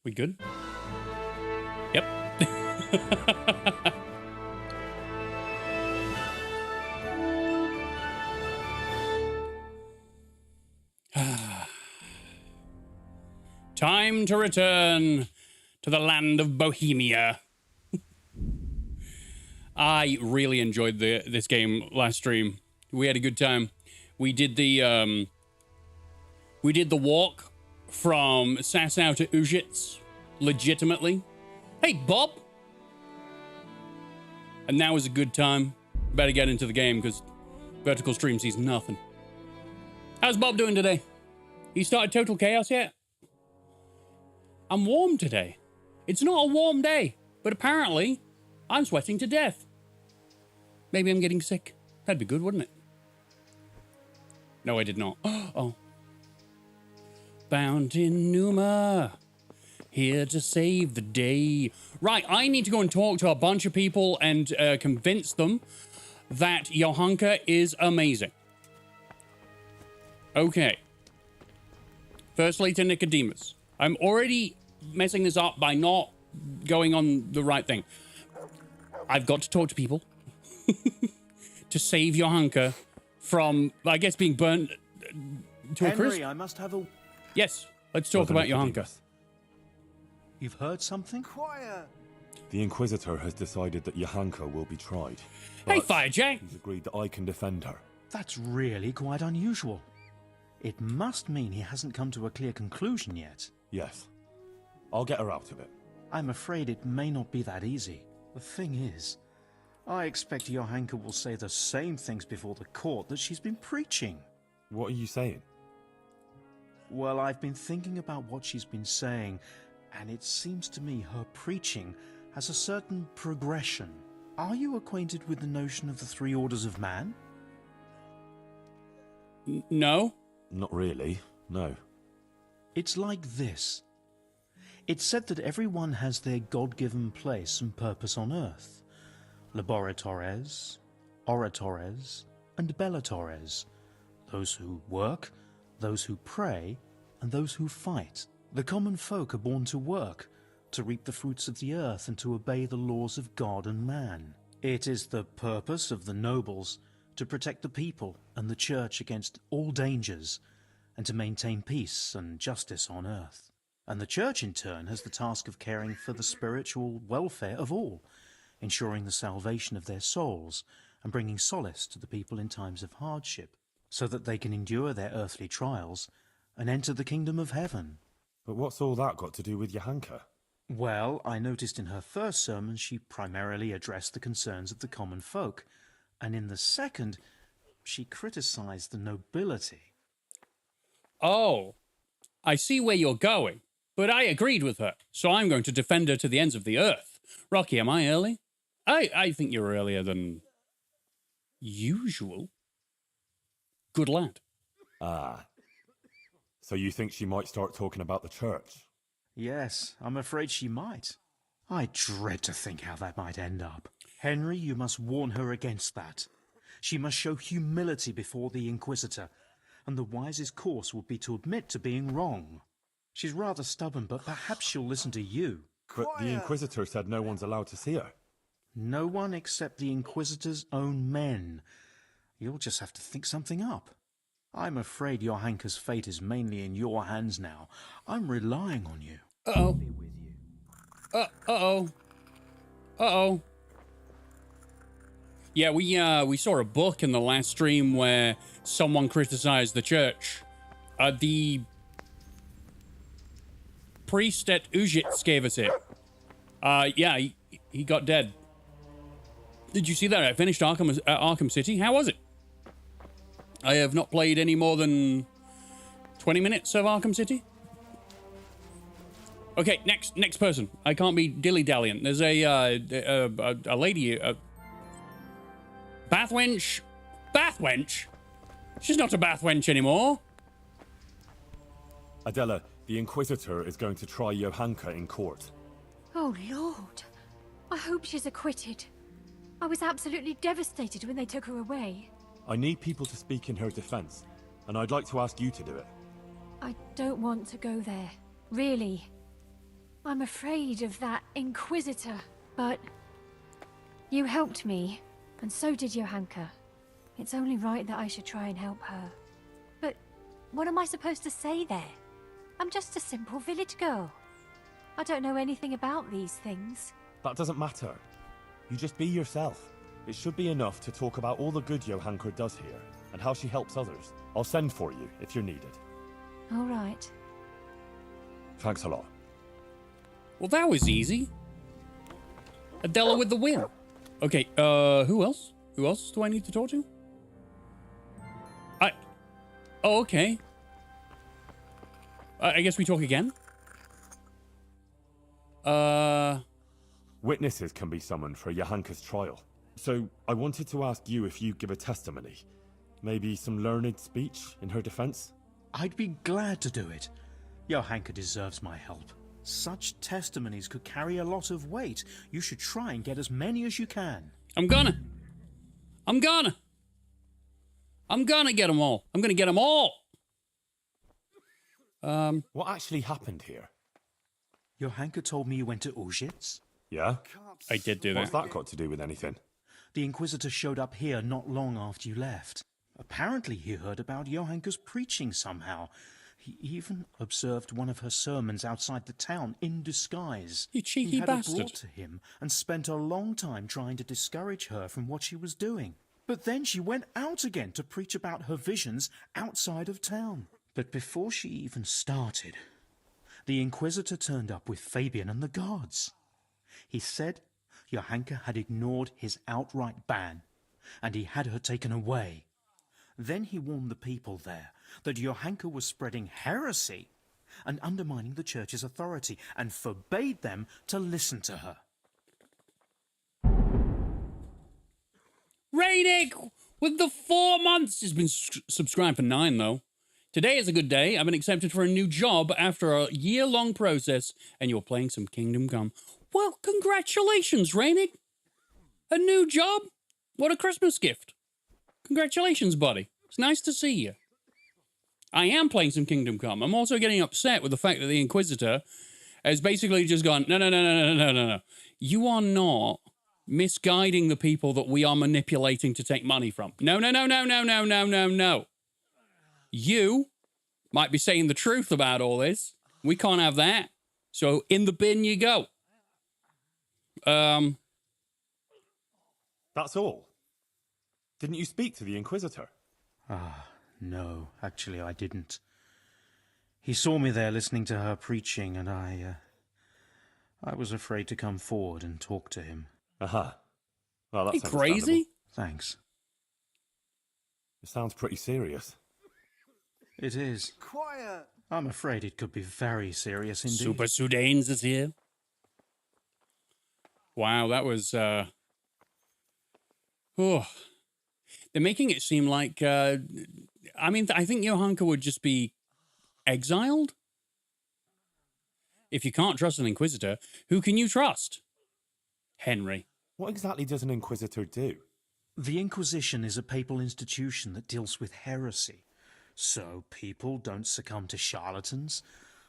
We good? Yep. Time to return to the land of Bohemia. I really enjoyed this game last stream. We had a good time. We did the walk from Sasau to Ujits legitimately. Hey, Bob. And now is a good time. Better get into the game because Vertical Stream sees nothing. How's Bob doing today? He started Total Chaos yet? I'm warm today. It's not a warm day, but apparently I'm sweating to death. Maybe I'm getting sick. That'd be good, wouldn't it? No, I did not. Oh. Bound in Numa. Here to save the day. Right, I need to go and talk to a bunch of people and convince them that Johanka is amazing. Okay. Firstly to Nicodemus. I'm already messing this up by not going on the right thing. I've got to talk to people to save Johanka from, I guess, being burnt to a crisp. Henry, I must have a... Yes, let's talk about Johanka. You've heard something? Quiet. The Inquisitor has decided that Johanka will be tried. Hey, but Firejack! He's agreed that I can defend her. That's really quite unusual. It must mean he hasn't come to a clear conclusion yet. Yes. I'll get her out of it. I'm afraid it may not be that easy. The thing is, I expect Johanka will say the same things before the court that she's been preaching. What are you saying? Well, I've been thinking about what she's been saying, and it seems to me her preaching has a certain progression. Are you acquainted with the notion of the three orders of man? No? Not really, no. It's like this. It's said that everyone has their God-given place and purpose on earth. Laboratores, oratores, and bellatores. Those who work, those who pray, and those who fight. The common folk are born to work, to reap the fruits of the earth and to obey the laws of God and man. It is the purpose of the nobles to protect the people and the church against all dangers and to maintain peace and justice on earth. And the church in turn has the task of caring for the spiritual welfare of all, ensuring the salvation of their souls and bringing solace to the people in times of hardship, so that they can endure their earthly trials and enter the kingdom of heaven. But what's all that got to do with Johanka? Well, I noticed in her first sermon she primarily addressed the concerns of the common folk, and in the second, she criticized the nobility. Oh, I see where you're going, but I agreed with her, so I'm going to defend her to the ends of the earth. Rocky, am I early? I think you're earlier than usual. Good lad. Ah. So you think she might start talking about the church? Yes, I'm afraid she might. I dread to think how that might end up. Henry, you must warn her against that. She must show humility before the Inquisitor, and the wisest course would be to admit to being wrong. She's rather stubborn, but perhaps she'll listen to you. But the Inquisitor said no one's allowed to see her. No one except the Inquisitor's own men. You'll just have to think something up. I'm afraid Johanka's fate is mainly in your hands now. I'm relying on you. Uh-oh. Uh-oh. Uh-oh. Yeah, we saw a book in the last stream where someone criticized the church. The priest at Ujits gave us it. Yeah, he got dead. Did you see that? I finished Arkham City. How was it? I have not played any more than 20 minutes of Arkham City. Okay, next person. I can't be dilly-dallying. There's a lady, Bathwench? Bathwench? She's not a Bathwench anymore. Adela, the Inquisitor is going to try Johanka in court. Oh, Lord. I hope she's acquitted. I was absolutely devastated when they took her away. I need people to speak in her defense, and I'd like to ask you to do it. I don't want to go there. Really. I'm afraid of that Inquisitor, but you helped me, and so did Johanka. It's only right that I should try and help her. But what am I supposed to say there? I'm just a simple village girl. I don't know anything about these things. That doesn't matter. You just be yourself. It should be enough to talk about all the good Johanka does here, and how she helps others. I'll send for you if you're needed. All right. Thanks a lot. Well, that was easy. Adela with the win. Okay, who else? Who else do I need to talk to? Oh, okay. I guess we talk again? Witnesses can be summoned for Johanka's trial. So, I wanted to ask you if you'd give a testimony. Maybe some learned speech in her defense? I'd be glad to do it. Johanka deserves my help. Such testimonies could carry a lot of weight. You should try and get as many as you can. I'm gonna get them all. I'm gonna get them all. What actually happened here? Johanka told me you went to Auschwitz. Yeah? I did do that. What's that got to do with anything? The Inquisitor showed up here not long after you left. Apparently he heard about Johanka's preaching somehow. He even observed one of her sermons outside the town in disguise. You cheeky he had bastard. Her brought to him and spent a long time trying to discourage her from what she was doing. But then she went out again to preach about her visions outside of town. But before she even started, the Inquisitor turned up with Fabian and the guards. He said Johanka had ignored his outright ban, and he had her taken away. Then he warned the people there that Johanka was spreading heresy and undermining the church's authority, and forbade them to listen to her. Radic with the 4 months has been subscribed for 9 though. Today is a good day. I've been accepted for a new job after a year-long process, and you're playing some Kingdom Come. Well, congratulations, Rainig. A new job? What a Christmas gift. Congratulations, buddy. It's nice to see you. I am playing some Kingdom Come. I'm also getting upset with the fact that the Inquisitor has basically just gone, no. You are not misguiding the people that we are manipulating to take money from. No. You might be saying the truth about all this. We can't have that. So in the bin you go. That's all? Didn't you speak to the Inquisitor? No, actually I didn't. He saw me there listening to her preaching, and I was afraid to come forward and talk to him. Uh-huh. Well, that's Are you crazy? Thanks. It sounds pretty serious. It is. Quiet! I'm afraid it could be very serious indeed. Super Sudanes is here. Wow, that was, oh. They're making it seem like, I think Johanka would just be exiled. If you can't trust an Inquisitor, who can you trust? Henry. What exactly does an Inquisitor do? The Inquisition is a papal institution that deals with heresy. So people don't succumb to charlatans,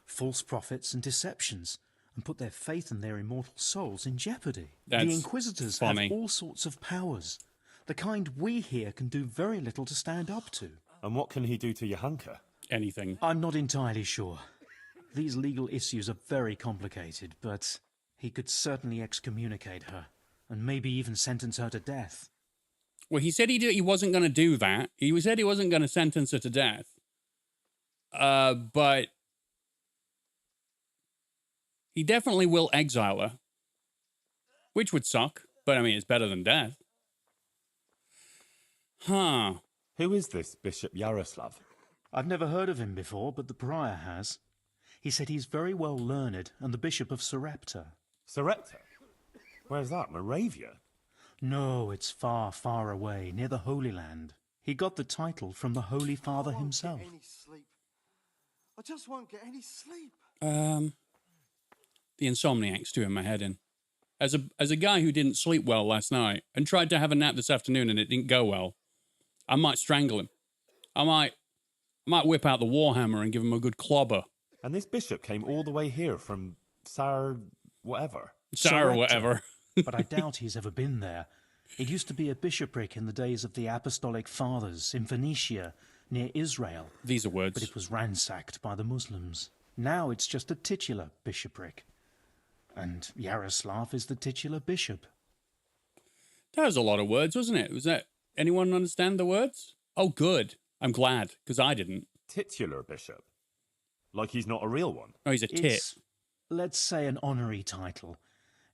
false prophets and deceptions, and put their faith and their immortal souls in jeopardy. That's the Inquisitors funny. have all sorts of powers, the kind we here can do very little to stand up to. And what can he do to Johanka? Anything. I'm not entirely sure. These legal issues are very complicated, but he could certainly excommunicate her, and maybe even sentence her to death. Well, he said he wasn't going to do that. He said he wasn't going to sentence her to death. But he definitely will exile her, which would suck. But I mean, it's better than death. Huh. Who is this Bishop Yaroslav? I've never heard of him before, but the prior has. He said he's very well learned and the Bishop of Sarepta. Sarepta? Where's that? Moravia? No, it's far, far away, near the Holy Land. He got the title from the Holy Father himself. Any sleep. I just won't get any sleep. The insomniac's doing my head in. As a guy who didn't sleep well last night and tried to have a nap this afternoon and it didn't go well, I might strangle him. I might whip out the Warhammer and give him a good clobber. And this bishop came all the way here from Sar... whatever. Sar or Rector. whatever. But I doubt he's ever been there. It used to be a bishopric in the days of the Apostolic Fathers in Phoenicia, near Israel, These are but words. it was ransacked by the Muslims. Now it's just a titular bishopric. And Yaroslav is the titular bishop. That was a lot of words, wasn't it? Was that... Anyone understand the words? Oh, good. I'm glad, because I didn't. Titular bishop. Like he's not a real one. Oh, he's a tit. It's, let's say, an honorary title.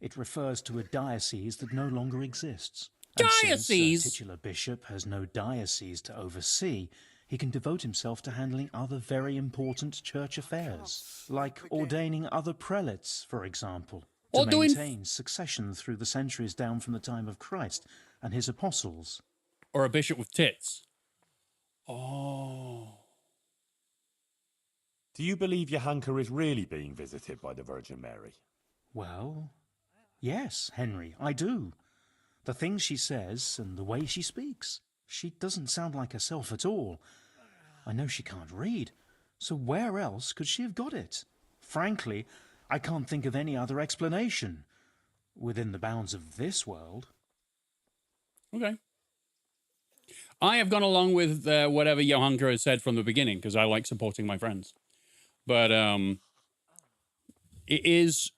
It refers to a diocese that no longer exists. And since Diocese? a titular bishop has no diocese to oversee, he can devote himself to handling other very important church affairs, like ordaining other prelates, for example, to Or doing- maintain succession through the centuries down from the time of Christ and his apostles. Or a bishop with tits. Oh. Do you believe Johanka is really being visited by the Virgin Mary? Well, yes, Henry, I do. The things she says and the way she speaks. She doesn't sound like herself at all. I know she can't read, so where else could she have got it? Frankly, I can't think of any other explanation. Within the bounds of this world. Okay. I have gone along with whatever Johanka has said from the beginning, because I like supporting my friends. But it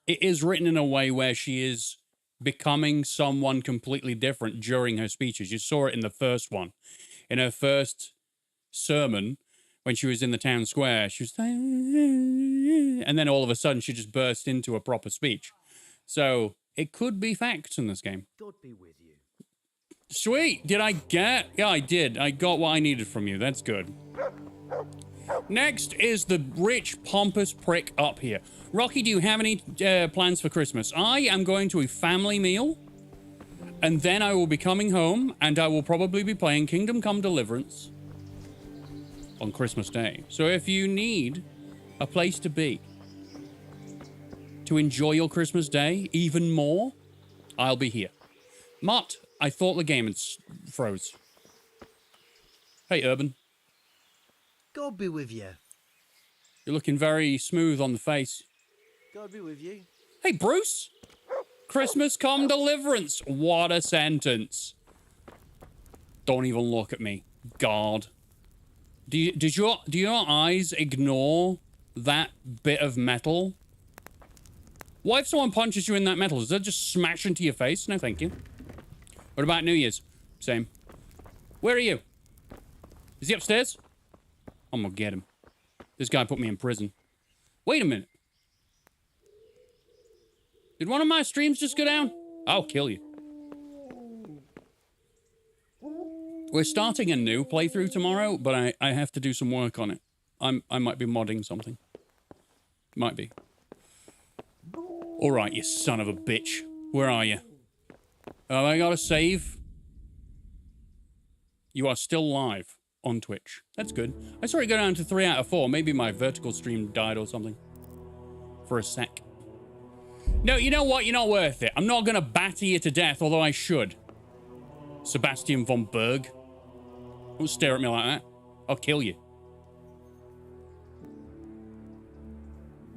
is written in a way where she is becoming someone completely different during her speeches. You saw it in the first one. In her first sermon, when she was in the town square, she was... And then all of a sudden, she just burst into a proper speech. So, it could be facts in this game. God be with you. Sweet! Did I get... Yeah, I did. I got what I needed from you. That's good. Next is the rich, pompous prick up here. Rocky, do you have any plans for Christmas? I am going to a family meal, and then I will be coming home, and I will probably be playing Kingdom Come Deliverance on Christmas Day. So if you need a place to be, to enjoy your Christmas Day even more, I'll be here. Mutt, I thought the game had froze. Hey, Urban. God be with you. You're looking very smooth on the face. God be with you. Hey, Bruce! Christmas come deliverance. What a sentence. Don't even look at me. God. Do your eyes ignore that bit of metal? What if someone punches you in that metal? Does that just smash into your face? No, thank you. What about New Year's? Same. Where are you? Is he upstairs? I'm gonna get him. This guy put me in prison. Wait a minute. Did one of my streams just go down? I'll kill you. We're starting a new playthrough tomorrow, but I have to do some work on it. I might be modding something. Might be. Alright, you son of a bitch. Where are you? Oh, I gotta save. You are still live on Twitch. That's good. I saw it go down to 3 out of 4. Maybe my vertical stream died or something. For a sec. No, you know what? You're not worth it. I'm not gonna batter you to death, although I should. Sebastian von Berg. Don't stare at me like that. I'll kill you.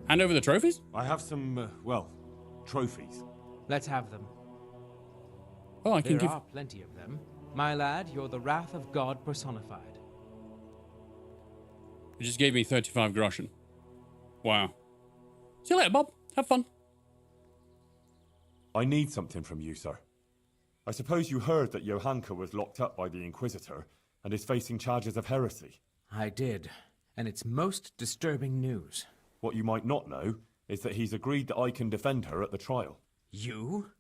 Hand over the trophies? I have some, well, trophies. Let's have them. Oh, I can There give... are plenty of them. My lad, you're the wrath of God personified. It just gave me 35 groschen. Wow. See you later, Bob. Have fun. I need something from you, sir. I suppose you heard that Johanka was locked up by the Inquisitor and is facing charges of heresy. I did, and it's most disturbing news. What you might not know is that he's agreed that I can defend her at the trial. You?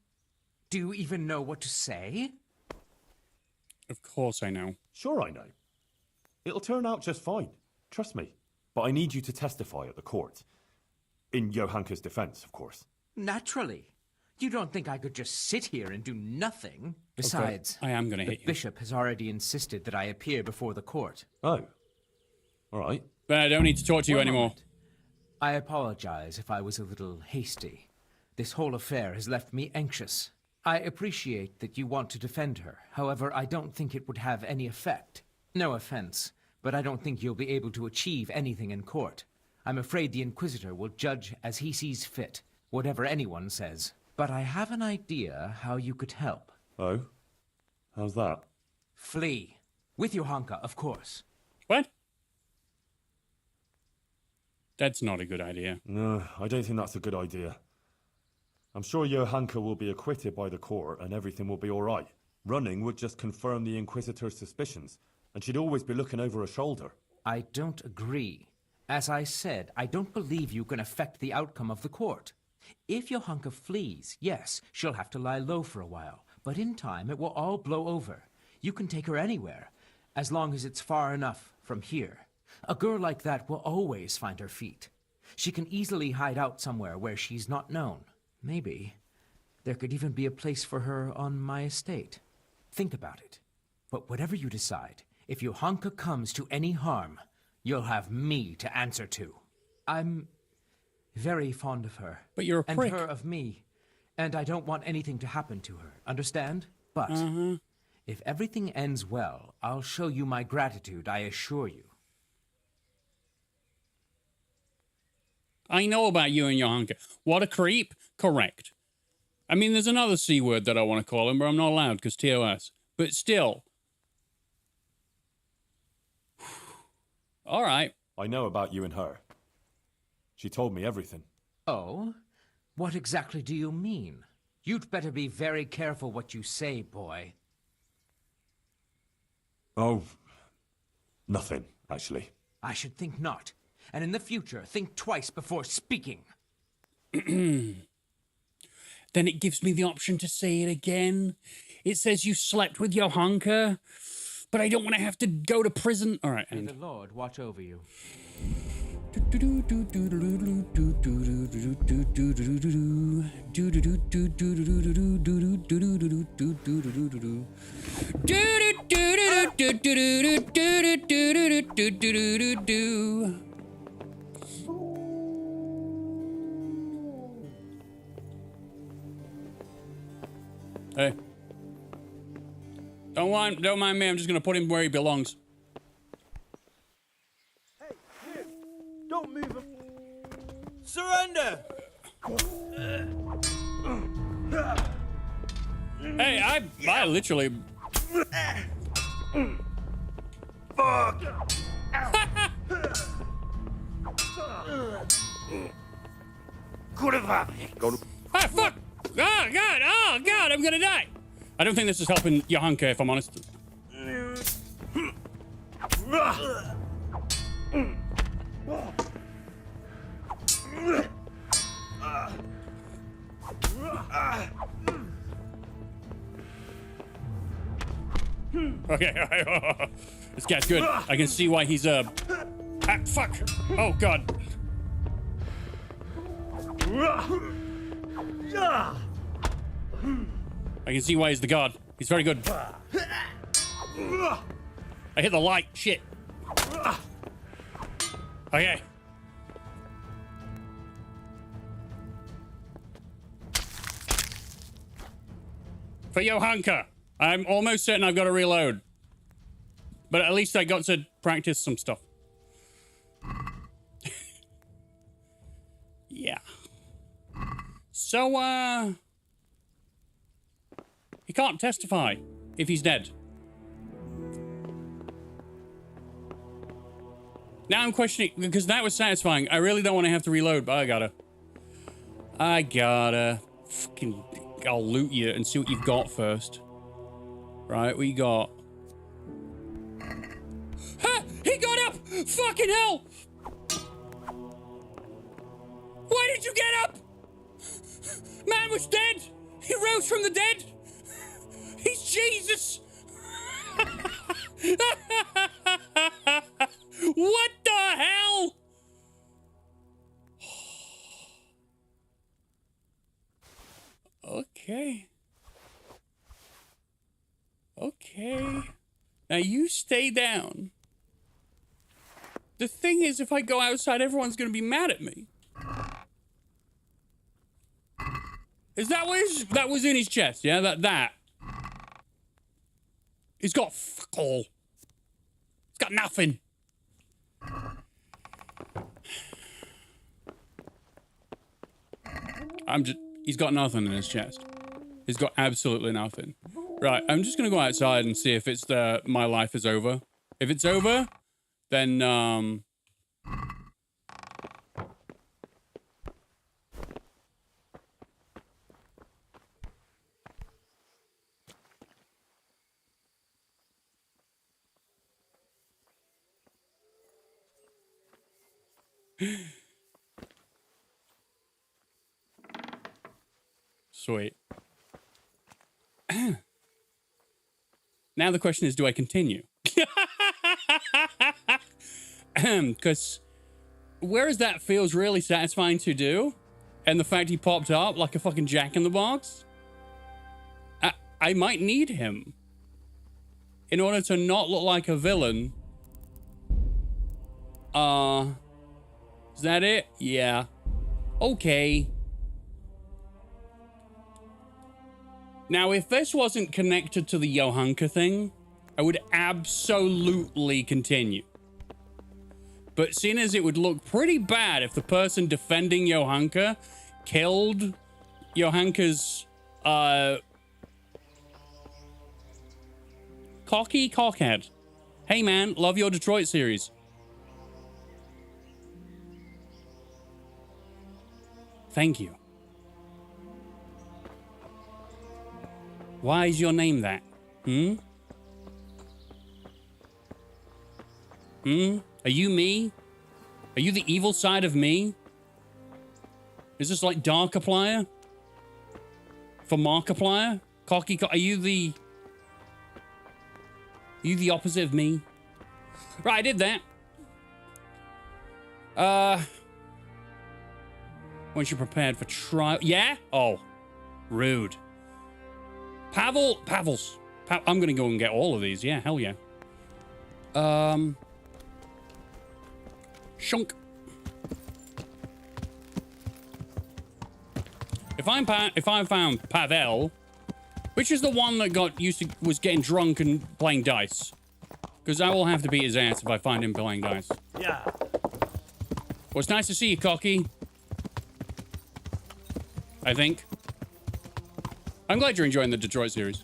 Do you even know what to say? Of course I know. Sure I know. It'll turn out just fine. Trust me. But I need you to testify at the court. In Johanka's defense, of course. Naturally. You don't think I could just sit here and do nothing? Besides, I am gonna the hit you. bishop has already insisted that I appear before the court. Oh. All right. But I don't need to talk to you One anymore. moment. I apologize if I was a little hasty. This whole affair has left me anxious. I appreciate that you want to defend her. However, I don't think it would have any effect. No offense, but I don't think you'll be able to achieve anything in court. I'm afraid the Inquisitor will judge as he sees fit. whatever anyone says. But I have an idea how you could help. Oh? How's that? Flee. With Johanka, of course. What? That's not a good idea. No, I don't think that's a good idea. I'm sure Johanka will be acquitted by the court and everything will be all right. Running would just confirm the Inquisitor's suspicions, and she'd always be looking over her shoulder. I don't agree. As I said, I don't believe you can affect the outcome of the court. If Johanka flees, yes, she'll have to lie low for a while. But in time, it will all blow over. You can take her anywhere, as long as it's far enough from here. A girl like that will always find her feet. She can easily hide out somewhere where she's not known. Maybe there could even be a place for her on my estate. Think about it. But whatever you decide, if Johanka comes to any harm, you'll have me to answer to. I'm very fond of her. But you're a prick. And her of me. And I don't want anything to happen to her. Understand? But if everything ends well, I'll show you my gratitude, I assure you. I know about you and Johanka. What a creep. Correct. I mean, there's another C word that I want to call him, but I'm not allowed because TOS. But still. All right. I know about you and her. She told me everything. Oh? What exactly do you mean? You'd better be very careful what you say, boy. Oh, nothing, actually. I should think not. And in the future, think twice before speaking. Then it gives me the option to say it again. It says you slept with Johanka, but I don't want to have to go to prison. All right, May and the Lord watch over you. Hey. Don't mind me, I'm just gonna put him where he belongs. Hey, here! Don't move him! Surrender! Hey, I literally... Fuck! Ah, fuck! Oh, God, I'm gonna die! I don't think this is helping Johanka, if I'm honest. Okay, this guy's good. I can see why he's, ah, fuck! Oh, God. I can see why he's the god. He's very good. I hit the light. Shit. Okay. For Johanka. I'm almost certain I've got to reload. But at least I got to practice some stuff. Yeah. So, he can't testify if he's dead. Now I'm questioning, because that was satisfying. I really don't want to have to reload, but I gotta fucking, I'll loot you and see what you've got first. Right, what you got? Ha! He got up! Fucking hell! Why did you get up? Man was dead! He rose from the dead! He's Jesus! What the hell? Okay. Okay. Now you stay down. The thing is, if I go outside, everyone's gonna be mad at me. Is that what that was in his chest? Yeah, that. He's got fuck all. He's got nothing. He's got nothing in his chest. He's got absolutely nothing. Right, I'm just gonna go outside and see if it's my life is over. If it's over, then, sweet. Now the question is, do I continue? Because whereas that feels really satisfying to do, and the fact he popped up like a fucking jack-in-the-box, I might need him in order to not look like a villain. Is that it? Yeah. Okay. Now, if this wasn't connected to the Johanka thing, I would absolutely continue. But seeing as it would look pretty bad if the person defending Johanka killed Johanka's, cocky cockhead. Hey man, love your Detroit series. Thank you. Why is your name that? Are you me? Are you the evil side of me? Is this like Darkiplier? For Markiplier? Are you the opposite of me? Right, I did that. Once you're prepared for trial. Yeah? Oh. Rude. Pavels. I'm gonna go and get all of these. Yeah, hell yeah. Shunk. If I found Pavel, which is the one that was getting drunk and playing dice, because I will have to beat his ass if I find him playing dice. Yeah. Well, it's nice to see you, Cocky. I think. I'm glad you're enjoying the Detroit series.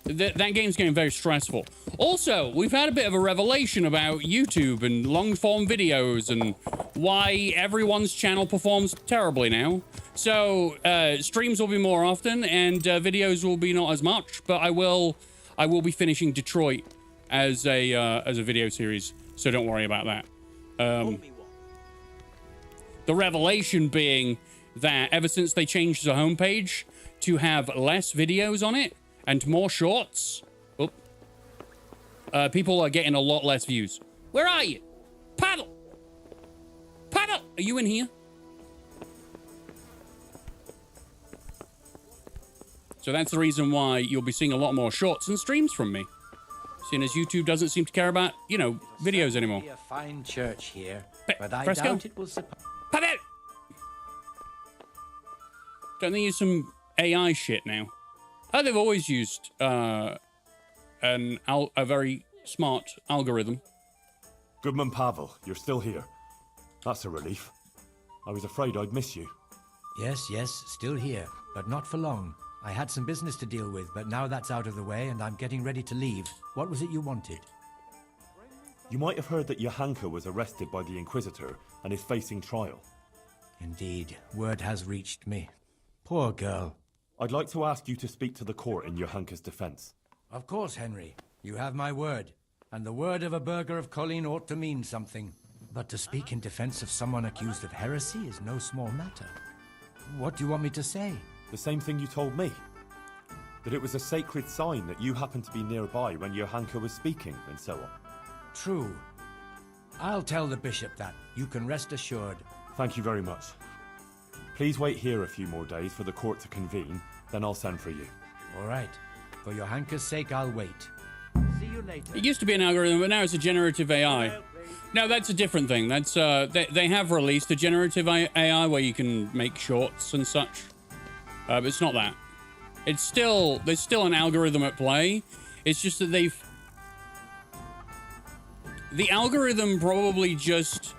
That game's getting very stressful. Also, we've had a bit of a revelation about YouTube and long-form videos and why everyone's channel performs terribly now. So, streams will be more often and videos will be not as much, but I will be finishing Detroit as a video series, so don't worry about that. The revelation being that ever since they changed the homepage to have less videos on it and more shorts, people are getting a lot less views. Where are you? Paddle! Paddle! Are you in here? So that's the reason why you'll be seeing a lot more shorts and streams from me. Seeing as YouTube doesn't seem to care about, videos anymore. A fine church here, but I Fresco? doubt it will surpass. Paddle! Don't they use some AI shit now? Oh, they've always used a very smart algorithm. Goodman Pavel, you're still here. That's a relief. I was afraid I'd miss you. Yes, still here, but not for long. I had some business to deal with, but now that's out of the way and I'm getting ready to leave. What was it you wanted? You might have heard that Johanka was arrested by the Inquisitor and is facing trial. Indeed, word has reached me. Poor girl. I'd like to ask you to speak to the court in Johanka's defense. Of course, Henry. You have my word. And the word of a burgher of Colleen ought to mean something. But to speak in defense of someone accused of heresy is no small matter. What do you want me to say? The same thing you told me. That it was a sacred sign that you happened to be nearby when Johanka was speaking, and so on. True. I'll tell the bishop that. You can rest assured. Thank you very much. Please wait here a few more days for the court to convene, then I'll send for you. All right. For Johanka's sake, I'll wait. See you later. It used to be an algorithm, but now it's a generative AI. No, that's a different thing. That's they have released a generative AI where you can make shorts and such. But it's not that. There's still an algorithm at play. It's just that the algorithm probably just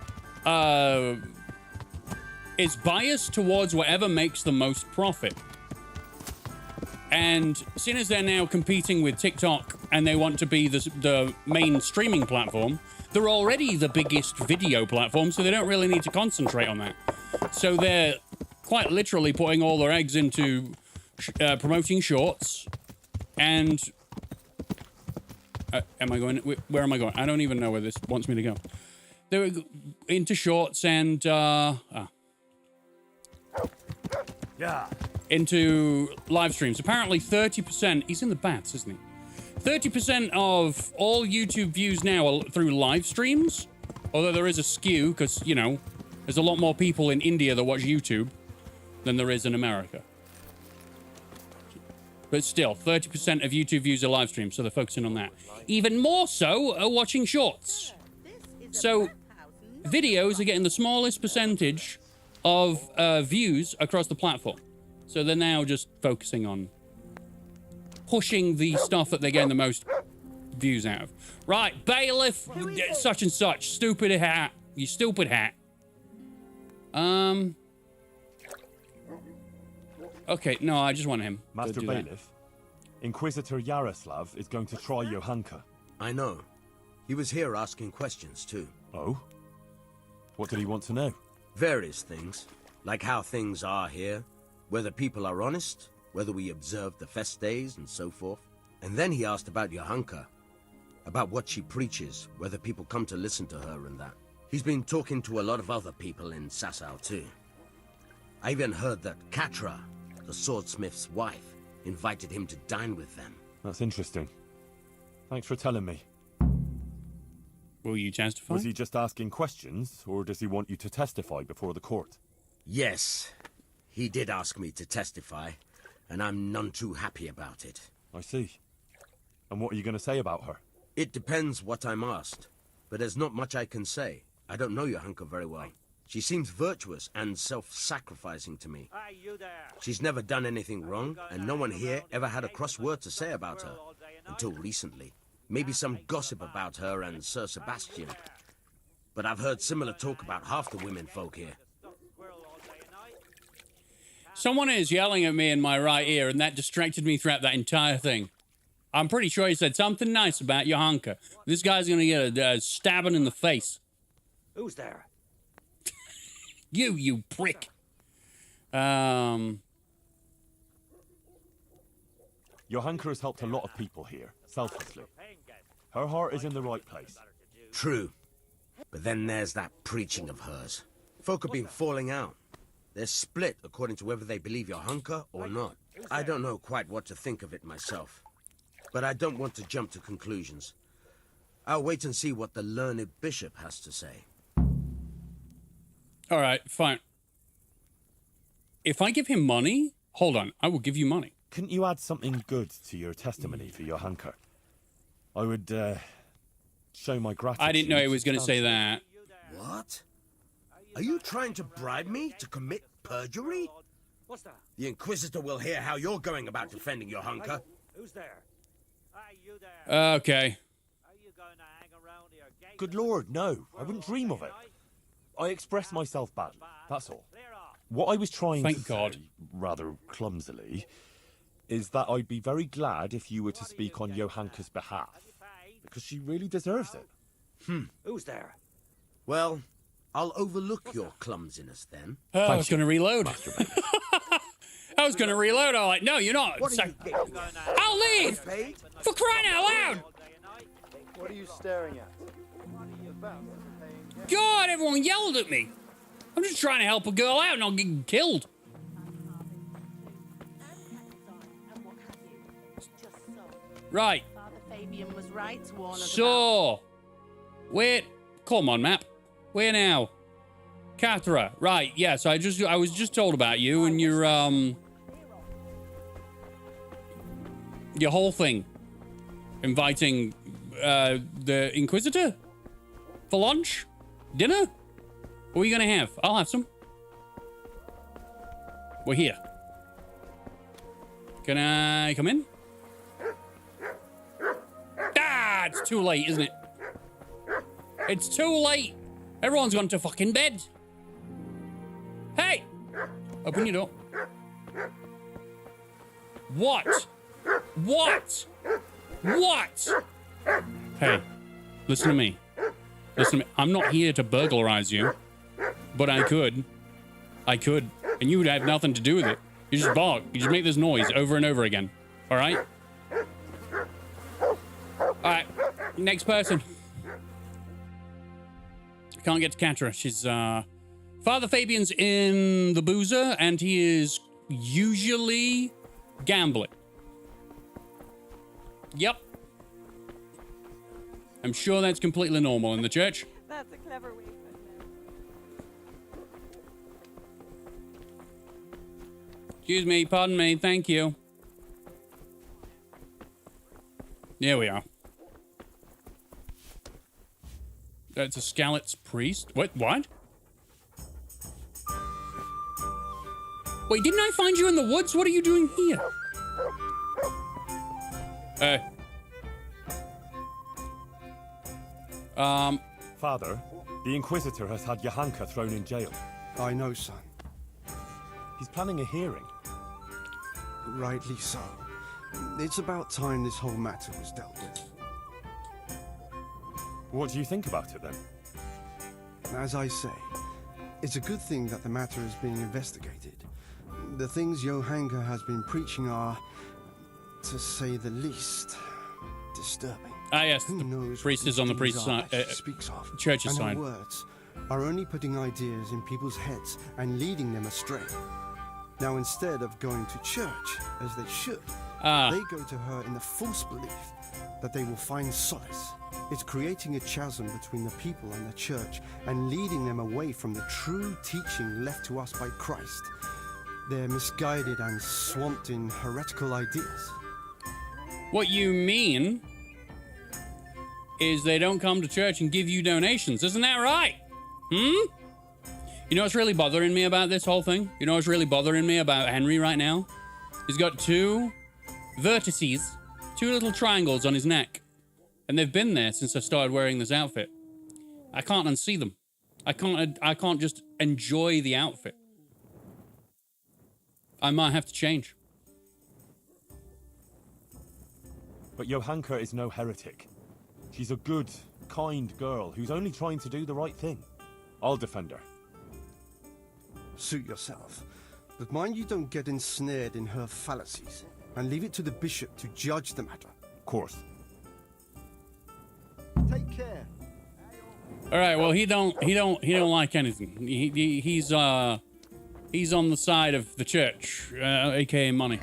is biased towards whatever makes the most profit. And seeing as they're now competing with TikTok and they want to be the main streaming platform, they're already the biggest video platform, so they don't really need to concentrate on that. So they're quite literally putting all their eggs into promoting shorts and... am I going... Where am I going? I don't even know where this wants me to go. They're into shorts and... Yeah. into live streams. Apparently 30%... He's in the bats, isn't he? 30% of all YouTube views now are through live streams. Although there is a skew, because, you know, there's a lot more people in India that watch YouTube than there is in America. But still, 30% of YouTube views are live streams, so they're focusing on that. Even more so are watching shorts. So, videos are getting the smallest percentage of views across the platform. So they're now just focusing on pushing the stuff that they're getting the most views out of. Right, bailiff, such and such. Stupid hat. You stupid hat. Okay, no, I just want him. Master Bailiff, Inquisitor Yaroslav is going to try Johanka. I know. He was here asking questions, too. Oh? What did he want to know? Various things. Like how things are here, whether people are honest, whether we observe the fest days, and so forth. And then he asked about Johanka. About what she preaches, whether people come to listen to her and that. He's been talking to a lot of other people in Sasau, too. I even heard that Katra, the swordsmith's wife, invited him to dine with them. That's interesting. Thanks for telling me. Will you testify? Was he just asking questions, or does he want you to testify before the court? Yes, he did ask me to testify, and I'm none too happy about it. I see. And what are you going to say about her? It depends what I'm asked, but there's not much I can say. I don't know Johanka very well. She seems virtuous and self-sacrificing to me. She's never done anything wrong, and no one here ever had a cross word to say about her, until recently. Maybe some gossip about her and Sir Sebastian. But I've heard similar talk about half the women folk here. Someone is yelling at me in my right ear, and that distracted me throughout that entire thing. I'm pretty sure he said something nice about Johanka. This guy's gonna get a stabbing in the face. Who's there? You prick. Johanka has helped a lot of people here, selflessly. Her heart is in the right place. True. But then there's that preaching of hers. Folk have been falling out. They're split according to whether they believe Johanka or not. I don't know quite what to think of it myself. But I don't want to jump to conclusions. I'll wait and see what the learned bishop has to say. All right, fine. If I give him money, hold on, I will give you money. Couldn't you add something good to your testimony for Johanka? I would, show my gratitude. I didn't know he was going to say that. What? Are you trying to bribe me to commit perjury? What's that? The Inquisitor will hear how you're going about defending Johanka. Who's there? Hey, you there? Okay. Are you going to hang around here? Good Lord, no. I wouldn't dream of it. I expressed myself badly, that's all. What I was trying to say, rather clumsily, is that I'd be very glad if you were to speak on Johanka's behalf, because she really deserves it. Who's there? Well, I'll overlook your clumsiness then. I was going to reload. I was going to reload. I'm like, no, you're not. I'll leave! For crying out loud! What are you staring at? God, everyone yelled at me. I'm just trying to help a girl out, not getting killed. Right. So, where? Come on, map. Where now? Kathra. Right. Yes. I was just told about you and your whole thing, inviting the Inquisitor for lunch, dinner. What are you gonna have? I'll have some. We're here. Can I come in? Ah, it's too late, isn't it? It's too late. Everyone's gone to fucking bed. Hey! Open your door. What? What? What? Hey, listen to me. Listen to me. I'm not here to burglarize you, but I could. I could. And you would have nothing to do with it. You just bark. You just make this noise over and over again. All right? All right. Next person. Can't get to Catra. She's, Father Fabian's in the boozer, and he is usually gambling. Yep. I'm sure that's completely normal in the church. That's a clever way of putting it. Excuse me, pardon me, thank you. There we are. That's a Scalit's priest. What? Wait, didn't I find you in the woods? What are you doing here? Father, the Inquisitor has had Johanka thrown in jail. I know, son. He's planning a hearing. Rightly so. It's about time this whole matter was dealt with. What do you think about it, then? As I say, it's a good thing that the matter is being investigated. The things Johanka has been preaching are, to say the least, disturbing. Ah, yes, Who the knows priest is on the priest's side, speaks of, church's and side. her words are only putting ideas in people's heads and leading them astray. Now, instead of going to church, as they should, they go to her in the false belief that they will find solace. It's creating a chasm between the people and the church and leading them away from the true teaching left to us by Christ. They're misguided and swamped in heretical ideas. What you mean is they don't come to church and give you donations. Isn't that right? You know what's really bothering me about this whole thing? You know what's really bothering me about Henry right now? He's got two vertices, two little triangles on his neck. And they've been there since I started wearing this outfit. I can't unsee them. I can't just enjoy the outfit. I might have to change. But Johanka is no heretic. She's a good, kind girl who's only trying to do the right thing. I'll defend her. Suit yourself. But mind you don't get ensnared in her fallacies, and leave it to the bishop to judge the matter. Of course. Take care. All right. Well, he don't like anything. He's on the side of the church, aka money.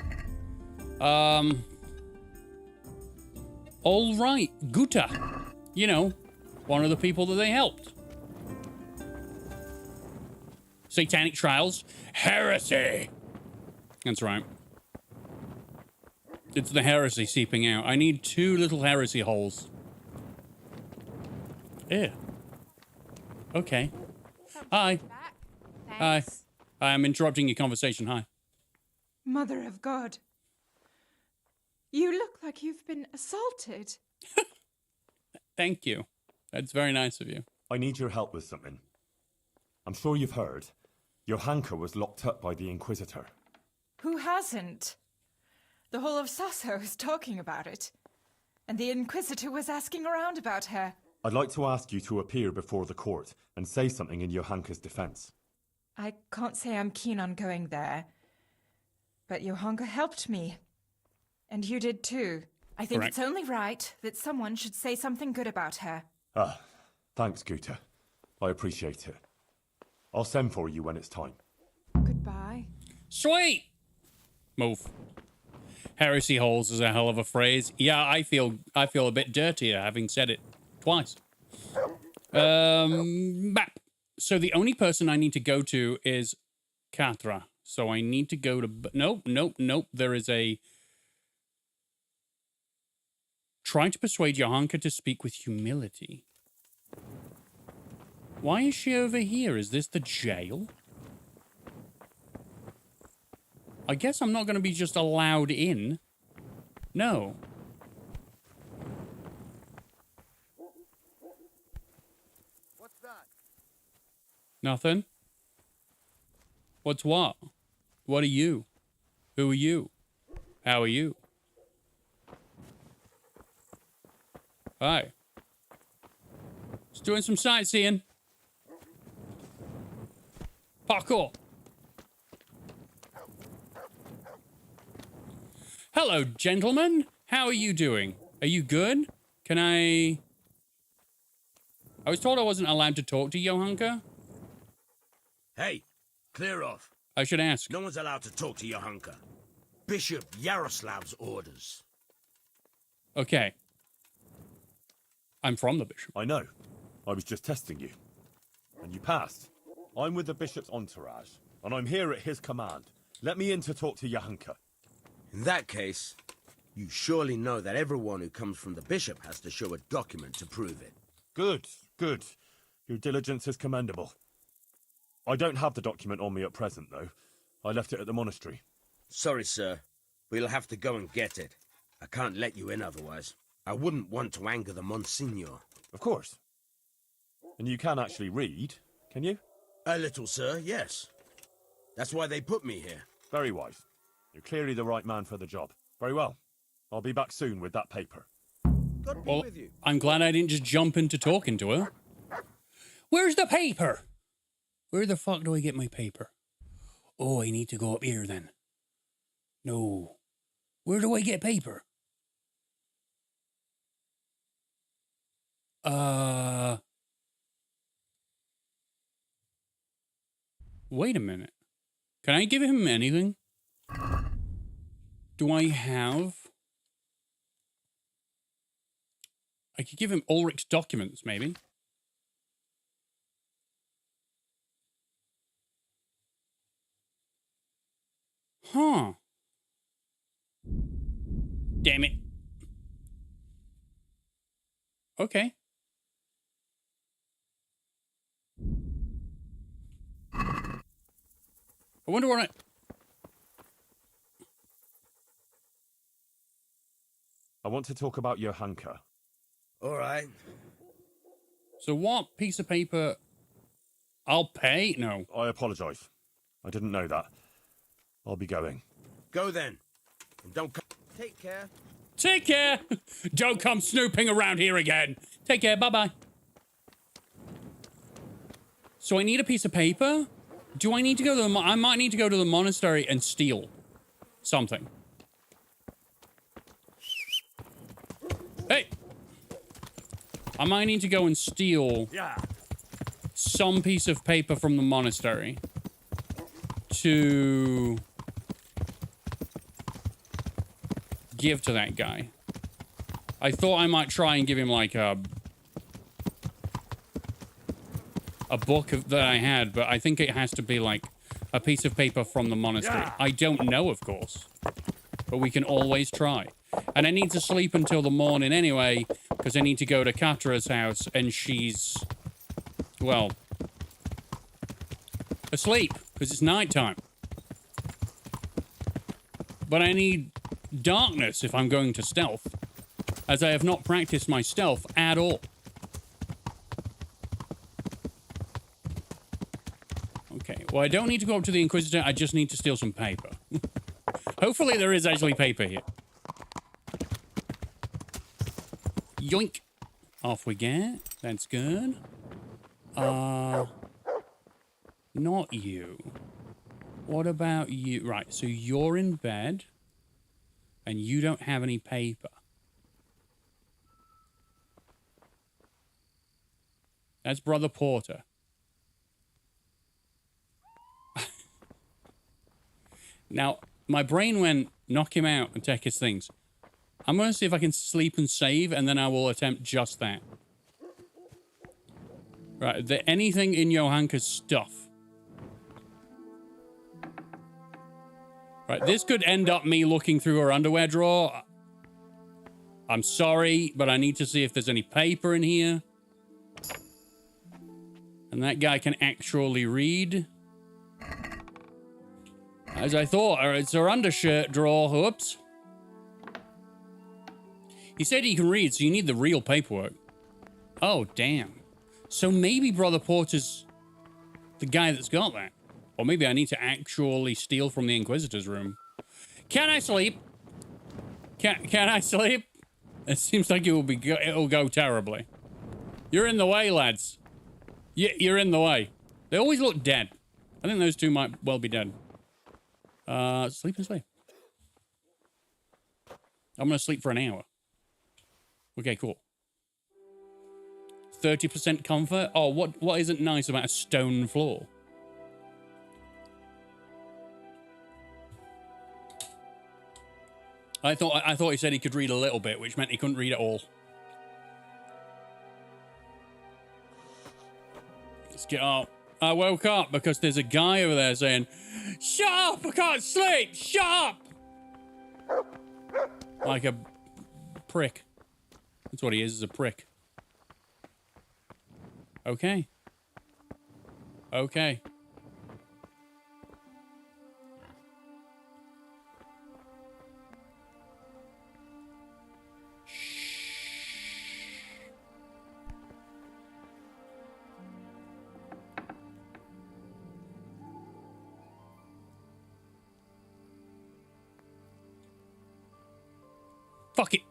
All right, Guta. You know, one of the people that they helped. Satanic trials, heresy. That's right. It's the heresy seeping out. I need two little heresy holes. Yeah. Okay. Hi. Hi. I'm interrupting your conversation. Hi. Mother of God. You look like you've been assaulted. Thank you. That's very nice of you. I need your help with something. I'm sure you've heard. Johanka was locked up by the Inquisitor. Who hasn't? The whole of Sasso is talking about it. And the Inquisitor was asking around about her. I'd like to ask you to appear before the court and say something in Johanka's defense. I can't say I'm keen on going there. But Johanka helped me. And you did too. I think Correct. it's only right that someone should say something good about her. Ah, thanks, Guta. I appreciate it. I'll send for you when it's time. Goodbye. Sweet. Move. Heresy holes is a hell of a phrase. Yeah, I feel a bit dirtier having said it twice. Bap. So the only person I need to go to is Catra. So I need to go to... Nope. There is a... Try to persuade Johanka to speak with humility. Why is she over here? Is this the jail? I guess I'm not going to be just allowed in. No. What's that? Nothing? What's what? What are you? Who are you? How are you? Hi. Just doing some sightseeing. Parkour. Hello, gentlemen. How are you doing? Are you good? Can I was told I wasn't allowed to talk to Johanka. Hey, clear off. I should ask. No one's allowed to talk to Johanka. Bishop Yaroslav's orders. Okay. I'm from the bishop. I know. I was just testing you. And you passed. I'm with the bishop's entourage, and I'm here at his command. Let me in to talk to Johanka. In that case, you surely know that everyone who comes from the bishop has to show a document to prove it. Good, good. Your diligence is commendable. I don't have the document on me at present, though. I left it at the monastery. Sorry, sir. We'll have to go and get it. I can't let you in otherwise. I wouldn't want to anger the Monsignor. Of course. And you can actually read, can you? A little, sir, yes. That's why they put me here. Very wise. You're clearly the right man for the job. Very well. I'll be back soon with that paper. God be Well, with you. I'm glad I didn't just jump into talking to her. Where's the paper? Where the fuck do I get my paper? Oh, I need to go up here then. No. Where do I get paper? Wait a minute. Can I give him anything? Do I have... I could give him Ulrich's documents, maybe. Huh. Damn it. Okay. I wonder what I want to talk about Johanka. All right. So what piece of paper... I'll pay? No. I apologise. I didn't know that. I'll be going. Go then. And don't come. Take care. Take care. Don't come snooping around here again. Take care. Bye-bye. So I need a piece of paper? Do I need to go to the... I might need to go to the monastery and steal something. Hey! I might need to go and steal some piece of paper from the monastery to give to that guy. I thought I might try and give him like a book that I had, but I think it has to be like a piece of paper from the monastery. I don't know, of course, but we can always try. And I need to sleep until the morning anyway, because I need to go to Katra's house, and she's, well, asleep, because it's nighttime. But I need darkness if I'm going to stealth, as I have not practiced my stealth at all. Okay, well, I don't need to go up to the Inquisitor, I just need to steal some paper. Hopefully there is actually paper here. Yoink. Off we get. That's good. Not you. What about you? Right, so you're in bed. And you don't have any paper. That's Brother Porter. Now, my brain went, knock him out and take his things. I'm going to see if I can sleep and save, and then I will attempt just that. Right, is there anything in Johanka's stuff? Right, this could end up me looking through her underwear drawer. I'm sorry, but I need to see if there's any paper in here. And that guy can actually read. As I thought, it's her undershirt drawer. Whoops. He said he can read, so you need the real paperwork. Oh, damn. So maybe Brother Porter's the guy that's got that. Or maybe I need to actually steal from the Inquisitor's room. Can I sleep? Can I sleep? It seems like it'll go terribly. You're in the way, lads. You're in the way. They always look dead. I think those two might well be dead. Sleep and sleep. I'm gonna sleep for an hour. Okay, cool. 30% comfort? Oh, what isn't nice about a stone floor? I thought he said he could read a little bit, which meant he couldn't read at all. Let's get up. I woke up because there's a guy over there saying, "Shut up! I can't sleep! Shut up!" Like a prick. That's what he is a prick. Okay. Okay. Fuck it.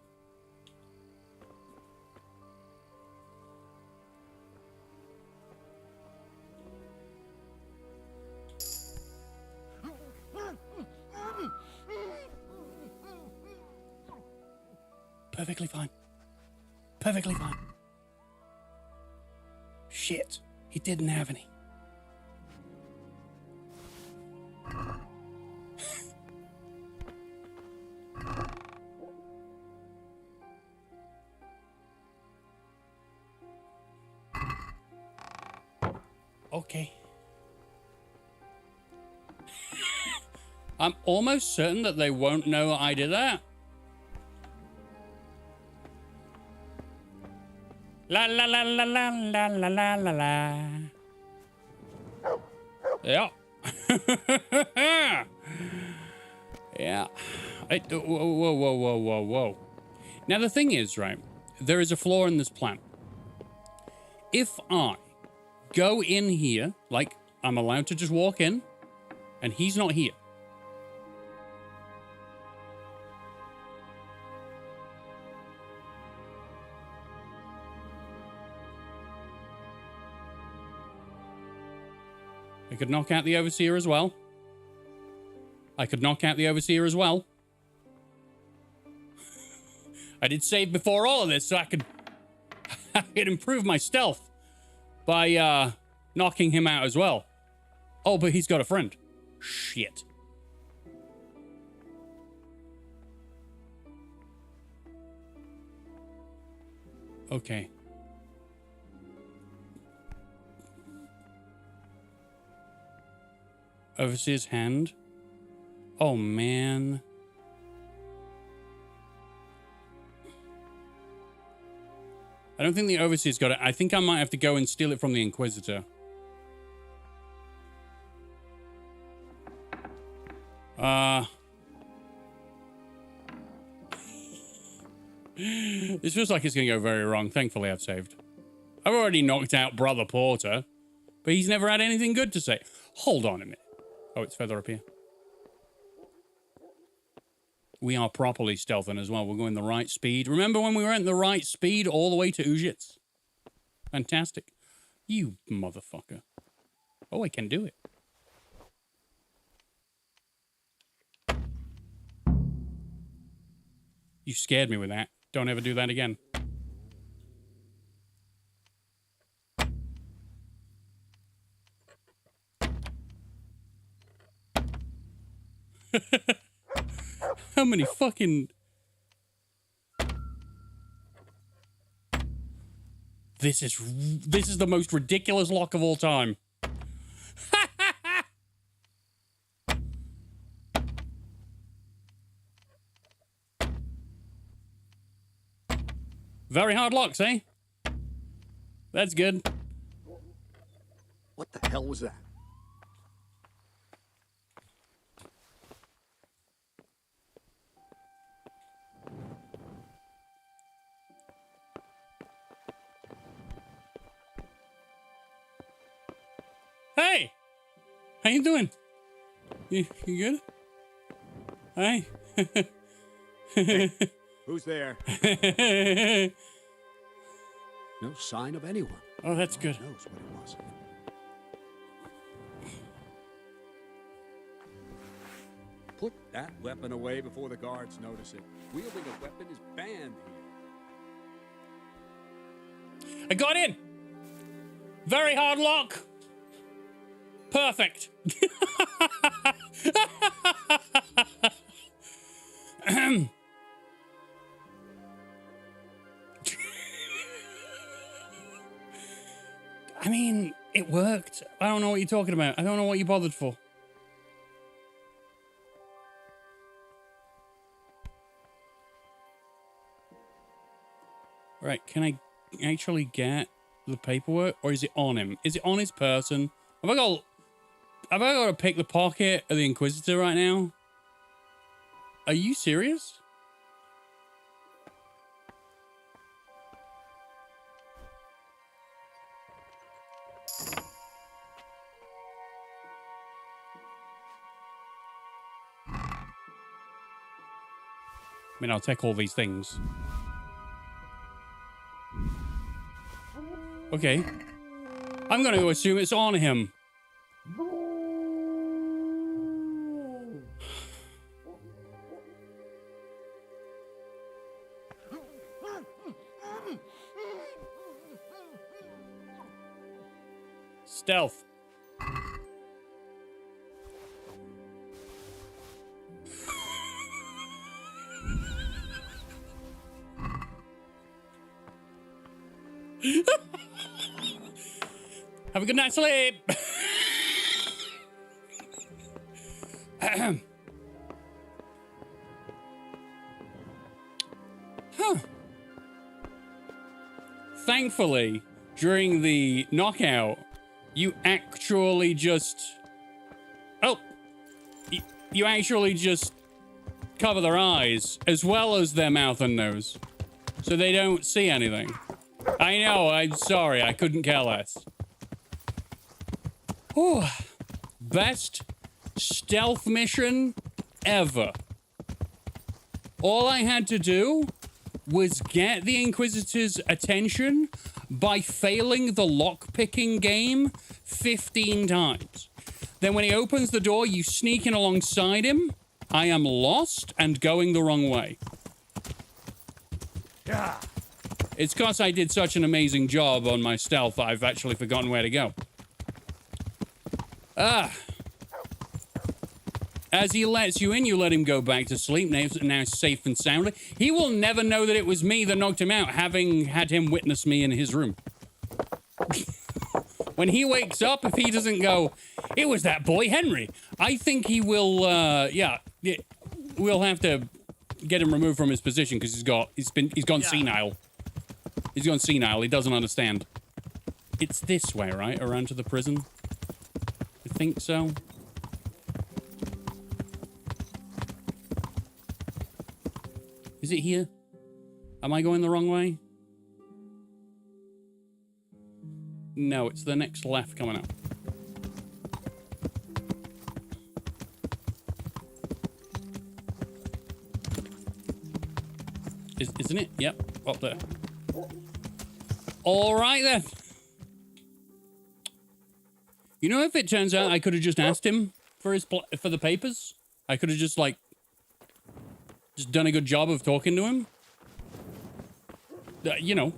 Perfectly fine. Perfectly fine. Shit. He didn't have any. Okay. I'm almost certain that they won't know I did that. La la la la la la la la la la. Yeah. Yeah. Whoa. Now the thing is, right, there is a flaw in this plan. If I go in here, like I'm allowed to just walk in, and he's not here. I could knock out the Overseer as well. I did save before all of this, so I could improve my stealth by knocking him out as well. Oh, but he's got a friend. Shit. Okay. Overseer's hand. Oh, man. I don't think the Overseer's got it. I think I might have to go and steal it from the Inquisitor. This feels like it's going to go very wrong. Thankfully, I've saved. I've already knocked out Brother Porter, but he's never had anything good to say. Hold on a minute. Oh, it's further up here. We are properly stealthing as well. We're going the right speed. Remember when we went the right speed all the way to Ujits? Fantastic. You motherfucker. Oh, I can do it. You scared me with that. Don't ever do that again. How many fucking... This is the most ridiculous lock of all time. Very hard locks, eh? That's good. What the hell was that? Hey! How you doing? You good? Hi. Hey, who's there? No sign of anyone. Oh, that's good. God knows what it was. Put that weapon away before the guards notice it. Wielding a weapon is banned here. I got in. Very hard lock. Perfect. I mean, it worked. I don't know what you're talking about. I don't know what you bothered for. Right, can I actually get the paperwork, or is it on him? Is it on his person? Have I got to pick the pocket of the Inquisitor right now? Are you serious? I mean, I'll take all these things. Okay. I'm going to assume it's on him. Stealth. Have a good night's sleep. Huh. Thankfully, during the knockout, you actually just... Oh! You actually just cover their eyes, as well as their mouth and nose, so they don't see anything. I know, I'm sorry, I couldn't care less. Whew. Best stealth mission ever. All I had to do was get the Inquisitor's attention by failing the lock-picking game 15 times. Then when he opens the door, you sneak in alongside him. I am lost and going the wrong way. Yeah. It's because I did such an amazing job on my stealth, I've actually forgotten where to go. As he lets you in, you let him go back to sleep, now safe and soundly. He will never know that it was me that knocked him out, having had him witness me in his room. When he wakes up, if he doesn't go, it was that boy Henry, I think he will, we'll have to get him removed from his position because he's gone senile. He's gone senile, he doesn't understand. It's this way, right? Around to the prison? I think so. Is it here? Am I going the wrong way? No, it's the next left coming up. Isn't it? Yep, up there. All right then. You know, if it turns out I could have just asked him for for the papers, I could have just done a good job of talking to him. You know.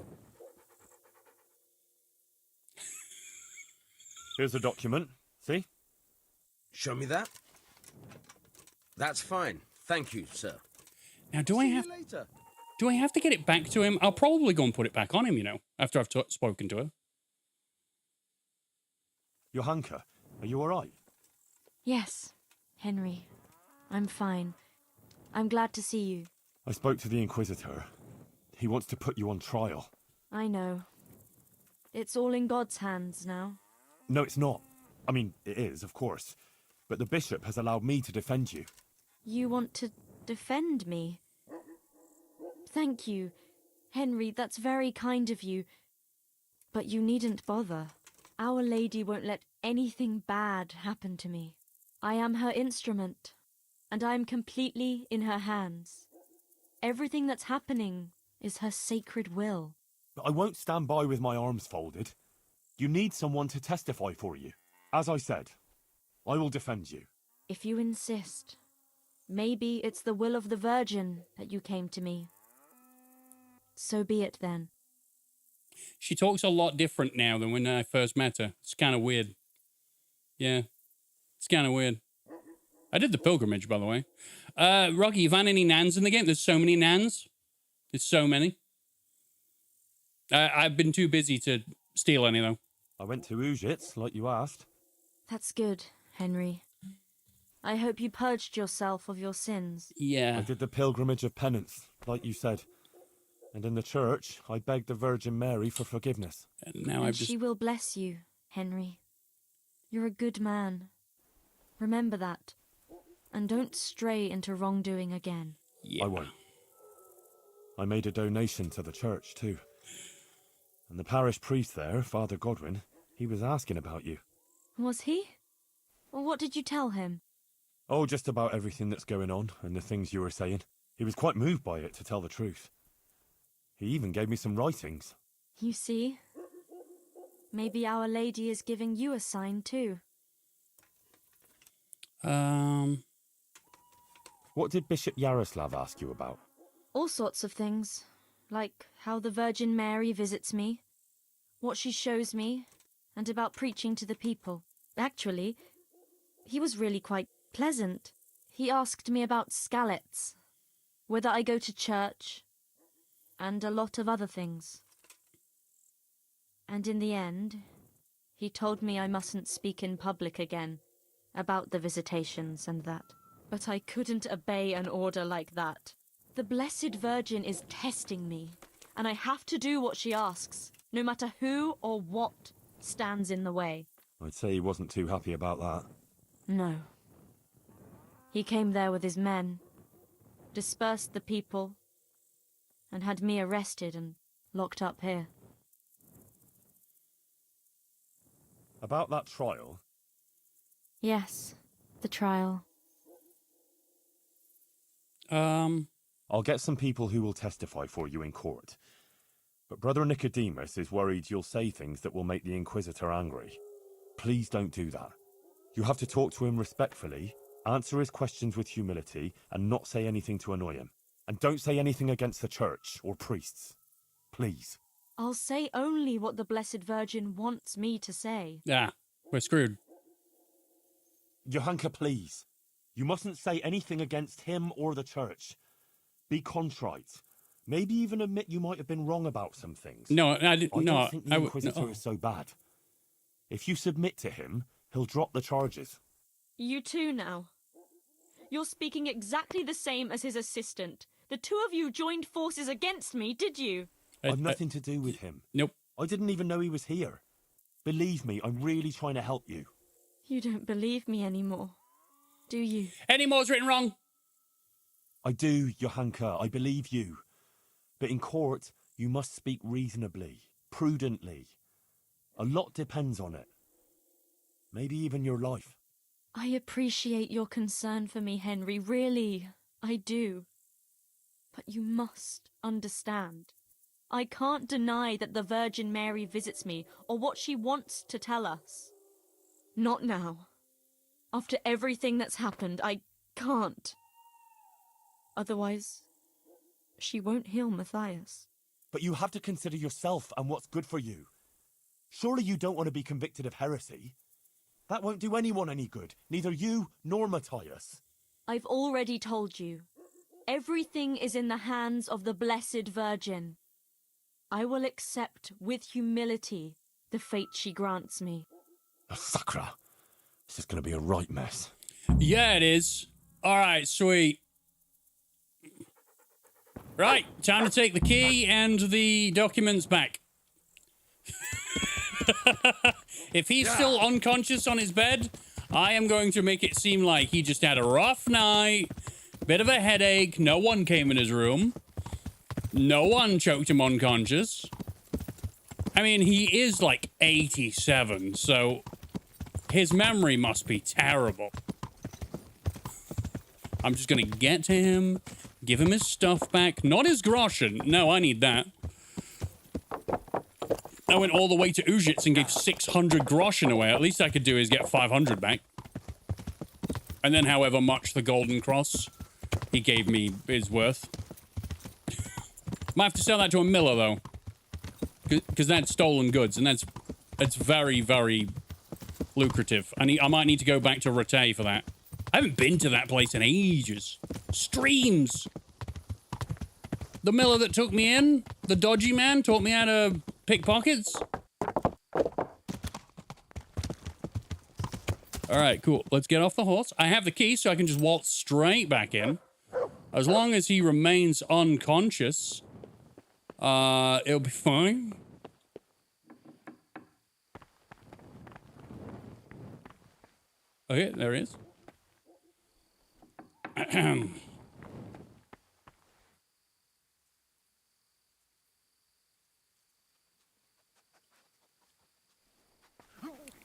Here's a document. See? Show me that. That's fine. Thank you, sir. Now, do I have to get it back to him? I'll probably go and put it back on him, you know, after I've spoken to her. Johanka, are you all right? Yes, Henry. I'm fine. I'm glad to see you. I spoke to the Inquisitor. He wants to put you on trial. I know. It's all in God's hands now. No, it's not. I mean, it is, of course. But the bishop has allowed me to defend you. You want to defend me? Thank you. Henry, that's very kind of you. But you needn't bother. Our Lady won't let anything bad happen to me. I am her instrument, and I am completely in her hands. Everything that's happening is her sacred will. But I won't stand by with my arms folded. You need someone to testify for you. As I said, I will defend you. If you insist, maybe it's the will of the Virgin that you came to me. So be it then. She talks a lot different now than when I first met her. It's kind of weird. Yeah, it's kind of weird. I did the pilgrimage, by the way. Rocky, you found any Nans in the game? There's so many Nans. There's so many. I've been too busy to steal any, though. I went to Ujits, like you asked. That's good, Henry. I hope you purged yourself of your sins. Yeah. I did the pilgrimage of penance, like you said. And in the church, I begged the Virgin Mary for forgiveness. And now she will bless you, Henry. You're a good man. Remember that. And don't stray into wrongdoing again. Yeah. I won't. I made a donation to the church, too. And the parish priest there, Father Godwin, he was asking about you. Was he? Well, what did you tell him? Oh, just about everything that's going on and the things you were saying. He was quite moved by it, to tell the truth. He even gave me some writings. You see? Maybe Our Lady is giving you a sign, too. What did Bishop Yaroslav ask you about? All sorts of things. Like how the Virgin Mary visits me, what she shows me, and about preaching to the people. Actually, he was really quite pleasant. He asked me about Skalitz, whether I go to church, and a lot of other things. And in the end, he told me I mustn't speak in public again about the visitations and that. But I couldn't obey an order like that. The Blessed Virgin is testing me, and I have to do what she asks, no matter who or what stands in the way. I'd say he wasn't too happy about that. No. He came there with his men, dispersed the people, and had me arrested and locked up here. About that trial? Yes, the trial. I'll get some people who will testify for you in court. But Brother Nicodemus is worried you'll say things that will make the Inquisitor angry. Please don't do that. You have to talk to him respectfully, answer his questions with humility, and not say anything to annoy him. And don't say anything against the church or priests. Please. I'll say only what the Blessed Virgin wants me to say. Yeah, we're screwed. Johanka, please. You mustn't say anything against him or the church. Be contrite. Maybe even admit you might have been wrong about some things. No, I didn't. I don't think the Inquisitor is so bad. If you submit to him, he'll drop the charges. You too now. You're speaking exactly the same as his assistant. The two of you joined forces against me, did you? I've nothing to do with him. Nope. I didn't even know he was here. Believe me, I'm really trying to help you. You don't believe me anymore, do you? Anymore's written wrong. I do, Johanka, I believe you. But in court, you must speak reasonably, prudently. A lot depends on it. Maybe even your life. I appreciate your concern for me, Henry, really, I do. But you must understand. I can't deny that the Virgin Mary visits me, or what she wants to tell us. Not now. After everything that's happened, I can't. Otherwise, she won't heal Matthias. But you have to consider yourself and what's good for you. Surely you don't want to be convicted of heresy. That won't do anyone any good, neither you nor Matthias. I've already told you. Everything is in the hands of the Blessed Virgin. I will accept with humility the fate she grants me. Sakra. This is going to be a right mess. Yeah, it is. All right, sweet. Right, time to take the key and the documents back. If he's still unconscious on his bed, I am going to make it seem like he just had a rough night, bit of a headache, no one came in his room, no one choked him unconscious. I mean, he is like 87, so his memory must be terrible. I'm just gonna get to him, give him his stuff back. Not his groschen. No, I need that. I went all the way to Ujits and gave 600 groschen away. At least I could do is get 500 back. And then however much the golden cross he gave me is worth. Might have to sell that to a miller, though. Because that's stolen goods, and that's very, very lucrative. I might need to go back to Rattay for that. I haven't been to that place in ages. Streams! The miller that took me in, the dodgy man, taught me how to pick pockets. Alright, cool. Let's get off the horse. I have the key, so I can just waltz straight back in. As long as he remains unconscious, it'll be fine. Okay, there he is.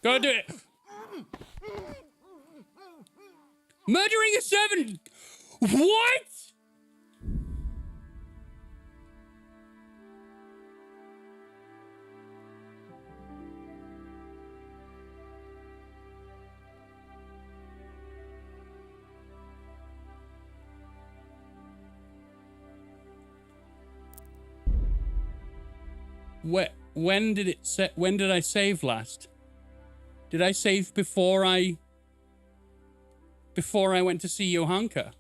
Go do it. Murdering a servant. What? When did it say? When did I save last? Did I save before I went to see Johanka?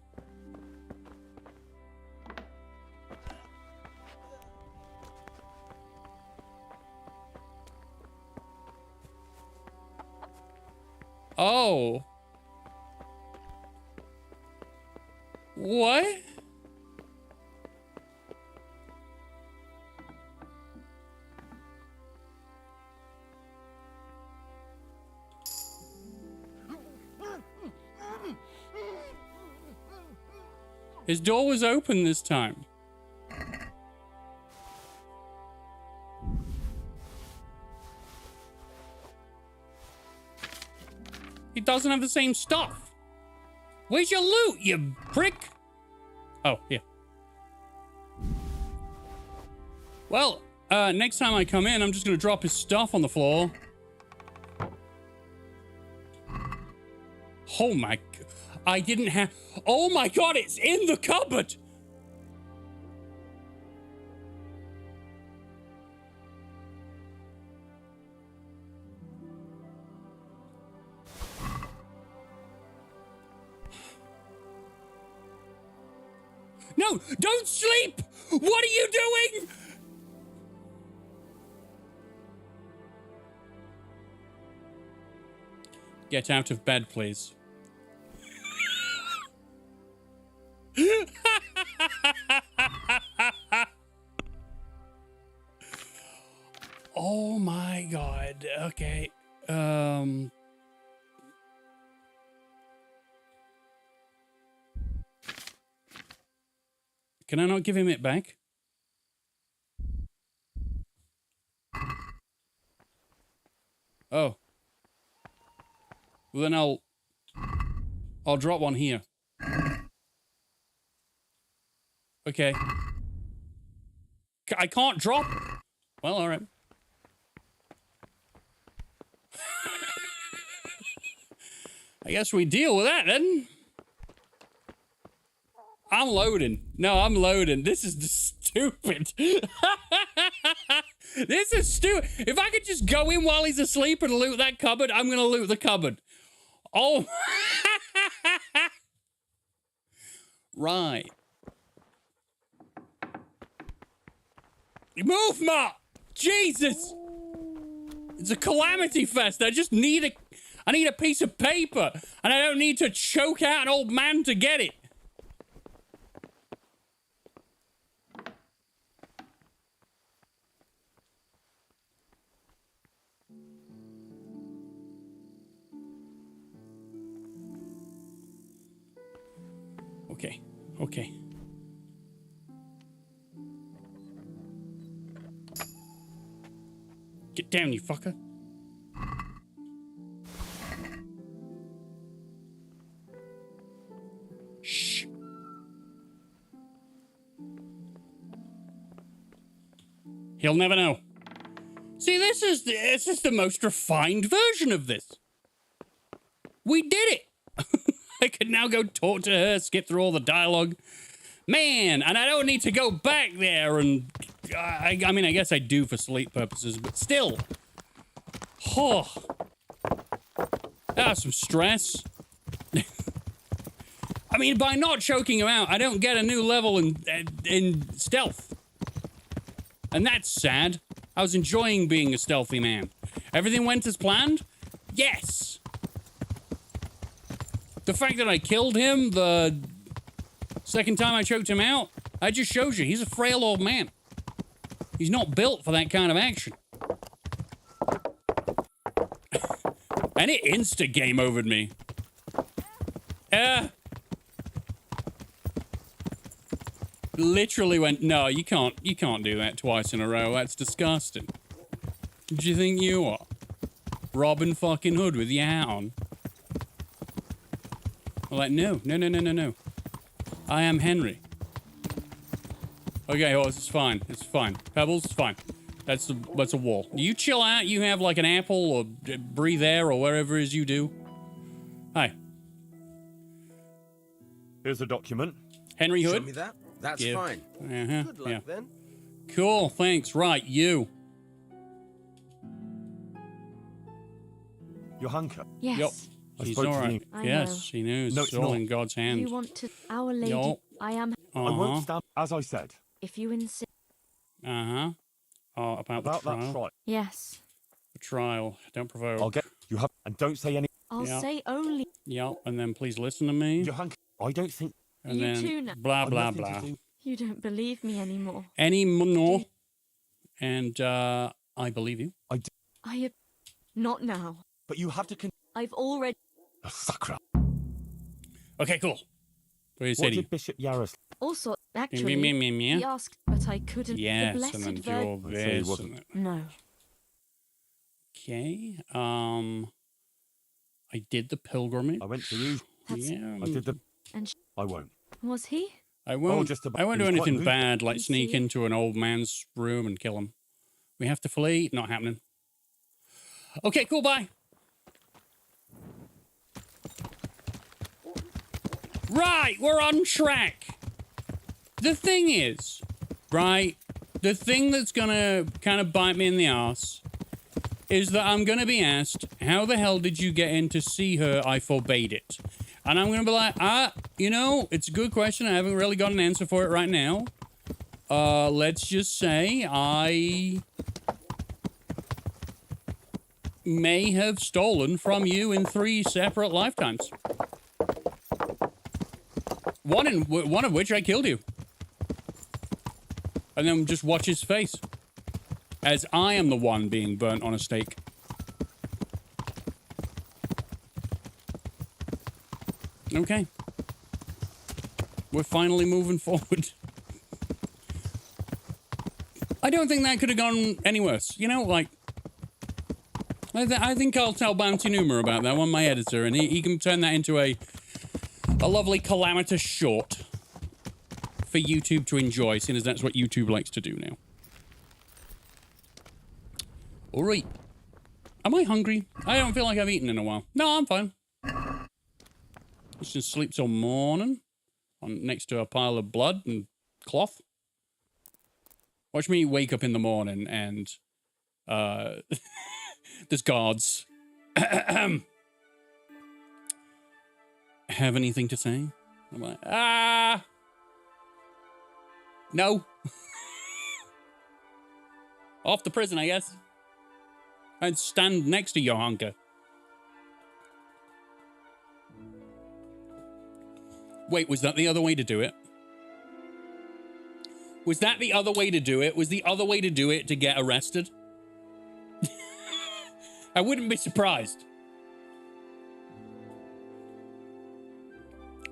Oh. What? His door was open this time. He doesn't have the same stuff. Where's your loot, you prick? Oh, here. Well, next time I come in, I'm just gonna drop his stuff on the floor. Oh my God. I didn't have... Oh my God, it's in the cupboard! No, don't sleep! What are you doing? Get out of bed, please. Oh my God. Okay. Can I not give him it back? Oh. Well, then I'll drop one here. Okay. I can't drop. Well, all right. I guess we deal with that then. I'm loading. No, I'm loading. This is stupid. This is stupid. If I could just go in while he's asleep and loot that cupboard, I'm going to loot the cupboard. Oh. Right. Move, Ma! Jesus! It's a calamity fest. I just need a piece of paper, and I don't need to choke out an old man to get it. Okay, okay. Get down, you fucker. Shh. He'll never know. See, this is the most refined version of this. We did it. I could now go talk to her, skip through all the dialogue. Man, and I don't need to go back there and... I mean, I guess I do for sleep purposes, but still. Oh. That's some stress. I mean, by not choking him out, I don't get a new level in stealth. And that's sad. I was enjoying being a stealthy man. Everything went as planned? Yes. The fact that I killed him the second time I choked him out, that just shows you he's a frail old man. He's not built for that kind of action. And it insta-game overed me. Literally went, no, you can't do that twice in a row. That's disgusting. Who do you think you are? Robin fucking Hood with your hat on. I'm like, no. I am Henry. Okay, horse, it's fine. It's fine. Pebbles, it's fine. That's a wall. You chill out. You have like an apple or breathe air or whatever it is you do. Hi. Here's a document. Henry Hood. Show me that? That's Give. fine. Good luck, then. Cool, thanks. Right, you. Johanka. Yes. Yep. He's alright. Yes, he knows. No, it's it's all not. in God's hands. You want to... Our Lady... Yup. I am... I won't stand, as I said. If you insist... Uh-huh. Oh, about the trial. That trial. Yes. The trial. Don't provoke. I'll get you have and don't say any. I'll say only... Yep, and then please listen to me. Johanka, I don't think. And you then too now. blah, blah, blah. You don't believe me anymore. Anymore. And, I believe you. I... Not now. But you have to I've already... Sakra. Okay, cool. What did What did Bishop Yaros? Also, actually, he asked, but I couldn't. Yes, the Blessed and then Virgin... your this, and then... No. Okay, I did the pilgrimage. I went to you. Yeah. I did the... And I won't. Was he? I won't. I won't do anything bad, like You sneak see? into an old man's room and kill him. We have to flee. Not happening. Okay, cool. Bye. Right, we're on track. The thing is, right, the thing that's gonna kind of bite me in the ass is that I'm gonna be asked, how the hell did you get in to see her? I forbade it. And I'm gonna be like, you know, it's a good question. I haven't really got an answer for it right now. Let's just say I may have stolen from you in 3 separate lifetimes. One of which I killed you. And then just watch his face. As I am the one being burnt on a stake. Okay. We're finally moving forward. I don't think that could have gone any worse. You know, like... I think I'll tell Bounty Numa about that one, my editor, and he can turn that into a lovely calamitous short for YouTube to enjoy, seeing as that's what YouTube likes to do now. All right. Am I hungry? I don't feel like I've eaten in a while. No, I'm fine. Just sleep till morning next to a pile of blood and cloth. Watch me wake up in the morning and there's guards. Have anything to say? I'm like, no. Off to prison, I guess. I'd stand next to Johanka. Wait, was that the other way to do it? Was that the other way to do it? Was the other way to do it to get arrested? I wouldn't be surprised.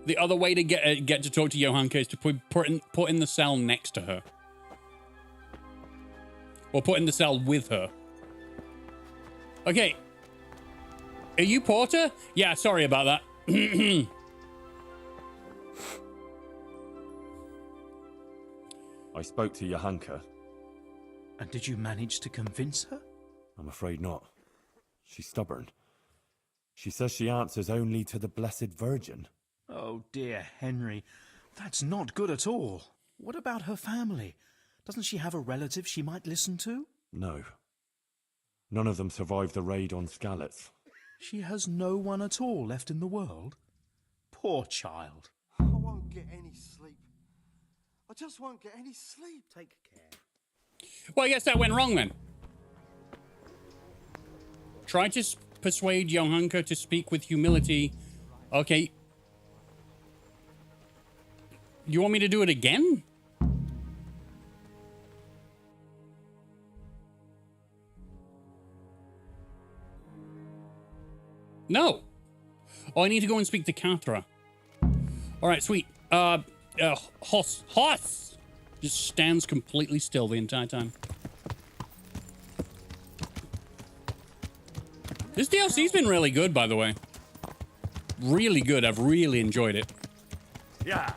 The other way to get to talk to Johanka is to put in the cell next to her. Or put in the cell with her. Okay. Are you Porter? Yeah, sorry about that. I spoke to Johanka. And did you manage to convince her? I'm afraid not. She's stubborn. She says she answers only to the Blessed Virgin. Oh dear, Henry. That's not good at all. What about her family? Doesn't she have a relative she might listen to? No. None of them survived the raid on Skalitz. She has no one at all left in the world? Poor child. I won't get any sleep. I just won't get any sleep. Take care. Well, I guess that went wrong then. Try to persuade Johanka to speak with humility. Okay. You want me to do it again? No. Oh, I need to go and speak to Katra. All right, sweet. Hoss just stands completely still the entire time. This DLC's been really good, by the way. Really good. I've really enjoyed it. Yeah.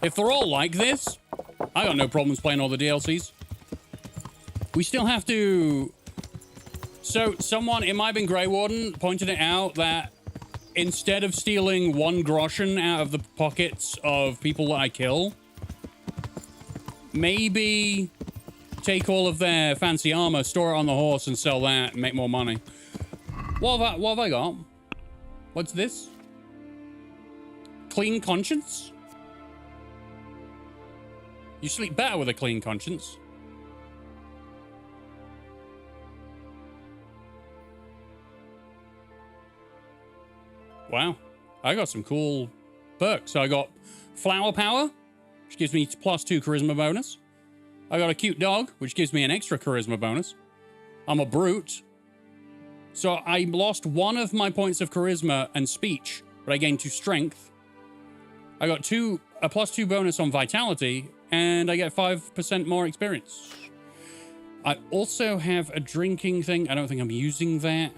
If they're all like this, I got no problems playing all the DLCs. We still have to... So, someone, it might have been Grey Warden, pointed it out that instead of stealing 1 groschen out of the pockets of people that I kill, maybe take all of their fancy armor, store it on the horse, and sell that and make more money. What have I got? What's this? Clean conscience? You sleep better with a clean conscience. Wow. I got some cool perks. So I got flower power, which gives me +2 charisma bonus. I got a cute dog, which gives me an extra charisma bonus. I'm a brute. So I lost 1 of my points of charisma and speech, but I gained 2 strength. I got a +2 bonus on vitality, and I get 5% more experience. I also have a drinking thing. I don't think I'm using that.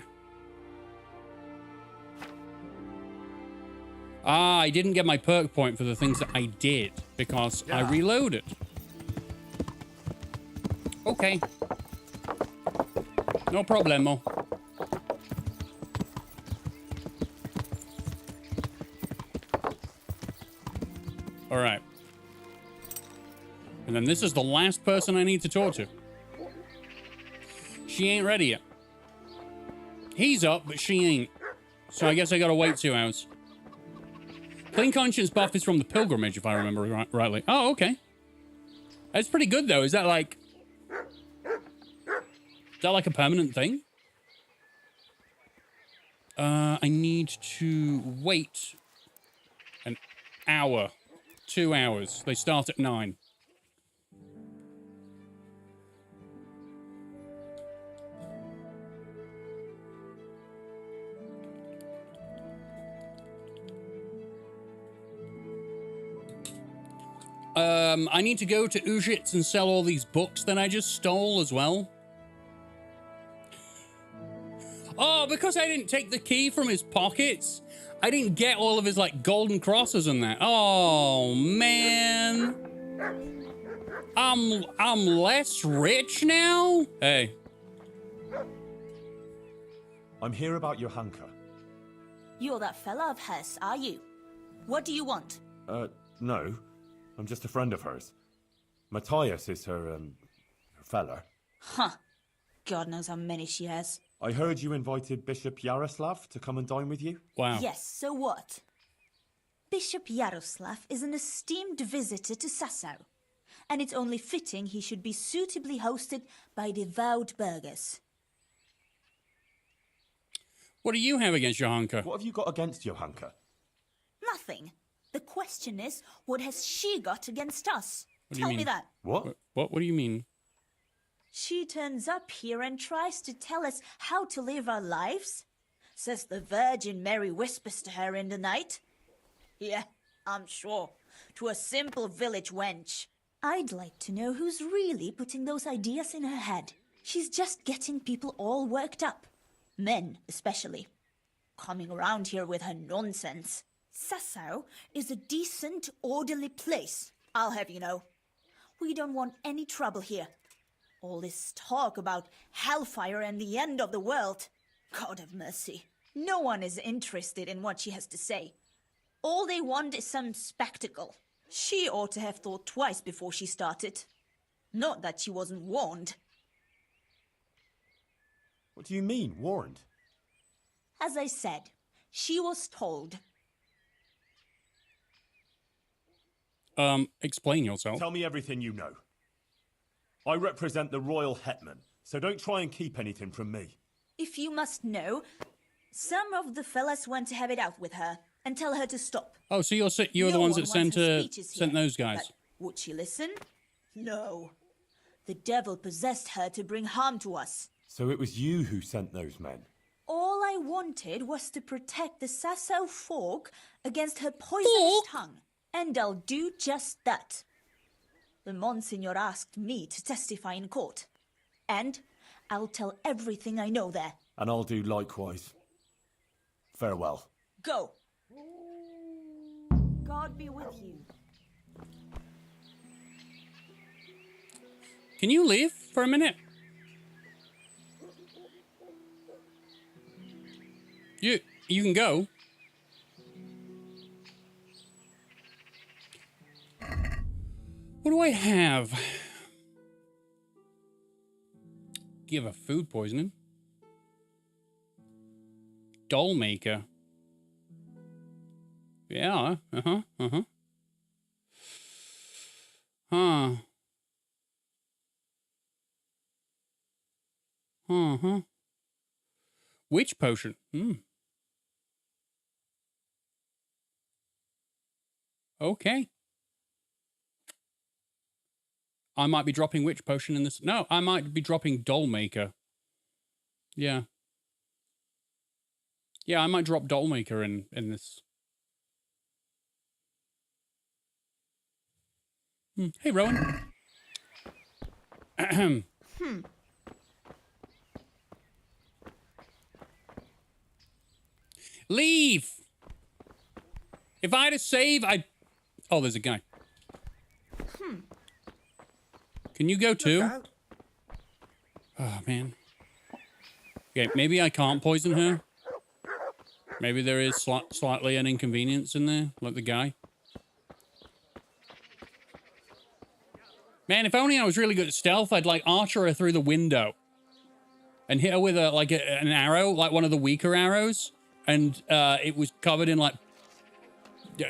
Ah, I didn't get my perk point for the things that I did because I reloaded. Okay. No problemo. All right. And then this is the last person I need to talk to. She ain't ready yet. He's up, but she ain't. So I guess I gotta wait 2 hours. Clean conscience buff is from the pilgrimage, if I remember rightly. Oh, okay. That's pretty good, though. Is that like a permanent thing? I need to wait an hour. 2 hours. They start at 9. I need to go to Ujits and sell all these books that I just stole as well. Oh, because I didn't take the key from his pockets, I didn't get all of his, like, golden crosses and that. Oh, man. I'm less rich now? Hey. I'm here about Johanka. You're that fella of hers, are you? What do you want? No. I'm just a friend of hers. Matthias is her fella. Huh. God knows how many she has. I heard you invited Bishop Yaroslav to come and dine with you. Wow. Yes, so what? Bishop Yaroslav is an esteemed visitor to Sassau, and it's only fitting he should be suitably hosted by devout burghers. What do you have against Johanka? What have you got against Johanka? Nothing. The question is, what has she got against us? Tell me that. What? What do you mean? She turns up here and tries to tell us how to live our lives. Says the Virgin Mary whispers to her in the night. Yeah, I'm sure. To a simple village wench. I'd like to know who's really putting those ideas in her head. She's just getting people all worked up. Men, especially. Coming around here with her nonsense. Sasau is a decent, orderly place, I'll have you know. We don't want any trouble here. All this talk about hellfire and the end of the world. God have mercy. No one is interested in what she has to say. All they want is some spectacle. She ought to have thought twice before she started. Not that she wasn't warned. What do you mean, warned? As I said, she was told. Explain yourself. Tell me everything you know. I represent the royal hetman, so don't try and keep anything from me. If you must know, some of the fellas want to have it out with her and tell her to stop. Oh, so you're the ones that sent those guys. But would she listen? No. The devil possessed her to bring harm to us. So it was you who sent those men? All I wanted was to protect the Sasau folk against her poisonous tongue. And I'll do just that. The Monsignor asked me to testify in court. And I'll tell everything I know there. And I'll do likewise. Farewell. Go. God be with you. Can you leave for a minute? You can go. What do I have? Give her food poisoning. Doll maker. Yeah, Huh. Witch potion. Okay. I might be dropping witch potion in this. No, I might be dropping doll maker. Yeah. Yeah, I might drop doll maker in this. Hey, Rowan. Leave! If I had a save, I'd... Oh, there's a guy. Can you go too? Oh, man. Okay, maybe I can't poison her. Maybe there is slightly an inconvenience in there, like the guy. Man, if only I was really good at stealth, I'd like archer her through the window. And hit her with an arrow, like one of the weaker arrows. And it was covered in like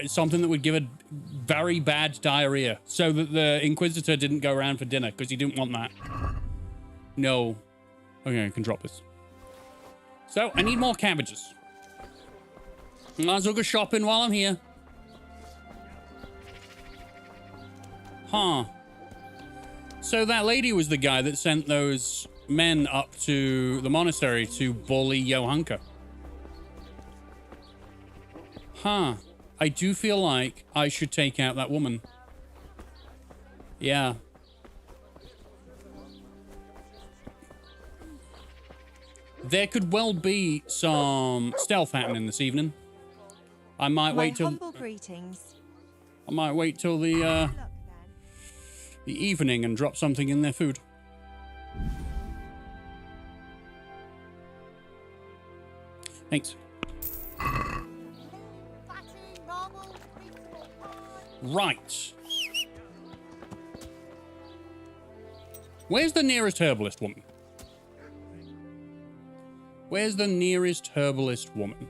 something that would give her very bad diarrhea. So that the Inquisitor didn't go around for dinner, because he didn't want that. No. Okay, I can drop this. So, I need more cabbages. Might as well go shopping while I'm here. Huh. So that lady was the guy that sent those men up to the monastery to bully Johanka. Huh. I do feel like I should take out that woman. Yeah. There could well be some stealth happening this evening. I might wait till... humble greetings. I might wait till the evening and drop something in their food. Thanks. Right. Where's the nearest herbalist woman? Where's the nearest herbalist woman?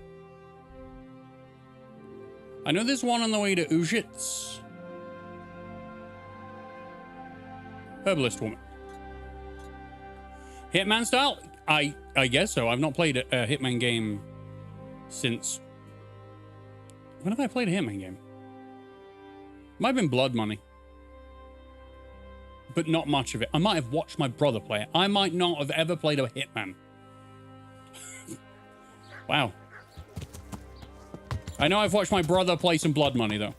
I know there's one on the way to Ujits. Herbalist woman. Hitman style? I guess so. I've not played a Hitman game since... When have I played a Hitman game? Might have been Blood Money. But not much of it. I might have watched my brother play it. I might not have ever played a Hitman. Wow. I know I've watched my brother play some Blood Money, though.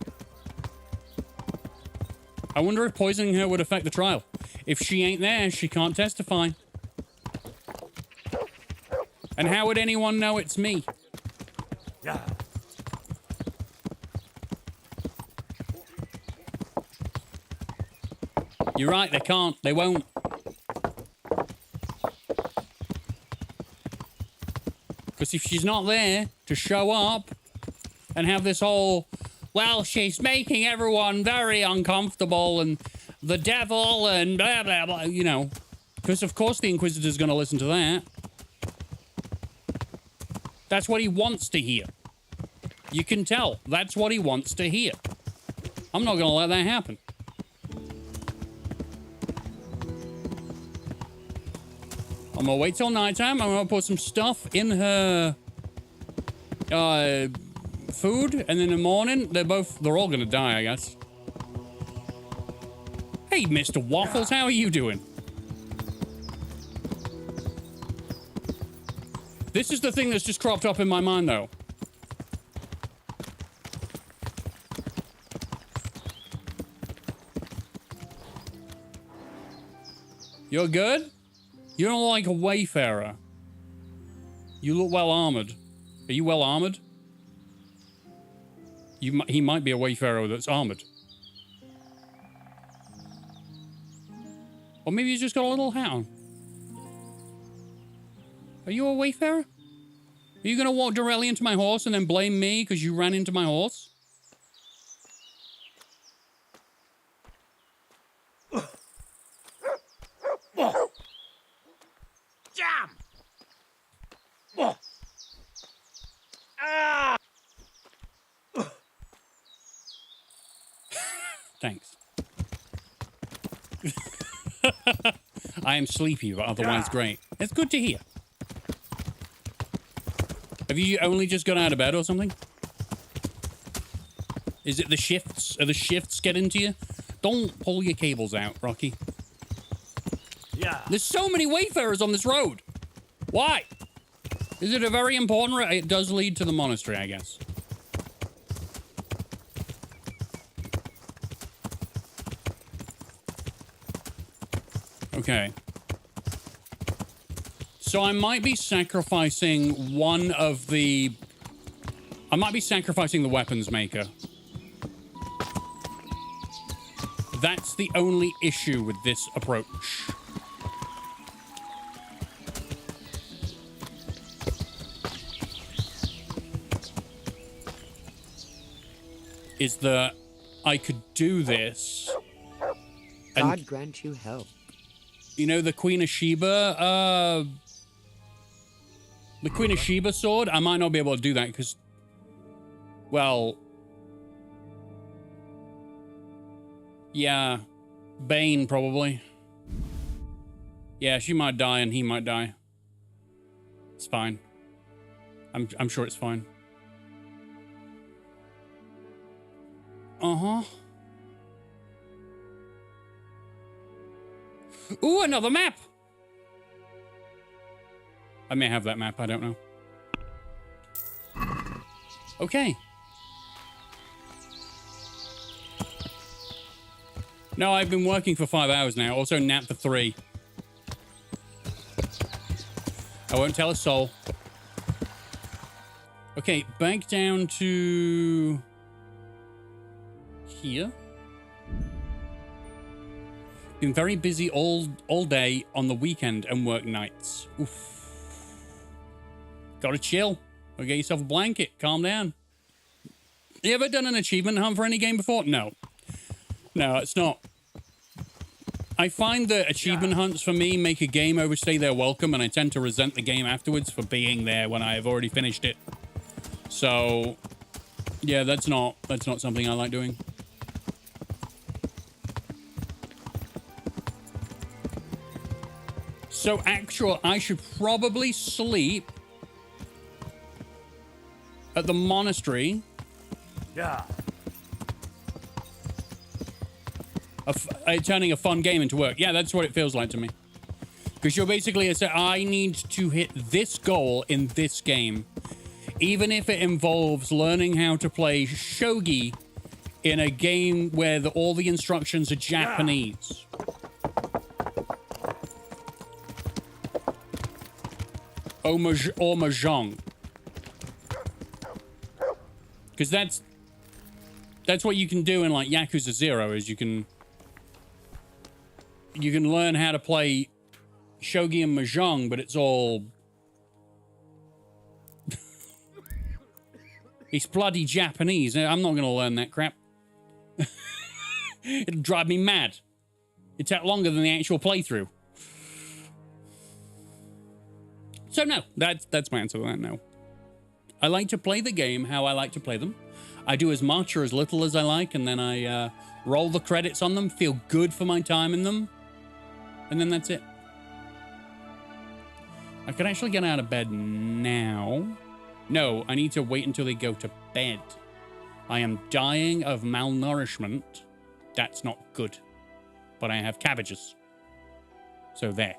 I wonder if poisoning her would affect the trial. If she ain't there, she can't testify. And how would anyone know it's me? Yeah. You're right, they can't. They won't. Because if she's not there to show up and have this whole, well, she's making everyone very uncomfortable and the devil and blah, blah, blah, you know. Because, of course, the Inquisitor's going to listen to that. That's what he wants to hear. You can tell. That's what he wants to hear. I'm not going to let that happen. I'm going to wait till nighttime. I'm going to put some stuff in her food. And in the morning, they're all going to die, I guess. Hey, Mr. Waffles, how are you doing? This is the thing that's just cropped up in my mind, though. You're good? You don't look like a wayfarer. You look well armored. Are you well armored? He might be a wayfarer that's armored. Or maybe he's just got a little hat on. Are you a wayfarer? Are you going to walk directly into my horse and then blame me because you ran into my horse? Jam! Thanks. I am sleepy, but otherwise great. It's good to hear. Have you only just got out of bed or something? Is it the shifts? Are the shifts getting to you? Don't pull your cables out, Rocky. Yeah. There's so many wayfarers on this road. Why? Is it a very important road? It does lead to the monastery, I guess. Okay. So I might be sacrificing one of the... I might be sacrificing the weapons maker. That's the only issue with this approach. Is that I could do this. God grant you help. You know, the Queen of Sheba, the Queen of Sheba sword? I might not be able to do that because, well, yeah, Bane probably. Yeah, she might die and he might die. It's fine. I'm sure it's fine. Uh-huh. Ooh, another map! I may have that map, I don't know. Okay. No, I've been working for 5 hours now. Also napped for 3. I won't tell a soul. Okay, back down to... here. Been very busy all day on the weekend and work nights. Oof. Gotta chill. Or get yourself a blanket. Calm down. You ever done an achievement hunt for any game before? No. No, it's not. I find that achievement hunts for me make a game overstay their welcome, and I tend to resent the game afterwards for being there when I have already finished it. So, yeah, that's not something I like doing. So, I should probably sleep at the monastery. Yeah. Turning a fun game into work. Yeah, that's what it feels like to me. Because you're basically saying, I need to hit this goal in this game. Even if it involves learning how to play shogi in a game where all the instructions are Japanese. or mahjong. Because that's what you can do in like Yakuza 0 is you can learn how to play shogi and mahjong, but it's all it's bloody Japanese. I'm not going to learn that crap. It'll drive me mad. It'd take longer than the actual playthrough. So no, that's my answer to that, no. I like to play the game how I like to play them. I do as much or as little as I like, and then I roll the credits on them, feel good for my time in them, and then that's it. I could actually get out of bed now. No, I need to wait until they go to bed. I am dying of malnourishment. That's not good. But I have cabbages. So there.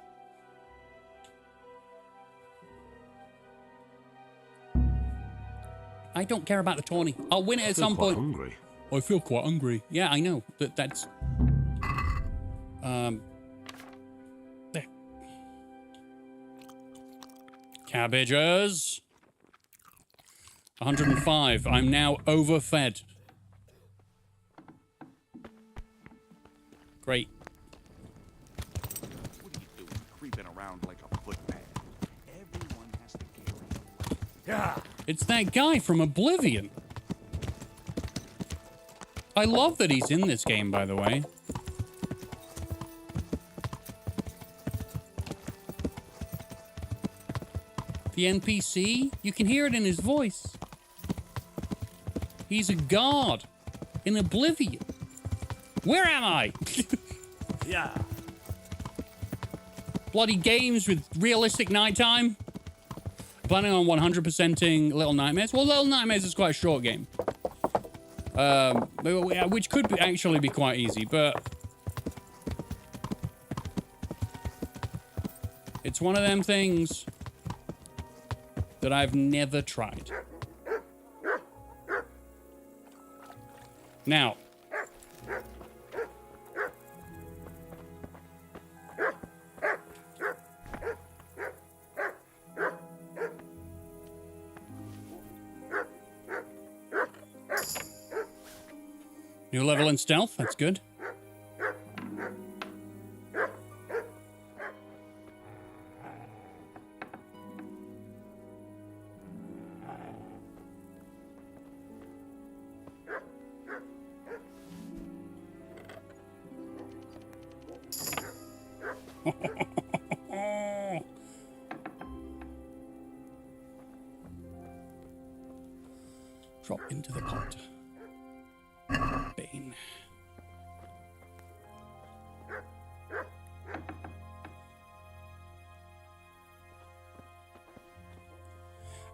I don't care about the tourney. I'll win it at some point. Hungry. I feel quite hungry. Yeah, I know. That's... There. Cabbages. 105. I'm now overfed. Great. What are you doing, creeping around like a footpad? Everyone has to carry. Yeah. It's that guy from Oblivion. I love that he's in this game, by the way. The NPC, you can hear it in his voice. He's a god in Oblivion. Where am I? Yeah. Bloody games with realistic nighttime. Planning on 100%ing Little Nightmares. Well, Little Nightmares is quite a short game. Which could actually be quite easy, but... It's one of them things that I've never tried. Now... New level in stealth, that's good. Drop into the pot. Bane.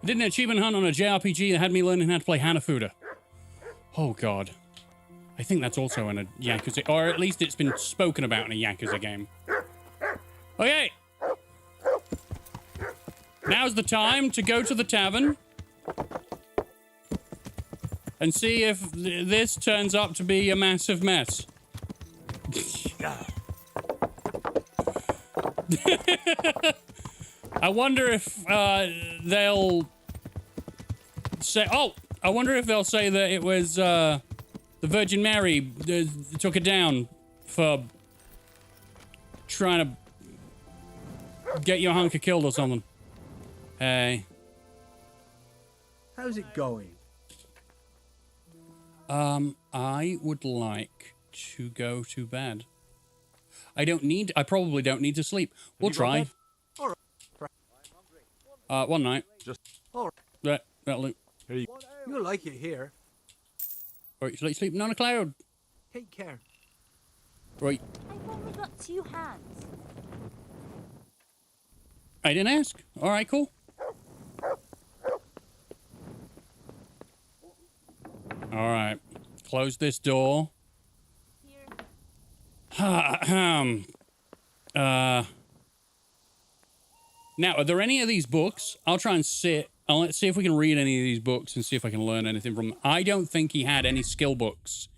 I did an achievement hunt on a JRPG that had me learning how to play Hanafuda. Oh god. I think that's also in a Yakuza, or at least it's been spoken about in a Yakuza game. Okay. Now's the time to go to the tavern and see if this turns up to be a massive mess. I wonder if they'll say... Oh! I wonder if they'll say that it was the Virgin Mary took it down for trying to get your hunker killed or something. Hey. How's it going? I would like to go to bed. I probably don't need to sleep. We'll try. One night. Just all right. That'll do. You'll like it here. Right, it's like sleeping on a cloud. Take care. Right. I've only got 2 hands. I didn't ask. All right, cool. All right. Close this door. Now, are there any of these books? I'll try and sit. Let's see if we can read any of these books and see if I can learn anything from them. I don't think he had any skill books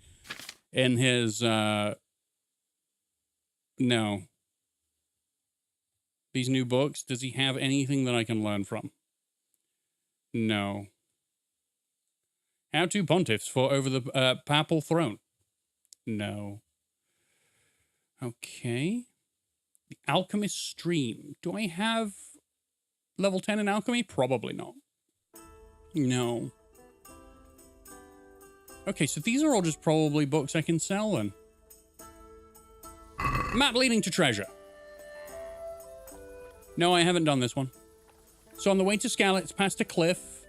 in his, no. These new books. Does he have anything that I can learn from? No. How to pontiffs for over the papal throne? No. Okay. The Alchemist Stream. Do I have level 10 in alchemy? Probably not. No. Okay, so these are all just probably books I can sell then. Map leading to treasure. No, I haven't done this one. So on the way to Scarlet, it's past a cliff.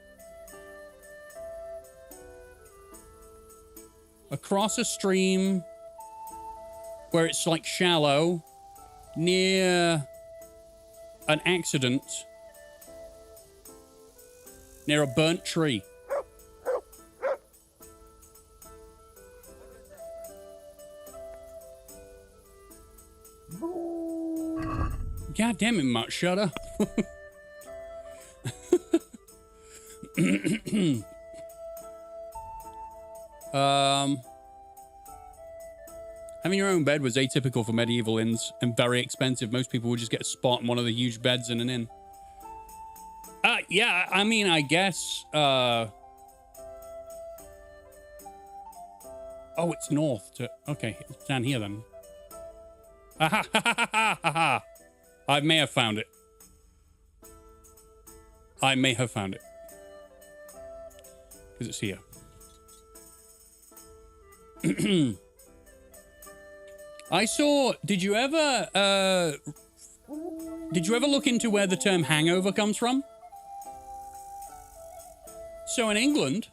Across a stream where it's like shallow. Near an accident. Near a burnt tree. God damn it, Mutt, shut up. Having your own bed was atypical for medieval inns and very expensive. Most people would just get a spot in one of the huge beds in an inn. Yeah, I mean, I guess, oh, it's north to... Okay, it's down here then. Ha ha ha. I may have found it. I may have found it. Because it's here. I saw... Did you ever look into where the term hangover comes from? So in England,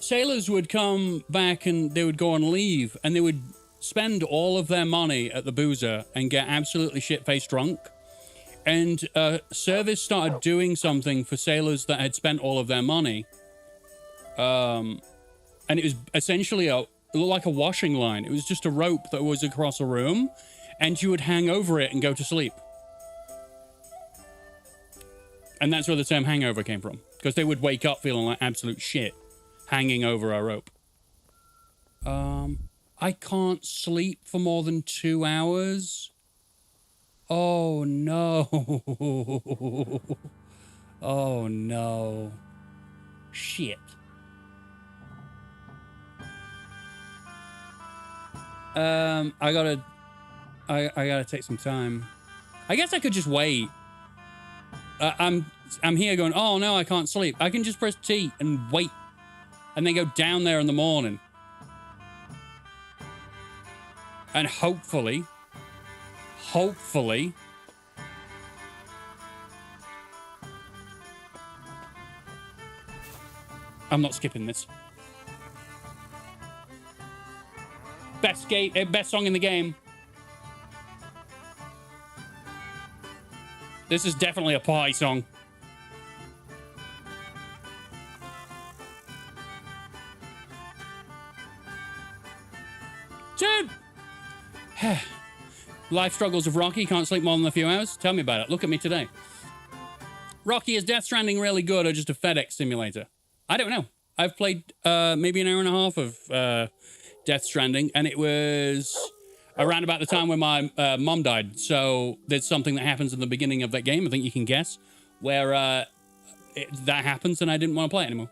sailors would come back and they would go on leave and they would spend all of their money at the boozer and get absolutely shit-faced drunk. And service started doing something for sailors that had spent all of their money. And it was essentially it looked like a washing line. It was just a rope that was across a room and you would hang over it and go to sleep. And that's where the term hangover came from. Because they would wake up feeling like absolute shit hanging over a rope. I can't sleep for more than 2 hours. Oh, no. Oh, no. Shit. I gotta take some time. I guess I could just wait. I'm here going, oh, no, I can't sleep. I can just press T and wait. And then go down there in the morning. And hopefully... I'm not skipping this. Best song in the game. This is definitely a party song. Dude! Life struggles of Rocky. Can't sleep more than a few hours. Tell me about it. Look at me today. Rocky, is Death Stranding really good or just a FedEx simulator? I don't know. I've played maybe an hour and a half of Death Stranding, and it was around about the time when my mom died. So there's something that happens in the beginning of that game, I think you can guess, where that happens, and I didn't want to play it anymore.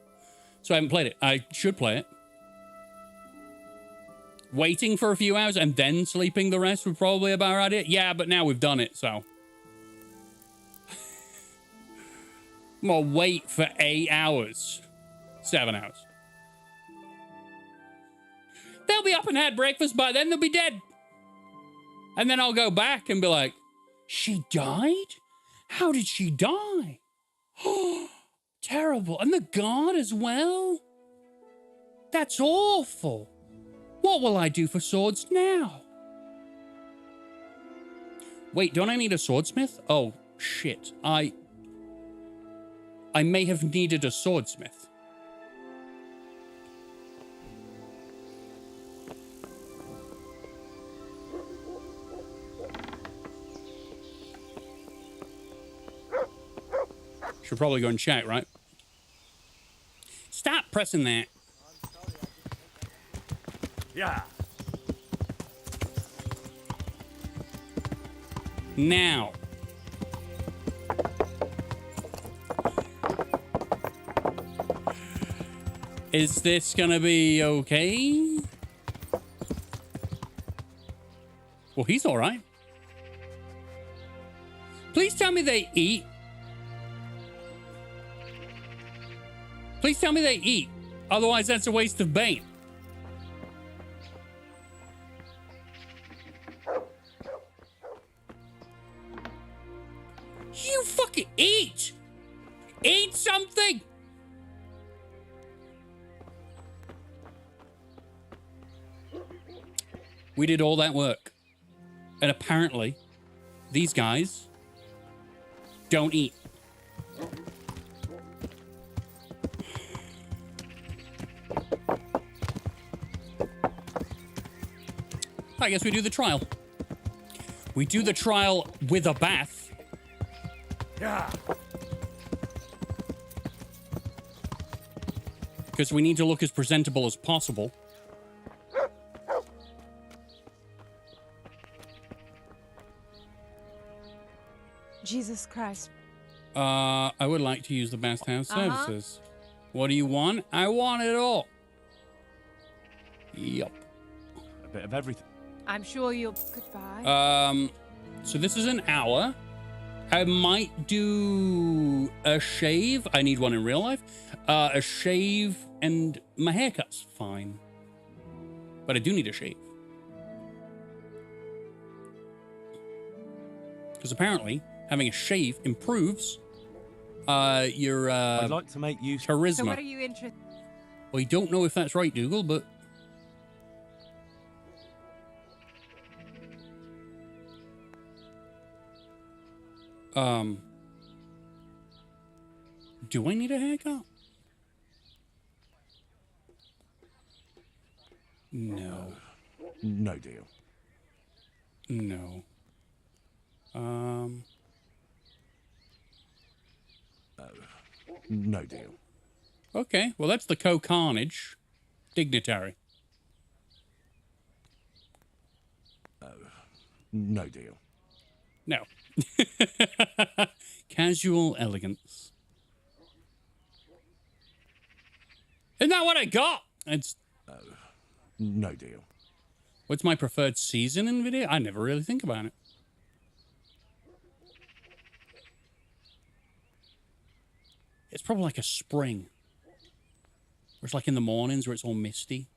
So I haven't played it. I should play it. Waiting for a few hours and then sleeping the rest would probably be a better idea. Yeah, but now we've done it, so. I'm gonna wait for 8 hours. 7 hours. They'll be up and had breakfast. By then, they'll be dead. And then I'll go back and be like, she died? How did she die? Oh, terrible. And the guard as well? That's awful. What will I do for swords now? Wait, don't I need a swordsmith? Oh, shit. I may have needed a swordsmith. Should probably go and check, right? Stop pressing that. Yeah. Now. Is this gonna be okay? Well, he's all right. Please tell me they eat. Please tell me they eat. Otherwise, that's a waste of bait. You fucking eat! Eat something! We did all that work. And apparently, these guys don't eat. I guess we do the trial. We do the trial with a bath. Yeah. Because we need to look as presentable as possible. Jesus Christ. I would like to use the bathhouse services. What do you want? I want it all. Yup. A bit of everything. I'm sure you'll... Goodbye. So this is an hour. I might do a shave. I need one in real life. A shave and my haircut's fine. But I do need a shave. Because apparently, having a shave improves your I'd like to make use. charisma. So what are you interested? Well, you don't know if that's right, Dougal, but... Do I need a haircut? No. No deal. No. No deal. Okay, well, that's the Co-Carnage Dignitary. No deal. No. Casual elegance. Isn't that what I got? It's... No deal. What's my preferred season in video? I never really think about it. It's probably like a spring. Where it's like in the mornings where it's all misty.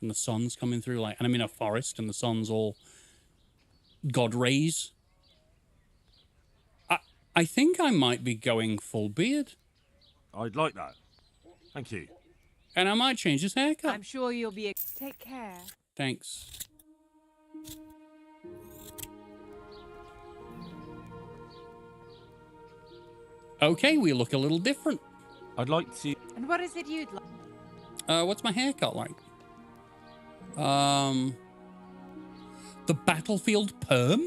And the sun's coming through, like, and I'm in a forest and the sun's all God rays. I think I might be going full beard. I'd like that. Thank you. And I might change his haircut. I'm sure you'll be... Take care. Thanks. Okay, we look a little different. I'd like to... And what is it you'd like? What's my haircut like? The battlefield perm?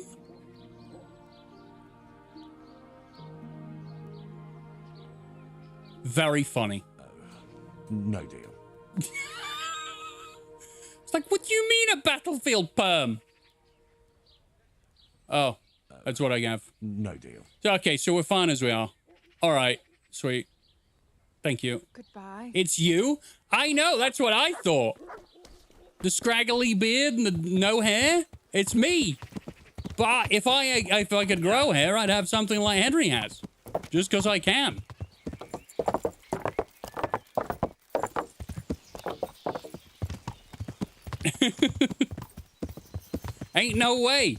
Very funny. No deal. It's like, what do you mean a battlefield perm? Oh, that's what I have. No deal. Okay, so we're fine as we are. All right, sweet. Thank you. Goodbye. It's you? I know, that's what I thought. The scraggly beard and the no hair? It's me. But if I could grow hair, I'd have something like Henry has. Just because I can. Ain't no way.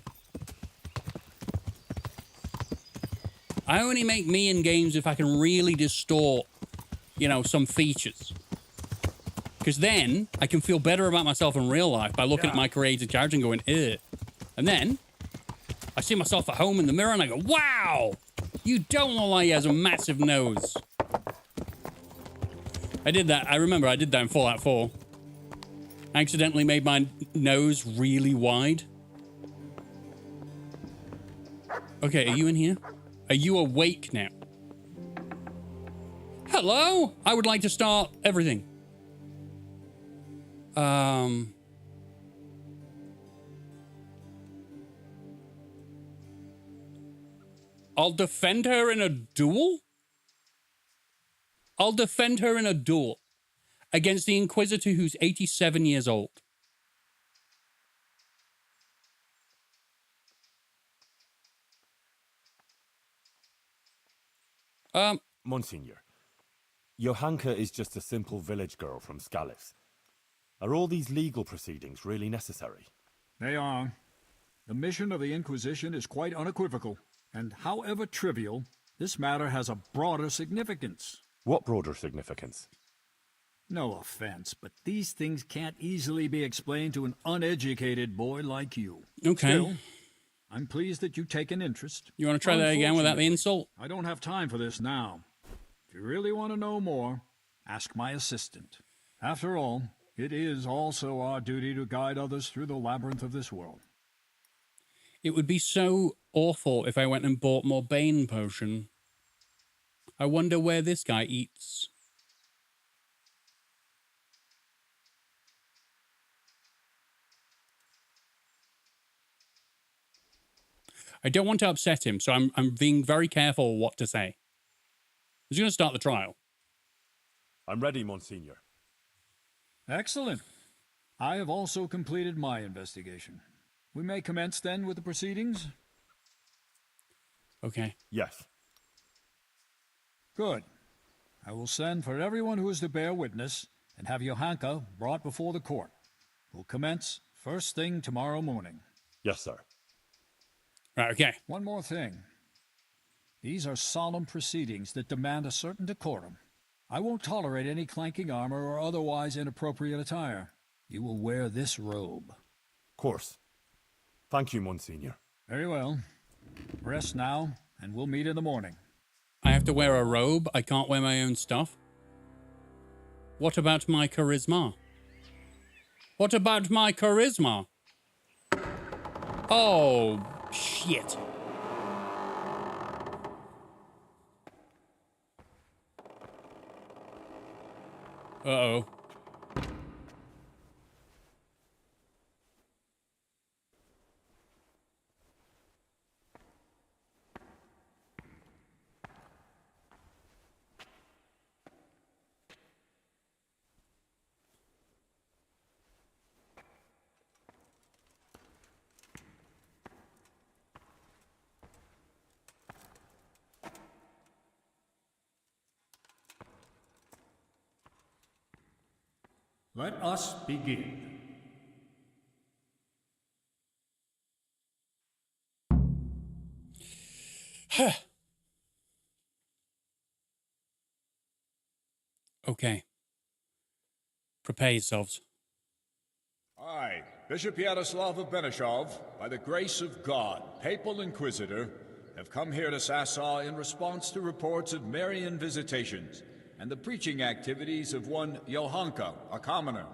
I only make me in games if I can really distort, you know, some features. Because then I can feel better about myself in real life by looking at my created character and going, ugh. And then I see myself at home in the mirror and I go, wow, you don't look like he has a massive nose. I did that. I remember I did that in Fallout 4. I accidentally made my nose really wide. Okay, are you in here? Are you awake now? Hello? I would like to start everything. I'll defend her in a duel? I'll defend her in a duel against the Inquisitor who's 87 years old. Monsignor, Johanka is just a simple village girl from Scalif. Are all these legal proceedings really necessary? They are. The mission of the Inquisition is quite unequivocal, and however trivial, this matter has a broader significance. What broader significance? No offense, but these things can't easily be explained to an uneducated boy like you. Okay. Still, I'm pleased that you take an interest. You want to try that again without the insult? I don't have time for this now. If you really want to know more, ask my assistant. After all, it is also our duty to guide others through the labyrinth of this world. It would be so awful if I went and bought more Bane potion. I wonder where this guy eats. I don't want to upset him, so I'm being very careful what to say. He's going to start the trial. I'm ready, Monsignor. Excellent. I have also completed my investigation. We may commence then with the proceedings? Okay. Yes. Good. I will send for everyone who is to bear witness and have Johanka brought before the court. We'll commence first thing tomorrow morning. Yes, sir. Right, okay. One more thing. These are solemn proceedings that demand a certain decorum. I won't tolerate any clanking armor or otherwise inappropriate attire. You will wear this robe. Of course. Thank you, Monsignor. Very well. Rest now, and we'll meet in the morning. I have to wear a robe? I can't wear my own stuff? What about my charisma? What about my charisma? Oh, shit. Uh-oh. Let us begin. Okay. Prepare yourselves. I, Bishop Yaroslav of Benishov, by the grace of God, Papal Inquisitor, have come here to Sasau in response to reports of Marian visitations and the preaching activities of one Johanka, a commoner.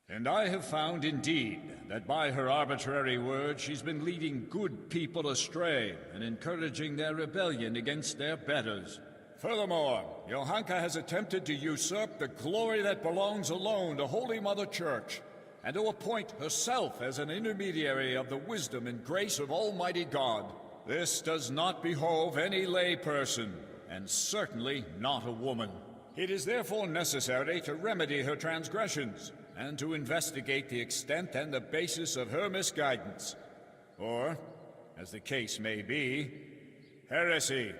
And I have found, indeed, that by her arbitrary words she's been leading good people astray and encouraging their rebellion against their betters. Furthermore, Johanka has attempted to usurp the glory that belongs alone to Holy Mother Church, and to appoint herself as an intermediary of the wisdom and grace of Almighty God. This does not behove any lay person, and certainly not a woman. It is therefore necessary to remedy her transgressions, and to investigate the extent and the basis of her misguidance. Or, as the case may be, heresy.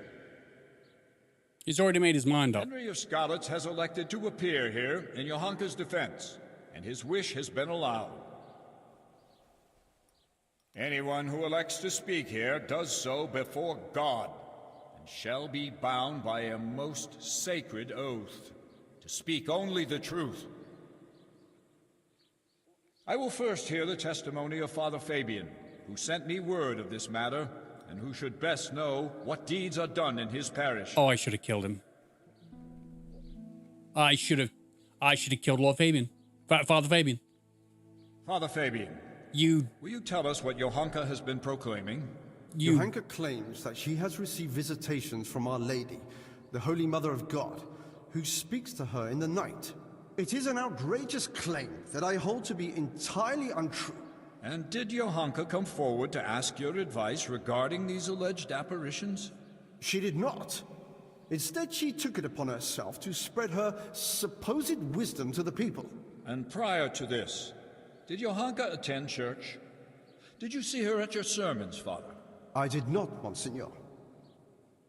He's already made his mind up. Henry of Skalitz has elected to appear here in Johanka's defense, and his wish has been allowed. Anyone who elects to speak here does so before God, and shall be bound by a most sacred oath, to speak only the truth. I will first hear the testimony of Father Fabian, who sent me word of this matter, and who should best know what deeds are done in his parish. Oh, I should have killed him. I should have killed Lord Fabian. Father Fabian. Father Fabian. Will you tell us what Johanka has been proclaiming? Johanka claims that she has received visitations from Our Lady, the Holy Mother of God, who speaks to her in the night. It is an outrageous claim that I hold to be entirely untrue. And did Johanka come forward to ask your advice regarding these alleged apparitions? She did not. Instead, she took it upon herself to spread her supposed wisdom to the people. And prior to this, did Johanka attend church? Did you see her at your sermons, Father? I did not, Monsignor.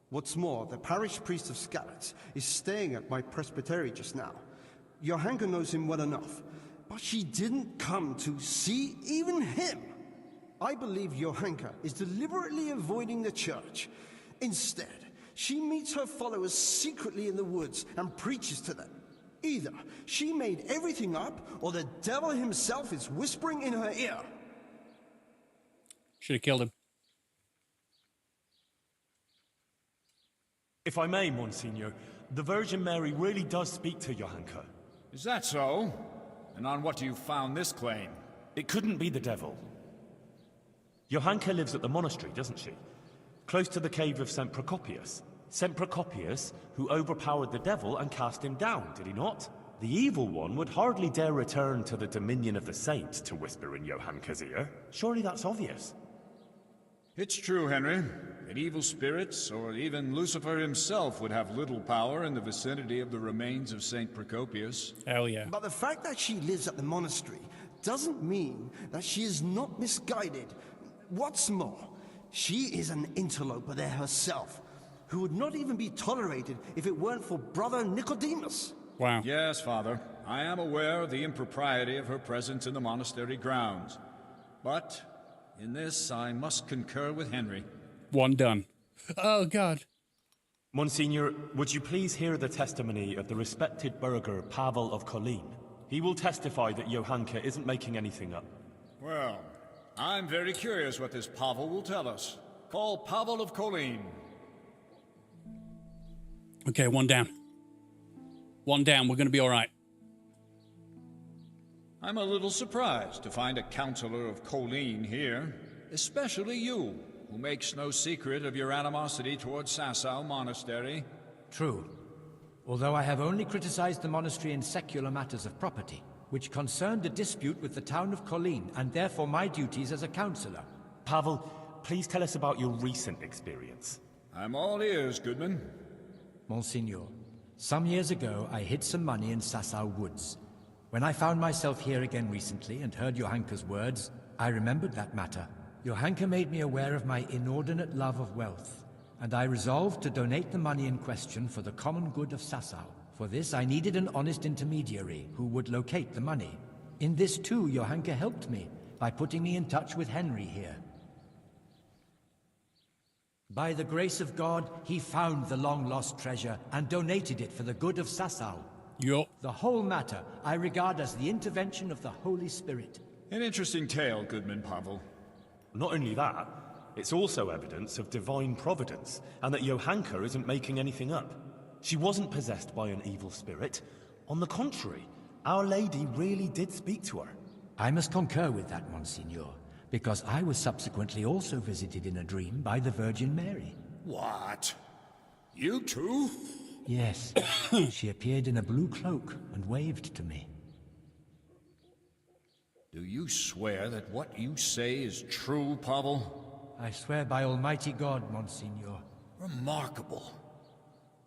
What's more, the parish priest of Skalitz is staying at my presbytery just now. Johanka knows him well enough, but she didn't come to see even him. I believe Johanka is deliberately avoiding the church. Instead, she meets her followers secretly in the woods and preaches to them. Either she made everything up, or the devil himself is whispering in her ear. Should have killed him. If I may, Monsignor, the Virgin Mary really does speak to Johanka. Is that so? And on what do you found this claim? It couldn't be the devil. Johanka lives at the monastery, doesn't she? Close to the cave of St. Procopius. St. Procopius, who overpowered the devil and cast him down, did he not? The evil one would hardly dare return to the dominion of the saints to whisper in Johanka's ear. Surely that's obvious. It's true, Henry, that evil spirits, or even Lucifer himself, would have little power in the vicinity of the remains of St. Procopius. Hell yeah. But the fact that she lives at the monastery doesn't mean that she is not misguided. What's more, she is an interloper there herself, who would not even be tolerated if it weren't for Brother Nicodemus. Wow. Yes, Father. I am aware of the impropriety of her presence in the monastery grounds. But in this, I must concur with Henry. One done. Oh, God. Monsignor, would you please hear the testimony of the respected burgher Pavel of Kolin? He will testify that Johanka isn't making anything up. Well, I'm very curious what this Pavel will tell us. Call Pavel of Kolin. Okay, one down. One down. We're going to be all right. I'm a little surprised to find a counselor of Kolin here, especially you, who makes no secret of your animosity towards Sasau Monastery. True. Although I have only criticized the monastery in secular matters of property, which concerned a dispute with the town of Kolin, and therefore my duties as a counselor. Pavel, please tell us about your recent experience. I'm all ears, Goodman. Monsignor, some years ago I hid some money in Sasau woods. When I found myself here again recently and heard Johanka's words, I remembered that matter. Johanka made me aware of my inordinate love of wealth, and I resolved to donate the money in question for the common good of Sasau. For this, I needed an honest intermediary who would locate the money. In this too, Johanka helped me by putting me in touch with Henry here. By the grace of God, he found the long-lost treasure and donated it for the good of Sasau. Yup. The whole matter I regard as the intervention of the Holy Spirit. An interesting tale, Goodman Pavel. Not only that, it's also evidence of divine providence, and that Johanka isn't making anything up. She wasn't possessed by an evil spirit. On the contrary, Our Lady really did speak to her. I must concur with that, Monsignor, because I was subsequently also visited in a dream by the Virgin Mary. What? You too? Yes. She appeared in a blue cloak and waved to me. Do you swear that what you say is true, Pavel? I swear by Almighty God, Monsignor. Remarkable.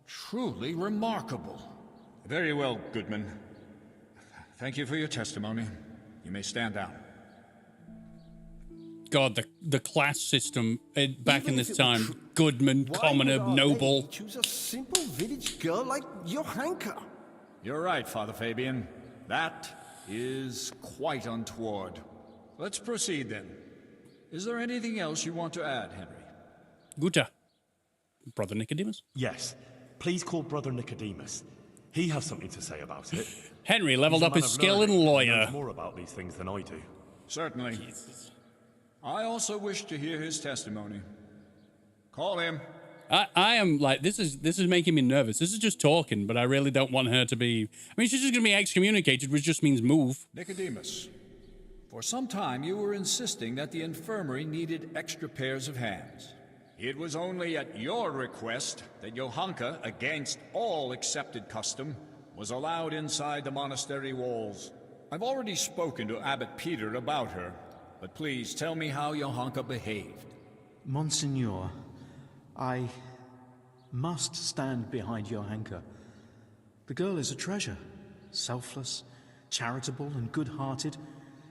Truly remarkable. Very well, Goodman. Thank you for your testimony. You may stand down. God, the class system back in this time. Goodman, commoner, noble. Choose a simple village girl like Johanka. You're right, Father Fabian. That is quite untoward. Let's proceed then. Is there anything else you want to add, Henry? Guta. Brother Nicodemus? Yes. Please call Brother Nicodemus. He has something to say about it. Henry leveled up his skill in He lawyer. knows more about these things than I do. Certainly. Jesus. I also wish to hear his testimony. Call him. I am like, this is making me nervous. This is just talking, but I really don't want her to be... I mean, she's just going to be excommunicated, which just means move. Nicodemus, for some time you were insisting that the infirmary needed extra pairs of hands. It was only at your request that Johanka, against all accepted custom, was allowed inside the monastery walls. I've already spoken to Abbot Peter about her, but please tell me how Johanka behaved. Monseigneur, I must stand behind Johanka. The girl is a treasure. Selfless, charitable, and good-hearted.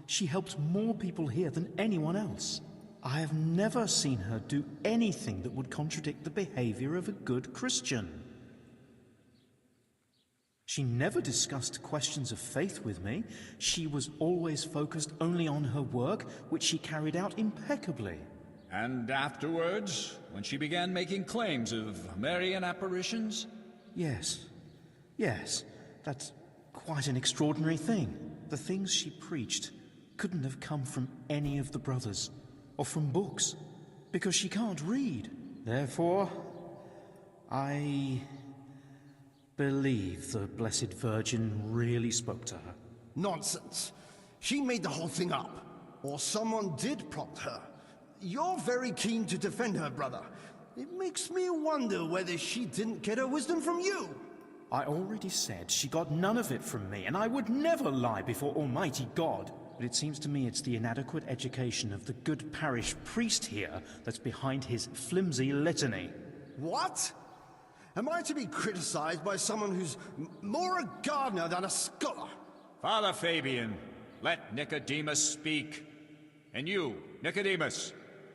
She helped more people here than anyone else. I have never seen her do anything that would contradict the behavior of a good Christian. She never discussed questions of faith with me. She was always focused only on her work, which she carried out impeccably. And afterwards, when she began making claims of Marian apparitions? Yes. Yes. That's quite an extraordinary thing. The things she preached couldn't have come from any of the brothers, or from books, because she can't read. Therefore, I believe the Blessed Virgin really spoke to her. Nonsense. She made the whole thing up. Or someone did prompt her. You're very keen to defend her, brother. It makes me wonder whether she didn't get her wisdom from you. I already said she got none of it from me, and I would never lie before Almighty God. But it seems to me it's the inadequate education of the good parish priest here that's behind his flimsy litany. What? Am I to be criticized by someone who's more a gardener than a scholar? Father Fabian, let Nicodemus speak. And you, Nicodemus,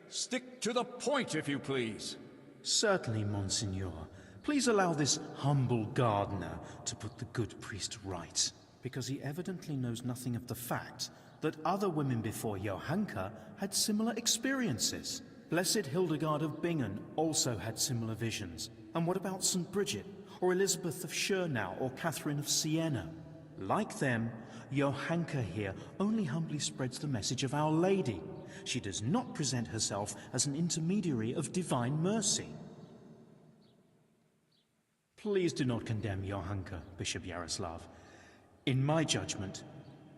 stick to the point, if you please. Certainly, Monseigneur. Please allow this humble gardener to put the good priest right, because he evidently knows nothing of the fact that other women before Johanka had similar experiences. Blessed Hildegard of Bingen also had similar visions. And what about St. Bridget, or Elizabeth of Schurnau, or Catherine of Siena? Like them, Johanka here only humbly spreads the message of Our Lady. She does not present herself as an intermediary of divine mercy. Please do not condemn Johanka, Bishop Yaroslav. In my judgment,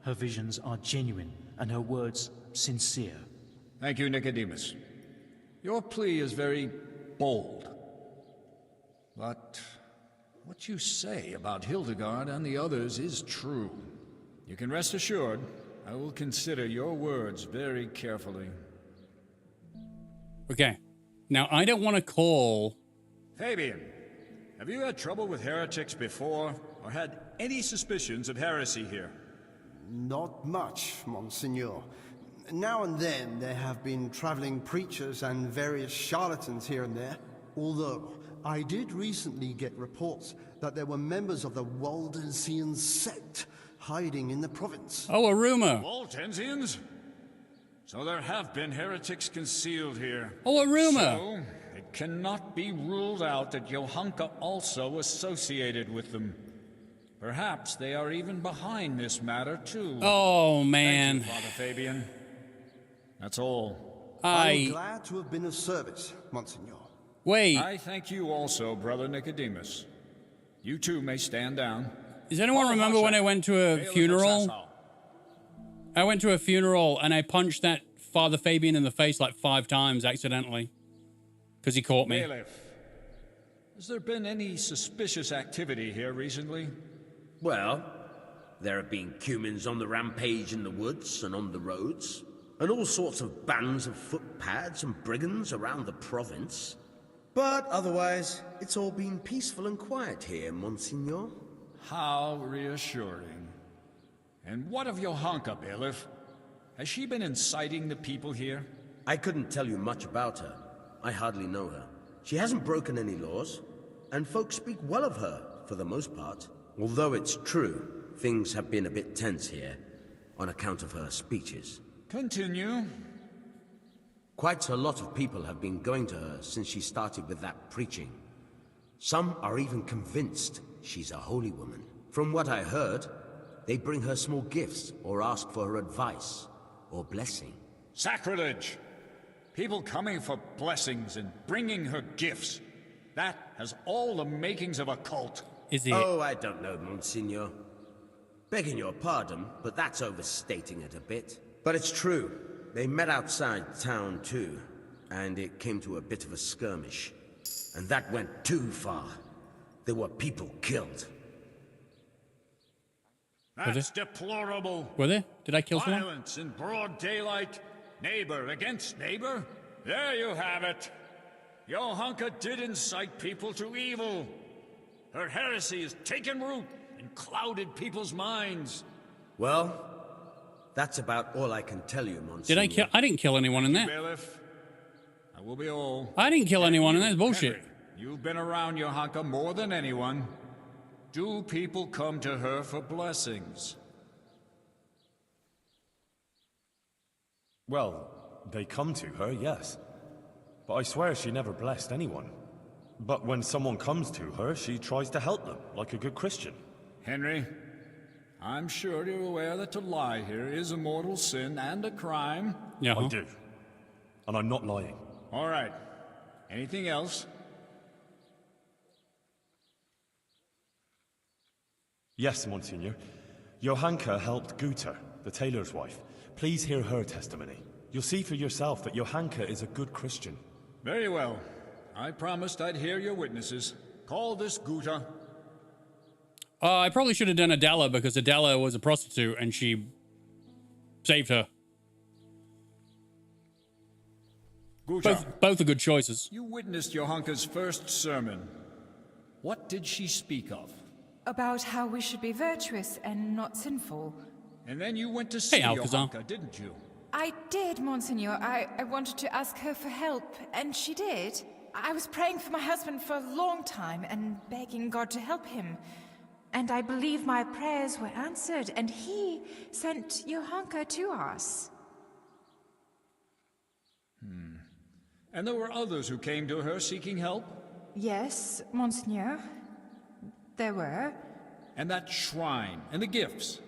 her visions are genuine and her words sincere. Thank you, Nicodemus. Your plea is very bold. But what you say about Hildegard and the others is true. You can rest assured I will consider your words very carefully. Okay. Now, I don't want to call... Fabian, have you had trouble with heretics before, or had any suspicions of heresy here? Not much, Monseigneur. Now and then there have been traveling preachers and various charlatans here and there, although I did recently get reports that there were members of the Waldensian sect hiding in the province. Oh, a rumor. Waldensians? So there have been heretics concealed here. Oh, a rumor. So it cannot be ruled out that Johanka also associated with them. Perhaps they are even behind this matter, too. Oh, man. Thank you, Father Fabian. That's all. I'm glad to have been of service, Monseigneur. Wait. I thank you also, Brother Nicodemus. You too may stand down. Does anyone remember when I went to a funeral? I went to a funeral and I punched that Father Fabian in the face like 5 times accidentally. Because he caught me. Bailiff, has there been any suspicious activity here recently? Well, there have been cumins on the rampage in the woods and on the roads, and all sorts of bands of footpads and brigands around the province. But otherwise, it's all been peaceful and quiet here, Monsignor. How reassuring. And what of Johanka, Bailiff? Has she been inciting the people here? I couldn't tell you much about her. I hardly know her. She hasn't broken any laws, and folks speak well of her, for the most part. Although it's true, things have been a bit tense here, on account of her speeches. Continue. Quite a lot of people have been going to her since she started with that preaching. Some are even convinced she's a holy woman. From what I heard, they bring her small gifts or ask for her advice or blessing. Sacrilege! People coming for blessings and bringing her gifts. That has all the makings of a cult. Is it? Oh, I don't know, Monsignor. Begging your pardon, but that's overstating it a bit. But it's true. They met outside town, too, and it came to a bit of a skirmish. And that went too far. There were people killed. That's deplorable. Were there? Did I kill someone? Violence in broad daylight. Neighbor against neighbor? There you have it. Johanka did incite people to evil. Her heresy has taken root and clouded people's minds. Well, that's about all I can tell you, Monsignor. I didn't kill anyone in there. Bailiff, I will be all. I didn't kill anyone in there. It's bullshit. Henry, you've been around Johanka more than anyone. Do people come to her for blessings? Well, they come to her, yes. But I swear she never blessed anyone. But when someone comes to her, she tries to help them, like a good Christian. Henry, I'm sure you're aware that to lie here is a mortal sin and a crime. Yeah. I do. And I'm not lying. All right. Anything else? Yes, Monsignor. Johanka helped Guta, the tailor's wife. Please hear her testimony. You'll see for yourself that Johanka is a good Christian. Very well. I promised I'd hear your witnesses. Call this Guta. I probably should have done Adela because Adela was a prostitute and she saved her. Guta. Both are good choices. You witnessed Johanka's first sermon. What did she speak of? About how we should be virtuous and not sinful. And then you went to see Alcazar. Johanka, didn't you? I did, Monsignor. I wanted to ask her for help, and she did. I was praying for my husband for a long time and begging God to help him. And I believe my prayers were answered, and he sent Johanka to us. And there were others who came to her seeking help? Yes, Monsignor. There were. And that shrine, and the gifts.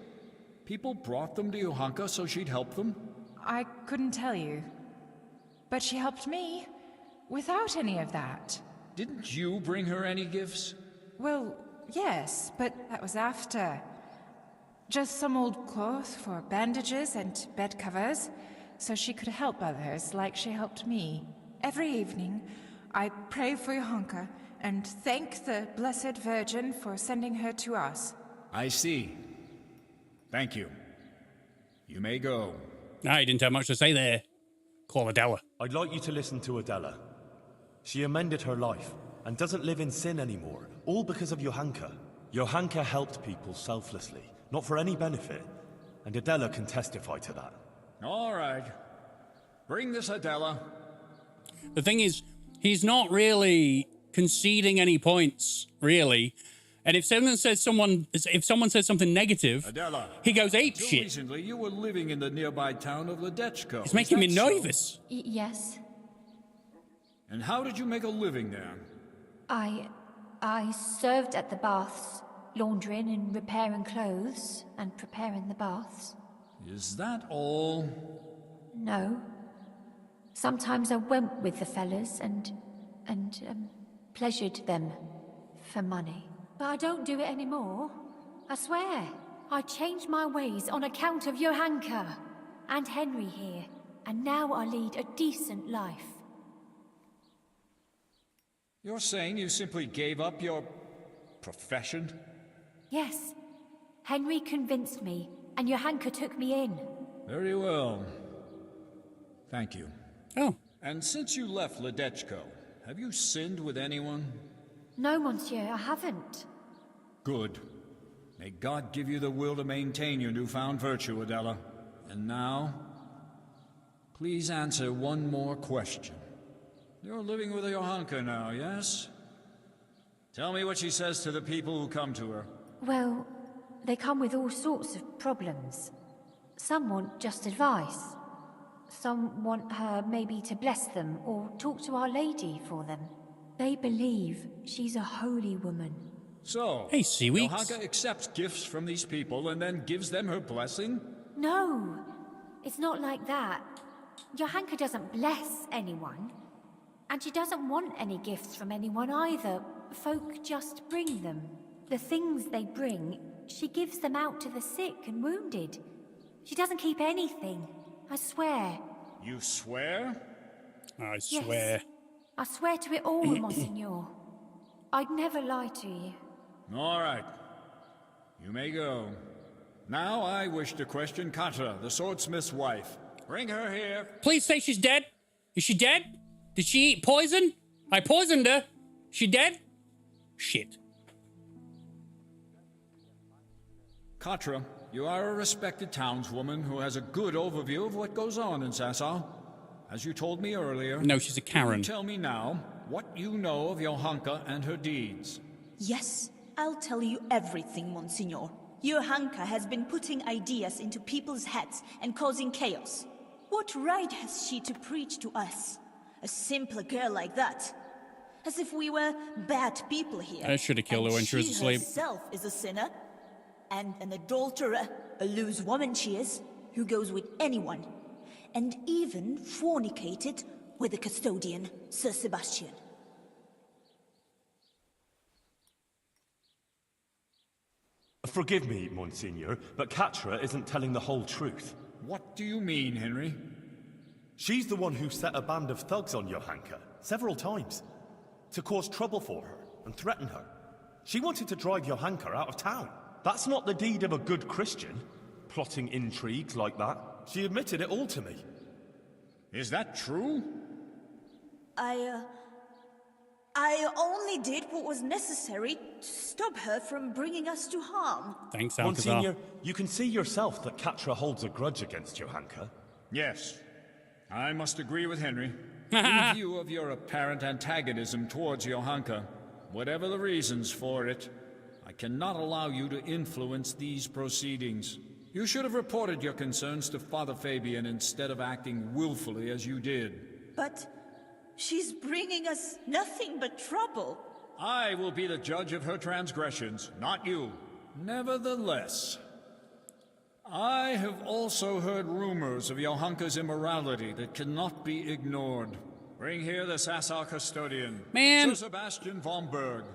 People brought them to Johanka so she'd help them? I couldn't tell you. But she helped me, without any of that. Didn't you bring her any gifts? Well, yes, but that was after. Just some old cloth for bandages and bed covers, so she could help others like she helped me. Every evening, I pray for Johanka and thank the Blessed Virgin for sending her to us. I see. Thank you. You may go. I didn't have much to say there. Call Adela. I'd like you to listen to Adela. She amended her life and doesn't live in sin anymore, all because of Johanka. Johanka helped people selflessly, not for any benefit, and Adela can testify to that. All right. Bring this Adela. The thing is, he's not really conceding any points, really. And if someone says something negative, Adela, he goes ape until shit. Recently, you were living in the nearby town of Ledechko. It's making me nervous. Yes. And how did you make a living there? I served at the baths, laundering and repairing clothes and preparing the baths. Is that all? No. Sometimes I went with the fellas and pleasured them for money. But I don't do it anymore. I swear. I changed my ways on account of Johanka and Henry here, and now I lead a decent life. You're saying you simply gave up your profession? Yes. Henry convinced me, and Johanka took me in. Very well. Thank you. Oh. And since you left Ledechko, have you sinned with anyone? No, monsieur, I haven't. Good. May God give you the will to maintain your newfound virtue, Adela. And now, please answer one more question. You're living with Johanka now, yes? Tell me what she says to the people who come to her. Well, they come with all sorts of problems. Some want just advice. Some want her maybe to bless them or talk to Our Lady for them. They believe she's a holy woman. So, hey, Seaweeks. Johanka accepts gifts from these people and then gives them her blessing? No, it's not like that. Johanka doesn't bless anyone. And she doesn't want any gifts from anyone either. Folk just bring them. The things they bring, she gives them out to the sick and wounded. She doesn't keep anything. I swear. You swear? I swear. Yes. I swear to it all, Monsignor. I'd never lie to you. All right. You may go. Now I wish to question Katra, the swordsmith's wife. Bring her here. Please say she's dead. Is she dead? Did she eat poison? I poisoned her. She dead? Shit. Katra, you are a respected townswoman who has a good overview of what goes on in Sasau. As you told me earlier... No, she's a Karen. Tell me now what you know of Johanka and her deeds. Yes, I'll tell you everything, Monsignor. Johanka has been putting ideas into people's heads and causing chaos. What right has she to preach to us? A simple girl like that. As if we were bad people here. I should have killed her when she was asleep. She herself is a sinner. And an adulterer, a loose woman she is, who goes with anyone. And even fornicated with the custodian, Sir Sebastian. Forgive me, Monsignor, but Katra isn't telling the whole truth. What do you mean, Henry? She's the one who set a band of thugs on Johanka several times to cause trouble for her and threaten her. She wanted to drive Johanka out of town. That's not the deed of a good Christian, plotting intrigues like that. She admitted it all to me. Is that true? I only did what was necessary to stop her from bringing us to harm. Thanks, Alcazar. Monsignor, you can see yourself that Katra holds a grudge against Johanka. Yes. I must agree with Henry. In view of your apparent antagonism towards Johanka, whatever the reasons for it, I cannot allow you to influence these proceedings. You should have reported your concerns to Father Fabian instead of acting willfully as you did. But she's bringing us nothing but trouble. I will be the judge of her transgressions, not you. Nevertheless, I have also heard rumors of Johanka's immorality that cannot be ignored. Bring here the Sasau custodian, Man. Sir Sebastian von Berg.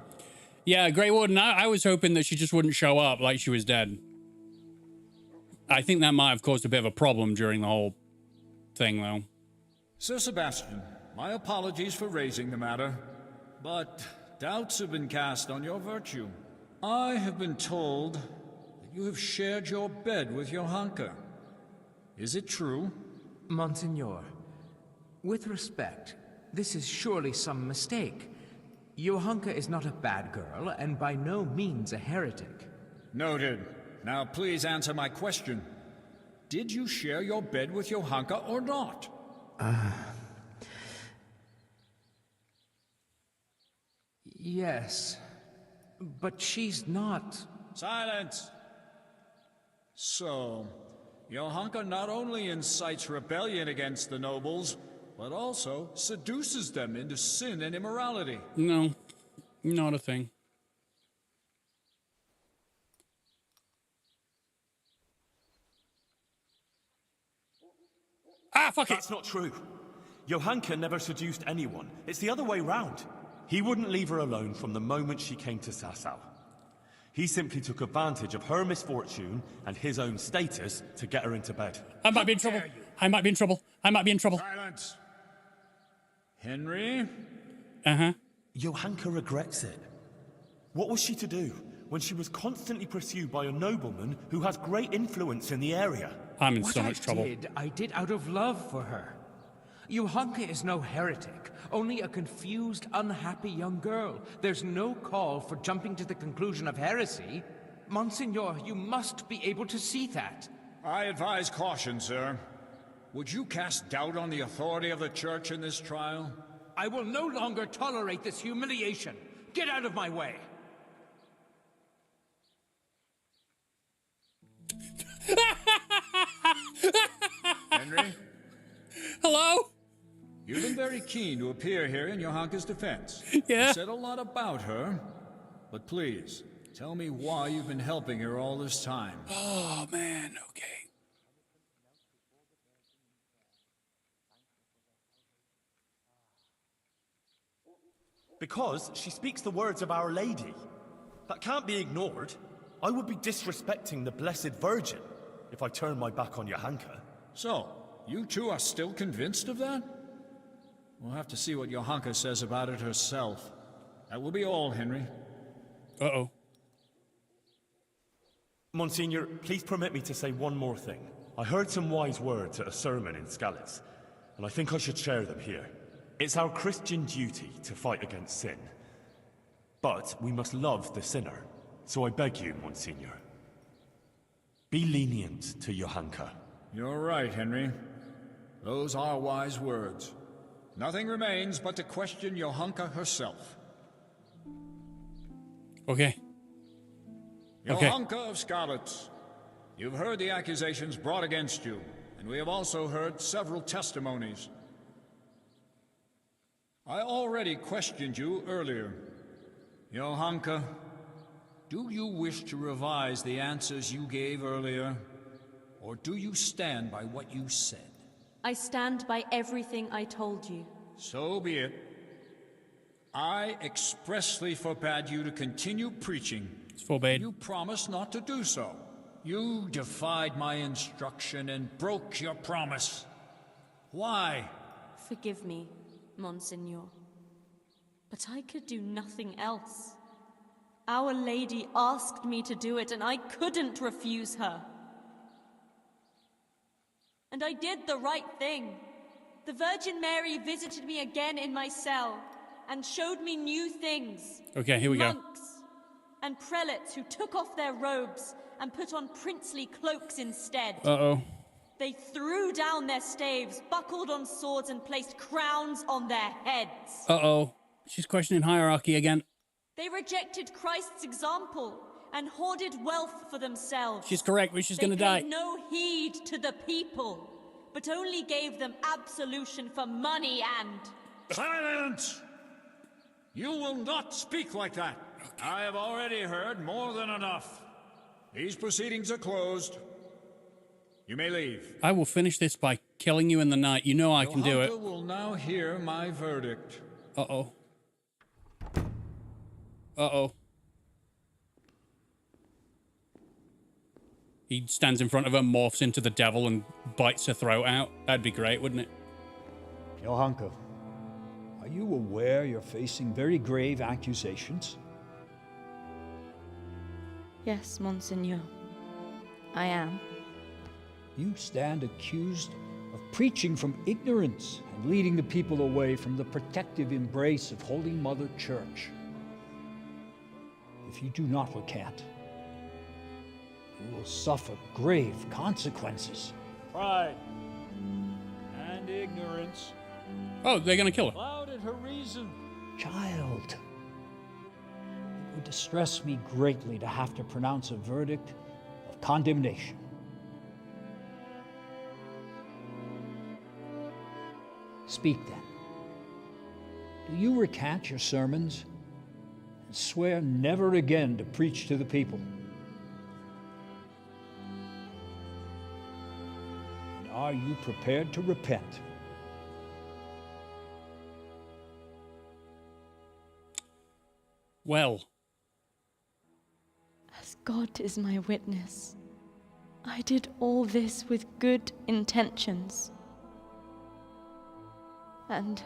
Yeah, Grey Warden, I was hoping that she just wouldn't show up like she was dead. I think that might have caused a bit of a problem during the whole thing, though. Sir Sebastian, my apologies for raising the matter, but doubts have been cast on your virtue. I have been told that you have shared your bed with Johanka. Is it true? Monsignor, with respect, this is surely some mistake. Johanka is not a bad girl, and by no means a heretic. Noted. Now please answer my question. Did you share your bed with Johanka or not? Yes. But she's not... Silence! So, Johanka not only incites rebellion against the nobles, but also seduces them into sin and immorality. No, not a thing. Ah, fuck it! That's not true. Johanka never seduced anyone. It's the other way round. He wouldn't leave her alone from the moment she came to Sasau. He simply took advantage of her misfortune and his own status to get her into bed. I might be in trouble. I might be in trouble. I might be in trouble. Silence! Henry? Uh-huh. Johanka regrets it. What was she to do when she was constantly pursued by a nobleman who has great influence in the area? I'm in so much trouble. I did out of love for her. Johanka is no heretic, only a confused, unhappy young girl. There's no call for jumping to the conclusion of heresy. Monsignor, you must be able to see that. I advise caution, sir. Would you cast doubt on the authority of the Church in this trial? I will no longer tolerate this humiliation. Get out of my way! Henry? Hello? You've been very keen to appear here in Johanka's defense. Yeah. You said a lot about her, but please, tell me why you've been helping her all this time. Oh, man, okay. Because she speaks the words of Our Lady. That can't be ignored. I would be disrespecting the Blessed Virgin if I turned my back on Johanka. So, you two are still convinced of that? We'll have to see what Johanka says about it herself. That will be all, Henry. Uh-oh. Monsignor, please permit me to say one more thing. I heard some wise words at a sermon in Skalitz, and I think I should share them here. It's our Christian duty to fight against sin. But we must love the sinner. So I beg you, Monsignor, be lenient to Johanka. You're right, Henry. Those are wise words. Nothing remains but to question Johanka herself. Okay. Okay. Johanka of Skalitz, you've heard the accusations brought against you, and we have also heard several testimonies. I already questioned you earlier. Johanka, do you wish to revise the answers you gave earlier, or do you stand by what you said? I stand by everything I told you. So be it. I expressly forbade you to continue preaching. It's forbade. You promised not to do so. You defied my instruction and broke your promise. Why? Forgive me, Monsignor. But I could do nothing else. Our Lady asked me to do it, and I couldn't refuse her. And I did the right thing. The Virgin Mary visited me again in my cell and showed me new things. Okay, here we go. Monks and prelates who took off their robes and put on princely cloaks instead. Uh-oh. They threw down their staves, buckled on swords, and placed crowns on their heads. Uh-oh. She's questioning hierarchy again. They rejected Christ's example and hoarded wealth for themselves. She's correct, but she's going to die. They paid no heed to the people, but only gave them absolution for money and... Silence! You will not speak like that. I have already heard more than enough. These proceedings are closed. You may leave. I will finish this by killing you in the night. You know I can do it. Johanka will now hear my verdict. Uh-oh. Uh-oh. He stands in front of her, morphs into the devil, and bites her throat out. That'd be great, wouldn't it? Johanka, are you aware you're facing very grave accusations? Yes, Monsignor. I am. You stand accused of preaching from ignorance and leading the people away from the protective embrace of Holy Mother Church. If you do not recant, you will suffer grave consequences. Pride and ignorance. Oh, they're going to kill her. Clouded her reason. Child, it would distress me greatly to have to pronounce a verdict of condemnation. Speak then. Do you recant your sermons and swear never again to preach to the people? And are you prepared to repent? Well. As God is my witness, I did all this with good intentions. And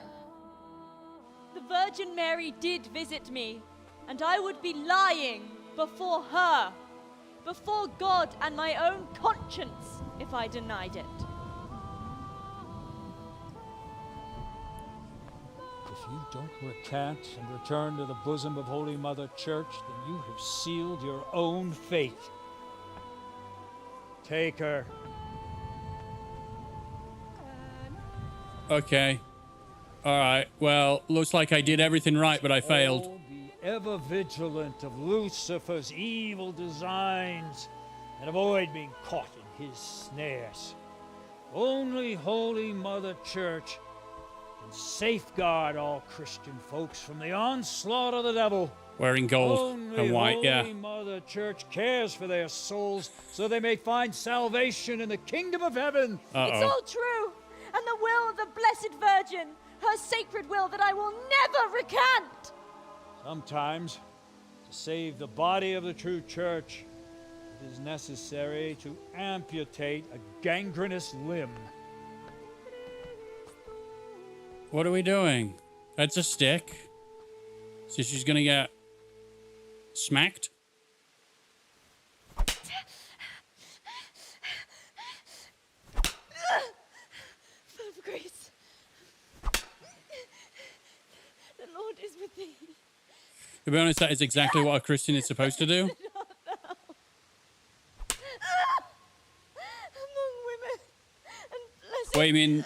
the Virgin Mary did visit me, and I would be lying before her, before God and my own conscience, if I denied it. If you don't recant and return to the bosom of Holy Mother Church, then you have sealed your own fate. Take her. Okay. All right. Well, looks like I did everything right, but I failed. Oh, be ever vigilant of Lucifer's evil designs and avoid being caught in his snares. Only Holy Mother Church can safeguard all Christian folks from the onslaught of the devil. Wearing gold Only and white, Holy yeah. Mother Church cares for their souls so they may find salvation in the kingdom of heaven. It's all true, and the will of the Blessed Virgin, her sacred will that I will never recant. Sometimes, to save the body of the true church, it is necessary to amputate a gangrenous limb. What are we doing? That's a stick. So she's gonna get smacked? To be honest, that is exactly what a Christian is supposed to do. Among women. And blessed... Wait, you mean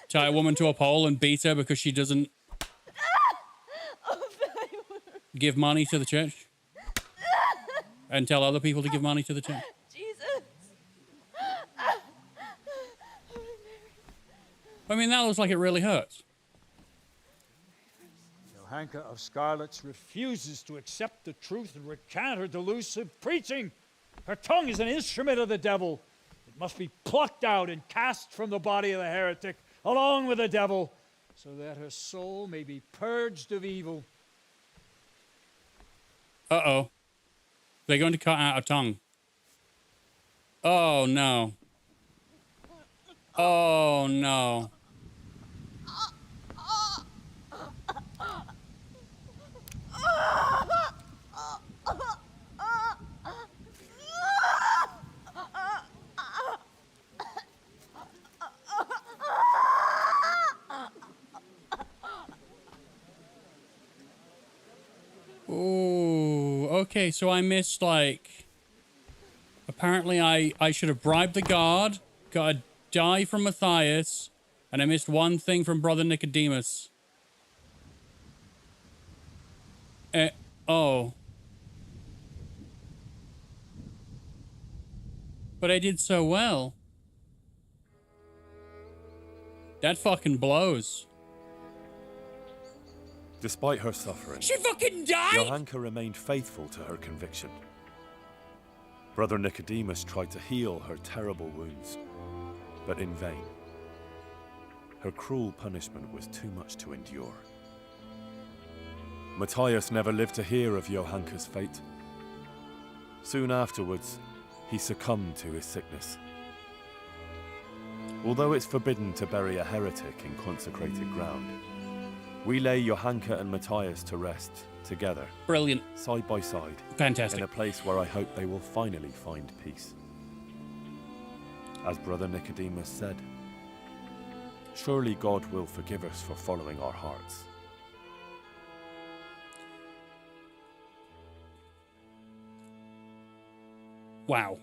tie a woman to a pole and beat her because she doesn't give money to the church? And tell other people to give money to the church? Jesus. I mean, that looks like it really hurts. Johanka of Scarlets refuses to accept the truth and recant her delusive preaching. Her tongue is an instrument of the devil. It must be plucked out and cast from the body of the heretic, along with the devil, so that her soul may be purged of evil. Uh-oh. They're going to cut out a tongue. Oh, no. Oh, no. Ooh, okay, so I missed, like... Apparently I should have bribed the guard, got a die from Matthias, and I missed one thing from Brother Nicodemus. Oh. But I did so well. That fucking blows. Despite her suffering, she fucking died! Johanka remained faithful to her conviction. Brother Nicodemus tried to heal her terrible wounds, but in vain. Her cruel punishment was too much to endure. Matthias never lived to hear of Johanka's fate. Soon afterwards, he succumbed to his sickness. Although it's forbidden to bury a heretic in consecrated ground, we lay Johanka and Matthias to rest together. Brilliant. Side by side. Fantastic. In a place where I hope they will finally find peace. As Brother Nicodemus said, surely God will forgive us for following our hearts. Wow.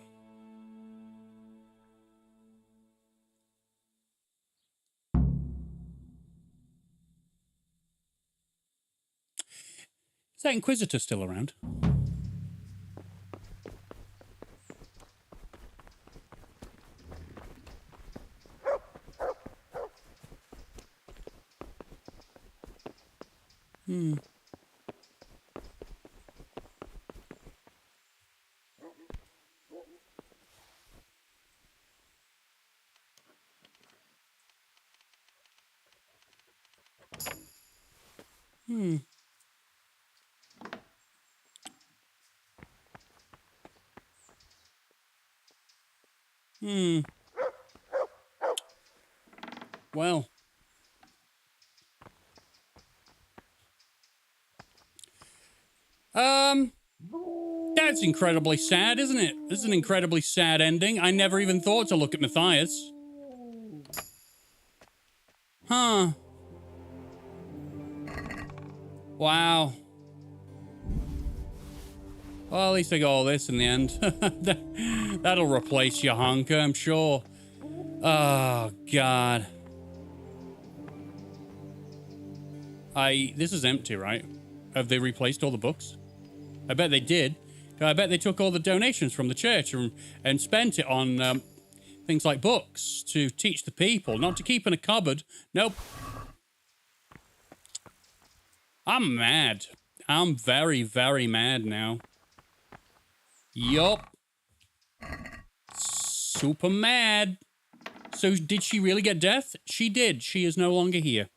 Is that Inquisitor still around? Hmm. Hmm. Hmm. Well. That's incredibly sad, isn't it? This is an incredibly sad ending. I never even thought to look at Matthias. Huh. Wow. Well, at least I got all this in the end. That'll replace Johanka, I'm sure. Oh, God. This is empty, right? Have they replaced all the books? I bet they did. I bet they took all the donations from the church and spent it on things like books to teach the people, not to keep in a cupboard. Nope. I'm mad. I'm very, very mad now. Yup. Super mad. So did she really get death? She did. She is no longer here.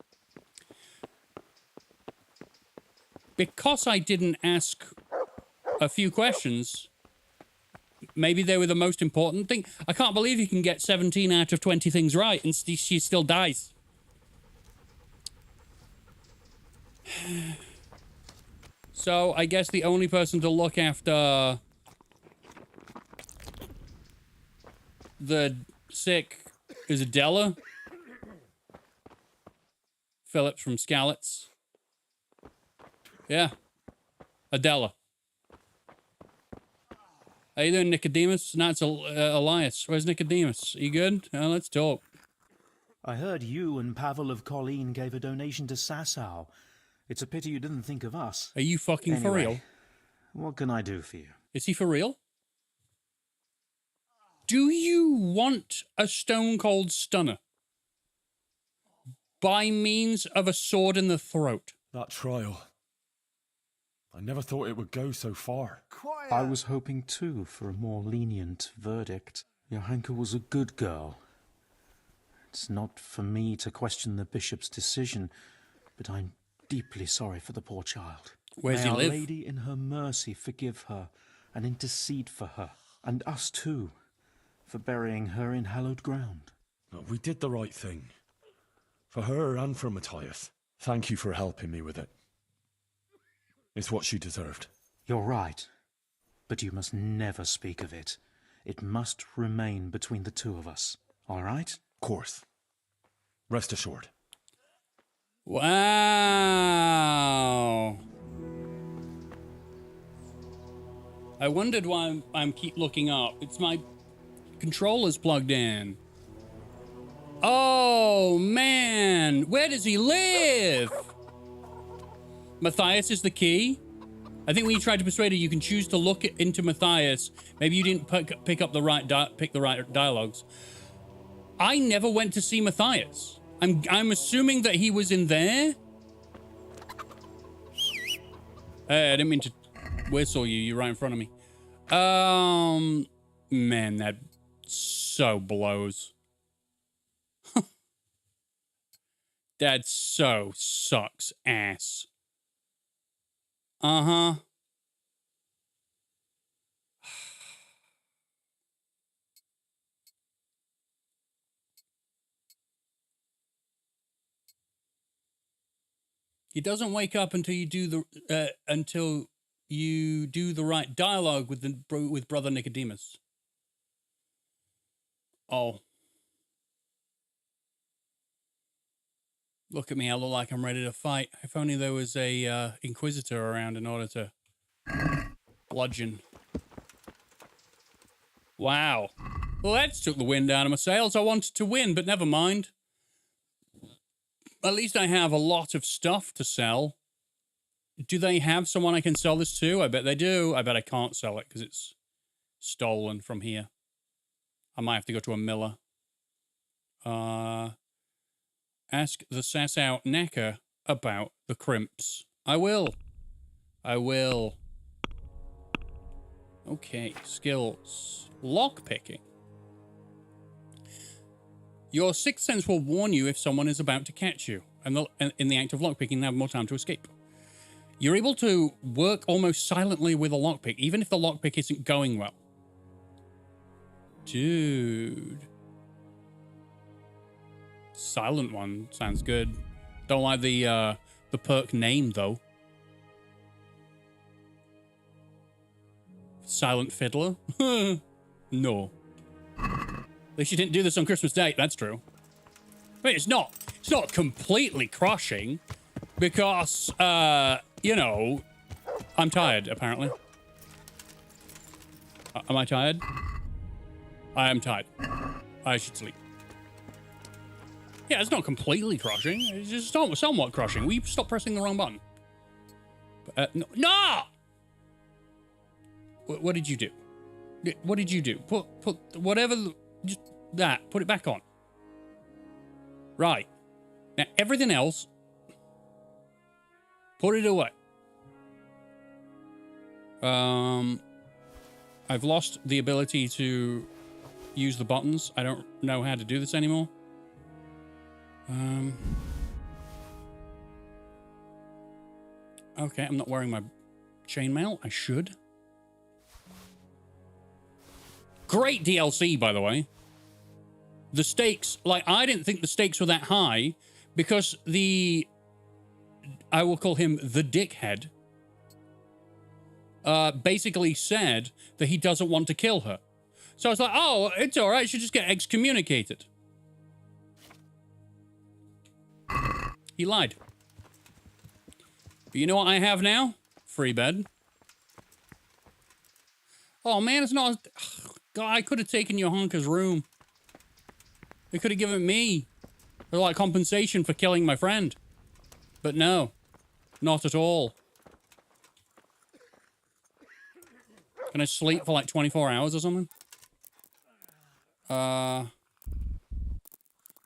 Because I didn't ask a few questions, maybe they were the most important thing. I can't believe you can get 17 out of 20 things right and she still dies. So I guess the only person to look after the sick is Adela. Phillips from Scalets. Yeah. Adela. How you doing, Nicodemus? No, it's Elias. Where's Nicodemus? You good? Let's talk. I heard you and Pavel of Colleen gave a donation to Sasau. It's a pity you didn't think of us. Are you fucking for real? What can I do for you? Is he for real? Do you want a stone cold stunner? By means of a sword in the throat? That trial. I never thought it would go so far. Quiet. I was hoping too for a more lenient verdict. Johanka was a good girl. It's not for me to question the bishop's decision, but I'm deeply sorry for the poor child. Where's May he live? Our Lady in her mercy forgive her and intercede for her, and us too, for burying her in hallowed ground. We did the right thing. For her and for Matthias. Thank you for helping me with it. It's what she deserved. You're right, but you must never speak of it. It must remain between the two of us, all right? Of course. Rest assured. Wow. I wondered why I'm keep looking up. It's my controller's plugged in. Oh, man. Where does he live? Matthias is the key. I think when you tried to persuade her, you can choose to look into Matthias. Maybe you didn't pick the right dialogues. I never went to see Matthias. I'm assuming that he was in there. Hey, I didn't mean to whistle you. You're right in front of me. Man, that so blows. That so sucks ass. Uh-huh. He doesn't wake up until you do the right dialogue with Brother Nicodemus. Oh. Look at me, I look like I'm ready to fight. If only there was a Inquisitor around in order to bludgeon. Wow. Well, that took the wind out of my sails. I wanted to win, but never mind. At least I have a lot of stuff to sell. Do they have someone I can sell this to? I bet they do. I bet I can't sell it because it's stolen from here. I might have to go to a miller. Ask the Sasau Necker about the crimps. I will. Okay, skills. Lockpicking. Your sixth sense will warn you if someone is about to catch you, and in the act of lockpicking, have more time to escape. You're able to work almost silently with a lockpick, even if the lockpick isn't going well. Dude. Silent one sounds good. Don't like the perk name, though. Silent Fiddler? No. At least you didn't do this on Christmas Day. That's true. I mean, it's not completely crushing because, you know, I'm tired, apparently. Am I tired? I am tired. I should sleep. Yeah, it's not completely crushing. It's just somewhat crushing. We stop pressing the wrong button. No! What did you do? What did you do? Put whatever, just that. Put it back on. Right. Now, everything else, put it away. I've lost the ability to use the buttons. I don't know how to do this anymore. Okay, I'm not wearing my chainmail. I should. Great DLC, by the way. The stakes, like, I didn't think the stakes were that high because I will call him the dickhead, basically said that he doesn't want to kill her. So I was like, oh, it's all right. She'll just get excommunicated. He lied. But you know what I have now? Free bed. Oh, man, it's not... God, I could have taken your hunker's room. They could have given me, like, compensation for killing my friend. But no, not at all. Can I sleep for, like, 24 hours or something?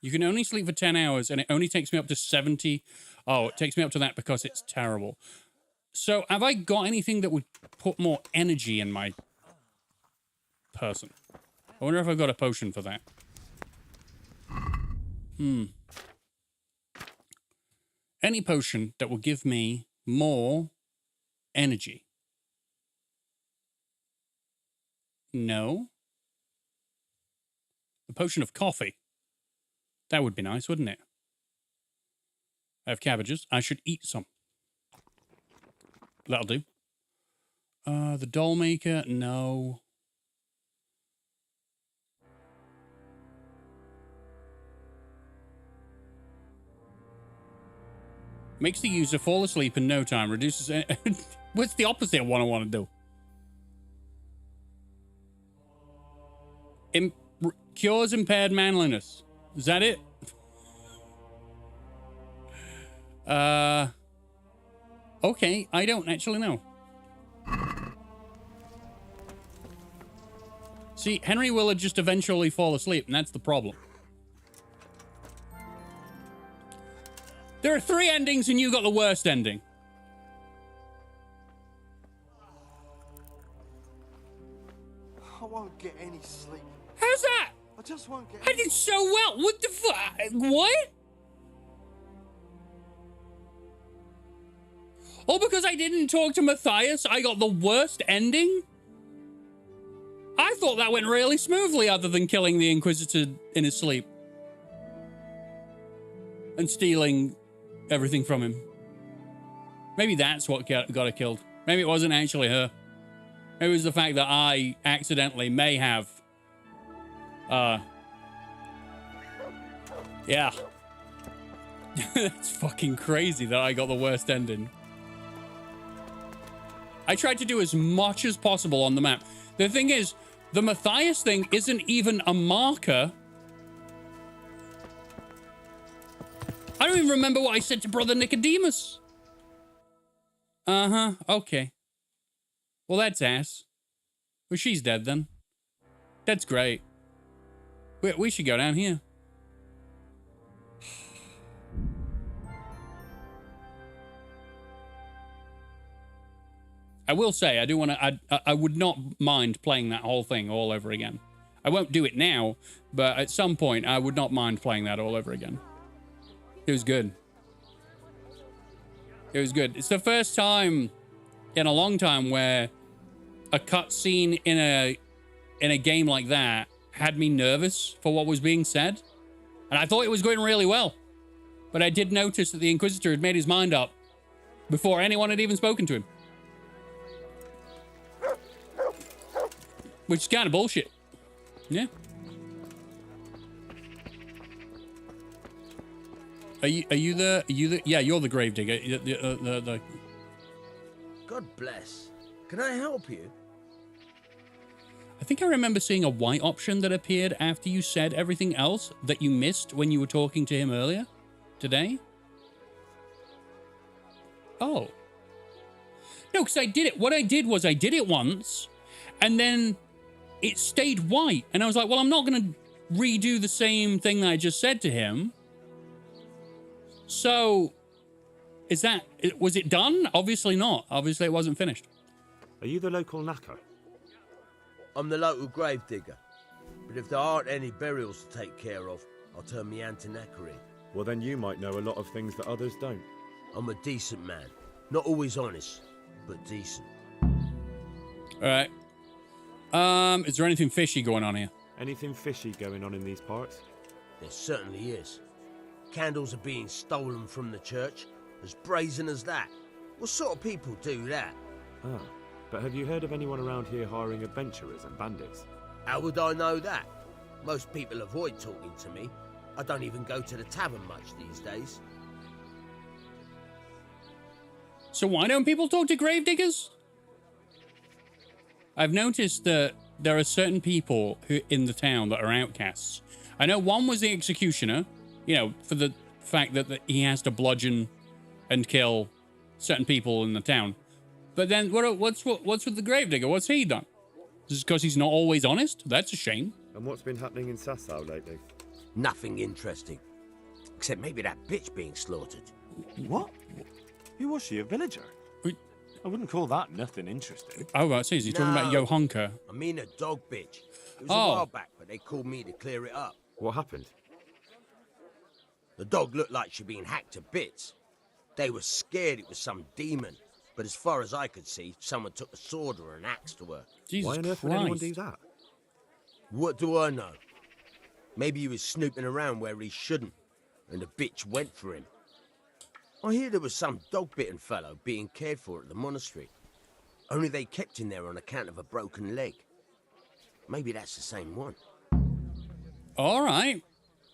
You can only sleep for 10 hours, and it only takes me up to 70. Oh, it takes me up to that because it's terrible. So, have I got anything that would put more energy in my person? I wonder if I've got a potion for that. Any potion that will give me more energy. No. A potion of coffee. That would be nice, wouldn't it? I have cabbages. I should eat some. That'll do. The doll maker, no. Makes the user fall asleep in no time. Reduces... What's the opposite of what I want to do? Cures impaired manliness. Is that it? Okay, I don't actually know. See, Henry will just eventually fall asleep, and that's the problem. There are 3 endings, and you got the worst ending. I won't get any sleep. How's that? I just won't get I did so well. What the fuck? What? All because I didn't talk to Matthias, I got the worst ending? I thought that went really smoothly other than killing the Inquisitor in his sleep. And stealing everything from him. Maybe that's what got her killed. Maybe it wasn't actually her. Maybe it was the fact that I accidentally may have... Yeah. That's fucking crazy that I got the worst ending. I tried to do as much as possible on the map. The thing is, the Matthias thing isn't even a marker. I don't even remember what I said to Brother Nicodemus. Uh-huh, okay. Well, that's ass. Well, she's dead then. That's great. We should go down here. I will say, I do want to... I would not mind playing that whole thing all over again. I won't do it now, but at some point, I would not mind playing that all over again. It was good. It was good. It's the first time in a long time where a cutscene in a game like that had me nervous for what was being said. And I thought it was going really well. But I did notice that the Inquisitor had made his mind up before anyone had even spoken to him. Which is kind of bullshit. Yeah. Are you the yeah, you're the gravedigger. God bless. Can I help you? I think I remember seeing a white option that appeared after you said everything else that you missed when you were talking to him earlier today. Oh. No, because I did it. What I did was I did it once and then it stayed white. And I was like, well, I'm not going to redo the same thing that I just said to him. So, was it done? Obviously not. Obviously it wasn't finished. Are you the local knacker? I'm the local gravedigger. But if there aren't any burials to take care of, I'll turn me hand to knackering. Well, then you might know a lot of things that others don't. I'm a decent man. Not always honest, but decent. All right. Is there anything fishy going on here? Anything fishy going on in these parts? There certainly is. Candles are being stolen from the church, as brazen as that. What sort of people do that? Ah, but have you heard of anyone around here hiring adventurers and bandits? How would I know that? Most people avoid talking to me. I don't even go to the tavern much these days. So why don't people talk to gravediggers? I've noticed that there are certain people who in the town that are outcasts. I know one was the executioner, you know, for the fact that he has to bludgeon and kill certain people in the town. But then what's with the gravedigger? What's he done? Just because he's not always honest? That's a shame. And what's been happening in Sasau lately? Nothing interesting. Except maybe that bitch being slaughtered. What? Who was she, a villager? I wouldn't call that nothing interesting. Oh, I see. Is he talking about Johanka? I mean a dog bitch. It was a Oh. while back, but they called me to clear it up. What happened? The dog looked like she'd been hacked to bits. They were scared it was some demon. But as far as I could see, someone took a sword or an axe to her. Jesus Why on earth would anyone do that? What do I know? Maybe he was snooping around where he shouldn't, and the bitch went for him. I hear there was some dog-bitten fellow being cared for at the monastery. Only they kept him there on account of a broken leg. Maybe that's the same one. All right.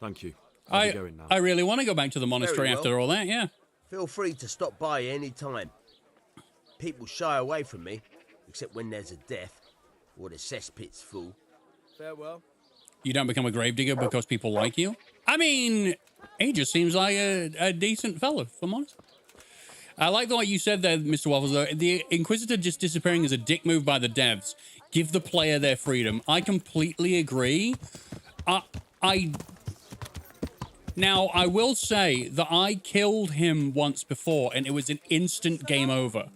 Thank you. I'll be going now. I really want to go back to the monastery Very well. after all that, yeah. Feel free to stop by any time. People shy away from me, except when there's a death, or the cesspit's full. Farewell. You don't become a gravedigger because people like you? I mean, he just seems like a decent fellow, if I'm honest. I like the way you said there, Mr. Waffles, though. The Inquisitor just disappearing is a dick move by the devs. Give the player their freedom. I completely agree. Now, I will say that I killed him once before, and it was an instant game over.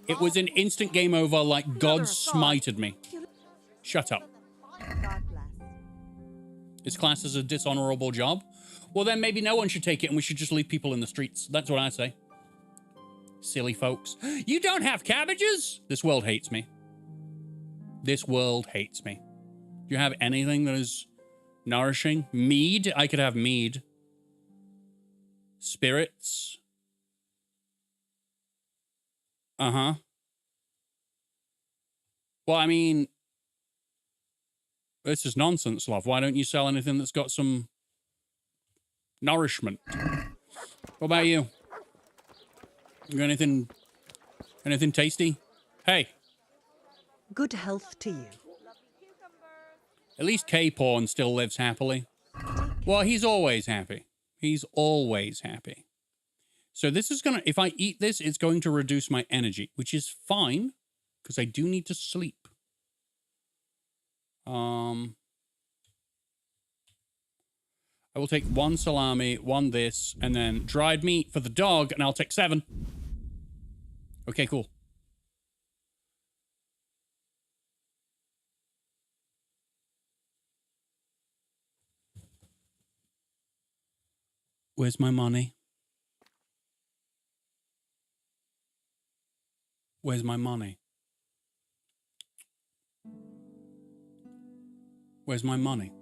It was an instant game over like God smited me. Shut up. It's classed as a dishonorable job? Well, then maybe no one should take it and we should just leave people in the streets. That's what I say. Silly folks. You don't have cabbages? This world hates me. This world hates me. Do you have anything that is nourishing? Mead? I could have mead. Spirits? Uh-huh. Well, I mean, this is nonsense, love. Why don't you sell anything that's got some nourishment? What about you? You got anything tasty? Hey. Good health to you. At least K-Porn still lives happily. Well, he's always happy. He's always happy. So this is gonna, if I eat this, it's going to reduce my energy, which is fine, because I do need to sleep. I will take 1 salami, 1 this, and then dried meat for the dog, and I'll take 7. Okay, cool. Where's my money? Where's my money? Where's my money?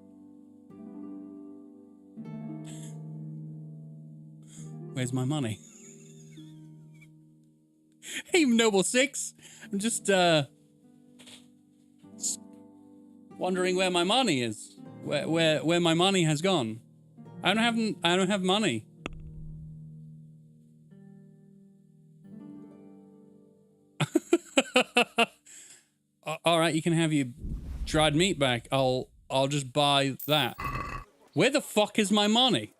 Where's my money? Hey, Noble 6. I'm just wondering where my money is. Where my money has gone. I don't have money. All right, you can have your dried meat back. I'll just buy that. Where the fuck is my money?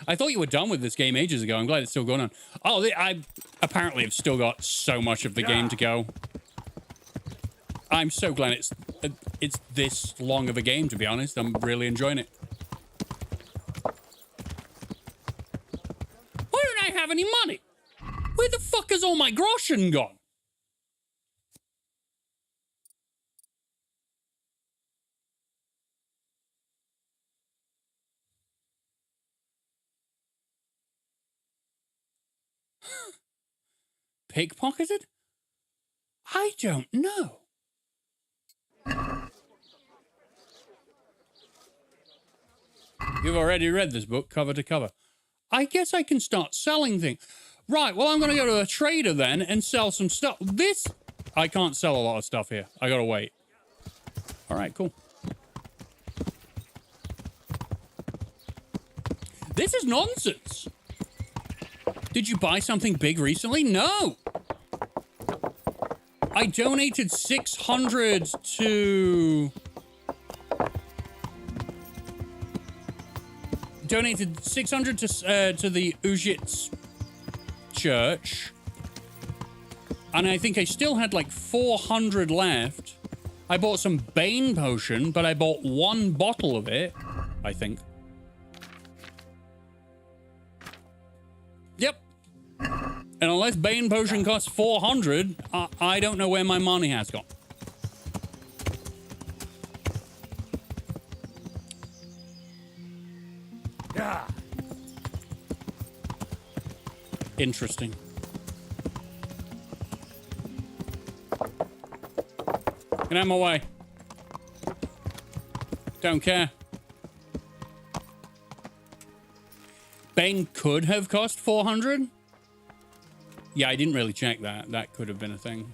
I thought you were done with this game ages ago. I'm glad it's still going on. Oh, I apparently have still got so much of the game to go. I'm so glad it's this long of a game, to be honest. I'm really enjoying it. Why don't I have any money? Where the fuck has all my groschen gone? Pickpocketed? I don't know. You've already read this book cover to cover. I guess I can start selling things. Right, well, I'm going to go to a trader then and sell some stuff. I can't sell a lot of stuff here. I got to wait. All right, cool. This is nonsense. Did you buy something big recently? No. I donated 600 to... Donated 600 to the Ujits church. And I think I still had like 400 left. I bought some Bane potion, but I bought 1 bottle of it, I think. Yep. And unless Bane potion costs 400, I don't know where my money has gone. Yeah. Interesting. Get out of my way. Don't care. Bane could have cost 400. Yeah, I didn't really check that. That could have been a thing.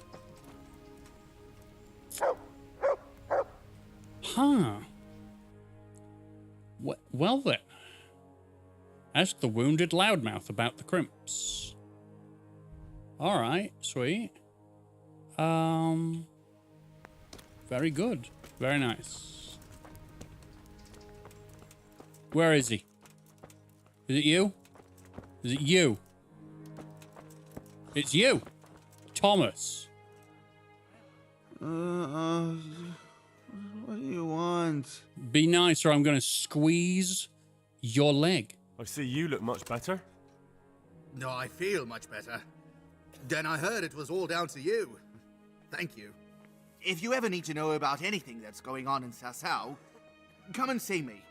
Huh. Well then. Ask the wounded loudmouth about the crimps. Alright, sweet. Very good. Very nice. Where is he? Is it you? Is it you? It's you! Thomas. What do you want? Be nice or I'm gonna squeeze your leg. I see you look much better. No, I feel much better. Then I heard it was all down to you. Thank you. If you ever need to know about anything that's going on in Sasau, come and see me.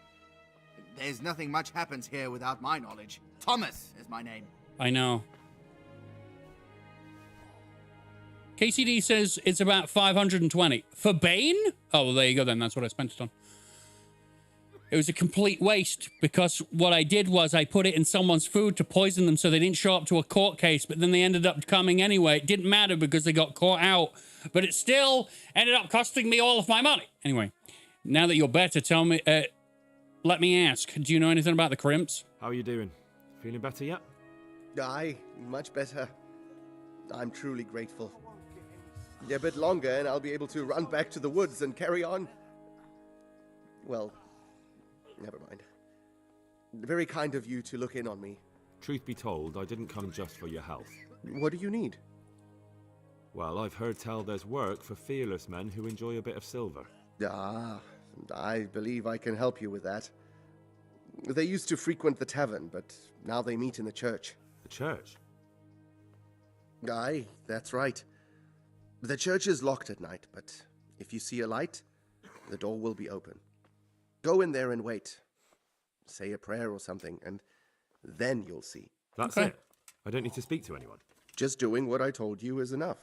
There's nothing much happens here without my knowledge. Thomas is my name. I know. KCD says it's about 520. For Bane? Oh, well, there you go then. That's what I spent it on. It was a complete waste because what I did was I put it in someone's food to poison them so they didn't show up to a court case, but then they ended up coming anyway. It didn't matter because they got caught out, but it still ended up costing me all of my money. Anyway, now that you're better, tell me, let me ask, do you know anything about the crimps? How are you doing? Feeling better yet? Aye, much better. I'm truly grateful. A bit longer and I'll be able to run back to the woods and carry on. Well, never mind. Very kind of you to look in on me. Truth be told, I didn't come just for your health. What do you need? Well, I've heard tell there's work for fearless men who enjoy a bit of silver. Ah, I believe I can help you with that. They used to frequent the tavern, but now they meet in the church. The church? Aye, that's right. The church is locked at night, but if you see a light, the door will be open. Go in there and wait. Say a prayer or something, and then you'll see. That's it? I don't need to speak to anyone? Just doing what I told you is enough.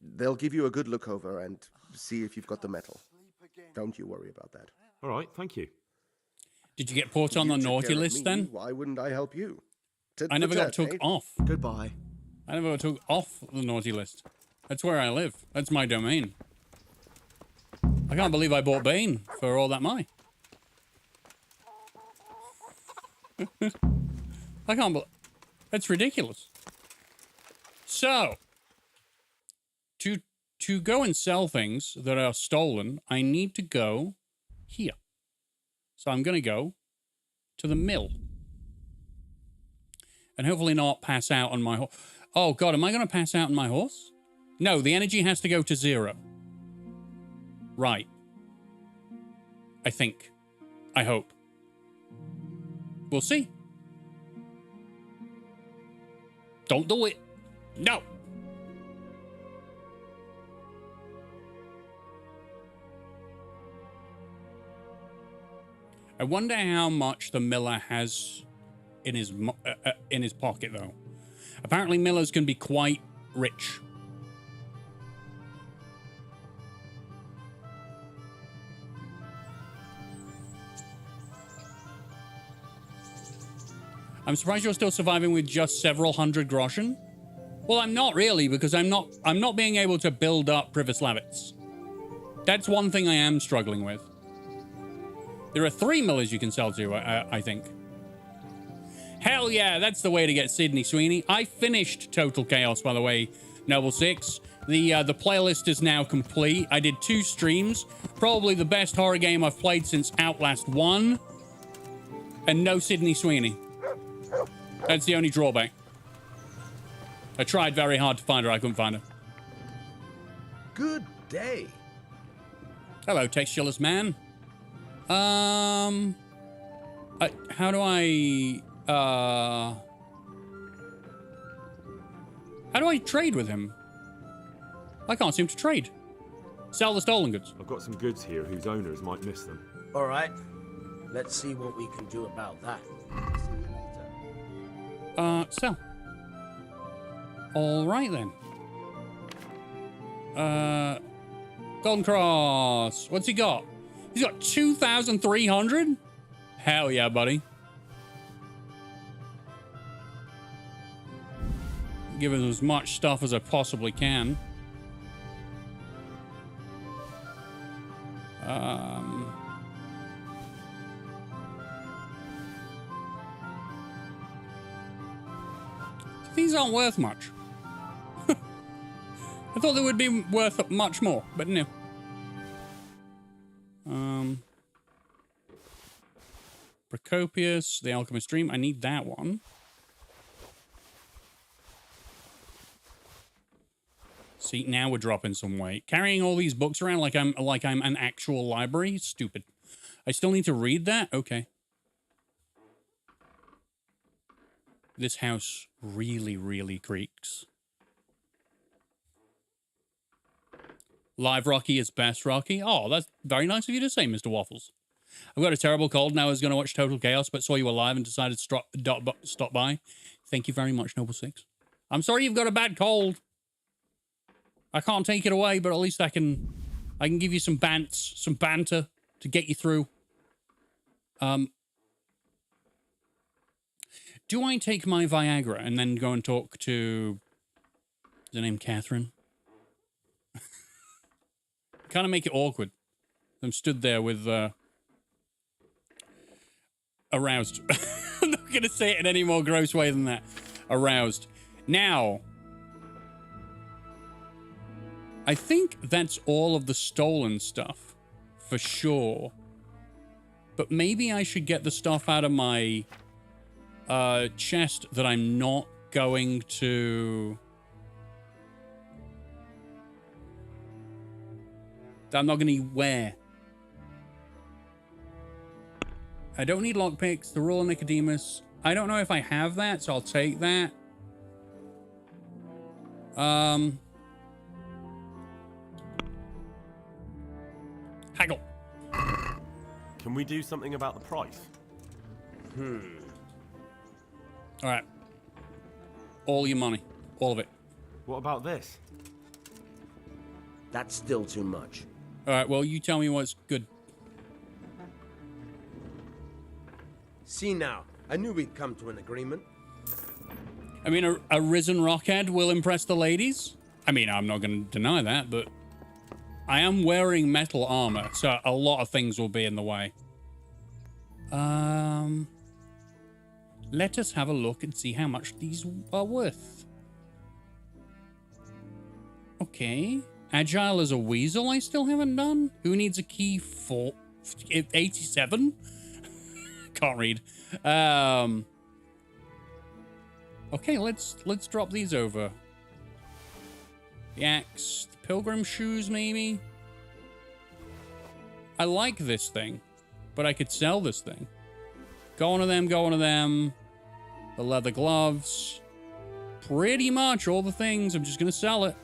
They'll give you a good look over and see if you've got the metal. Don't you worry about that. All right, thank you. Did you get put on the naughty list then? Why wouldn't I help you? I never got took off. Goodbye. I never got took off the naughty list. That's where I live. That's my domain. I can't believe I bought Bane for all that money. I can't believe... That's ridiculous. So, to go and sell things that are stolen, I need to go here. So I'm going to go to the mill. And hopefully not pass out on my horse. Oh, God, am I going to pass out on my horse? No, the energy has to go to 0. Right. I think. I hope. We'll see. Don't do it. No. I wonder how much the miller has in his pocket, though. Apparently, millers can be quite rich. I'm surprised you're still surviving with just several hundred groschen. Well, I'm not really, because I'm not being able to build up Privislavits. That's one thing I am struggling with. There are 3 millers you can sell to, I think. Hell yeah, that's the way to get Sydney Sweeney. I finished Total Chaos, by the way, Noble 6. The playlist is now complete. I did 2 streams. Probably the best horror game I've played since Outlast 1. And no Sydney Sweeney. That's the only drawback. I tried very hard to find her. I couldn't find her. Good day. Hello, textureless man. How do I trade with him? I can't seem to trade. Sell the stolen goods. I've got some goods here whose owners might miss them. All right. Let's see what we can do about that. Sell. All right then. Golden Cross. What's he got? He's got 2,300? Hell yeah, buddy. Give him as much stuff as I possibly can. These aren't worth much. I thought they would be worth much more, but no. Procopius, the Alchemist Dream. I need that one. See, now we're dropping some weight. Carrying all these books around like I'm an actual library. Stupid. I still need to read that? Okay. This house really, really creaks. Live Rocky is best Rocky. Oh, that's very nice of you to say, Mr. Waffles. I've got a terrible cold. Now I was going to watch Total Chaos, but saw you were live and decided to stop by. Thank you very much, Noble Six. I'm sorry you've got a bad cold. I can't take it away, but at least I can give you some banter to get you through. Do I take my Viagra and then go and talk to... Is her name Catherine? Kind of make it awkward. I'm stood there with... aroused. I'm not going to say it in any more gross way than that. Aroused. Now... I think that's all of the stolen stuff, for sure. But maybe I should get the stuff out of my chest that I'm not going to... that I'm not going to wear. I don't need lockpicks, the Rule of Nicodemus. I don't know if I have that, so I'll take that. Haggle. Can we do something about the price? All right. All your money. All of it. What about this? That's still too much. All right, well, you tell me what's good. See now, I knew we'd come to an agreement. I mean, a risen Rockhead will impress the ladies. I mean, I'm not going to deny that, but I am wearing metal armor, so a lot of things will be in the way. Let us have a look and see how much these are worth. Okay. Agile as a weasel I still haven't done. Who needs a key for 87? Can't read. Okay, let's drop these over. The axe, the pilgrim shoes, maybe. I like this thing, but I could sell this thing. Go on to them, go on to them. The leather gloves. Pretty much all the things. I'm just gonna sell it.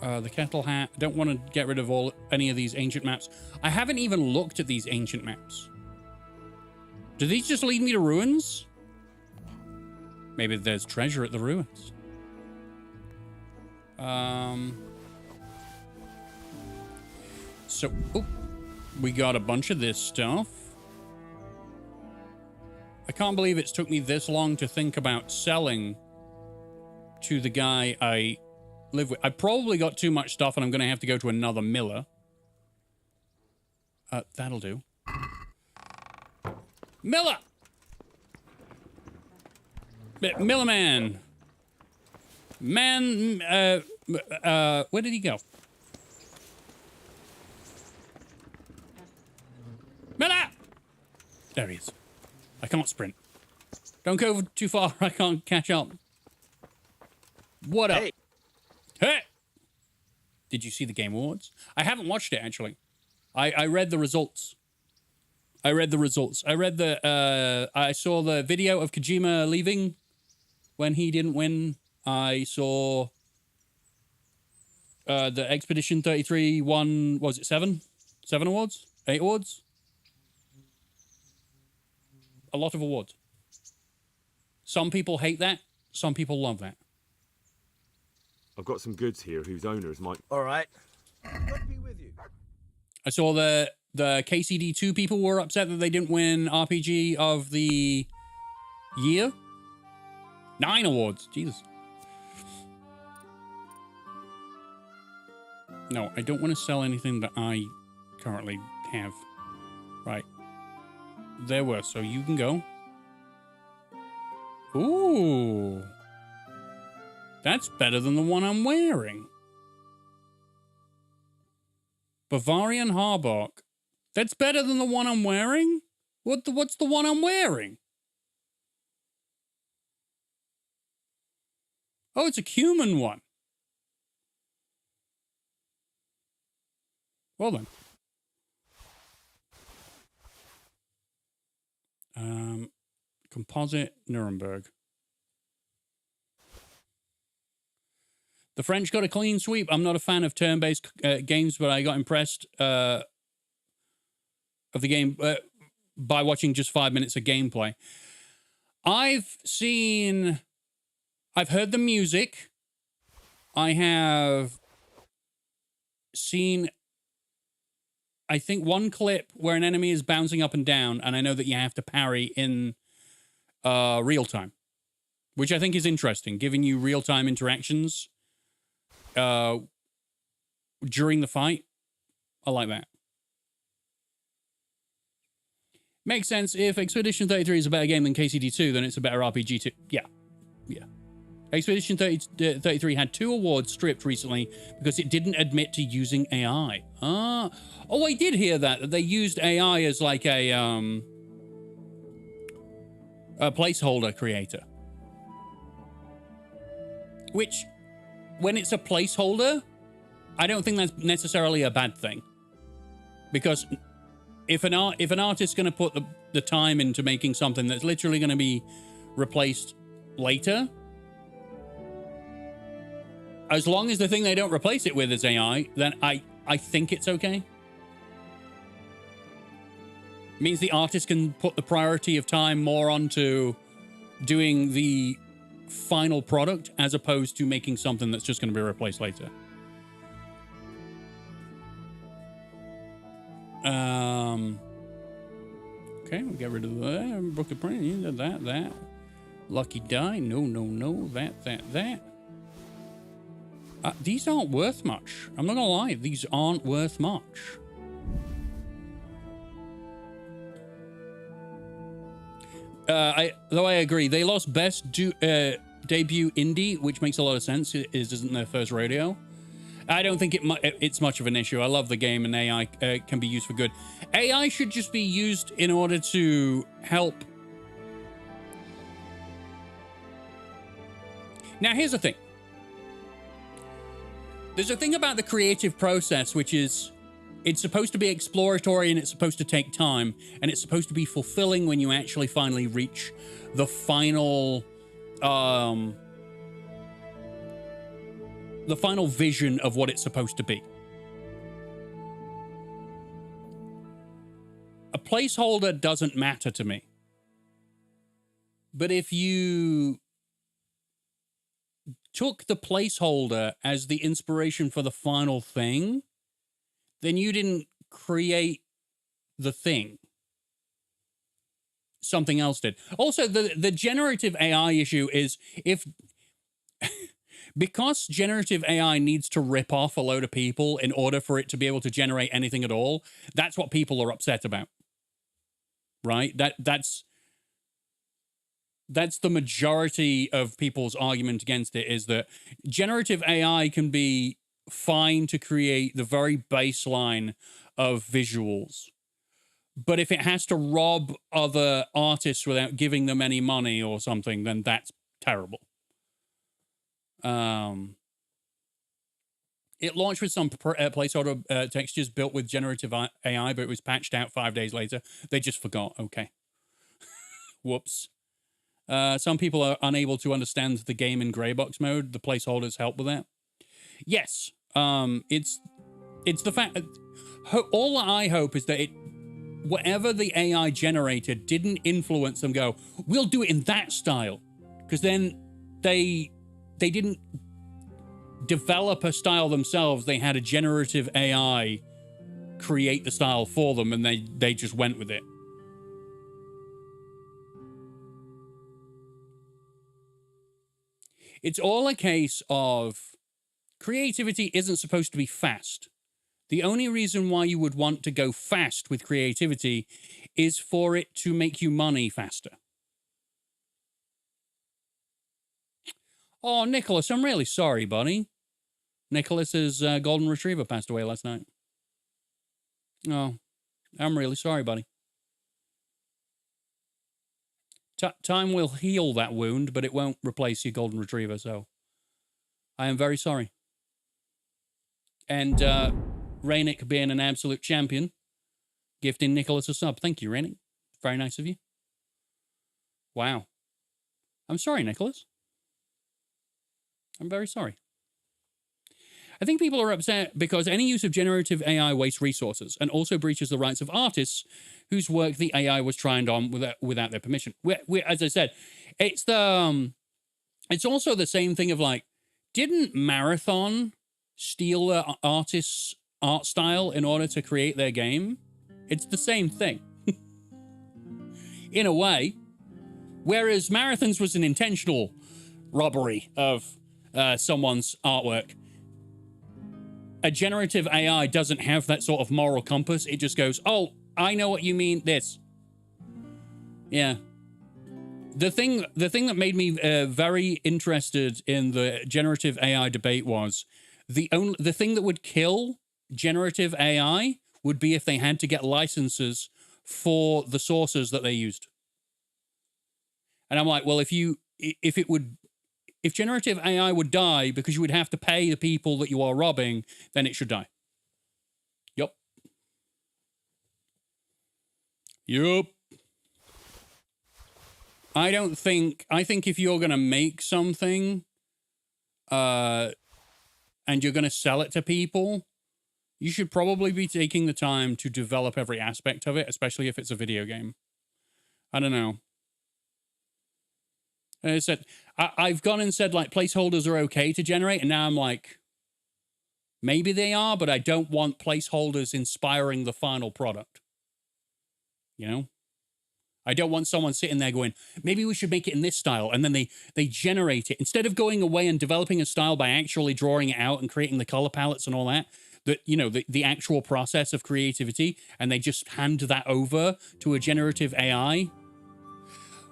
The kettle hat. I don't want to get rid of any of these ancient maps. I haven't even looked at these ancient maps. Do these just lead me to ruins? Maybe there's treasure at the ruins. So, we got a bunch of this stuff. I can't believe it's took me this long to think about selling to the guy I live with. I probably got too much stuff and I'm going to have to go to another miller. That'll do. Miller! Millerman. Man, where did he go? Miller! There he is. I can't sprint. Don't go too far, I can't catch up. What up? Hey. Hey! Did you see the Game Awards? I haven't watched it, actually. I read the results. I read the, I saw the video of Kojima leaving when he didn't win. I saw the Expedition 33 won, was it 7? 7 awards? 8 awards? A lot of awards. Some people hate that. Some people love that. I've got some goods here whose owners might... All right. I saw the KCD2 people were upset that they didn't win RPG of the year. 9 awards. Jesus. No, I don't want to sell anything that I currently have. Right. There were, so you can go. Ooh. That's better than the one I'm wearing. Bavarian Harbock. That's better than the one I'm wearing? What's the one I'm wearing? Oh, it's a cumin one. Well then. Composite Nuremberg. The French got a clean sweep. I'm not a fan of turn-based games, but I got impressed of the game by watching just 5 minutes of gameplay. I've heard the music. I have seen, I think, one clip where an enemy is bouncing up and down, and I know that you have to parry in real time, which I think is interesting, giving you real-time interactions during the fight. I like that. Makes sense. If Expedition 33 is a better game than KCD2, then it's a better RPG too. Yeah. Yeah. Expedition 33 had 2 awards stripped recently because it didn't admit to using AI. Oh, I did hear that they used AI as like a placeholder creator. Which, when it's a placeholder, I don't think that's necessarily a bad thing. Because if an artist's going to put the time into making something that's literally going to be replaced later, as long as the thing they don't replace it with is AI, then I think it's okay. It means the artist can put the priority of time more onto doing the final product as opposed to making something that's just going to be replaced later. Okay, we'll get rid of that. Book of print, that. Lucky die, no, that. These aren't worth much. I'm not gonna lie, these aren't worth much. Though I agree, they lost best debut indie, which makes a lot of sense. It isn't their first rodeo. I don't think it's much of an issue. I love the game, and AI can be used for good. AI should just be used in order to help. Now, here's the thing. There's a thing about the creative process, which is it's supposed to be exploratory and it's supposed to take time, and it's supposed to be fulfilling when you actually finally reach the final vision of what it's supposed to be. A placeholder doesn't matter to me. But if you took the placeholder as the inspiration for the final thing, then you didn't create the thing. Something else did. Also, the generative AI issue is if... because generative AI needs to rip off a load of people in order for it to be able to generate anything at all, that's what people are upset about. Right? that's the majority of people's argument against it, is that generative AI can be fine to create the very baseline of visuals. But if it has to rob other artists without giving them any money or something, then that's terrible. It launched with some placeholder textures built with generative AI, but it was patched out 5 days later. They just forgot. Okay. Whoops. Some people are unable to understand the game in gray box mode. The placeholders help with that. Yes. It's the fact that all I hope is that whatever the AI generated didn't influence them go, we'll do it in that style. Because then they didn't develop a style themselves. They had a generative AI create the style for them, and they just went with it. It's all a case of creativity isn't supposed to be fast. The only reason why you would want to go fast with creativity is for it to make you money faster. Oh, Nicholas, I'm really sorry, buddy. Nicholas's golden retriever passed away last night. Oh, I'm really sorry, buddy. Time will heal that wound, but it won't replace your golden retriever, so I am very sorry. And Rainick being an absolute champion, gifting Nicholas a sub. Thank you, Rainick. Very nice of you. Wow. I'm sorry, Nicholas. I'm very sorry. I think people are upset because any use of generative AI wastes resources and also breaches the rights of artists whose work the AI was trained on without their permission. As I said, it's also the same thing of like, didn't Marathon steal the artist's art style in order to create their game? It's the same thing. In a way. Whereas Marathon's was an intentional robbery of someone's artwork. A generative AI doesn't have that sort of moral compass. It just goes, oh, I know what you mean, this. Yeah. The thing that made me very interested in the generative AI debate was the thing that would kill generative AI would be if they had to get licenses for the sources that they used. And I'm like, well, if generative AI would die because you would have to pay the people that you are robbing, then it should die. Yup. Yup. I think if you're going to make something and you're going to sell it to people, you should probably be taking the time to develop every aspect of it, especially if it's a video game. I don't know. I said, I've gone and said, like, placeholders are okay to generate, and now I'm like, maybe they are, but I don't want placeholders inspiring the final product. You know? I don't want someone sitting there going, maybe we should make it in this style, and then they generate it. Instead of going away and developing a style by actually drawing it out and creating the color palettes and all that, the actual process of creativity, and they just hand that over to a generative AI.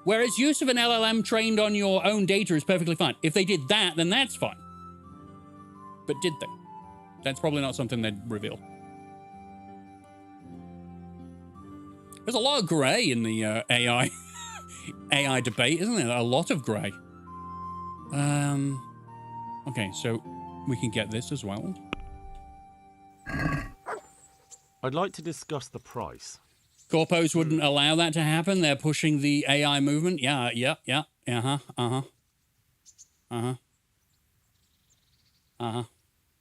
Whereas use of an LLM trained on your own data is perfectly fine. If they did that, then that's fine. But did they? That's probably not something they'd reveal. There's a lot of grey in the AI debate, isn't there? A lot of grey. Okay, so we can get this as well. I'd like to discuss the price. Corpos wouldn't allow that to happen. They're pushing the AI movement. Yeah.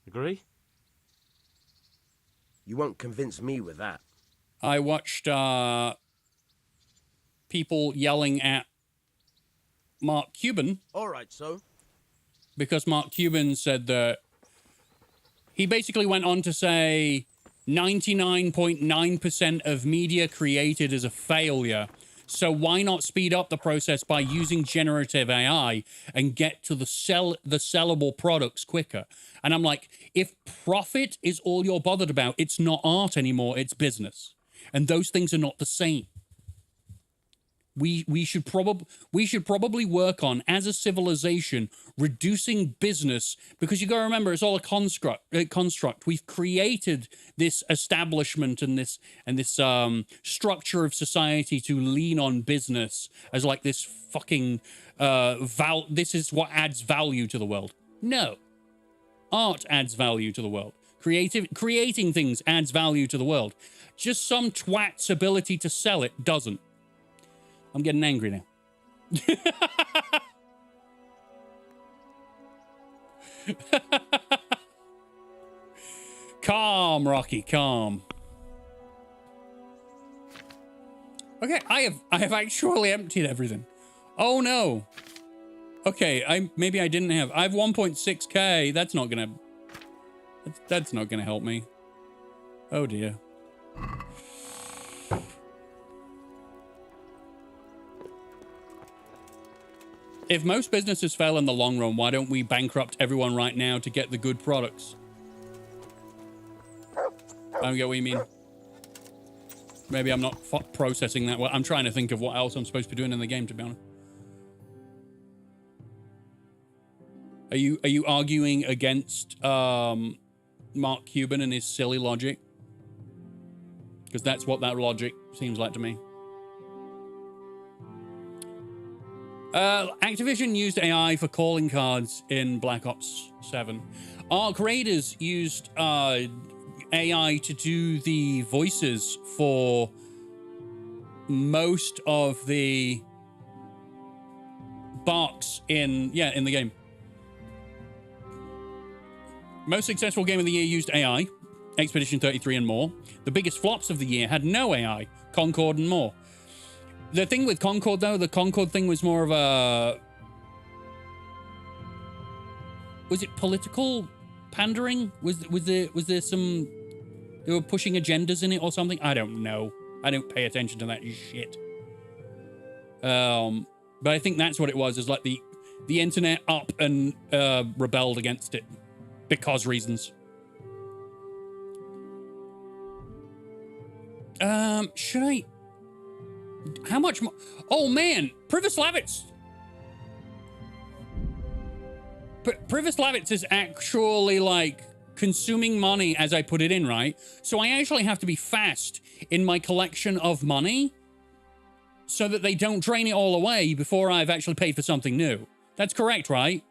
Agree? You won't convince me with that. I watched people yelling at Mark Cuban. All right, so? Because Mark Cuban said that he basically went on to say 99.9% of media created is a failure. So why not speed up the process by using generative AI and get to the sellable products quicker? And I'm like, if profit is all you're bothered about, it's not art anymore, it's business. And those things are not the same. we should probably work on, as a civilization, reducing business, because you got to remember it's all a construct. We've created this establishment and this structure of society to lean on business as like this fucking this is what adds value to the world. No. Art adds value to the world. Creating things adds value to the world. Just some twat's ability to sell it doesn't. I'm getting angry now. Calm, Rocky, calm. Okay, I have actually emptied everything. Oh no. Okay, maybe I didn't have. I have 1.6k. That's not gonna help me. Oh dear. If most businesses fail in the long run, why don't we bankrupt everyone right now to get the good products? I don't get what you mean. Maybe I'm not processing that well. I'm trying to think of what else I'm supposed to be doing in the game, to be honest. Are you arguing against Mark Cuban and his silly logic? Because that's what that logic seems like to me. Activision used AI for calling cards in Black Ops 7. Arc Raiders used AI to do the voices for most of the barks in the game. Most successful game of the year used AI, Expedition 33 and more. The biggest flops of the year had no AI, Concord and more. The thing with Concord, though, the Concord thing was more of a... Was it political pandering? Was there some... They were pushing agendas in it or something? I don't know. I don't pay attention to that shit. But I think that's what it was, is like the internet up and rebelled against it. Because reasons. Should I... How much more? Oh, man. Privoslavitz. Privoslavitz is actually, like, consuming money as I put it in, right? So I actually have to be fast in my collection of money so that they don't drain it all away before I've actually paid for something new. That's correct, right?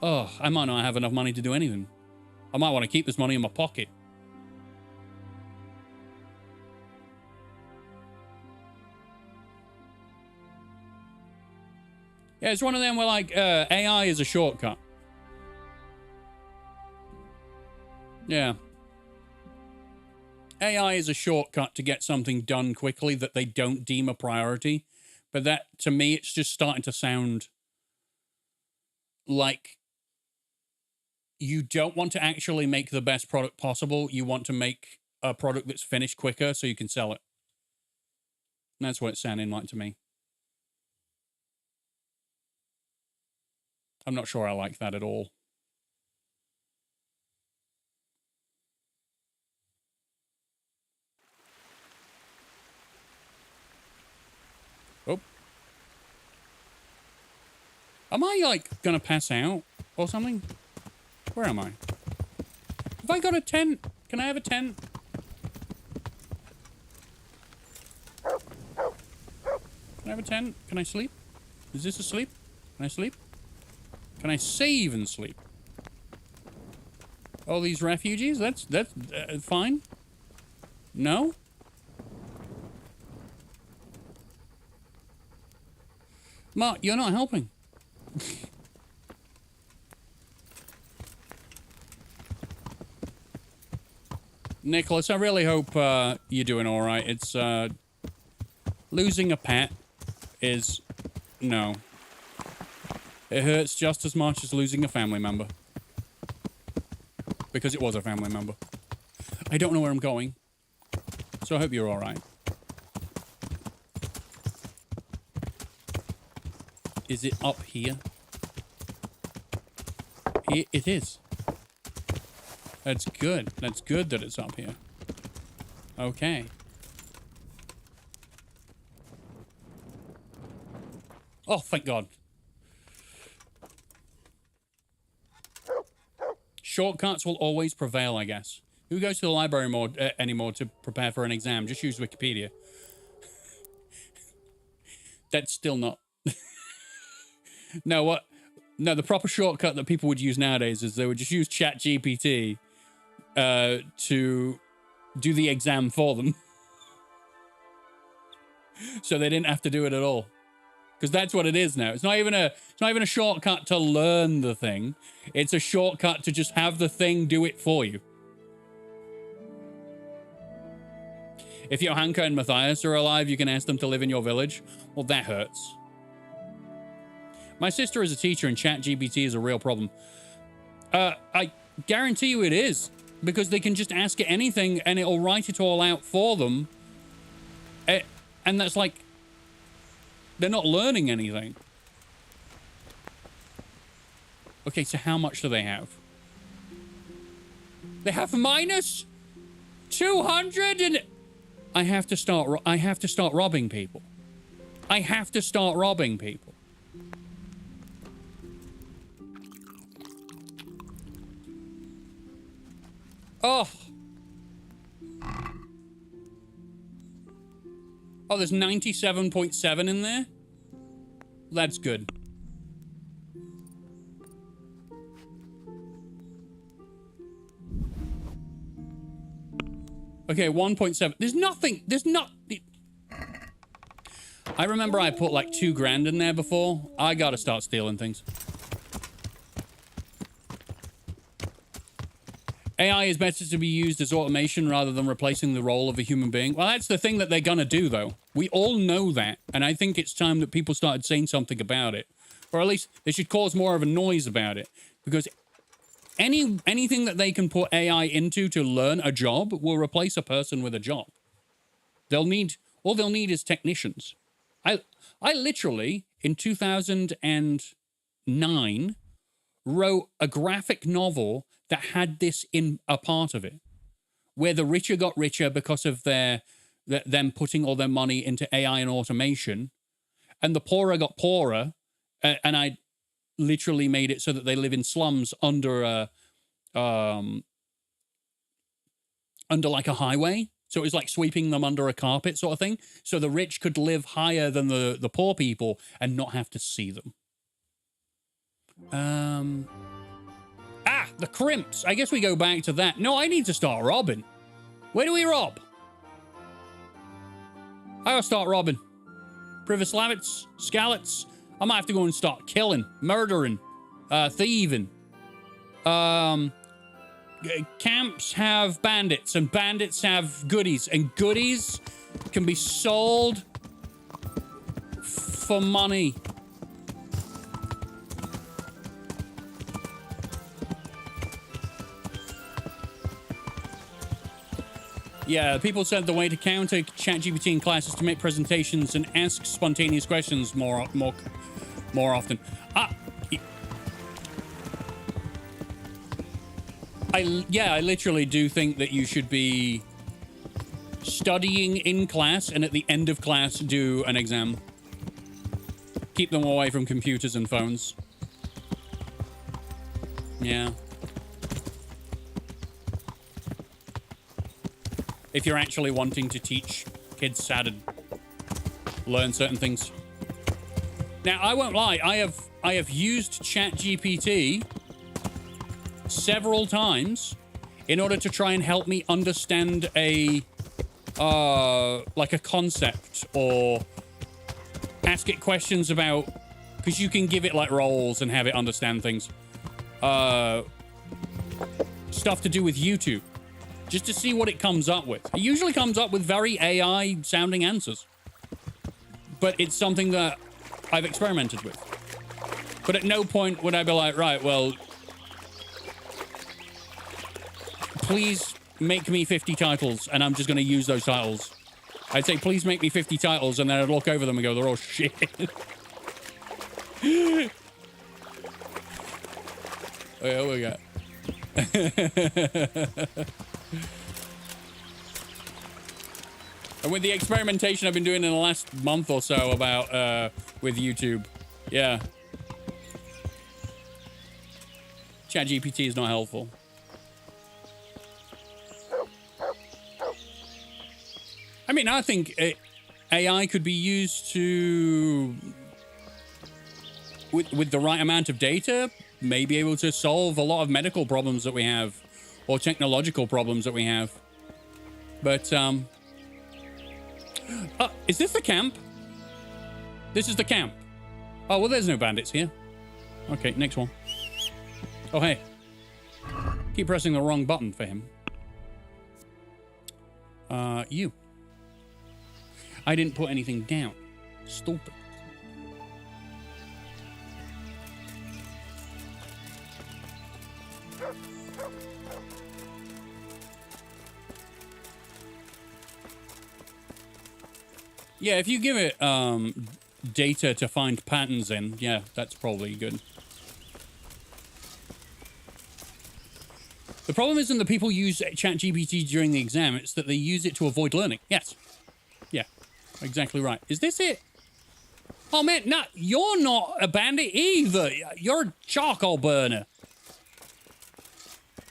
Oh, I might not have enough money to do anything. I might want to keep this money in my pocket. Yeah, it's one of them where, like, AI is a shortcut. Yeah. AI is a shortcut to get something done quickly that they don't deem a priority. But that, to me, it's just starting to sound like you don't want to actually make the best product possible. You want to make a product that's finished quicker so you can sell it. And that's what it's sounding like to me. I'm not sure I like that at all. Oh. Am I, like, gonna pass out or something? Where am I? Have I got a tent? Can I have a tent? Can I have a tent? Can I sleep? Is this a sleep? Can I sleep? Can I save and sleep? All these refugees? That's fine. No? Mark, you're not helping. Nicholas, I really hope you're doing all right. It's losing a pet is no. It hurts just as much as losing a family member. Because it was a family member. I don't know where I'm going. So I hope you're alright. Is it up here? It is. That's good. That's good that it's up here. Okay. Oh, thank God. Shortcuts will always prevail, I guess. Who goes to the library anymore to prepare for an exam? Just use Wikipedia. That's still not... No, what? No, the proper shortcut that people would use nowadays is they would just use ChatGPT to do the exam for them. So they didn't have to do it at all. Because that's what it is now. It's not even a shortcut to learn the thing. It's a shortcut to just have the thing do it for you. If Johanka and Matthias are alive, you can ask them to live in your village. Well, that hurts. My sister is a teacher and ChatGPT is a real problem. I guarantee you it is. Because they can just ask it anything and it'll write it all out for them. And that's like... They're not learning anything. Okay, so how much do they have? They have minus 200 and... I have to start robbing people. I have to start robbing people. Oh. Oh, there's 97.7 in there? That's good. Okay, 1.7. There's nothing. There's not... I remember I put like 2 grand in there before. I gotta start stealing things. AI is better to be used as automation rather than replacing the role of a human being. Well, that's the thing that they're gonna do, though. We all know that, and I think it's time that people started saying something about it. Or at least they should cause more of a noise about it. Because anything that they can put AI into to learn a job will replace a person with a job. All they'll need is technicians. I literally, in 2009, wrote a graphic novel that had this in a part of it, where the richer got richer because of them putting all their money into AI and automation, and the poorer got poorer, and I literally made it so that they live in slums under like a highway. So it was like sweeping them under a carpet sort of thing. So the rich could live higher than the poor people and not have to see them. The crimps. I guess we go back to that. No, I need to start robbing. Where do we rob? I gotta start robbing. Privoslavets, Scalets. I might have to go and start killing, murdering, thieving. Camps have bandits, and bandits have goodies, and goodies can be sold for money. Yeah, people said the way to counter ChatGPT in class is to make presentations and ask spontaneous questions more often. I literally do think that you should be studying in class and at the end of class do an exam. Keep them away from computers and phones. Yeah. If you're actually wanting to teach kids how to learn certain things. Now, I won't lie. I have used ChatGPT several times in order to try and help me understand like a concept, or ask it questions about, because you can give it like roles and have it understand things. Stuff to do with YouTube. Just to see what it comes up with. It usually comes up with very AI-sounding answers. But it's something that I've experimented with. But at no point would I be like, right, well, please make me 50 titles, and I'm just going to use those titles. I'd say, please make me 50 titles, and then I'd look over them and go, they're all shit. Wait, what we got? And with the experimentation I've been doing in the last month or so about with YouTube, Yeah. ChatGPT is not helpful. I mean, I think AI could be used to, with the right amount of data, may be able to solve a lot of medical problems that we have, or technological problems that we have. But, is this the camp? This is the camp. Oh, well, there's no bandits here. Okay, next one. Oh, hey. Keep pressing the wrong button for him. You. I didn't put anything down. Stupid. Yeah, if you give it data to find patterns in, yeah, that's probably good. The problem isn't that people use ChatGPT during the exam, it's that they use it to avoid learning. Yes. Yeah, exactly right. Is this it? Oh man, no, you're not a bandit either. You're a charcoal burner.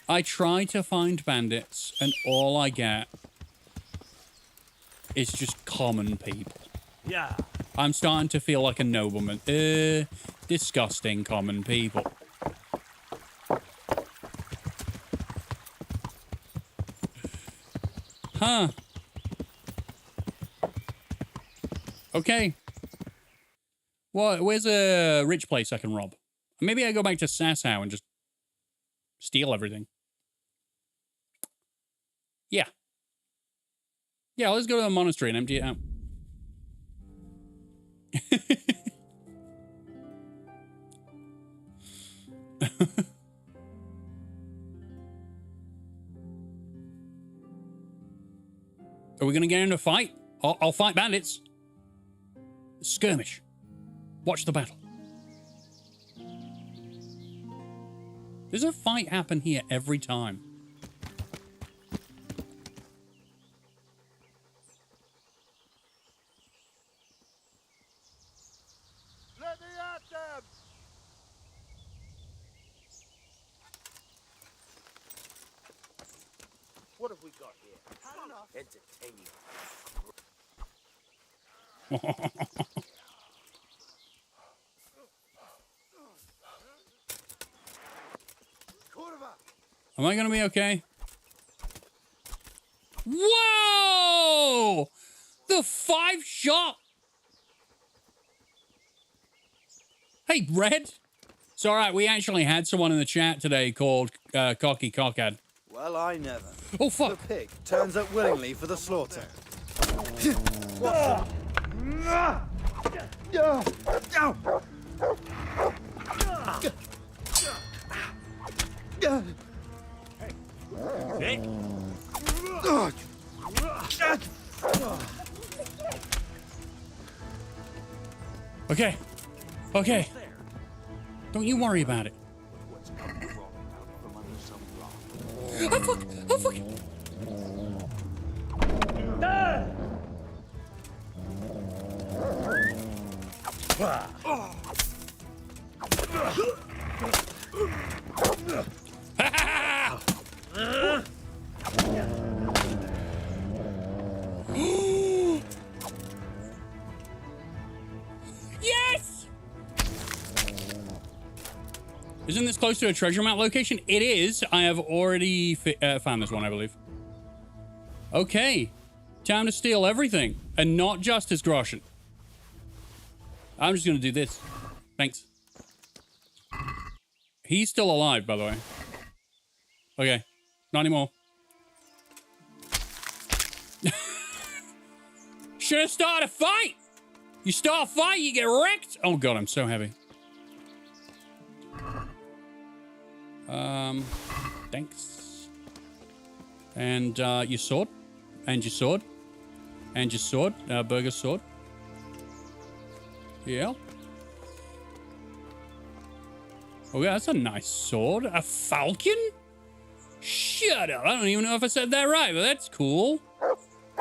I try to find bandits, and all I get is just common people. Yeah. I'm starting to feel like a nobleman. Disgusting common people. Huh. Okay. Well, where's a rich place I can rob? Maybe I go back to Sasau and just steal everything. Yeah. Yeah, let's go to the monastery and empty it out. Are we going to get into a fight? I'll fight bandits. Skirmish. Watch the battle. There's a fight happen here every time. Let me at them! What have we got here? Entertaining. Am I gonna be okay? Whoa! The 5-shot! Hey, Red. It's alright, we actually had someone in the chat today called Cocky Cockhead. Well, I never. Oh, fuck. The pig turns up willingly for the slaughter. Okay. Okay. Don't you worry about it. Oh, fuck! Oh, fuck! Yes! Isn't this close to a treasure map location? It is. I have already found this one, I believe. Okay. Time to steal everything. And not just his groschen. I'm just going to do this. Thanks. He's still alive, by the way. Okay. Not anymore. Should have started a fight. You start a fight, you get wrecked. Oh, God, I'm so heavy. Thanks. And your sword. And your sword. And your sword. Burger's sword. Yeah. Oh, yeah, that's a nice sword. A falcon? Shut up. I don't even know if I said that right, but that's cool.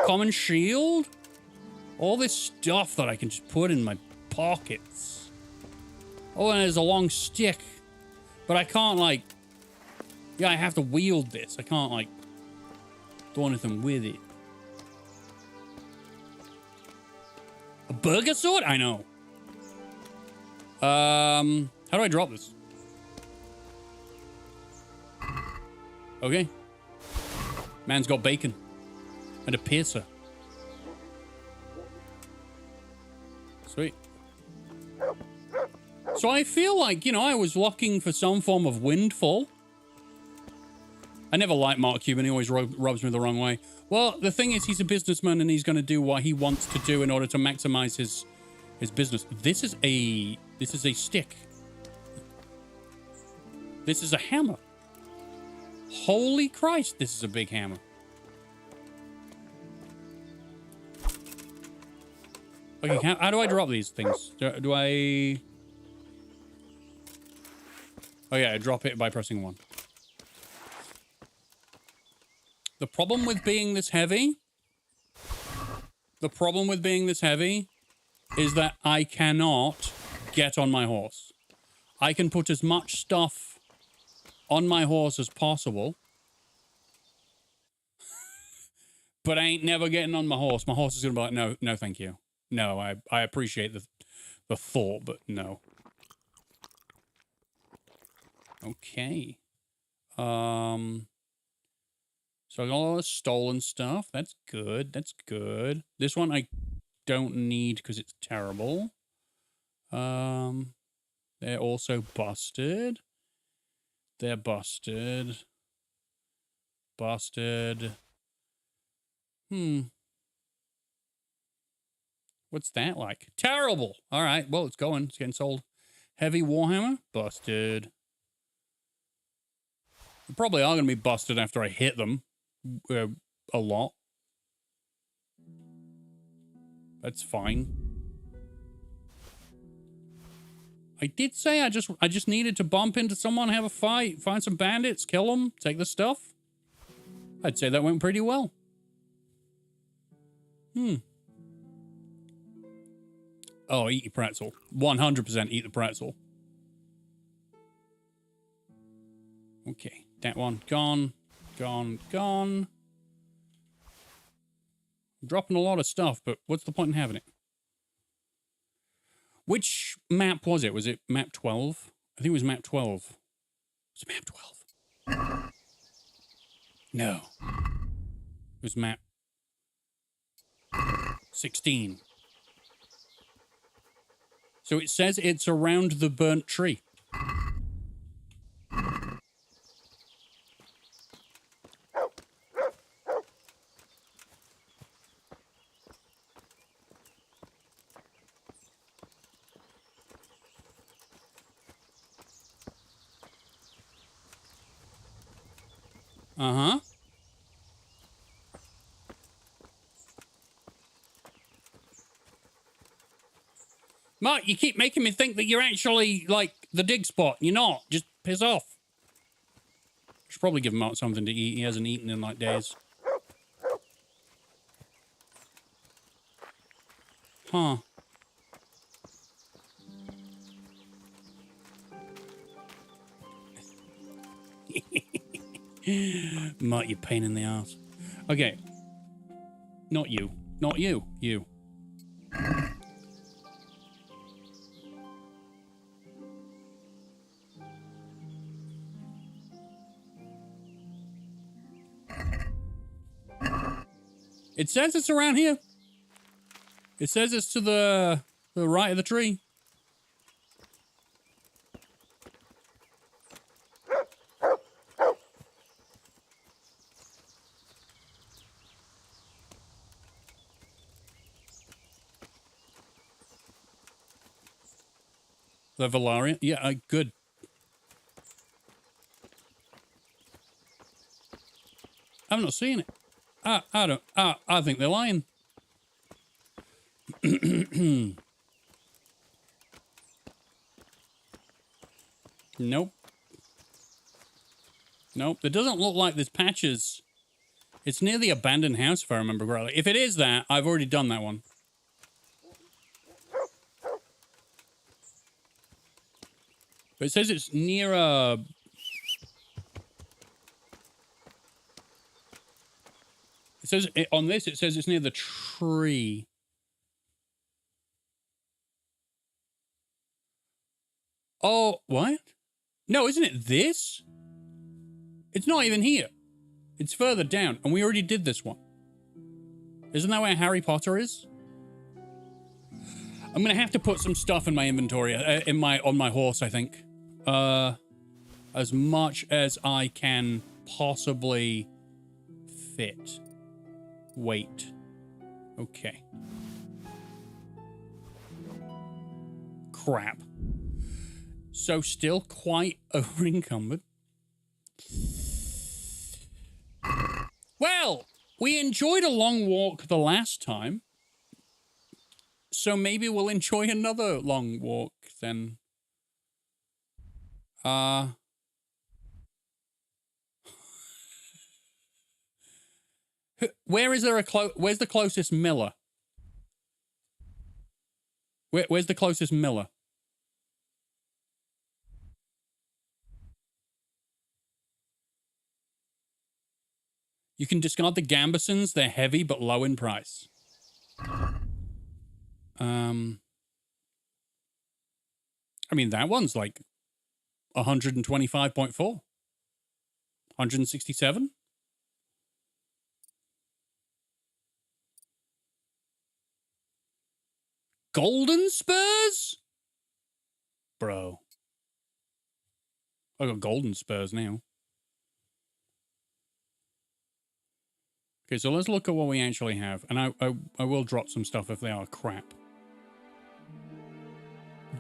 Common shield. All this stuff that I can just put in my pockets. Oh, and there's a long stick. But I can't, like... Yeah, I have to wield this. I can't, like, do anything with it. A burger sword? I know. How do I drop this? Okay. Man's got bacon. And a piercer. Sweet. So I feel like, you know, I was looking for some form of windfall. I never liked Mark Cuban. He always rubs me the wrong way. Well, the thing is, he's a businessman and he's going to do what he wants to do in order to maximize his business. This is a stick. This is a hammer. Holy Christ, this is a big hammer. Okay, how do I drop these things? Do I... Oh yeah, I drop it by pressing 1. The problem with being this heavy... is that I cannot get on my horse. I can put as much stuff on my horse as possible. But I ain't never getting on my horse. My horse is going to be like, no, no, thank you. No, I appreciate the thought, but no. Okay. So I got all the stolen stuff. That's good. That's good. This one I don't need because it's terrible. They're also busted. They're busted. Busted. What's that like? Terrible. All right. Well, it's going. It's getting sold. Heavy Warhammer. Busted. They probably are going to be busted after I hit them a lot. That's fine. I did say I just needed to bump into someone, have a fight, find some bandits, kill them, take the stuff. I'd say that went pretty well. Oh, eat your pretzel. 100% eat the pretzel. Okay, that one gone, gone, gone. I'm dropping a lot of stuff, but what's the point in having it? Which map was it? Was it map 12? I think it was map 12. Was it map 12? No. It was map 16. So it says it's around the burnt tree. Uh-huh. Mark, you keep making me think that you're actually, like, the dig spot. You're not. Just piss off. Should probably give Mark something to eat. He hasn't eaten in, like, days. Huh. Mark, you pain in the ass. Okay. Not you. Not you. You. It says it's around here. It says it's to the right of the tree. The Valarian? Yeah, good. I'm not seeing it. I think they're lying. Nope. Nope. It doesn't look like there's patches. It's near the abandoned house, if I remember correctly. If it is that, I've already done that one. But it says it's near a... It says, on this, it says it's near the tree. Oh, what? No, isn't it this? It's not even here. It's further down, and we already did this one. Isn't that where Harry Potter is? I'm gonna have to put some stuff in my inventory, on my horse, I think. As much as I can possibly fit. Wait. Okay. Crap. So still quite over-encumbered. Well, we enjoyed a long walk the last time. So maybe we'll enjoy another long walk then. Where is there where's the closest miller? Where's the closest miller? You can discard the gambesons. They're heavy but low in price. I mean, that one's like 125.4. 167? Golden spurs? Bro. I got golden spurs now. Okay, so let's look at what we actually have. And I will drop some stuff if they are crap.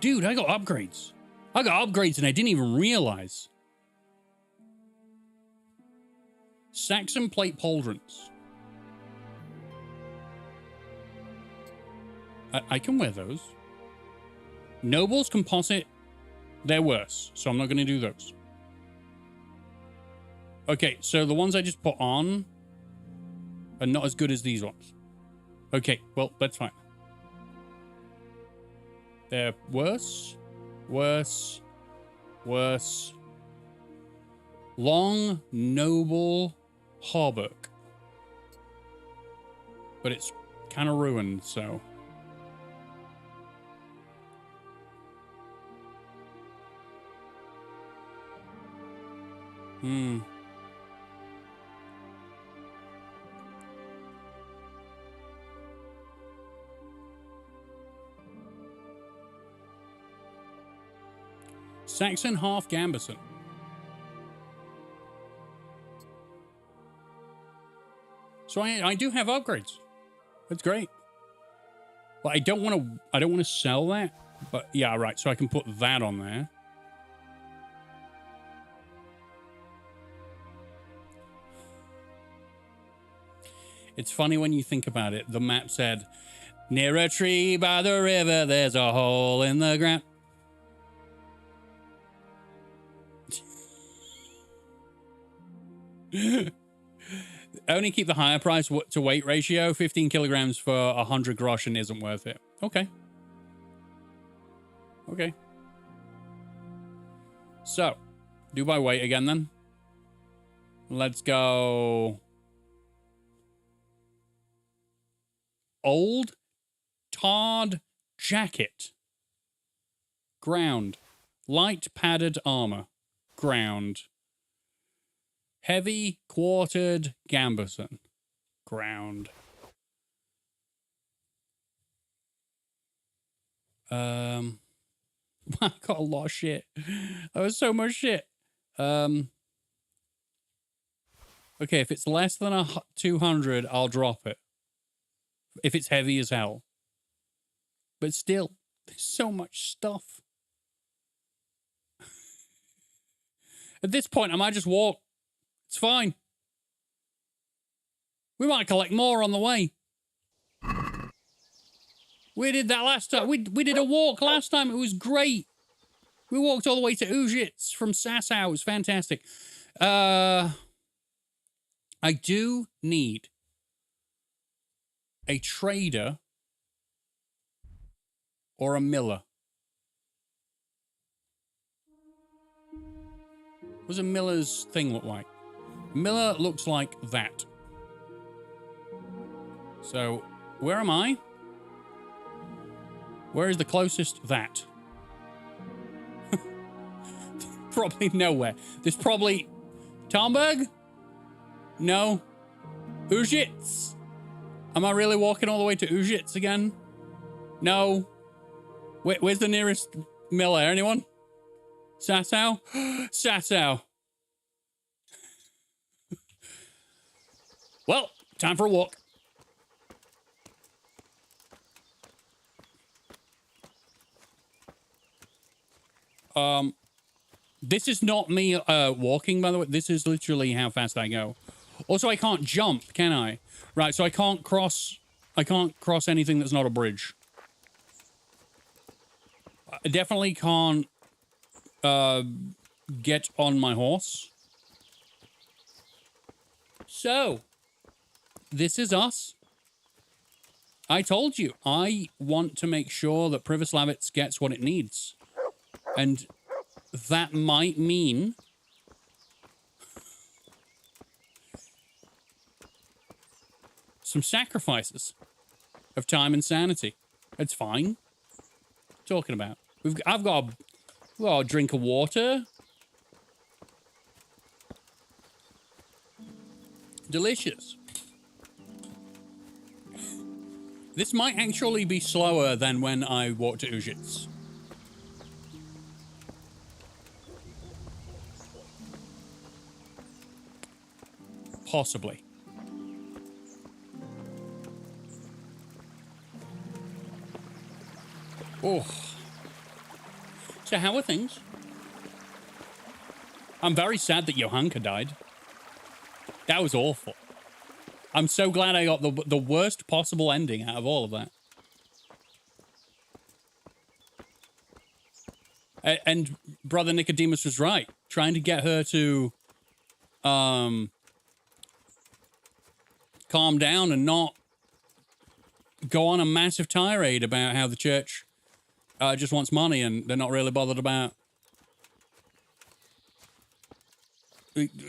Dude, I got upgrades. I got upgrades and I didn't even realize. Saxon plate pauldrons. I can wear those. Nobles composite. They're worse, so I'm not going to do those. Okay, so the ones I just put on are not as good as these ones. Okay, well, that's fine. They're worse, worse, worse. Long, noble hauberk. But it's kind of ruined, so... Saxon half gambeson. So I do have upgrades. That's great. Well, I don't want to sell that, but yeah, right. So I can put that on there. It's funny when you think about it. The map said, near a tree by the river, there's a hole in the ground. Only keep the higher price to weight ratio. 15 kilograms for 100 groschen isn't worth it. Okay. Okay. So, do by weight again then. Let's go... Old tarred jacket. Ground. Light padded armor. Ground. Heavy quartered gambeson. Ground. I got a lot of shit. That was so much shit. Okay, if it's less than 200, I'll drop it. If it's heavy as hell. But still, there's so much stuff. At this point, I might just walk. It's fine. We might collect more on the way. We did that last time. We did a walk last time. It was great. We walked all the way to Ujits from Sasau. It was fantastic. I do need a trader or a miller. What does a miller's thing look like? Miller looks like that. So, where am I? Where is the closest that? Probably nowhere. There's probably... Talmberg? No. Ujitz? Am I really walking all the way to Ujitz again? No. Where's the nearest miller? Anyone? Sasau? Sasau. Well, time for a walk. This is not me walking, by the way. This is literally how fast I go. Also, I can't jump, can I? Right, so I can't cross anything that's not a bridge. I definitely can't get on my horse. So, this is us. I told you, I want to make sure that Privislavitz gets what it needs. And that might mean some sacrifices of time and sanity. It's fine. Talking about. I've got a drink of water. Delicious. This might actually be slower than when I walked to Ujitz. Possibly. Oh. So how are things? I'm very sad that Johanka died. That was awful. I'm so glad I got the worst possible ending out of all of that. And Brother Nicodemus was right. Trying to get her to calm down and not go on a massive tirade about how the church just wants money and they're not really bothered about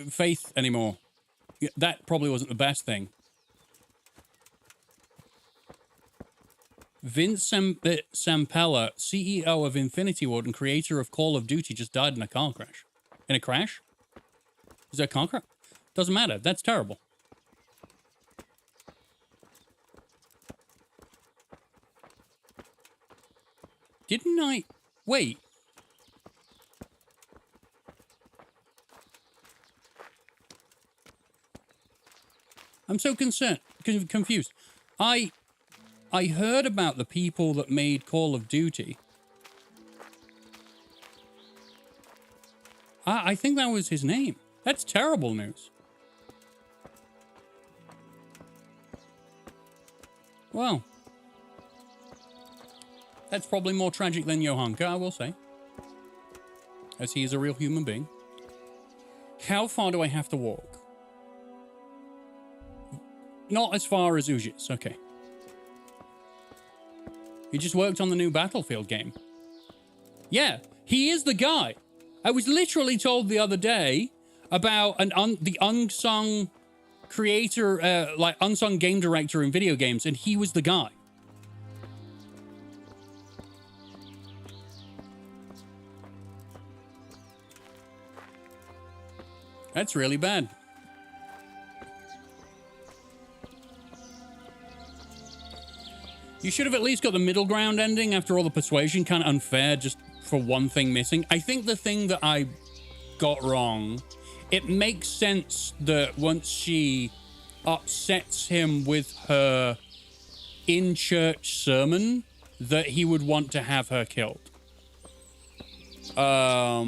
faith anymore. That probably wasn't the best thing. Vince Sampella, CEO of Infinity Ward and creator of Call of Duty, just died in a car crash. In a crash? Is that a car crash? Doesn't matter. That's terrible. Didn't I... Wait. I'm so confused. I heard about the people that made Call of Duty. I think that was his name. That's terrible news. Well, that's probably more tragic than Johanka, I will say. As he is a real human being. How far do I have to walk? Not as far as Ujitz, okay. He just worked on the new Battlefield game. Yeah, he is the guy. I was literally told the other day about the unsung creator, like unsung game director in video games, and he was the guy. That's really bad. You should have at least got the middle ground ending after all the persuasion. Kind of unfair just for one thing missing. I think the thing that I got wrong, it makes sense that once she upsets him with her in-church sermon, that he would want to have her killed. But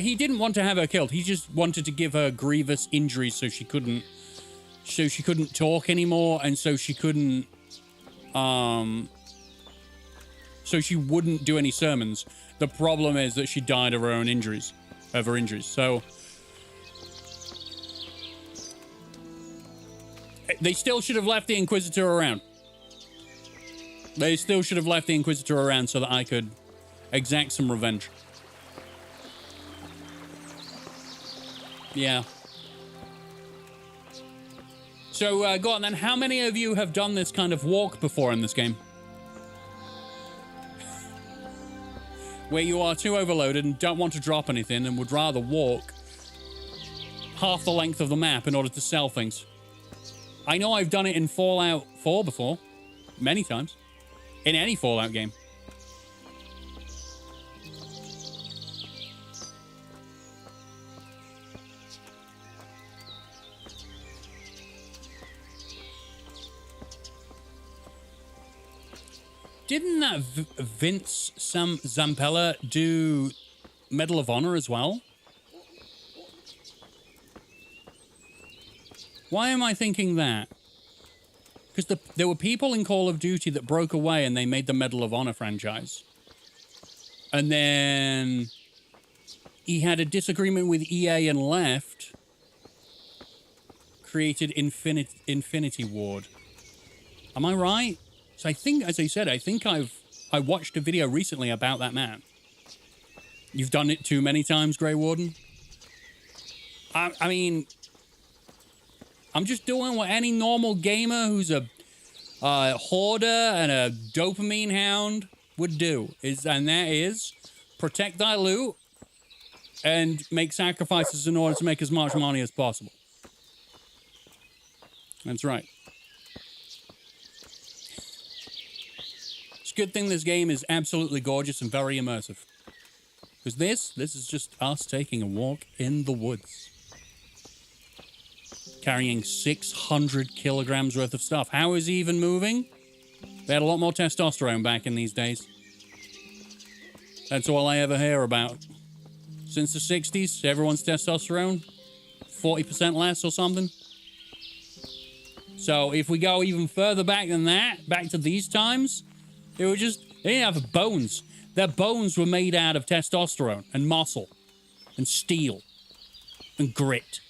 he didn't want to have her killed. He just wanted to give her grievous injuries so she couldn't talk anymore, and so she couldn't so she wouldn't do any sermons. The problem is that she died of her own injuries, So they still should have left the Inquisitor around. They still should have left the Inquisitor around so that I could exact some revenge. Yeah. So, go on then. How many of you have done this kind of walk before in this game? Where you are too overloaded and don't want to drop anything and would rather walk half the length of the map in order to sell things. I know I've done it in Fallout 4 before. Many times. In any Fallout game. Didn't that Vince Zampella do Medal of Honor as well? Why am I thinking that? Because there were people in Call of Duty that broke away and they made the Medal of Honor franchise. And then he had a disagreement with EA and left. Created Infinity Ward. Am I right? So I think, as I said, I watched a video recently about that man. You've done it too many times, Grey Warden. I mean, I'm just doing what any normal gamer who's a hoarder and a dopamine hound would do. And that is protect thy loot and make sacrifices in order to make as much money as possible. That's right. Good thing this game is absolutely gorgeous and very immersive. Because this is just us taking a walk in the woods. Carrying 600 kilograms worth of stuff. How is he even moving? They had a lot more testosterone back in these days. That's all I ever hear about. Since the 60s, everyone's testosterone 40% less or something. So if we go even further back than that, back to these times, they didn't have bones. Their bones were made out of testosterone and muscle and steel and grit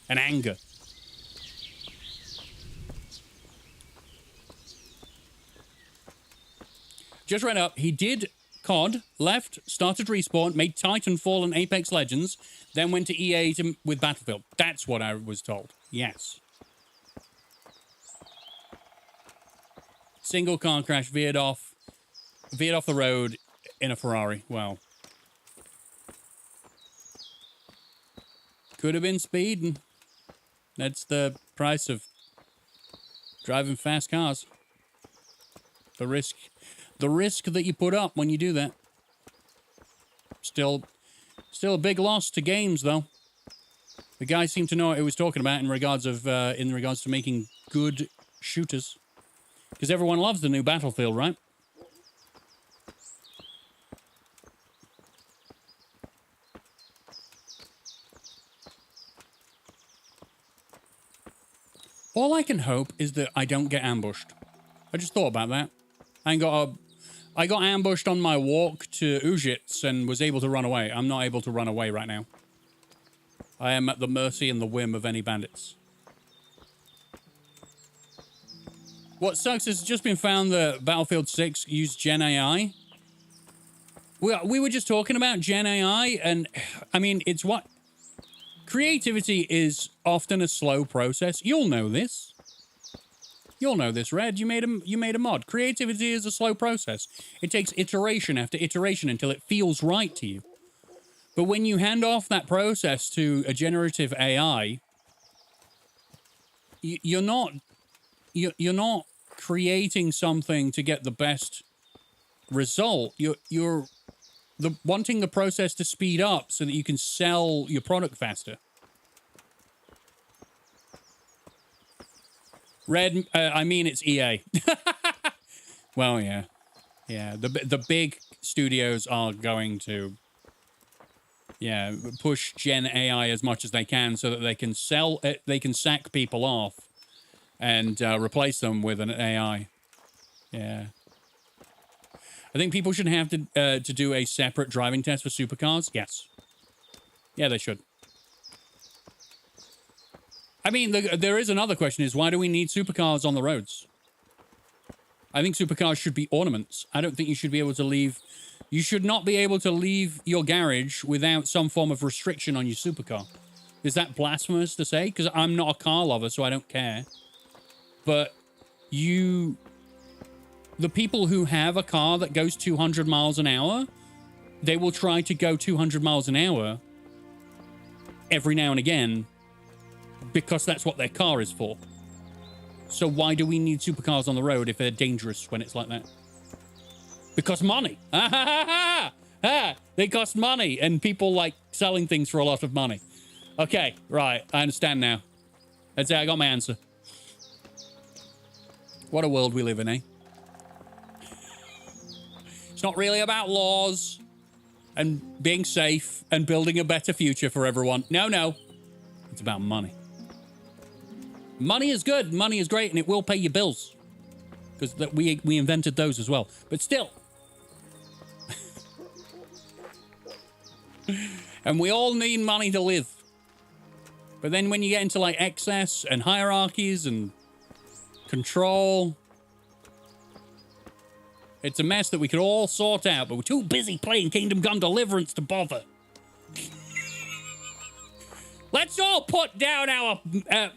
and anger. Just read up, he did COD, left, started Respawn, made Titanfall and Apex Legends, then went to EA with Battlefield. That's what I was told. Yes. Single car crash, veered off the road in a Ferrari. Wow. Could have been speeding. That's the price of driving fast cars. The risk that you put up when you do that. Still a big loss to games, though. The guy seemed to know what he was talking about in regards to making good shooters. Because everyone loves the new Battlefield, right? All I can hope is that I don't get ambushed. I just thought about that. I got ambushed on my walk to Ujits and was able to run away. I'm not able to run away right now. I am at the mercy and the whim of any bandits. What sucks is it's just been found that Battlefield 6 used Gen AI. We were just talking about Gen AI, and I mean, it's what... Creativity is often a slow process. You'll know this. You'll know this, Red. You made a mod. Creativity is a slow process. It takes iteration after iteration until it feels right to you. But when you hand off that process to a generative AI, you're not creating something to get the best result. You're wanting the process to speed up so that you can sell your product faster. Red, I mean it's EA. Well, yeah. Yeah, the big studios are going to, yeah, push Gen AI as much as they can so that they can sack people off and replace them with an AI. Yeah. I think people should have to do a separate driving test for supercars. Yes. Yeah, they should. I mean, there is another question is, why do we need supercars on the roads? I think supercars should be ornaments. I don't think you should be able to leave... You should not be able to leave your garage without some form of restriction on your supercar. Is that blasphemous to say? Because I'm not a car lover, so I don't care. But the people who have a car that goes 200 miles an hour, they will try to go 200 miles an hour every now and again because that's what their car is for. So why do we need supercars on the road if they're dangerous when it's like that? Because money. They cost money, and people like selling things for a lot of money. Okay, right. I understand now. That's it. I got my answer. What a world we live in, eh? It's not really about laws and being safe and building a better future for everyone. No, no. It's about money. Money is good. Money is great, and it will pay your bills. Because we invented those as well. But still. And we all need money to live. But then when you get into like excess and hierarchies and control, it's a mess that we could all sort out, but we're too busy playing Kingdom Come Deliverance to bother. Let's all put down our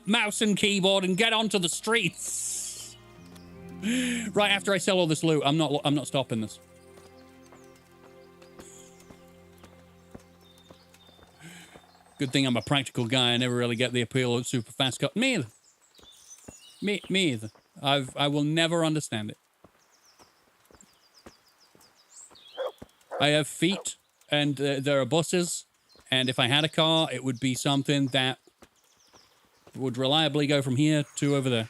mouse and keyboard and get onto the streets. Right after I sell all this loot, I'm not stopping this. Good thing I'm a practical guy. I never really get the appeal of super fast car. Me either. Me either. I will never understand it. I have feet, and there are buses, and if I had a car, it would be something that would reliably go from here to over there.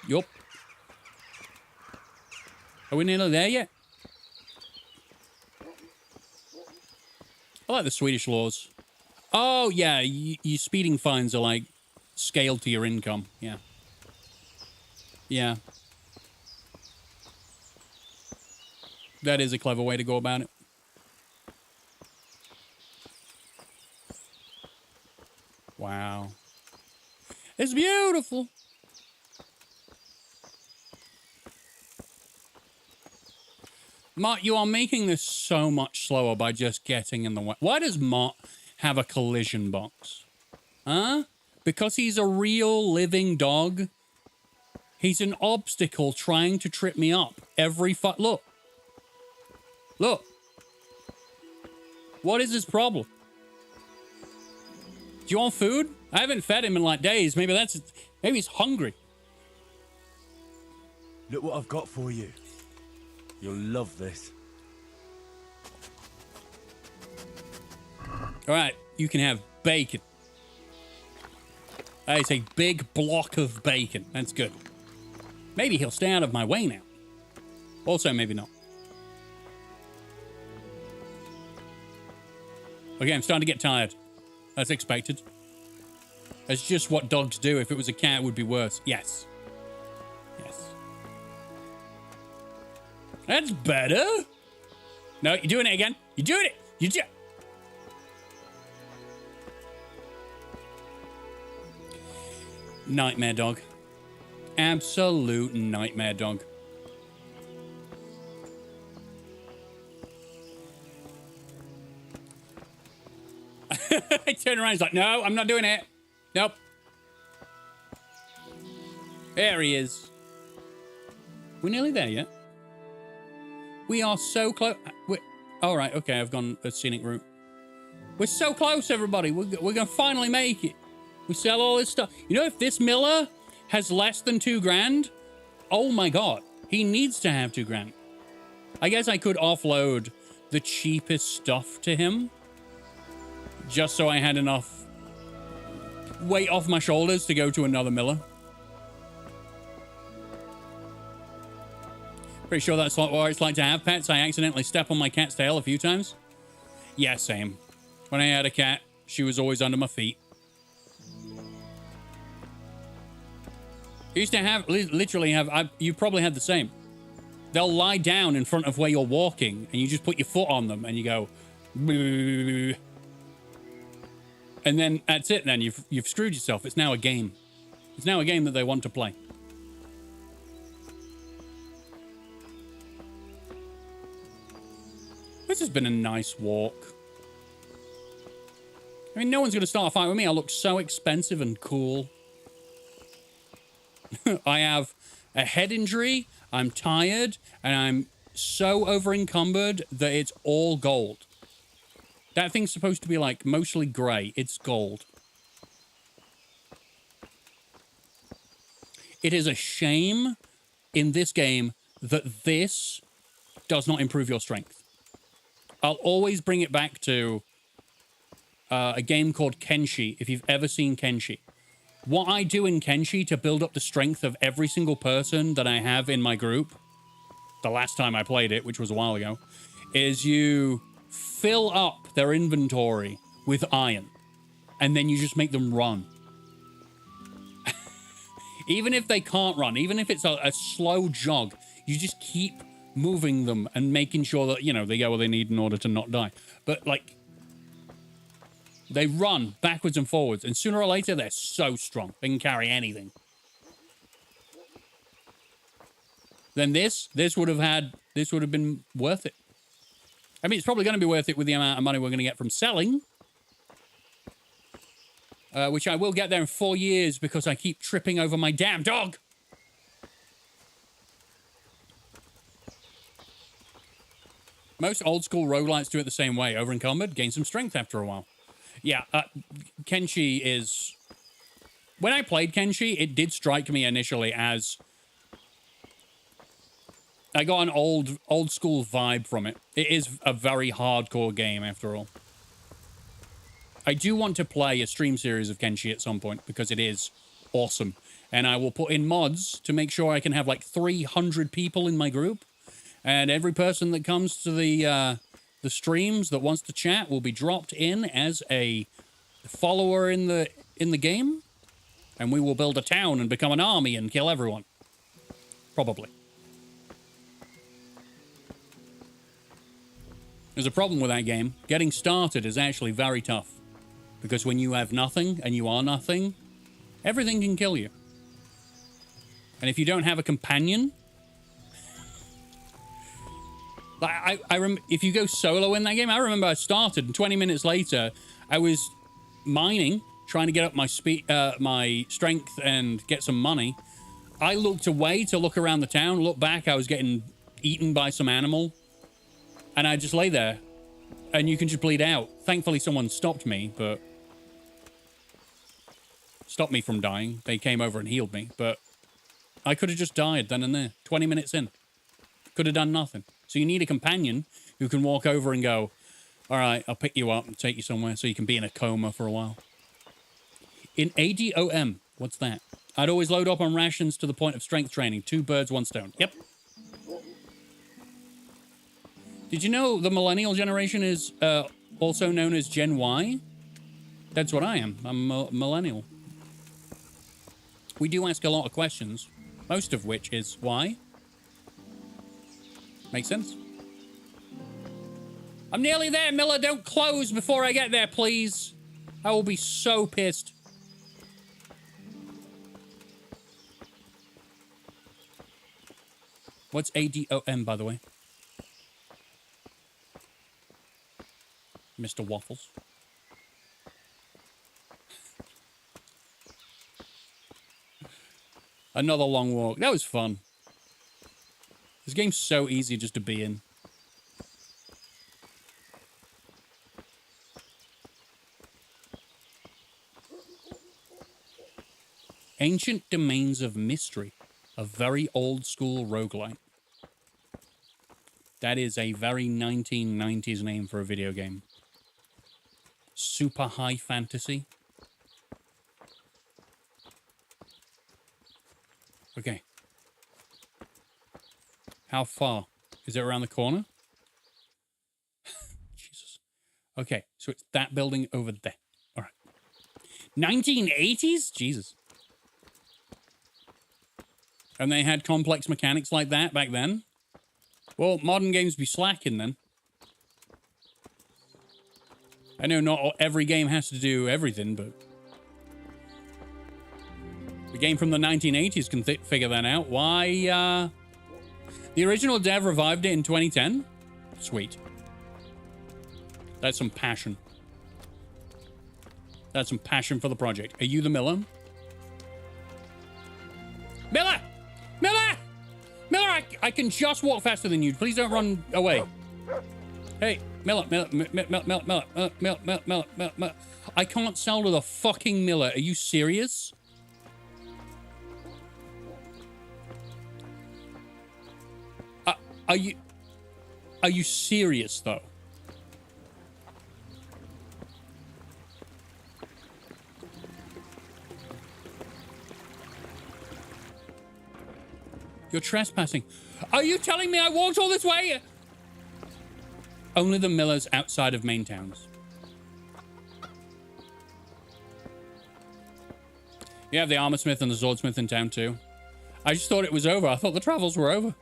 Yup. Are we nearly there yet? I like the Swedish laws. Oh, yeah, your speeding fines are, like, scaled to your income. Yeah. Yeah. That is a clever way to go about it. Wow. It's beautiful. Mott, you are making this so much slower by just getting in the way. Why does Mott have a collision box? Huh? Because he's a real living dog? He's an obstacle trying to trip me up every look. Look. What is his problem? Do you want food? I haven't fed him in like days. Maybe he's hungry. Look what I've got for you. You'll love this. All right, you can have bacon. That is a big block of bacon. That's good. Maybe he'll stay out of my way now. Also, maybe not. Okay, I'm starting to get tired. That's expected. That's just what dogs do. If it was a cat, it would be worse. Yes. Yes. That's better. No, you're doing it again. You're doing it. You do. Nightmare dog. Absolute nightmare dog. I turn around, he's like, no, I'm not doing it. Nope. There he is. We're nearly there yet. We are so close. All right, okay, I've gone a scenic route. We're so close, everybody. We're going to finally make it. We sell all this stuff. You know, if this Miller has less than 2 grand, oh my God, he needs to have 2 grand. I guess I could offload the cheapest stuff to him just so I had enough weight off my shoulders to go to another Miller. Pretty sure that's what it's like to have pets. I accidentally step on my cat's tail a few times. Yeah, same. When I had a cat, she was always under my feet. I used to have, literally have, you probably had the same. They'll lie down in front of where you're walking, and you just put your foot on them, and you go, "Boo." And then that's it. Then you've screwed yourself. It's now a game. It's now a game that they want to play. This has been a nice walk. I mean, no one's going to start a fight with me. I look so expensive and cool. I have a head injury, I'm tired, and I'm so over-encumbered that it's all gold. That thing's supposed to be, like, mostly grey. It's gold. It is a shame in this game that this does not improve your strength. I'll always bring it back to a game called Kenshi, if you've ever seen Kenshi. What I do in Kenshi to build up the strength of every single person that I have in my group, the last time I played it, which was a while ago, is you fill up their inventory with iron, and then you just make them run. Even if they can't run, even if it's a slow jog, you just keep moving them and making sure that, you know, they get what they need in order to not die. But, like, they run backwards and forwards, and sooner or later, they're so strong. They can carry anything. Then this would have been worth it. I mean, it's probably going to be worth it with the amount of money we're going to get from selling. Which I will get there in 4 years because I keep tripping over my damn dog. Most old school roguelites do it the same way. Over encumbered, gain some strength after a while. Yeah, Kenshi is... When I played Kenshi, it did strike me initially as... I got an old school vibe from it. It is a very hardcore game, after all. I do want to play a stream series of Kenshi at some point, because it is awesome. And I will put in mods to make sure I can have, like, 300 people in my group. And every person that comes to the streams that wants to chat will be dropped in as a follower in the game, and we will build a town and become an army and kill everyone. Probably. There's a problem with that game. Getting started is actually very tough, because when you have nothing and you are nothing, everything can kill you. And if you don't have a companion, like if you go solo in that game, I remember I started and 20 minutes later, I was mining, trying to get up my speed, my strength and get some money. I looked away to look around the town, looked back, I was getting eaten by some animal, and I just lay there, and you can just bleed out. Thankfully, someone stopped me, but stopped me from dying. They came over and healed me, but I could have just died then and there, 20 minutes in. Could have done nothing. So you need a companion who can walk over and go, all right, I'll pick you up and take you somewhere so you can be in a coma for a while. In ADOM, what's that? I'd always load up on rations to the point of strength training. 2 birds, 1 stone. Yep. Did you know the millennial generation is also known as Gen Y? That's what I am. I'm a millennial. We do ask a lot of questions, most of which is why. Makes sense? I'm nearly there, Miller. Don't close before I get there, please. I will be so pissed. What's ADOM, by the way? Mr. Waffles. Another long walk. That was fun. This game's so easy just to be in. Ancient Domains of Mystery. A very old school roguelite. That is a very 1990s name for a video game. Super high fantasy. Okay. How far? Is it around the corner? Jesus. Okay, so it's that building over there. All right. 1980s? Jesus. And they had complex mechanics like that back then? Well, modern games be slacking then. I know not every game has to do everything, but... the game from the 1980s can figure that out. Why, the original dev revived it in 2010? Sweet. That's some passion. That's some passion for the project. Are you the miller? Miller! Miller! Miller, I can just walk faster than you. Please don't run away. Hey, Miller. I can't sell to the fucking miller. Are you serious? Are you serious though? You're trespassing. Are you telling me I walked all this way? Only the millers outside of main towns. You have the armorsmith and the swordsmith in town too. I just thought it was over. I thought the travels were over.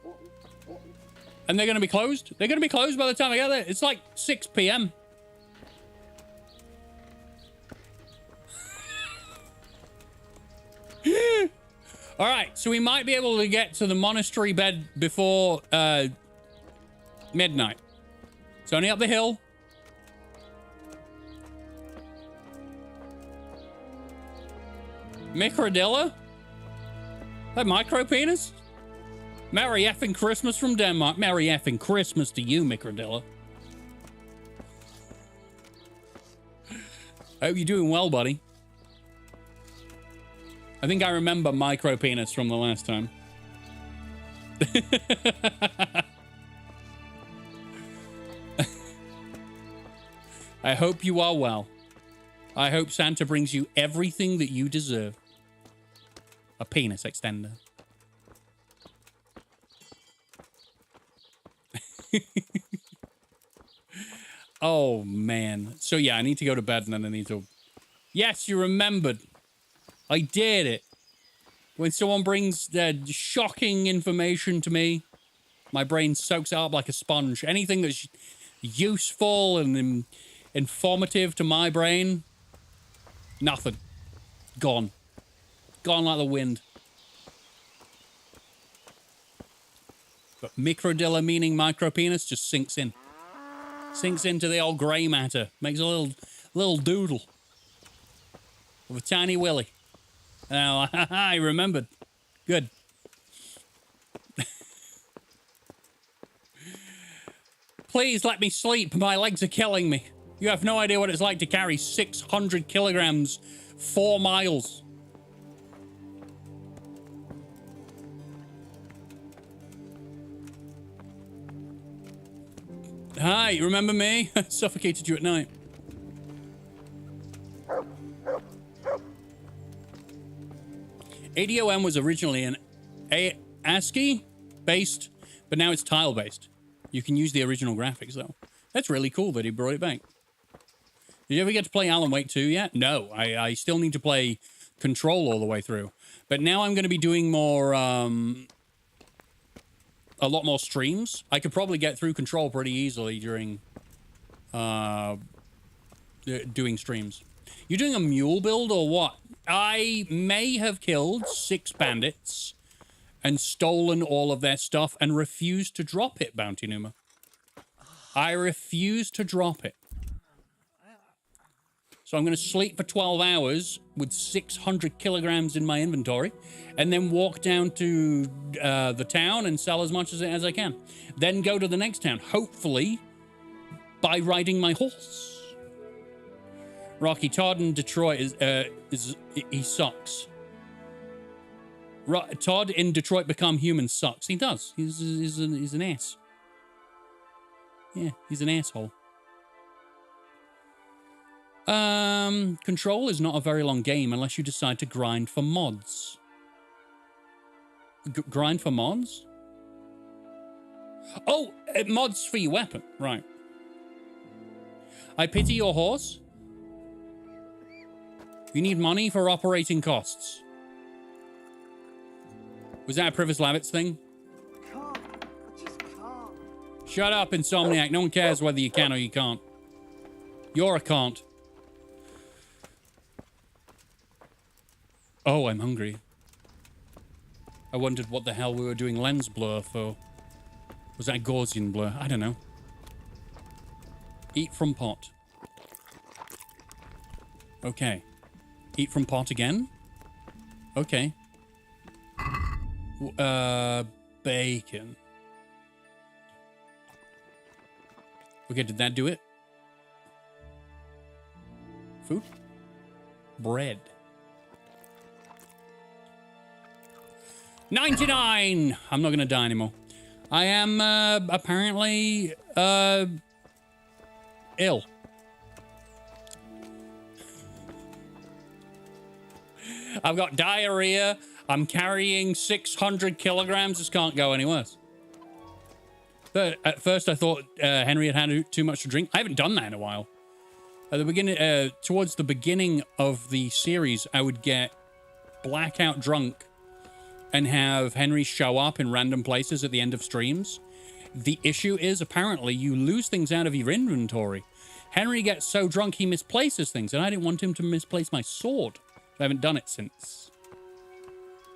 And they're going to be closed? They're going to be closed by the time I get there. It's like 6 p.m. All right, so we might be able to get to the monastery bed before midnight. It's only up the hill. Microdilla? That micro penis? Merry effing Christmas from Denmark. Merry effing Christmas to you, Microdilla. I hope you're doing well, buddy. I think I remember micro penis from the last time. I hope you are well. I hope Santa brings you everything that you deserve. A penis extender. Oh, man. So, yeah, I need to go to bed and then I need to... Yes, you remembered. I did it. When someone brings shocking information to me, my brain soaks it up like a sponge. Anything that's useful and informative to my brain, nothing. Gone. Gone like the wind. But microdilla meaning micro penis just sinks in. Sinks into the old grey matter. Makes a little doodle. With a tiny willy. Oh, I remembered. Good. Please let me sleep. My legs are killing me. You have no idea what it's like to carry 600 kilograms 4 miles. Hi, remember me? I suffocated you at night. ADOM was originally an ASCII-based, but now it's tile-based. You can use the original graphics, though. That's really cool that he brought it back. Did you ever get to play Alan Wake 2 yet? No, I still need to play Control all the way through. But now I'm going to be doing more, a lot more streams. I could probably get through Control pretty easily during, doing streams. You're doing a mule build or what? I may have killed 6 bandits and stolen all of their stuff and refused to drop it, Bounty Numa. I refuse to drop it. So I'm going to sleep for 12 hours with 600 kilograms in my inventory and then walk down to the town and sell as much as I can. Then go to the next town, hopefully by riding my horse. Rocky Todd in Detroit he sucks. Todd in Detroit Become Human sucks. He does. He's an ass. Yeah, he's an asshole. Control is not a very long game unless you decide to grind for mods. Grind for mods? Oh, mods for your weapon. Right. I pity your horse. You need money for operating costs. Was that a Privis Lavitz thing? Shut up, Insomniac. No one cares whether you can or you can't. You're a can't. Oh, I'm hungry. I wondered what the hell we were doing lens blur for. Was that Gaussian blur? I don't know. Eat from pot. Okay. Eat from pot again? Okay. Bacon. Okay, did that do it? Food? Bread. 99! I'm not gonna die anymore. I am, apparently, ill. I've got diarrhea. I'm carrying 600 kilograms. This can't go any worse. But at first I thought Henry had too much to drink. I haven't done that in a while. At the beginning, towards the beginning of the series, I would get blackout drunk and have Henry show up in random places at the end of streams. The issue is, apparently, you lose things out of your inventory. Henry gets so drunk he misplaces things, and I didn't want him to misplace my sword. I haven't done it since.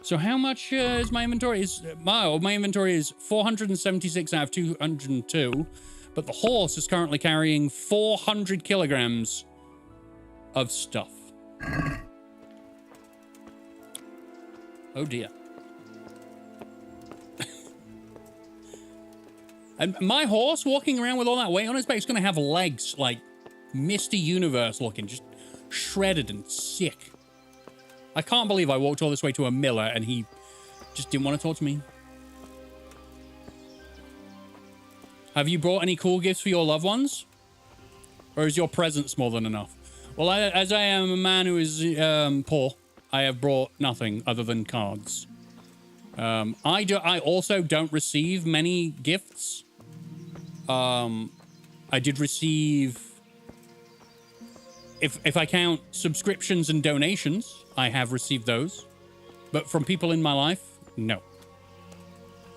So how much is my inventory? My inventory is 476 out of 202, but the horse is currently carrying 400 kilograms of stuff. Oh dear. And my horse walking around with all that weight on his back is going to have legs like Misty Universe looking, just shredded and sick. I can't believe I walked all this way to a miller and he just didn't want to talk to me. Have you brought any cool gifts for your loved ones? Or is your presence more than enough? Well, as I am a man who is poor, I have brought nothing other than cards. I also don't receive many gifts. I did receive... If I count subscriptions and donations, I have received those. But from people in my life, no.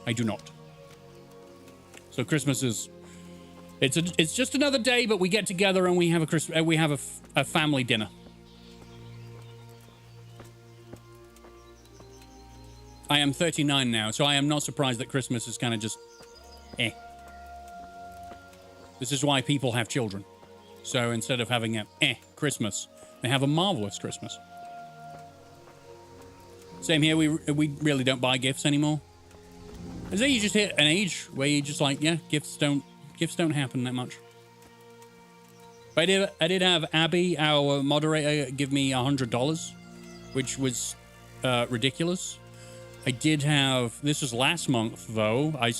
I do not. So Christmas is... It's just another day, but we get together and we have a family dinner. I am 39 now, so I am not surprised that Christmas is kind of just... This is why people have children. So instead of having a Christmas, they have a marvelous Christmas. Same here, we really don't buy gifts anymore. Is that you just hit an age where you just like, yeah, gifts don't happen that much. But I did have Abby, our moderator, give me $100, which was ridiculous. I did have, this was last month though, I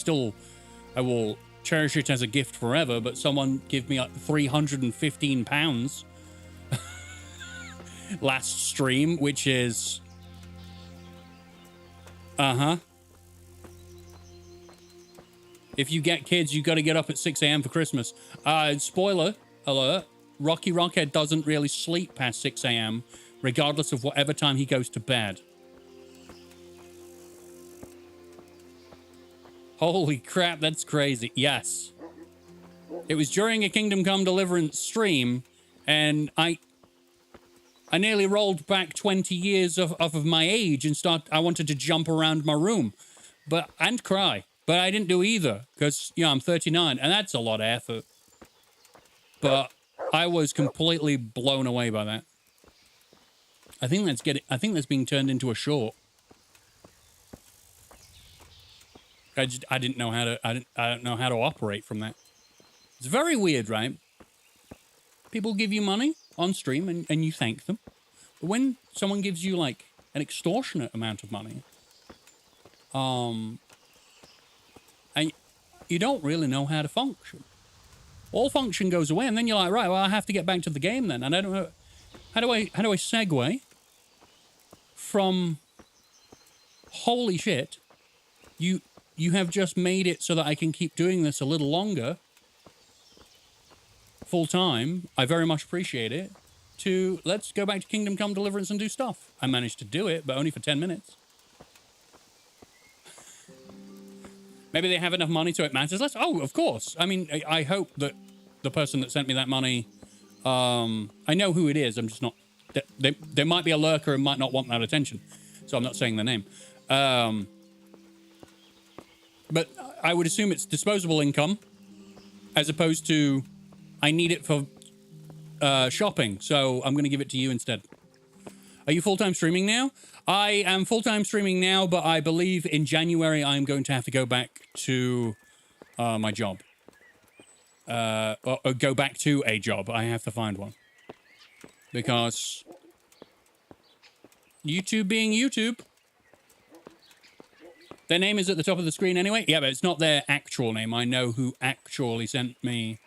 will cherish it as a gift forever, but someone gave me £315 last stream, which is if you get kids, you got to get up at 6 a.m. for Christmas. Spoiler alert, Rockhead doesn't really sleep past 6 a.m. regardless of whatever time he goes to bed. Holy crap, that's crazy. Yes. It was during a Kingdom Come Deliverance stream, and I nearly rolled back 20 years off of my age and I wanted to jump around my room and cry. But I didn't do either, because, I'm 39, and that's a lot of effort. But I was completely blown away by that. I think that's being turned into a short. I don't know how to operate from that. It's very weird, right? People give you money on stream and you thank them. But when someone gives you like an extortionate amount of money, and you don't really know how to function. All function goes away, and then you're like, right, well, I have to get back to the game then. And I don't know, how do I segue from holy shit, you have just made it so that I can keep doing this a little longer, full time. I very much appreciate it. To let's go back to Kingdom Come Deliverance and do stuff. I managed to do it, but only for 10 minutes. Maybe they have enough money so it matters less. Oh, of course. I mean, I hope that the person that sent me that money, I know who it is. I'm just not... There might be a lurker and might not want that attention. So I'm not saying their name. But I would assume it's disposable income as opposed to I need it for shopping, so I'm going to give it to you instead. Are you full-time streaming now? I am full-time streaming now, but I believe in January I'm going to have to go back to my job. Or go back to a job. I have to find one. Because YouTube being YouTube. Their name is at the top of the screen anyway. Yeah, but it's not their actual name. I know who actually sent me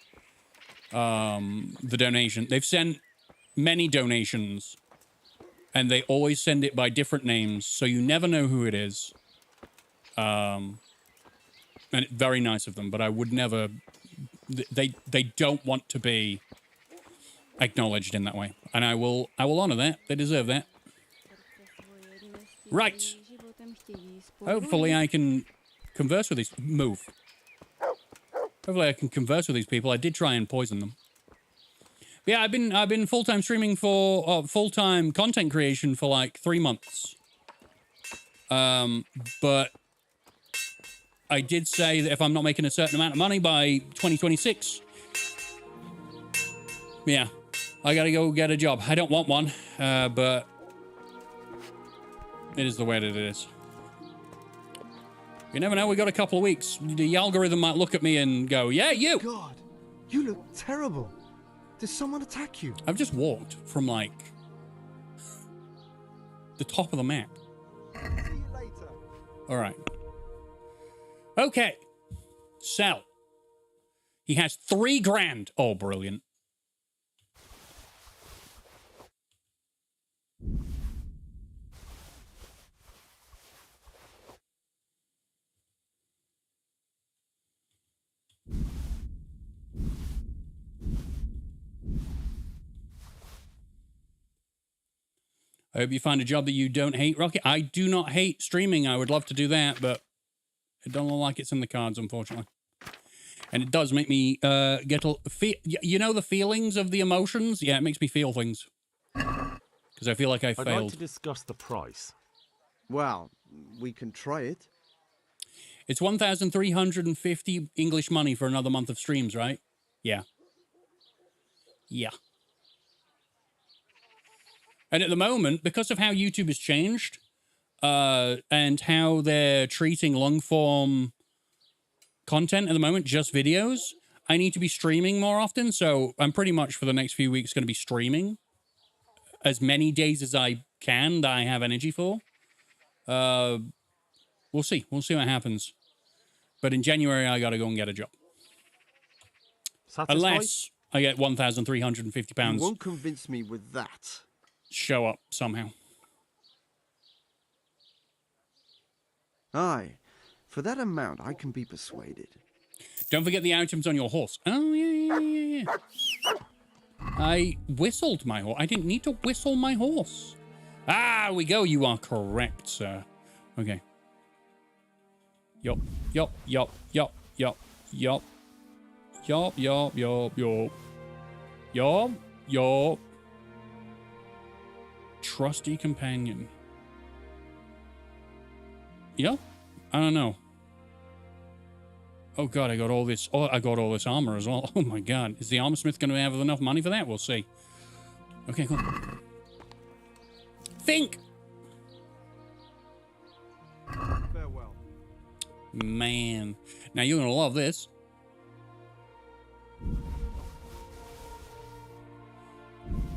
the donation. They've sent many donations. And they always send it by different names, so you never know who it is. And it's very nice of them, but I would never... They don't want to be acknowledged in that way. And I will honor that. They deserve that. Right. Hopefully I can converse with these... Move. Hopefully I can converse with these people. I did try and poison them. Yeah, I've been full-time streaming for full-time content creation for like 3 months. But I did say that if I'm not making a certain amount of money by 2026, yeah, I gotta go get a job. I don't want one, but it is the way that it is. You never know, we got a couple of weeks. The algorithm might look at me and go, yeah, you! God, you look terrible. Did someone attack you? I've just walked from, like, the top of the map. See you later. All right. Okay. Sell. He has 3 grand. Oh, brilliant. I hope you find a job that you don't hate, Rocket. I do not hate streaming. I would love to do that, but it don't look like it's in the cards, unfortunately. And it does make me get a... You know the feelings of the emotions? Yeah, it makes me feel things. Because I feel like I failed. I'd like to discuss the price. Well, we can try it. It's 1,350 English money for another month of streams, right? Yeah. Yeah. And at the moment, because of how YouTube has changed, and how they're treating long-form content at the moment, just videos, I need to be streaming more often, so I'm pretty much for the next few weeks going to be streaming as many days as I can that I have energy for. We'll see. We'll see what happens. But in January, I got to go and get a job. Satisfied? Unless I get £1,350. You won't convince me with that. Show up somehow. Aye, for that amount, I can be persuaded. Don't forget the items on your horse. Oh, yeah. I whistled my horse. I didn't need to whistle my horse. Ah, we go. You are correct, sir. Okay. Yup. Trusty companion. Yep. I don't know. Oh god, I got all this. Oh, I got all this armor as well. Oh my god. Is the armor smith going to have enough money for that? We'll see. Okay, cool. Think! Farewell. Man. Now you're going to love this.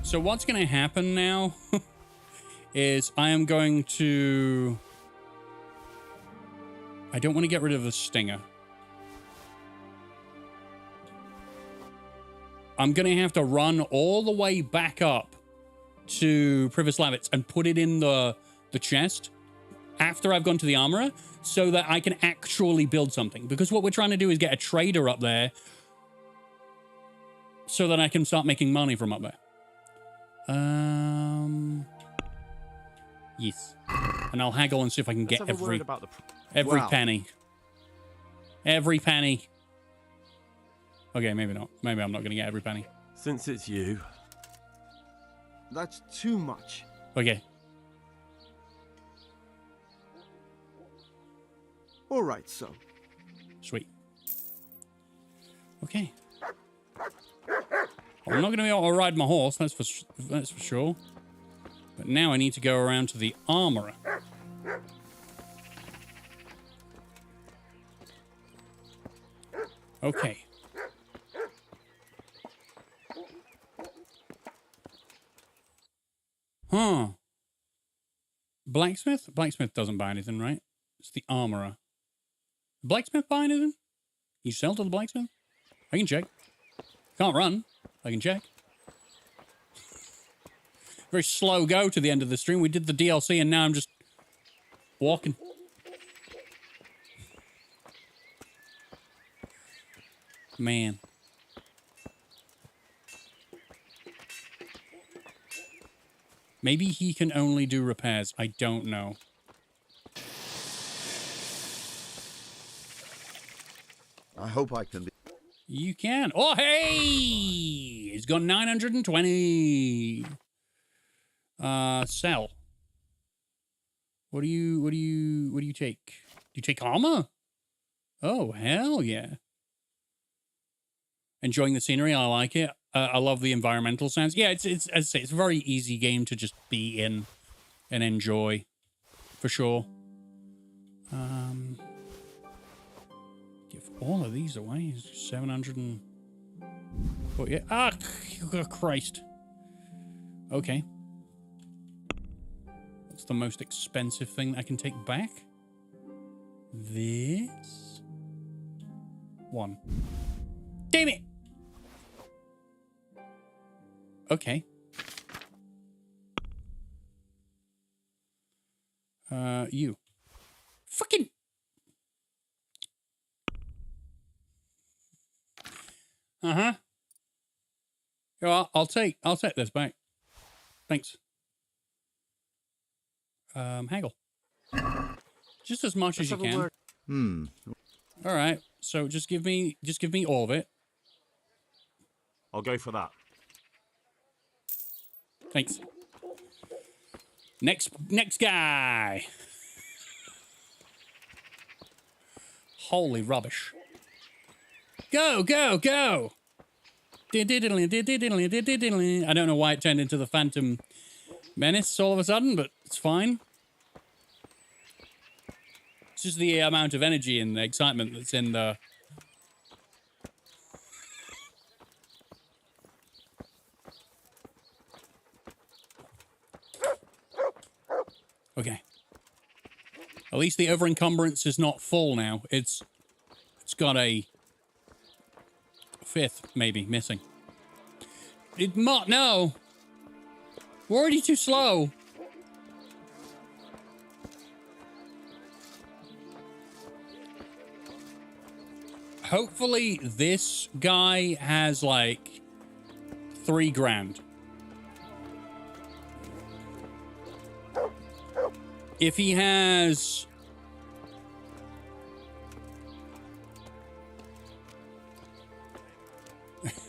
So what's going to happen now is I am going to... I don't want to get rid of the stinger. I'm going to have to run all the way back up to Privislavitz and put it in the chest after I've gone to the armorer so that I can actually build something. Because what we're trying to do is get a trader up there so that I can start making money from up there. Yes. And I'll haggle and see if I can get every penny. Every penny. Okay, maybe not. Maybe I'm not going to get every penny. Since it's you. That's too much. Okay. All right, so. Sweet. Okay. I'm not going to be able to ride my horse, that's for sure. But now I need to go around to the armorer. Okay. Huh. Blacksmith? Blacksmith doesn't buy anything, right? It's the armorer. Blacksmith buy anything? You sell to the blacksmith? I can check. Can't run. I can check. Very slow go to the end of the stream. We did the DLC and now I'm just walking. Man. Maybe he can only do repairs. I don't know. I hope I can be... You can. Oh, hey! He's got 920. Sell. What do you take? Do you take armor? Oh, hell yeah. Enjoying the scenery. I like it. I love the environmental sounds. Yeah, it's as I say, it's a very easy game to just be in and enjoy, for sure. Give all of these away. 700 and... Oh, yeah. Ah, Christ. Okay. What's the most expensive thing I can take back? This one. Damn it! Okay. You. Fucking... Uh-huh. I'll take this back. Thanks. Haggle. Just as much as you can. All right. So just give me all of it. I'll go for that. Thanks. Next guy. Holy rubbish. Go, go, go. I don't know why it turned into the Phantom Menace all of a sudden, but it's fine. It's just the amount of energy and the excitement that's in the... Okay. At least the over-encumbrance is not full now. It's got a fifth, maybe, missing. No! We're already too slow. Hopefully this guy has, like, 3 grand. If he has...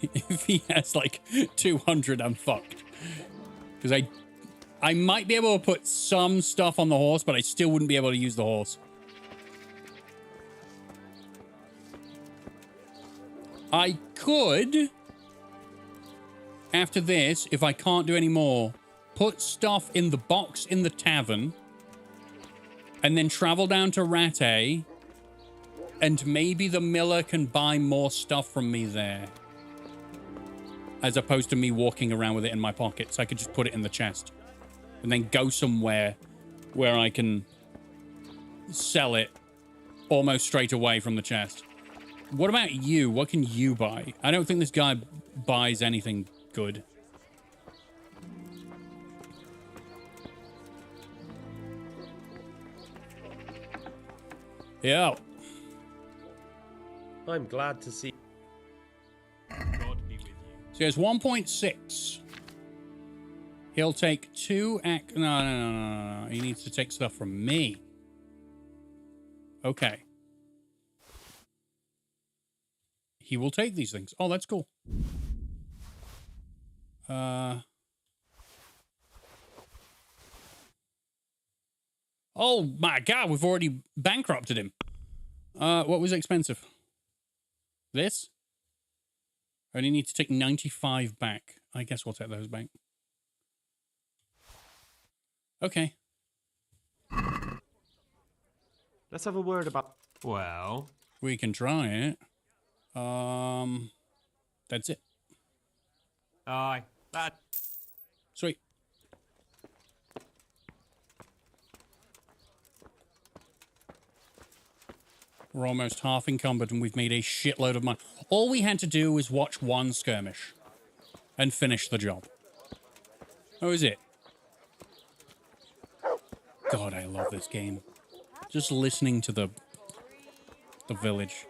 if he has, like, 200, I'm fucked. Because I might be able to put some stuff on the horse, but I still wouldn't be able to use the horse. I could, after this, if I can't do any more, put stuff in the box in the tavern, and then travel down to Rattay, and maybe the miller can buy more stuff from me there. As opposed to me walking around with it in my pockets. I could just put it in the chest. And then go somewhere where I can sell it almost straight away from the chest. What about you? What can you buy? I don't think this guy buys anything good. Yeah. I'm glad to see. God be with you. So he has 1.6. He'll take 2 No. He needs to take stuff from me. Okay. He will take these things. Oh, that's cool. Oh my God, we've already bankrupted him. What was expensive? This? I only need to take 95 back. I guess we'll take those back. Okay. Let's have a word about... Well... We can try it. That's it. Aye. That... Sweet. We're almost half encumbered and we've made a shitload of money. All we had to do was watch one skirmish and finish the job. That was it. God, I love this game. Just listening to the village.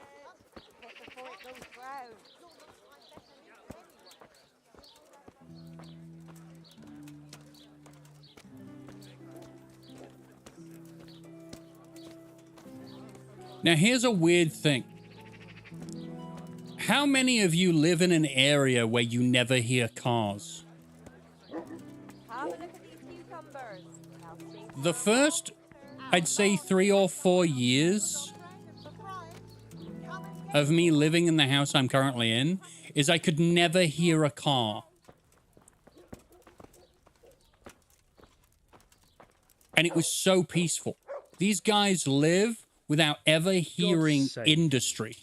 Now, here's a weird thing. How many of you live in an area where you never hear cars? The first, I'd say 3 or 4 years of me living in the house I'm currently in is I could never hear a car. And it was so peaceful. These guys live without ever hearing industry.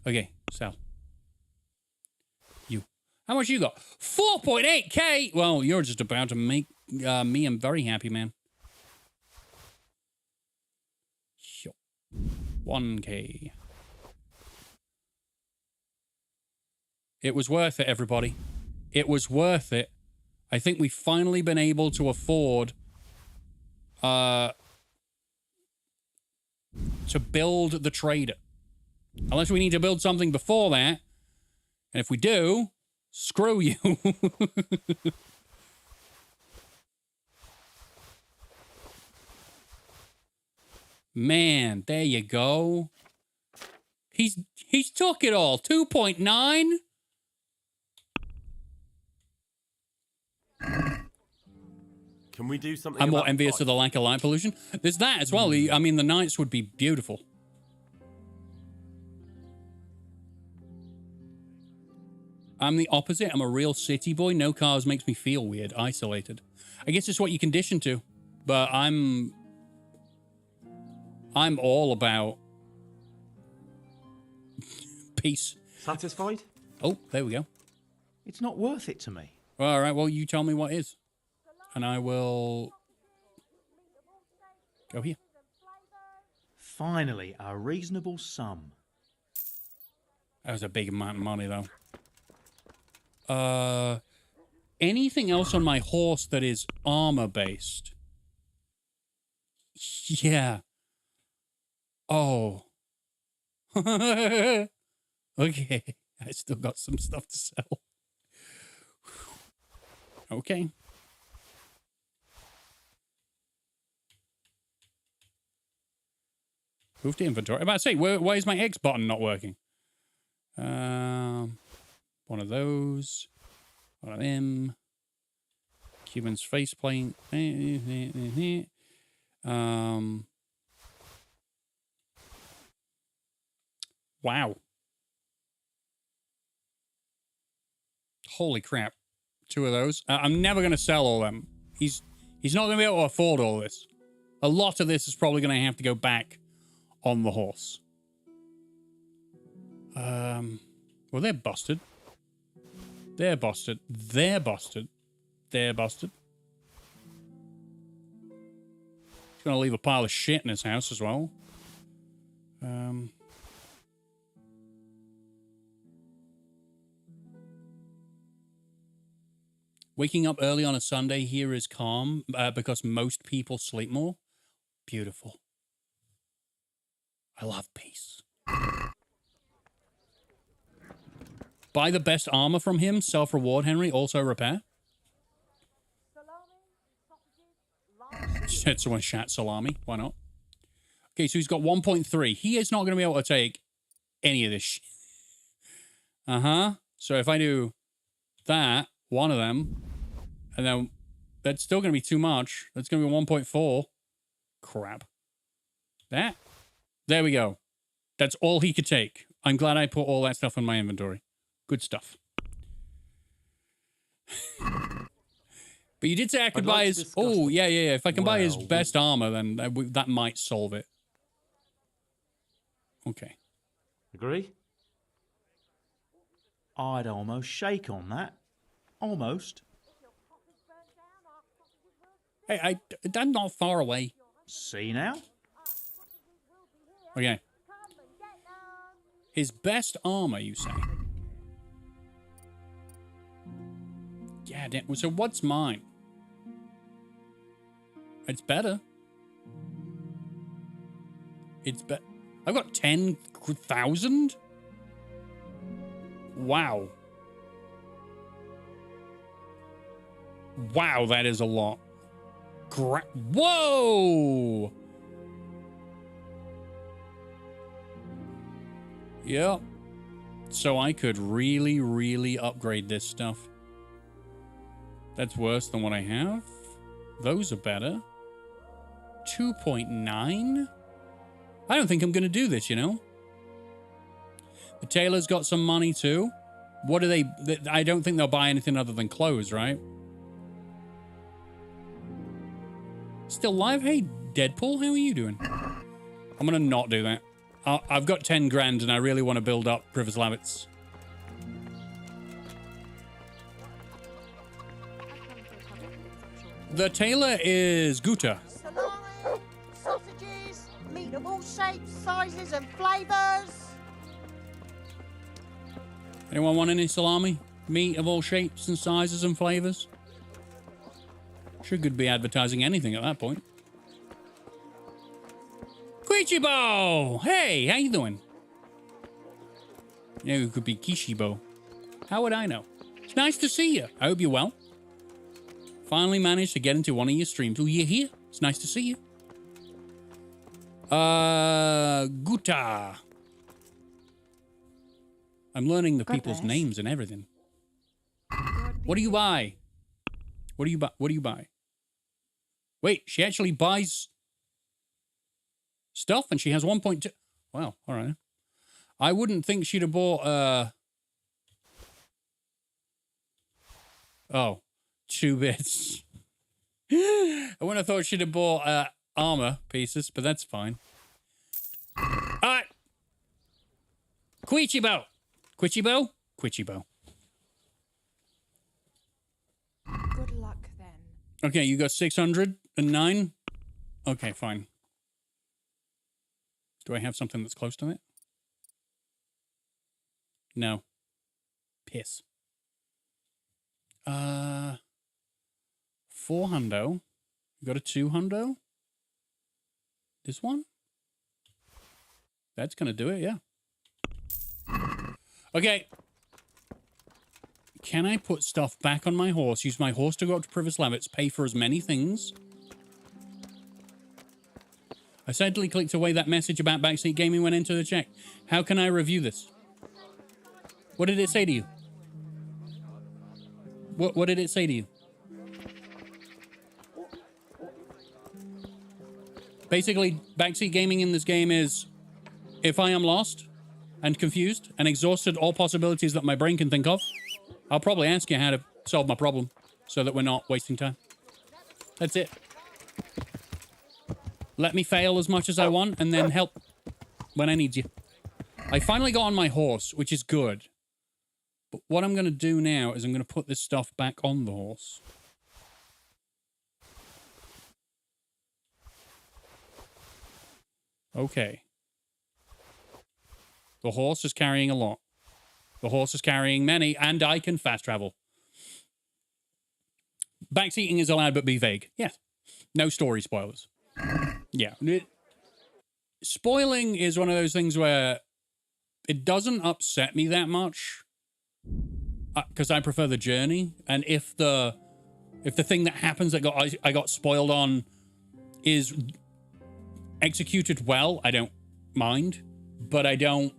Okay, Sal. You. How much you got? 4.8k! Well, you're just about to make me very happy, man. Sure. 1k. It was worth it, everybody. It was worth it. I think we've finally been able to afford to build the trader. Unless we need to build something before that. And if we do, screw you. Man, there you go. He's took it all. 2.9. Can we do something? I'm more envious of the lack of light pollution. There's that as well. I mean, the nights would be beautiful. I'm the opposite. I'm a real city boy. No cars makes me feel weird, isolated. I guess it's what you condition to. But I'm all about peace. Satisfied? Oh, there we go. It's not worth it to me. All right, well, you tell me what is. And I will go here. Finally, a reasonable sum. That was a big amount of money, though. Anything else on my horse that is armor-based? Yeah. Oh. Okay. I still got some stuff to sell. Okay. Move to inventory. I'm about to say, why is my X button not working? One of those. One of them. Cuban's faceplate. Wow. Holy crap. 2 of those. I'm never going to sell all of them. He's not going to be able to afford all this. A lot of this is probably going to have to go back on the horse. Well, they're busted. They're busted. They're busted. They're busted. He's going to leave a pile of shit in his house as well. Waking up early on a Sunday here is calm because most people sleep more. Beautiful. I love peace. Buy the best armor from him. Self-reward, Henry. Also repair. Said someone shat salami. Why not? Okay, so he's got 1.3. He is not going to be able to take any of this shit. Uh-huh. So if I do that, one of them, and then that's still going to be too much. That's going to be 1.4. Crap. That. There we go. That's all he could take. I'm glad I put all that stuff in my inventory. Good stuff. But you did say I could buy his... Oh, yeah. If I can buy his best armor, then that might solve it. Okay. Agree? I'd almost shake on that. Almost. Hey, I'm not far away. See now? Okay. His best armor, you say? Yeah, damn. So what's mine? It's better. It's better. I've got 10,000? Wow. Wow, that is a lot. Whoa! Yep. So I could really, really upgrade this stuff. That's worse than what I have. Those are better. 2.9? I don't think I'm going to do this, you know? The tailor's got some money too. What do they... I don't think they'll buy anything other than clothes, right? Still live? Hey, Deadpool, how are you doing? I'm going to not do that. I've got 10 grand and I really want to build up Privoslavitz. The tailor is Guta. Salami, sausages, meat of all shapes, sizes and flavours. Anyone want any salami? Meat of all shapes and sizes and flavors? Should be advertising anything at that point. Quichibo! Hey, how you doing? You know, it could be Kishibo. How would I know? It's nice to see you. I hope you're well. Finally managed to get into one of your streams. Oh, you're here? It's nice to see you. Guta. I'm learning the people's names and everything. What do you buy? What do you buy? What do you buy? Wait, she actually buys stuff and she has 1.2. Wow, all right. I wouldn't think she'd have bought, oh, 2 bits. I wouldn't have thought she'd have bought, armor pieces, but that's fine. All right. Quichibo. Quichibo? Quichibo. Good luck then. Okay, you got 609? Okay, fine. Do I have something that's close to it? No. Piss. 4 hundo. You got a 2 hundo? This one? That's gonna do it, yeah. Okay. Can I put stuff back on my horse? Use my horse to go up to Privoslavitz, pay for as many things. I sadly clicked away that message about backseat gaming went into the check. How can I review this? What did it say to you? What did it say to you? Basically, backseat gaming in this game is if I am lost and confused and exhausted all possibilities that my brain can think of, I'll probably ask you how to solve my problem so that we're not wasting time. That's it. Let me fail as much as I want and then help when I need you. I finally got on my horse, which is good. But what I'm going to do now is I'm going to put this stuff back on the horse. Okay. The horse is carrying a lot. The horse is carrying many, and I can fast travel. Backseating is allowed, but be vague. Yes. No story spoilers. Yeah. Spoiling is one of those things where it doesn't upset me that much because I prefer the journey. And if the thing that happens that I got spoiled on is executed well, I don't mind. But I don't,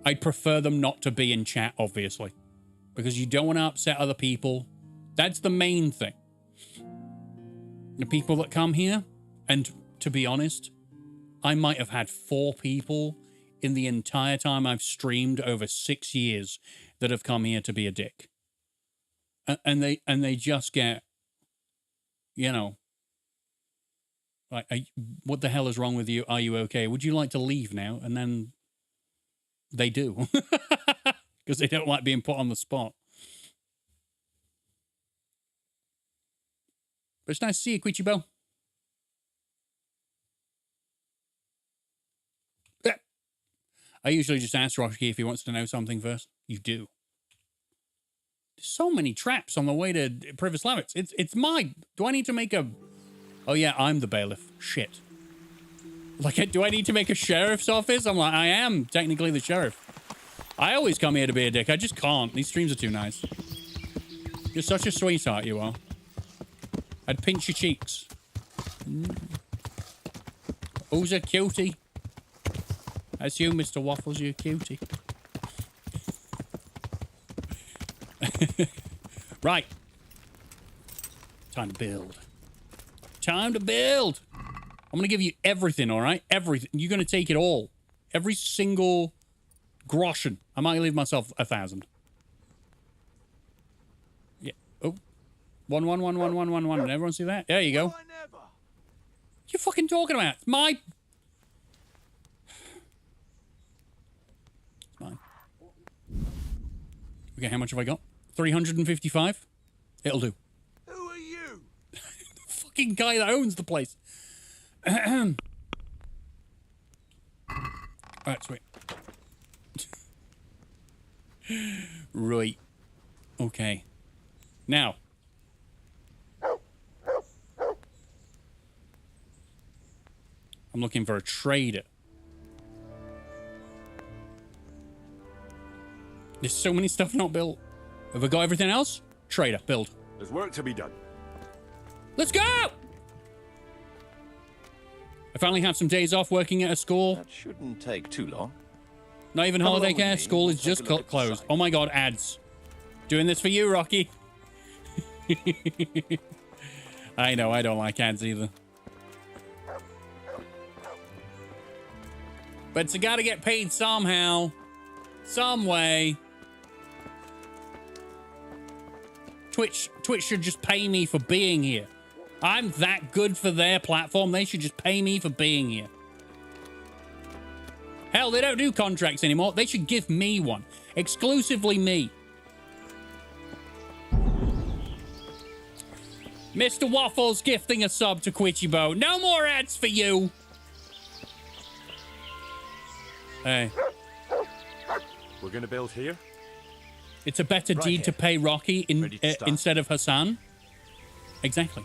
I'd prefer them not to be in chat, obviously. Because you don't want to upset other people. That's the main thing. The people that come here, and to be honest, I might have had 4 people in the entire time I've streamed over 6 years that have come here to be a dick. And they just get, you know, like, what the hell is wrong with you? Are you okay? Would you like to leave now? And then they do. Because they don't like being put on the spot. But it's nice to see you, Quichibo. I usually just ask Rocky if he wants to know something first. You do. There's so many traps on the way to Privislavitz. It's my... Do I need to make a... Oh, yeah, I'm the bailiff. Shit. Like, do I need to make a sheriff's office? I'm like, I am technically the sheriff. I always come here to be a dick. I just can't. These streams are too nice. You're such a sweetheart, you are. I'd pinch your cheeks. Who's a cutie? That's you, Mr. Waffles, you cutie. Right. Time to build. Time to build. I'm going to give you everything, all right? Everything. You're going to take it all. Every single groschen. I might leave myself 1,000. Yeah. Oh. 1, 1, 1, 1, 1, 1, 1. Did everyone see that? There you go. What you fucking talking about? It's my... Okay, how much have I got? 355? It'll do. Who are you? The fucking guy that owns the place. Alright, sweet. Right. Okay. Now. I'm looking for a trader. There's so many stuff not built. Have I got everything else? Trader, build. There's work to be done. Let's go! I finally have some days off working at a school. That shouldn't take too long. Not even holiday care. School is just closed. Oh my god, ads. Doing this for you, Rocky. I know, I don't like ads either. But it's got to get paid somehow. Some way. Twitch should just pay me for being here. I'm that good for their platform. They should just pay me for being here. Hell, they don't do contracts anymore. They should give me one. Exclusively me. Mr. Waffles gifting a sub to Quichibo. No more ads for you. Hey. We're going to build here? It's a better deed to pay Rocky instead of Hassan. Exactly.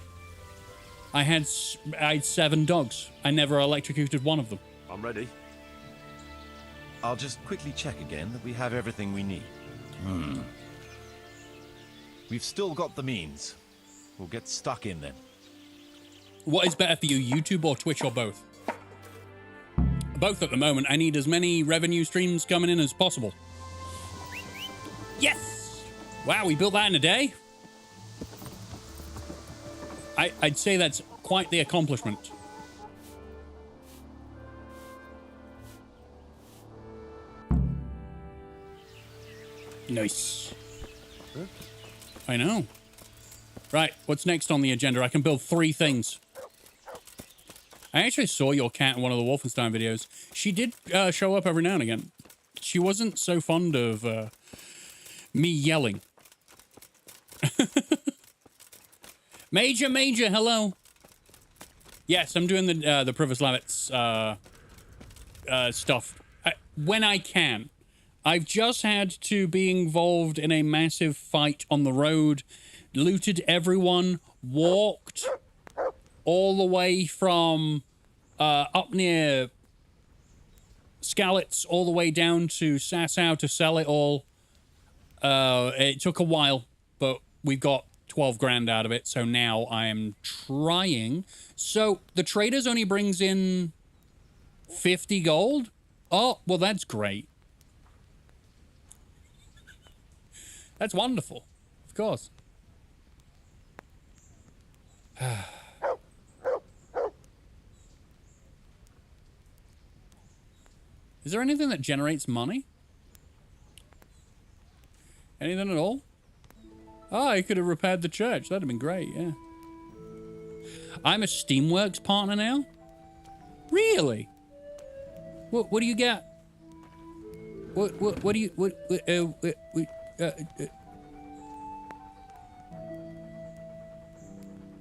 I had 7 dogs. I never electrocuted one of them. I'm ready. I'll just quickly check again that we have everything we need. We've still got the means. We'll get stuck in then. What is better for you, YouTube or Twitch or both? Both at the moment. I need as many revenue streams coming in as possible. Yes! Wow, we built that in a day? I'd say that's quite the accomplishment. Nice. I know. Right, what's next on the agenda? I can build 3 things. I actually saw your cat in one of the Wolfenstein videos. She did show up every now and again. She wasn't so fond of me yelling. Major, hello. Yes, I'm doing the Privislavitz stuff when I can. I've just had to be involved in a massive fight on the road, looted everyone, walked all the way from up near Skalitz all the way down to Sasau to sell it all. It took a while, but we've got 12 grand out of it, so now I am trying. So the traders only brings in 50 gold? Oh, well, that's great. That's wonderful. Of course. Is there anything that generates money? Anything at all? Oh, I could have repaired the church. That'd have been great, yeah. I'm a Steamworks partner now? Really? What do you get? What do you,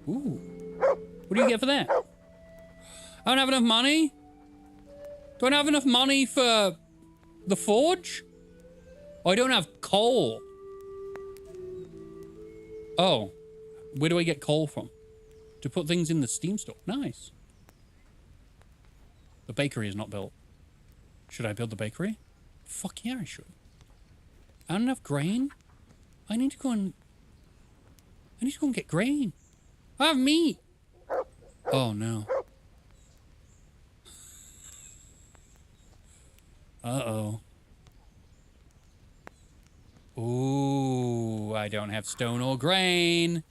ooh. What do you get for that? I don't have enough money? Do I not have enough money for the forge? Oh, I don't have coal. Oh, where do I get coal from? To put things in the Steam store. Nice. The bakery is not built. Should I build the bakery? Fuck yeah, I should. I don't have grain. I need to go and get grain. I have meat. Oh no. Uh-oh. Ooh, I don't have stone or grain.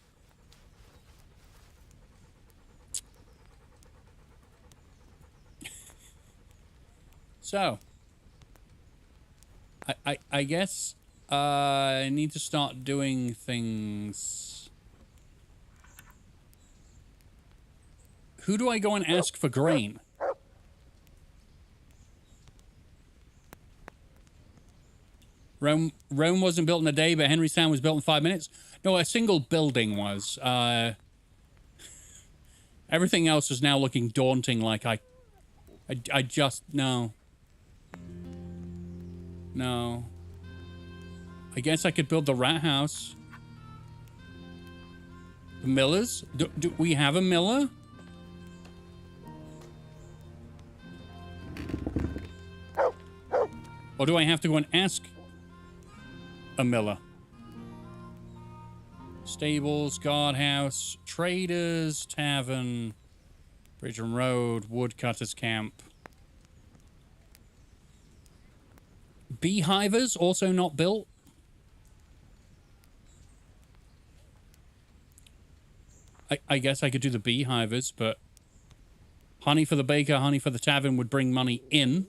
So, I guess I need to start doing things. Who do I go and ask for grain? Rome wasn't built in a day, but Henrystown was built in 5 minutes. No, a single building was. Everything else is now looking daunting. Like I just no. No. I guess I could build the rat house. The millers? Do we have a miller? Or do I have to go and ask a miller? Stables, guardhouse, traders, tavern, bridge and road, woodcutters camp. Beehivers, also not built. I guess I could do the beehivers, but honey for the baker, honey for the tavern would bring money in.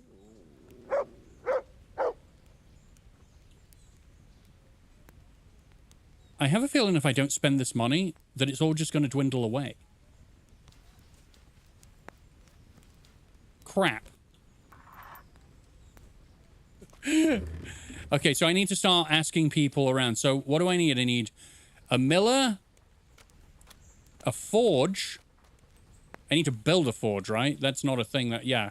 I have a feeling if I don't spend this money, that it's all just going to dwindle away. Crap. Okay, so I need to start asking people around. So what do I need? I need a miller, a forge. I need to build a forge, right? That's not a thing that, yeah.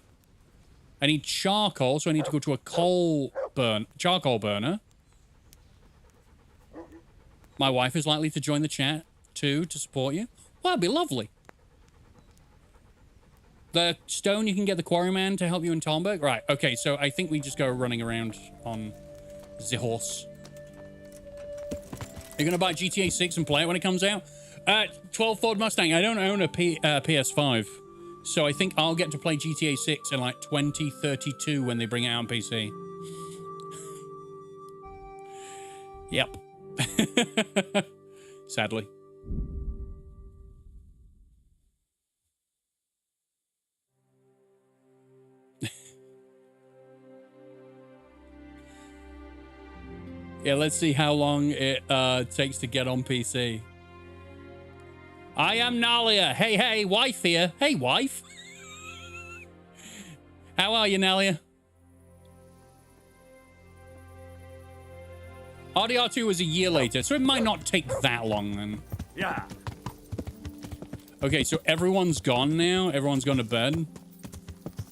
I need charcoal, so I need to go to a charcoal burner. My wife is likely to join the chat, too, to support you. Well, that'd be lovely. The stone, you can get the quarryman to help you in Talmberg. Right, okay, so I think we just go running around on the horse. You're going to buy GTA 6 and play it when it comes out? 12 Ford Mustang. I don't own a PS5. So I think I'll get to play GTA 6 in like 2032 when they bring it out on PC. Yep. Sadly. Yeah, let's see how long it takes to get on PC. I am Nalia. Hey, hey, wife here. Hey, wife. How are you, Nalia? RDR2 was a year later, so it might not take that long then. Yeah. Okay, so everyone's gone now. Everyone's gone to bed.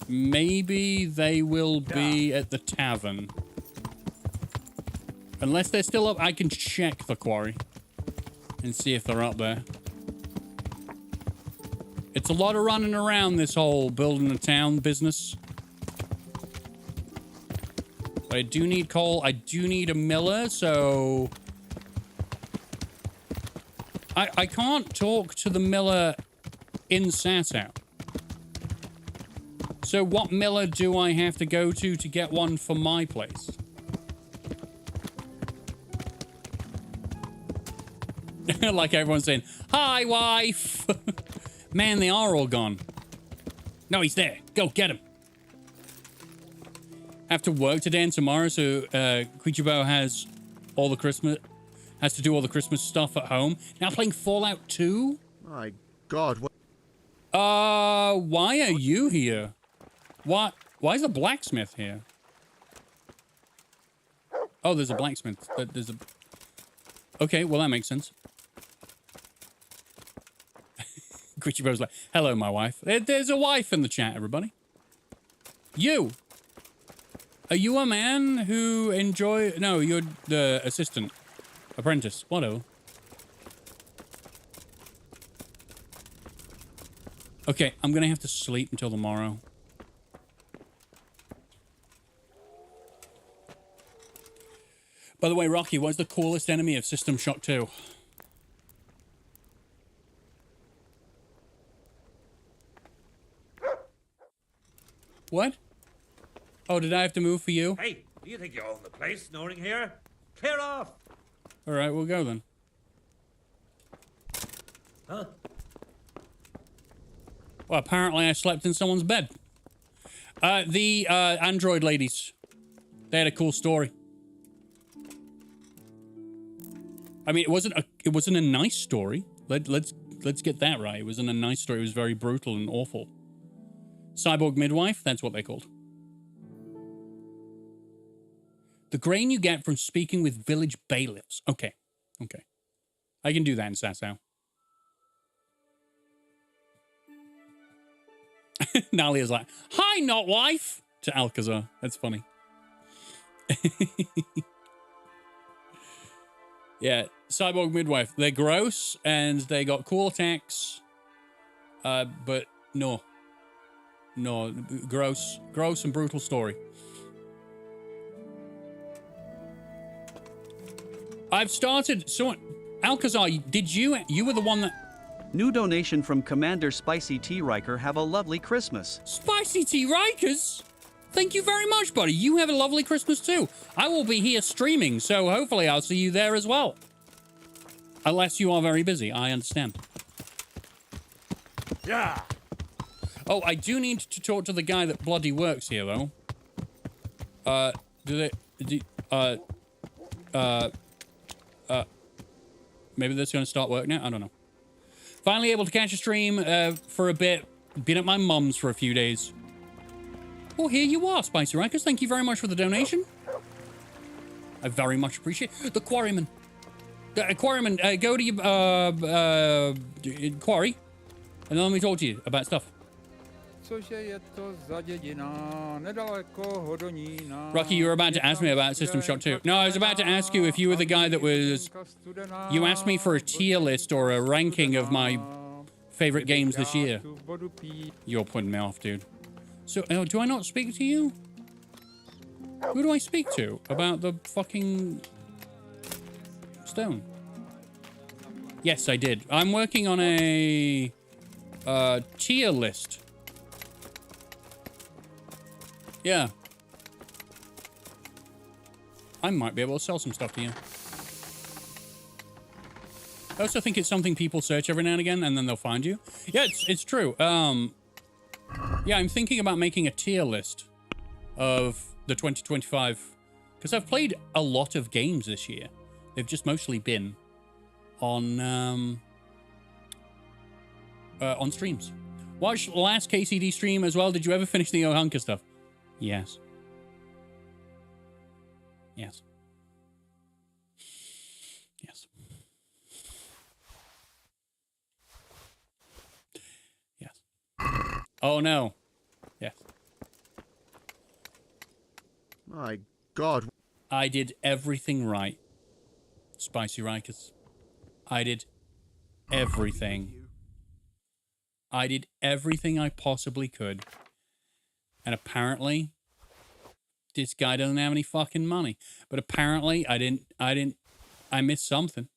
Maybe they will be at the tavern. Unless they're still up, I can check the quarry and see if they're up there. It's a lot of running around this whole building a town business. But I do need coal. I do need a miller, so... I can't talk to the miller in Sasau. So what miller do I have to go to get one for my place? Like everyone's saying, hi, wife. Man, they are all gone. No, he's there. Go, get him. have to work today and tomorrow, so Quichibo has to do all the Christmas stuff at home. Now playing Fallout 2? My God, what? Why are you here? Why is a blacksmith here? Oh, there's a blacksmith. Okay, well, that makes sense. Quichibo's like, hello, my wife. There's a wife in the chat, everybody. You. Are you a man who enjoy... No, you're the assistant. Apprentice. Whatever. Okay, I'm gonna have to sleep until tomorrow. By the way, Rocky, what's the coolest enemy of System Shock 2? What? Oh, did I have to move for you? Hey, do you think you own the place, snoring here? Clear off! Alright, we'll go then. Huh? Well, apparently I slept in someone's bed. The android ladies. They had a cool story. I mean, it wasn't a nice story. Let's get that right. It wasn't a nice story. It was very brutal and awful. Cyborg midwife, that's what they're called. The grain you get from speaking with village bailiffs. Okay. Okay. I can do that in Sasau. Nalia's like, hi, not wife, to Alcazar. That's funny. Yeah, cyborg midwife. They're gross, and they got cool attacks. But no. No, gross and brutal story. I've started... So, Alcazar, you were the one that... New donation from Commander Spicy T. Riker. Have a lovely Christmas. Spicy T. Rikers? Thank you very much, buddy. You have a lovely Christmas too. I will be here streaming, so hopefully I'll see you there as well. Unless you are very busy, I understand. Yeah. Oh, I do need to talk to the guy that bloody works here, though. Maybe that's going to start work now? I don't know. Finally able to catch a stream for a bit. Been at my mum's for a few days. Oh, here you are, Spicy Rikers. Thank you very much for the donation. I very much appreciate it. The Quarryman. The Quarryman, go to your quarry, and then let me talk to you about stuff. Rocky, you were about to ask me about System Shock 2. No, I was about to ask you if you were the guy that was... You asked me for a tier list or a ranking of my favorite games this year. You're putting me off, dude. So, do I not speak to you? Who do I speak to about the fucking stone? Yes, I did. I'm working on a tier list. Yeah. I might be able to sell some stuff to you. I also think it's something people search every now and again, and then they'll find you. Yeah, it's true. Yeah, I'm thinking about making a tier list of the 2025, because I've played a lot of games this year. They've just mostly been on streams. Watched the last KCD stream as well. Did you ever finish the Ohunka stuff? Yes. Yes. Yes. Yes. Oh, no. Yes. My God. I did everything right. Spicy Rikers. I did everything. I did everything I possibly could. And apparently, this guy doesn't have any fucking money. But apparently, I missed something.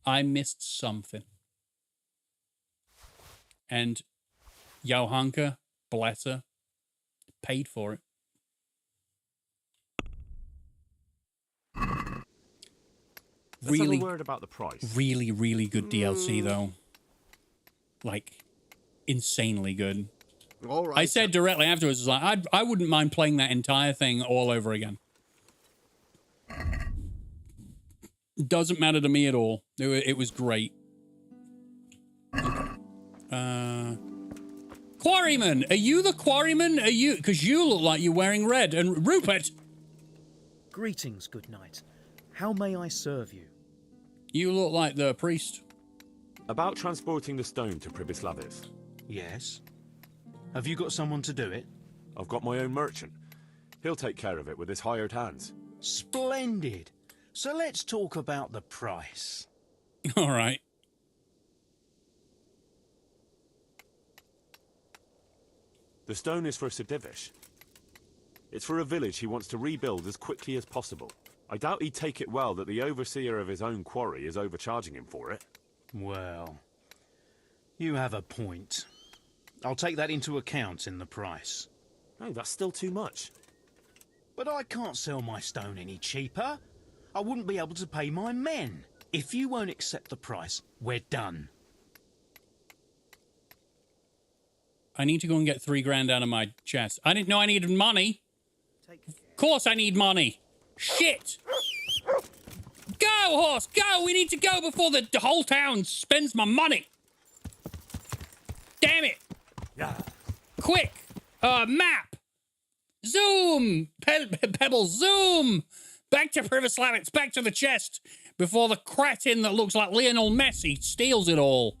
I missed something. And Johanka, bless her, paid for it. Let's have a word about the price. Really, really good DLC, though. Like, insanely good. All right. I said directly afterwards, like, I wouldn't mind playing that entire thing all over again. Doesn't matter to me at all. It was great. Quarryman, are you the quarryman? Are you? Because you look like you're wearing red. And Rupert. Greetings, good knight. How may I serve you? You look like the priest. About transporting the stone to Pribislavis. Yes. Have you got someone to do it? I've got my own merchant. He'll take care of it with his hired hands. Splendid. So let's talk about the price. All right. The stone is for Sedivish. It's for a village he wants to rebuild as quickly as possible. I doubt he'd take it well that the overseer of his own quarry is overcharging him for it. Well, you have a point. I'll take that into account in the price. No, that's still too much. But I can't sell my stone any cheaper. I wouldn't be able to pay my men. If you won't accept the price, we're done. I need to go and get 3 grand out of my chest. I didn't know I needed money. Of course I need money. Shit. Go, horse, go. We need to go before the whole town spends my money. Damn it. Yeah. Quick. Map. Zoom. Pebbles, zoom. Back to Privislavitz, back to the chest. Before the cretin that looks like Lionel Messi steals it all.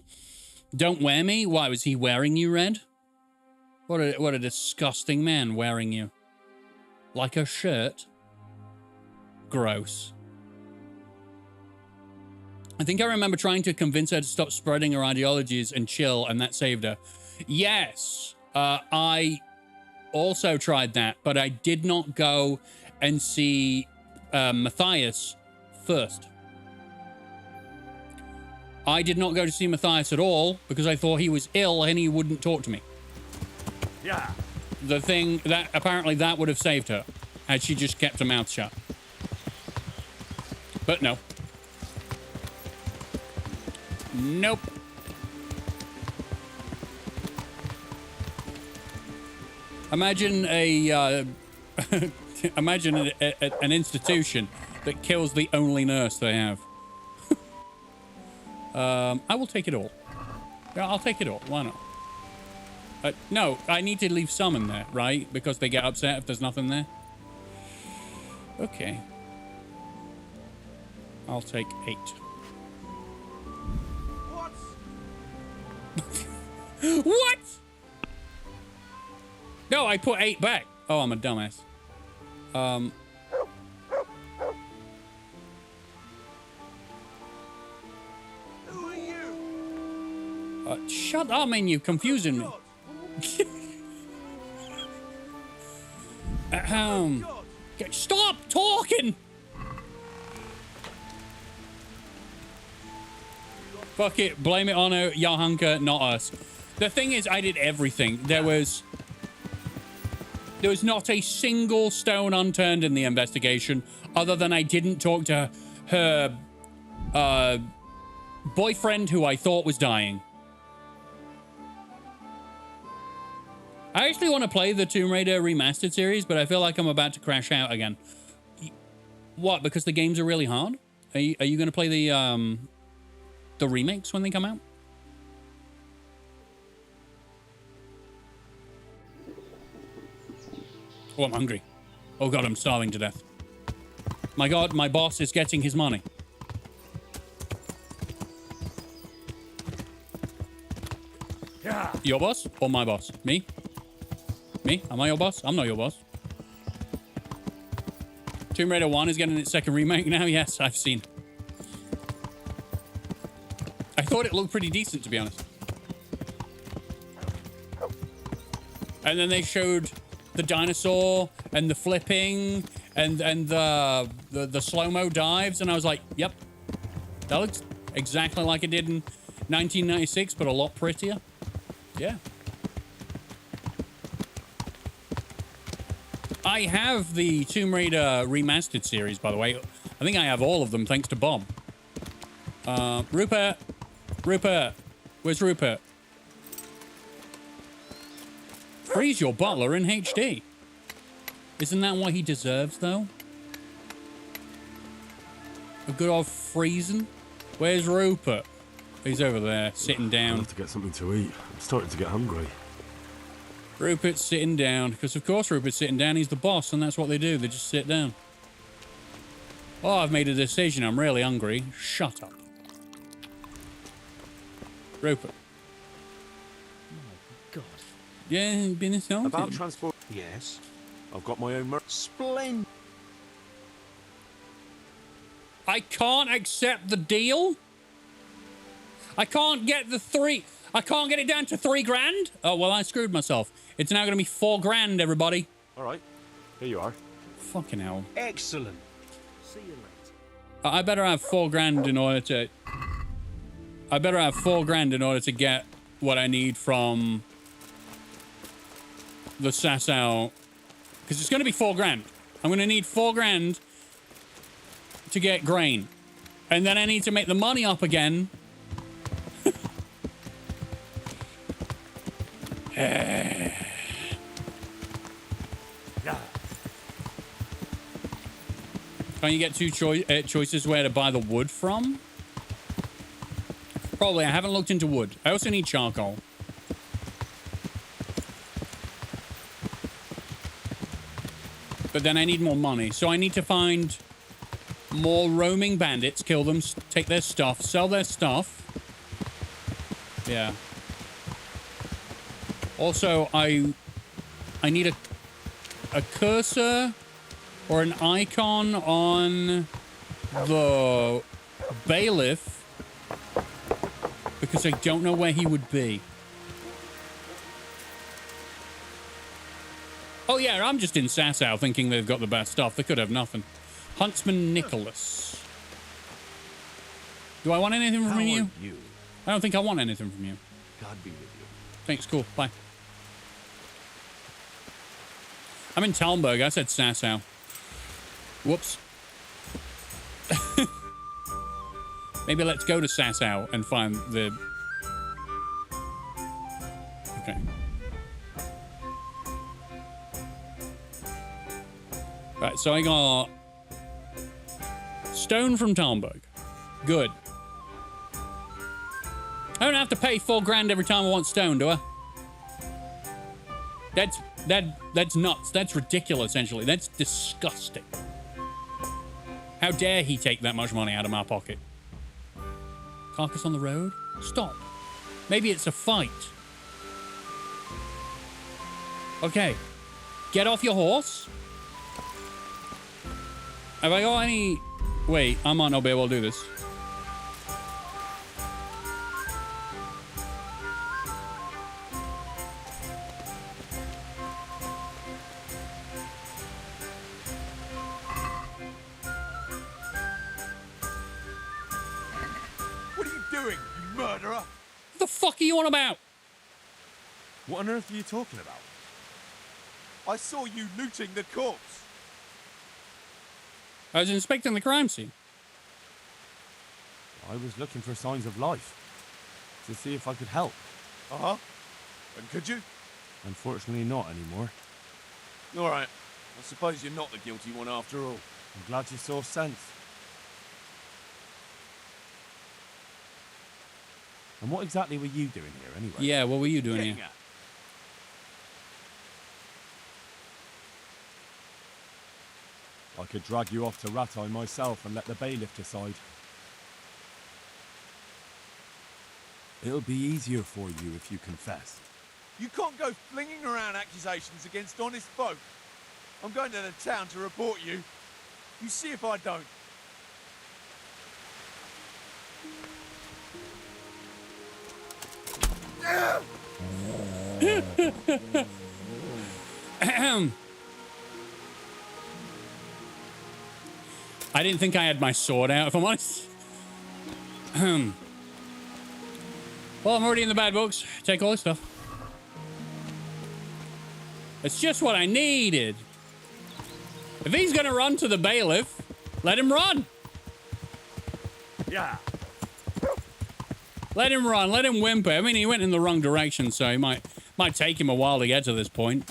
Don't wear me? Why, was he wearing you, Red? What a disgusting man wearing you. Like a shirt. Gross. I think I remember trying to convince her to stop spreading her ideologies and chill, and that saved her. Yes, I also tried that, but I did not go and see Matthias first. I did not go to see Matthias at all because I thought he was ill and he wouldn't talk to me. Yeah. The thing that apparently that would have saved her had she just kept her mouth shut. But no. Nope. Imagine imagine an institution that kills the only nurse they have. I will take it all. Yeah, I'll take it all. Why not? No, I need to leave some in there, right? Because they get upset if there's nothing there. Okay. I'll take 8. What? No, I put 8 back. Oh, I'm a dumbass. Who are you? Shut up, man, you're confusing me. Stop talking! Fuck it, blame it on Johanka, not us. The thing is, I did everything. There was not a single stone unturned in the investigation, other than I didn't talk to her boyfriend who I thought was dying. I actually want to play the Tomb Raider Remastered series, but I feel like I'm about to crash out again. What? Because the games are really hard? Are you going to play the remakes when they come out? Oh, I'm hungry. Oh god, I'm starving to death. My god, my boss is getting his money. Yeah. Your boss or my boss? Me? Me? Am I your boss? I'm not your boss. Tomb Raider 1 is getting its second remake now? Yes, I've seen. I thought it looked pretty decent, to be honest. And then they showed the dinosaur and the flipping and the slow-mo dives, and I was like, yep, that looks exactly like it did in 1996, but a lot prettier. Yeah. I have the Tomb Raider Remastered series, by the way. I think I have all of them, thanks to Bob. Rupert. Rupert. Where's Rupert? Freeze your butler in HD. Isn't that what he deserves, though? A good old freezing? Where's Rupert? He's over there, sitting down. I'll have to get something to eat. I'm starting to get hungry. Rupert's sitting down. Because, of course, Rupert's sitting down. He's the boss, and that's what they do. They just sit down. Oh, I've made a decision. I'm really hungry. Shut up. Rupert. My God. Yeah, you've been insulted. About transport. Yes. I've got my own... Splendid. I can't accept the deal? I can't get the three... I can't get it down to $3,000? Oh, well, I screwed myself. It's now going to be $4,000, everybody. All right. Here you are. Fucking hell. Excellent. See you later. I better have $4,000 in order to... I better have $4,000 in order to get what I need from the Sasau. Because it's going to be $4,000. I'm going to need $4,000 to get grain. And then I need to make the money up again. Can you get two choices where to buy the wood from? Probably. I haven't looked into wood. I also need charcoal. But then I need more money. So I need to find more roaming bandits, kill them, take their stuff, sell their stuff. Yeah. Also, I need a cursor or an icon on the bailiff because I don't know where he would be. Oh yeah, I'm just in Sasau thinking they've got the best stuff. They could have nothing. Huntsman Nicholas. Do I want anything from you? I don't think I want anything from you. God be with you. Thanks, cool. Bye. I'm in Talmberg. I said Sasau. Whoops. Maybe let's go to Sasau and find the... Okay. Right, so I got stone from Talmberg. Good. I don't have to pay $4,000 every time I want stone, do I? That's nuts. That's ridiculous, essentially. That's disgusting. How dare he take that much money out of my pocket? Carcass on the road? Stop. Maybe it's a fight. Okay. Get off your horse. Have I got any... Wait, I might not be able to do this. What are you doing, you murderer? What the fuck are you on about? What on earth are you talking about? I saw you looting the corpse. I was inspecting the crime scene. I was looking for signs of life to see if I could help. Uh-huh. And could you? Unfortunately not anymore. All right. I suppose you're not the guilty one after all. I'm glad you saw sense. And what exactly were you doing here anyway? Yeah, what were you doing here? I could drag you off to Ratai myself and let the bailiff decide. It'll be easier for you if you confess. You can't go flinging around accusations against honest folk. I'm going to the town to report you. You see if I don't. I didn't think I had my sword out, if I'm honest. Well, I'm already in the bad books. Take all this stuff. It's just what I needed. If he's gonna run to the bailiff, let him run. Yeah. Let him run. Let him whimper. I mean, he went in the wrong direction, so he might Might take him a while to get to this point.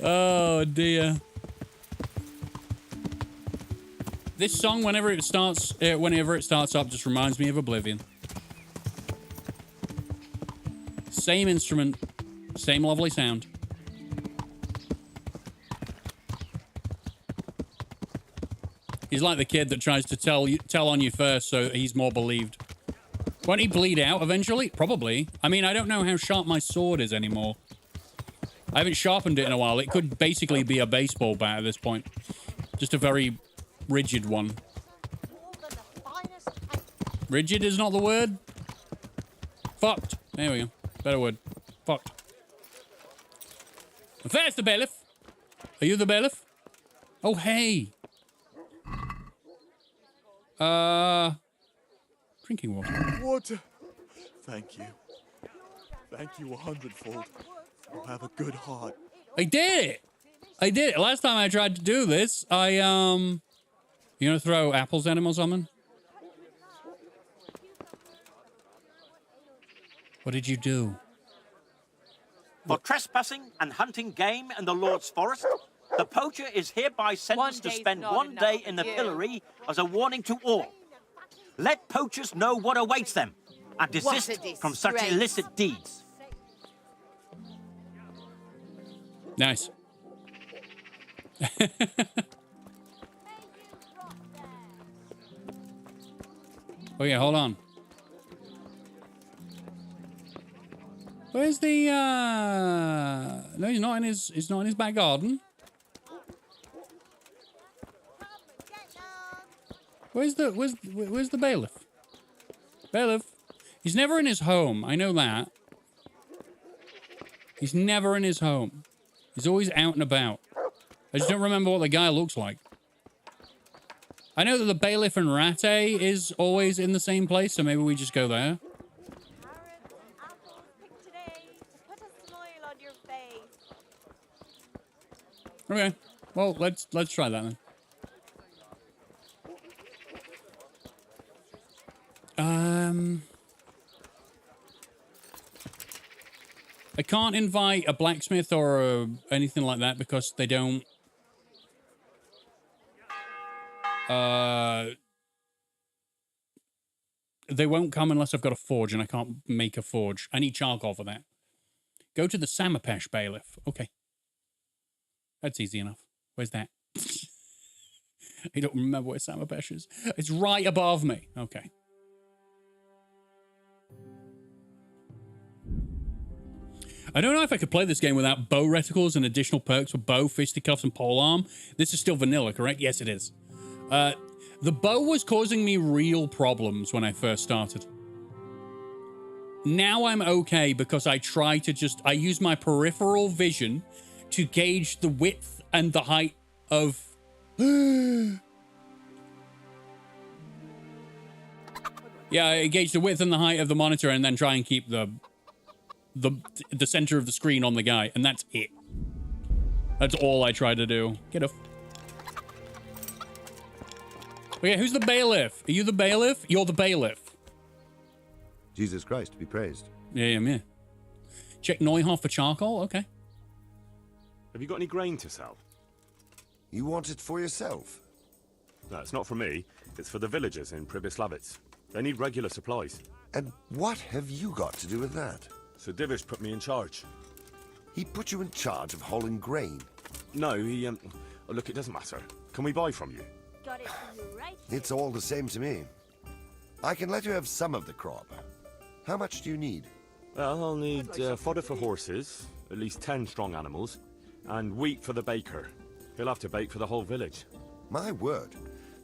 Oh dear. This song, whenever it starts up, just reminds me of Oblivion. Same instrument, same lovely sound. He's like the kid that tries to tell on you first, so he's more believed. Won't he bleed out eventually? Probably. I mean, I don't know how sharp my sword is anymore. I haven't sharpened it in a while. It could basically be a baseball bat at this point. Just a very rigid one. Rigid is not the word. Fucked. There we go. Better word. Fucked. There's the bailiff. Are you the bailiff? Oh, hey. Drinking water. Water. Thank you. Thank you 100-fold. You have a good heart. I did it. I did it. Last time I tried to do this, you gonna throw apples at him or something? What did you do? For trespassing and hunting game in the Lord's forest, the poacher is hereby sentenced to spend 1 day in the pillory as a warning to all. Let poachers know what awaits them and desist from such illicit deeds. Nice. Oh yeah, hold on. Where's the no, he's not in his back garden. Where's the bailiff? Bailiff. He's never in his home. I know that. He's never in his home. He's always out and about. I just don't remember what the guy looks like. I know that the bailiff and Rate is always in the same place, so maybe we just go there. Okay. Well, let's try that then. I can't invite a blacksmith or anything like that because they don't. They won't come unless I've got a forge, and I can't make a forge. I need charcoal for that. Go to the Samapesh bailiff. Okay. That's easy enough. Where's that? I don't remember where Samapesh is. It's right above me. Okay. I don't know if I could play this game without bow reticles and additional perks for bow, fisticuffs, and polearm. This is still vanilla, correct? Yes, it is. The bow was causing me real problems when I first started. Now I'm okay because I use my peripheral vision to gauge the width and the height of... Yeah, I gauge the width and the height of the monitor and then try and keep the center of the screen on the guy, and that's it. That's all I try to do. Get off. Okay, who's the bailiff? Are you the bailiff? You're the bailiff. Jesus Christ, be praised. Yeah. Check Neuhoff for charcoal? Okay. Have you got any grain to sell? You want it for yourself? No, it's not for me. It's for the villagers in Pribyslavitz. They need regular supplies. And what have you got to do with that? Sir Divish put me in charge. He put you in charge of hauling grain? No, he, oh, look, it doesn't matter. Can we buy from you? Got it from you, right? It's all the same to me. I can let you have some of the crop. How much do you need? Well, I'll need fodder for horses, at least 10 strong animals, and wheat for the baker. He'll have to bake for the whole village. My word.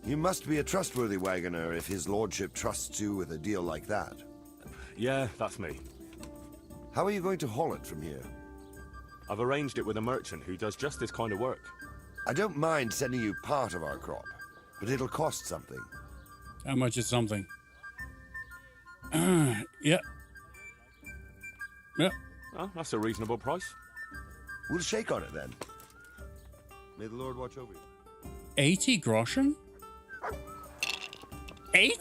You must be a trustworthy wagoner if his lordship trusts you with a deal like that. Yeah, that's me. How are you going to haul it from here? I've arranged it with a merchant who does just this kind of work. I don't mind sending you part of our crop, but it'll cost something. How much is something? Yeah. Oh, that's a reasonable price. We'll shake on it then. May the Lord watch over you. 80 groschen? 80?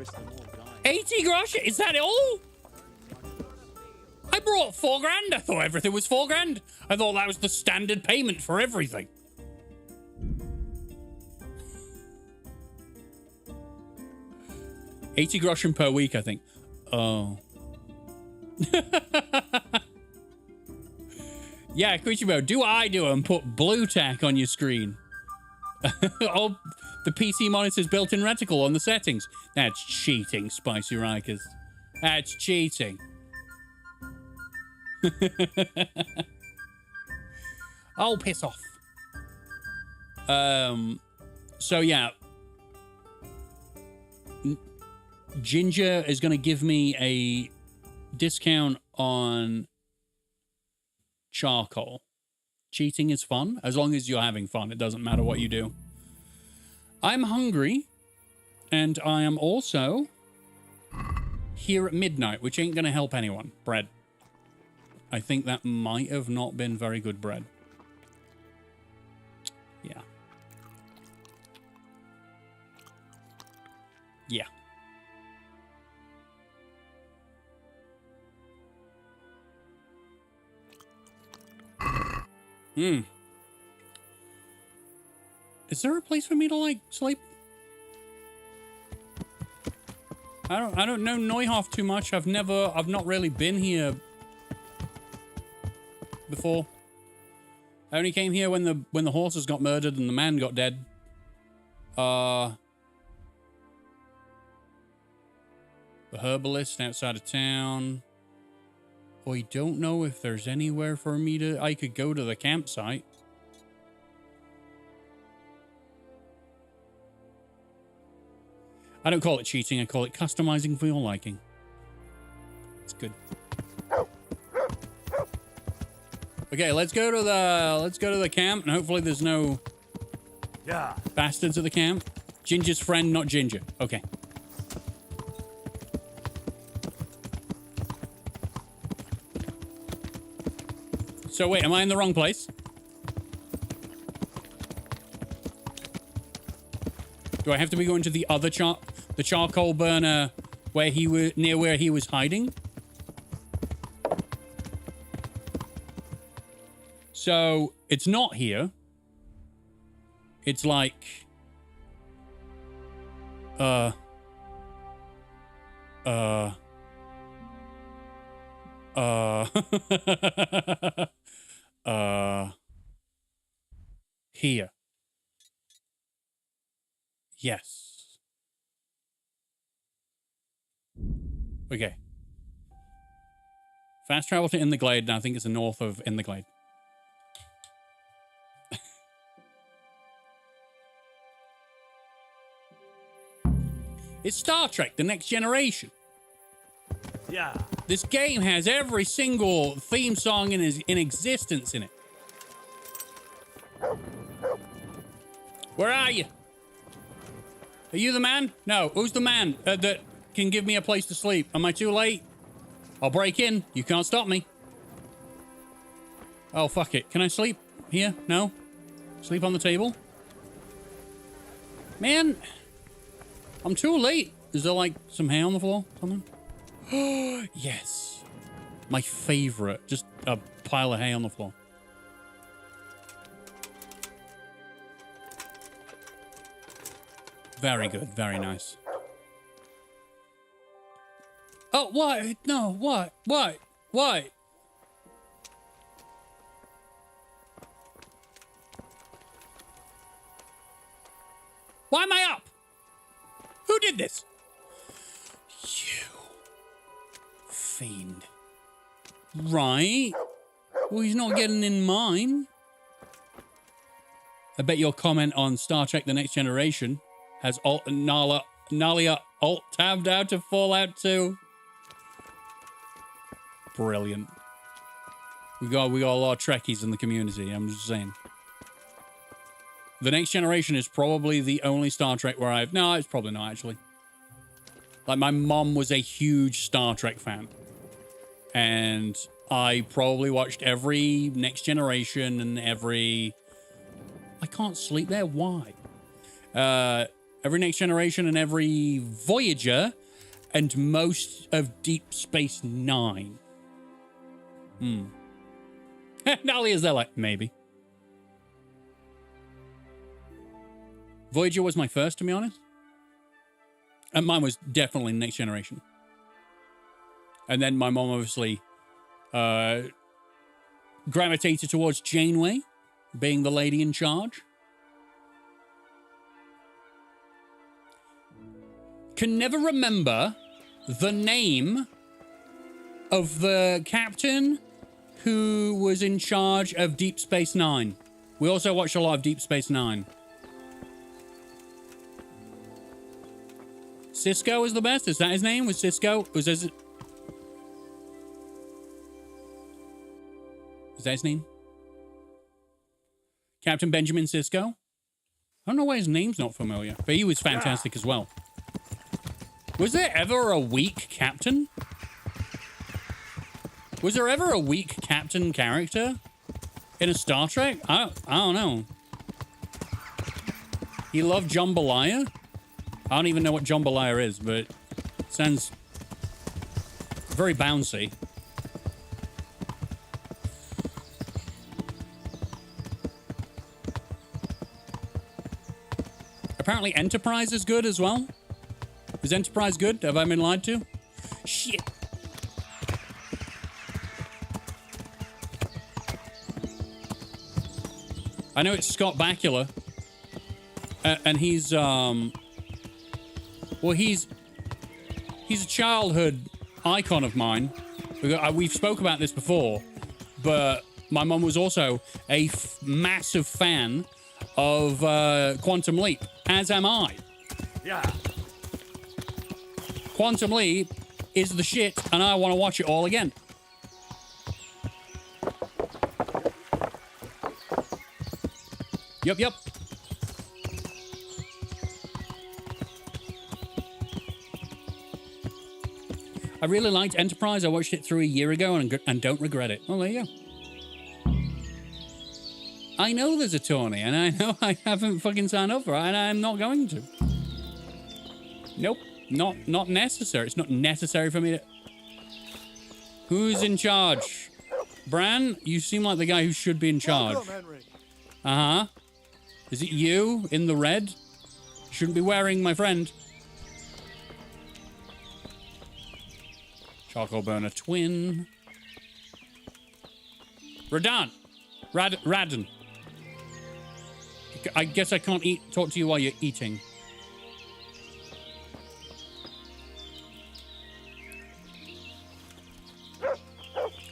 risk them all dying. 80 grosh? Is that all? I brought 4 grand. I thought everything was 4 grand. I thought that was the standard payment for everything. $80 groschen per week, I think. Oh. Yeah, Creaturebo, do what I do and put blue tack on your screen. Oh, the PC monitor's built-in reticle on the settings. That's cheating, Spicy Rikers. That's cheating. Oh, piss off. So yeah. Ginger is going to give me a discount on charcoal. Cheating is fun. As long as you're having fun, it doesn't matter what you do. I'm hungry. And I am also here at midnight, which ain't going to help anyone. Bread. I think that might have not been very good bread. Yeah. Yeah. Is there a place for me to, like, sleep? I don't know Neuhof too much. I've not really been here before. I only came here when the horses got murdered and the man got dead. The herbalist outside of town. I don't know if there's anywhere for me I could go to the campsite. I don't call it cheating, I call it customizing for your liking. It's good. Okay, let's go to the camp, and hopefully there's no bastards at the camp. Ginger's friend, not Ginger. Okay. So wait, am I in the wrong place? Do I have to be going to the other charcoal burner where near where he was hiding? So it's not here. It's like here. Yes. Okay. Fast travel to In the Glade, and I think it's the north of In the Glade. It's Star Trek: The Next Generation. Yeah. This game has every single theme song in existence in it. Where are you? Are you the man? No. Who's the man that can give me a place to sleep? Am I too late? I'll break in. You can't stop me. Oh, fuck it. Can I sleep here? No? Sleep on the table? Man, I'm too late. Is there, like, some hay on the floor? Something? Yes. My favorite. Just a pile of hay on the floor. Very good. Very nice. Oh, what? No, what? What? What? Why am I up? Who did this? You. Fiend. Right. Well, he's not getting in mine. I bet your comment on Star Trek: The Next Generation has Nalia alt-tabbed out of Fallout 2. Brilliant. We got a lot of Trekkies in the community, I'm just saying. The Next Generation is probably the only Star Trek where no, it's probably not, actually. Like, my mom was a huge Star Trek fan. And I probably watched every Next Generation and every... I can't sleep there, why? Every Next Generation and every Voyager and most of Deep Space Nine. Nalia's there like, maybe. Voyager was my first, to be honest. And mine was definitely Next Generation. And then my mom obviously gravitated towards Janeway, being the lady in charge. Can never remember the name of the captain who was in charge of Deep Space Nine. We also watched a lot of Deep Space Nine. Cisco is the best? Is that his name? Was Cisco? Is that his name? Captain Benjamin Sisko? I don't know why his name's not familiar, but he was fantastic as well. Was there ever a weak captain? Was there ever a weak captain character in a Star Trek? I don't know. He loved jambalaya? I don't even know what jambalaya is, but it sounds very bouncy. Apparently Enterprise is good as well. Is Enterprise good? Have I been lied to? Shit. I know it's Scott Bakula. And he's, well, he's a childhood icon of mine. We've spoke about this before, but my mum was also a massive fan of Quantum Leap, as am I. Yeah. Quantum Leap is the shit, and I want to watch it all again. Yup. I really liked Enterprise. I watched it through a year ago and don't regret it. Well, there you go. I know there's a tourney, and I know I haven't fucking signed up for it, and I'm not going to. Nope. Not necessary. It's not necessary for me to... Who's in charge? Bran, you seem like the guy who should be in charge. Uh-huh. Is it you in the red? Shouldn't be wearing, my friend. Charcoal burner twin. Radon. I guess I can't talk to you while you're eating.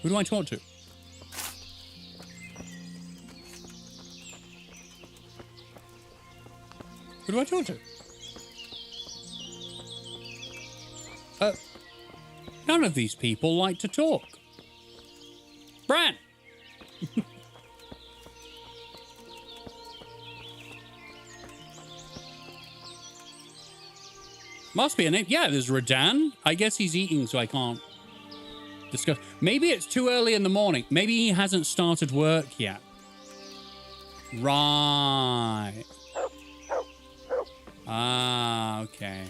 Who do I talk to? Who do I talk to? None of these people like to talk. Bran! Must be a name. Yeah, there's Radan. I guess he's eating, so I can't discuss. Maybe it's too early in the morning. Maybe he hasn't started work yet. Right. Ah, okay.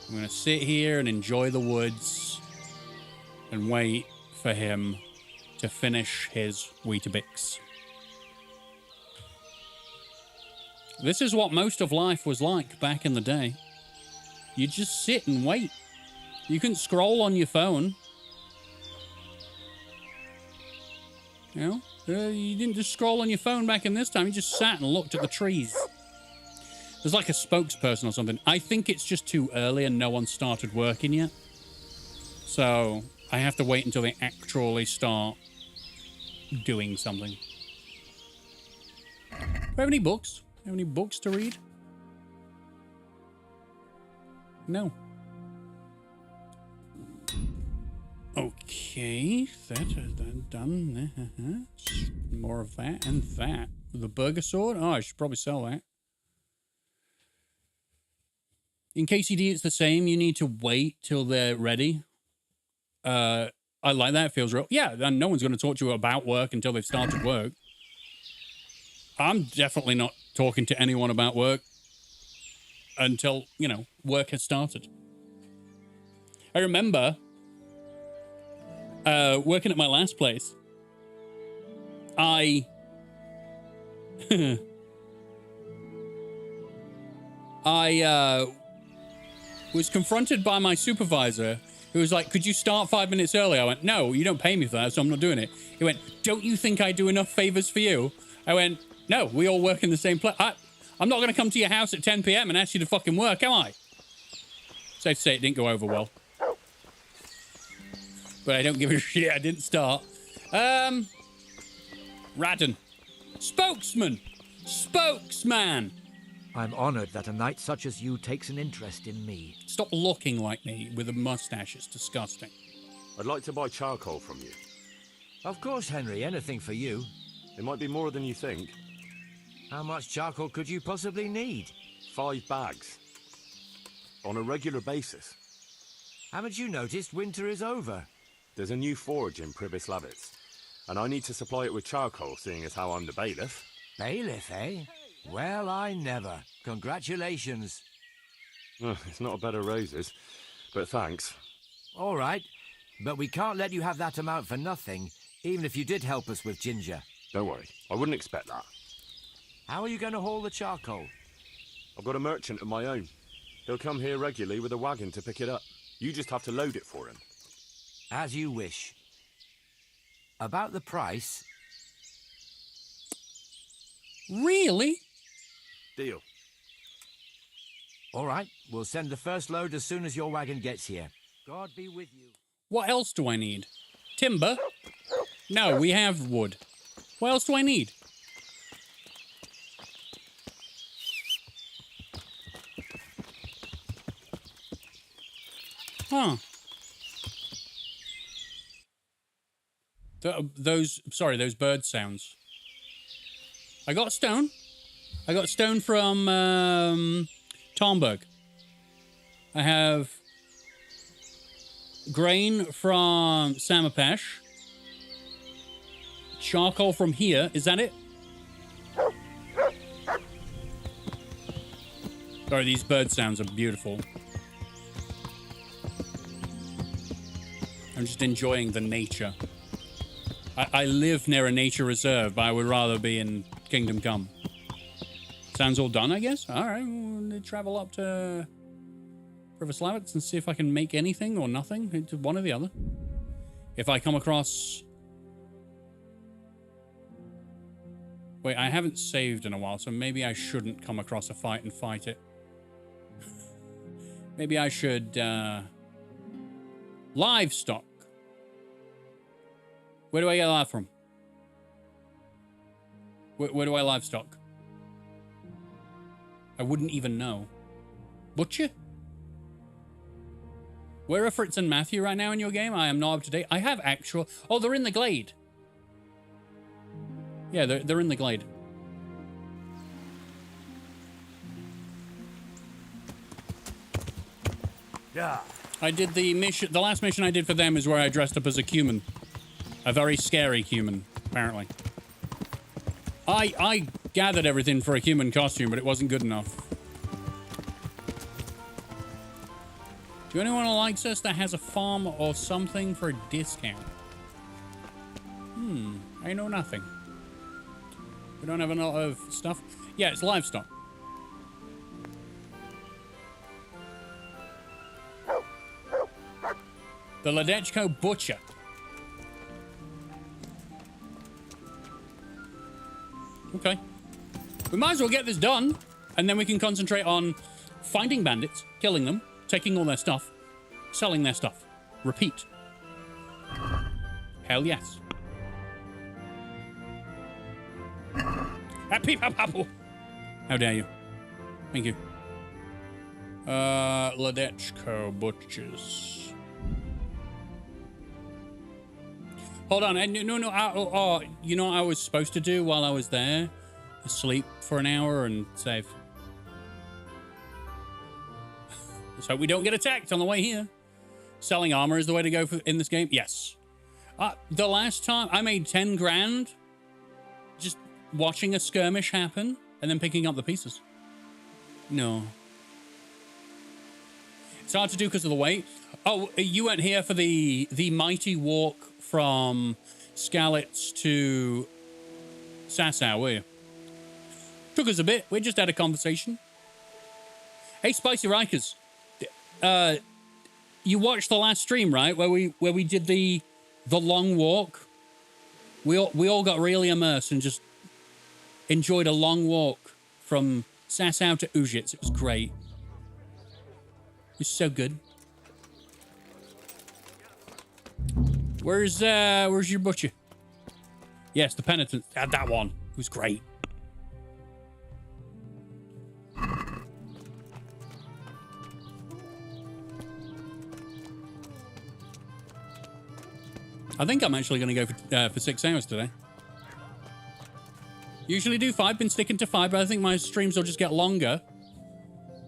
I'm going to sit here and enjoy the woods and wait for him to finish his Weetabix. This is what most of life was like back in the day. You just sit and wait. You can scroll on your phone. You know, you didn't just scroll on your phone back in this time. You just sat and looked at the trees. There's like a spokesperson or something. I think it's just too early and no one started working yet. So I have to wait until they actually start doing something. Do I have any books? Do I have any books to read? No. Okay, that's done. More of that and that. The burger sword? Oh, I should probably sell that. In KCD, it's the same. You need to wait till they're ready. I like that. It feels real. Yeah, and no one's going to talk to you about work until they've started work. I'm definitely not talking to anyone about work until, you know, work has started. I remember working at my last place. I was confronted by my supervisor, who was like, could you start 5 minutes early? I went, no, you don't pay me for that, so I'm not doing it. He went, don't you think I do enough favors for you? I went, no, we all work in the same place. I'm not going to come to your house at 10 p.m. and ask you to fucking work, am I? Safe to say it didn't go over well. But I don't give a shit, I didn't start. Radden. Spokesman! Spokesman! I'm honored that a knight such as you takes an interest in me. Stop looking like me with a mustache, it's disgusting. I'd like to buy charcoal from you. Of course, Henry, anything for you. It might be more than you think. How much charcoal could you possibly need? 5 bags. On a regular basis. Haven't you noticed winter is over? There's a new forge in Pribyslavitz, and I need to supply it with charcoal, seeing as how I'm the bailiff. Bailiff, eh? Well, I never. Congratulations. It's not a bed of roses, but thanks. All right, but we can't let you have that amount for nothing, even if you did help us with ginger. Don't worry, I wouldn't expect that. How are you going to haul the charcoal? I've got a merchant of my own. He'll come here regularly with a wagon to pick it up. You just have to load it for him. As you wish. About the price... Really? Deal. All right, we'll send the first load as soon as your wagon gets here. God be with you. What else do I need? Timber? No, we have wood. What else do I need? Huh. Those bird sounds. I got stone. I got stone from Talmberg. I have grain from Samapesh. Charcoal from here. Is that it? Sorry, these bird sounds are beautiful. I'm just enjoying the nature. I live near a nature reserve, but I would rather be in Kingdom Come. Sounds all done, I guess? Alright, we'll travel up to Pribyslavitz and see if I can make anything or nothing. It's one or the other. If I come across... Wait, I haven't saved in a while, so maybe I shouldn't come across a fight and fight it. Maybe I should... Livestock. Where do I get that from? Where do I livestock? I wouldn't even know. Butcher? Where are Fritz and Matthew right now in your game? I am not up to date. I have actual... Oh, they're in the glade. Yeah, they're in the glade. Yeah. I did the mission... The last mission I did for them is where I dressed up as a human. A very scary human, apparently. I gathered everything for a human costume, but it wasn't good enough. Do anyone who likes us that has a farm or something for a discount? I know nothing. We don't have a lot of stuff. Yeah, it's livestock. The Ladechko Butcher. Okay. We might as well get this done, and then we can concentrate on finding bandits, killing them, taking all their stuff, selling their stuff. Repeat. Hell yes. Happy Papapo. How dare you? Thank you. Ladechko Butchers. Hold on. No. You know what I was supposed to do while I was there? Sleep for an hour and save. Let's hope we don't get attacked on the way here. Selling armor is the way to go in this game? Yes. The last time I made 10 grand just watching a skirmish happen and then picking up the pieces. No. It's hard to do because of the weight. Oh, you weren't here for the mighty walk from Skalitz to Sasau, were you? Took us a bit. We just had a conversation. Hey, Spicy Rikers. You watched the last stream, right? Where we did the long walk. We all got really immersed and just enjoyed a long walk from Sasau to Ujits. It was great. It was so good. Where's your butcher? Yes, the penitent. That one. It was great. I think I'm actually going to go for 6 hours today. Usually do 5, been sticking to 5, but I think my streams will just get longer.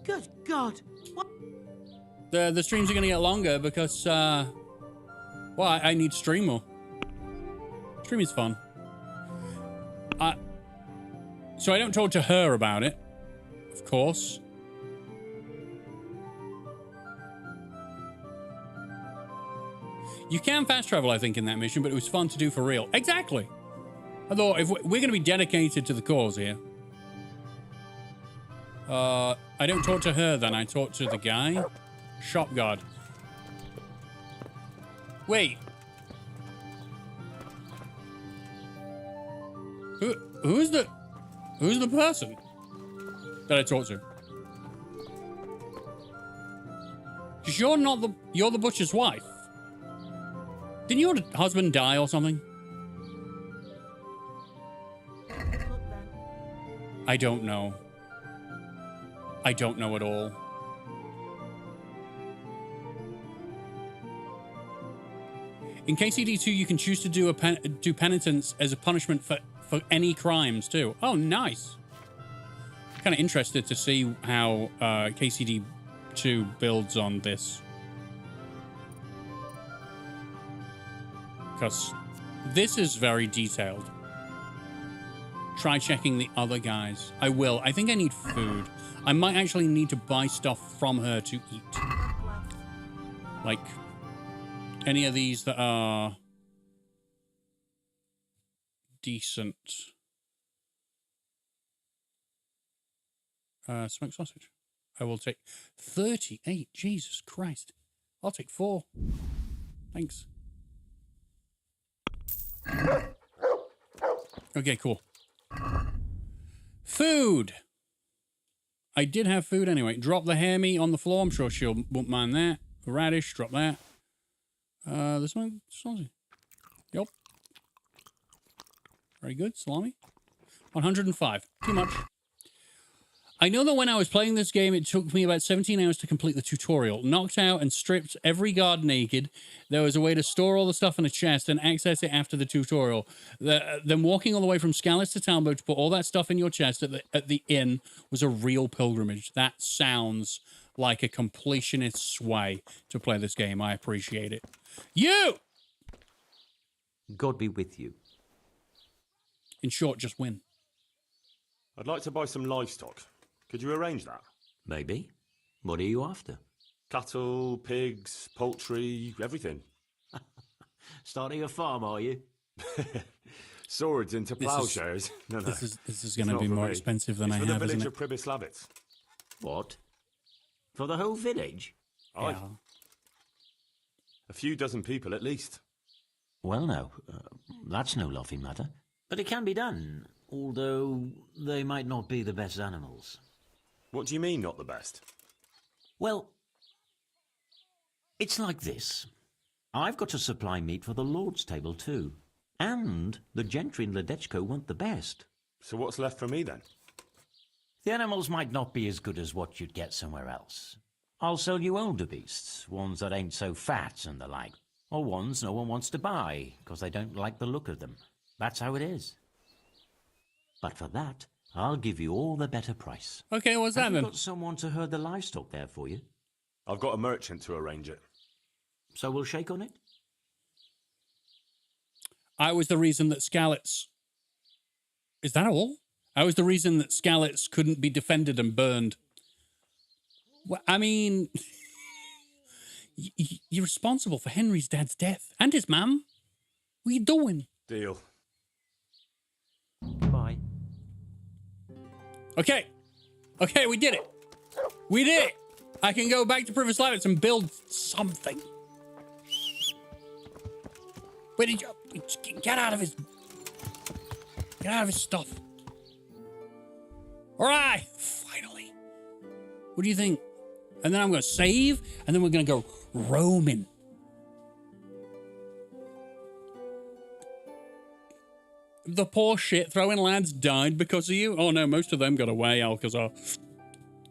Good God. What? The streams are going to get longer because, well, I need to stream more. Streaming is fun. So I don't talk to her about it, of course. You can fast travel, I think, in that mission, but it was fun to do for real. Exactly. I thought if we're going to be dedicated to the cause here. I don't talk to her then. I talk to the guy. Shop guard. Wait. Who's the person that I talk to? Because you're the butcher's wife. Didn't your husband die or something? I don't know. I don't know at all. In KCD2, you can choose to do do penitence as a punishment for any crimes too. Oh, nice. Kind of interested to see how KCD2 builds on this. Because this is very detailed. Try checking the other guys. I will. I think I need food. I might actually need to buy stuff from her to eat. Like any of these that are decent. Smoked sausage. I will take 38. Jesus Christ. I'll take 4. Thanks. Okay, cool. Food. I did have food anyway. Drop the hair meat on the floor. I'm sure she'll won't mind that. The radish, drop that. This one, salami. Yep. Very good. Salami. 105. Too much. I know that when I was playing this game, it took me about 17 hours to complete the tutorial. Knocked out and stripped every guard naked. There was a way to store all the stuff in a chest and access it after the tutorial. Then walking all the way from Skalitz to Talbot to put all that stuff in your chest at the inn was a real pilgrimage. That sounds like a completionist's way to play this game. I appreciate it. You! God be with you. In short, just win. I'd like to buy some livestock. Could you arrange that? Maybe. What are you after? Cattle, pigs, poultry, everything. Starting a farm, are you? Swords into ploughshares. No. This is going to be more expensive than I have, for the village isn't of it? Pribyslavitz. What? For the whole village? Aye. Yeah. A few dozen people at least. Well, no. That's no laughing matter. But it can be done, although they might not be the best animals. What do you mean, not the best? Well, it's like this. I've got to supply meat for the Lord's table too. And the gentry in Ledechko want the best. So what's left for me then? The animals might not be as good as what you'd get somewhere else. I'll sell you older beasts, ones that ain't so fat and the like. Or ones no one wants to buy, because they don't like the look of them. That's how it is. But for that, I'll give you all the better price. Okay, what's that Have then? you got someone to herd the livestock there for you? I've got a merchant to arrange it. So we'll shake on it? I was the reason that Skalitz... Is that all? I was the reason that Skalitz couldn't be defended and burned. Well, I mean... You're responsible for Henry's dad's death and his mum. What are you doing? Deal. Bye. Okay. Okay, we did it. We did it. I can go back to Privis Lattice and build something. Where did you... Get out of his... Get out of his stuff. All right. Finally. What do you think? And then I'm going to save, and then we're going to go roaming. The poor shit throwing lads died because of you. Oh no, most of them got away, Alcazar.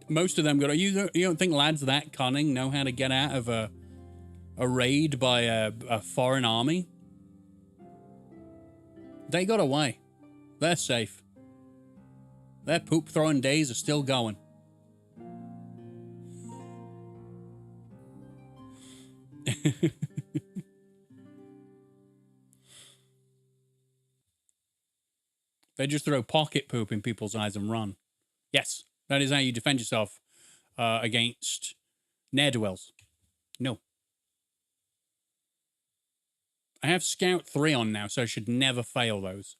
Most of them got. You don't think lads that cunning know how to get out of a raid by a foreign army? They got away. They're safe. Their poop throwing days are still going. They just throw pocket poop in people's eyes and run. Yes, that is how you defend yourself against ne'er-do-wells. No. I have Scout 3 on now, so I should never fail those.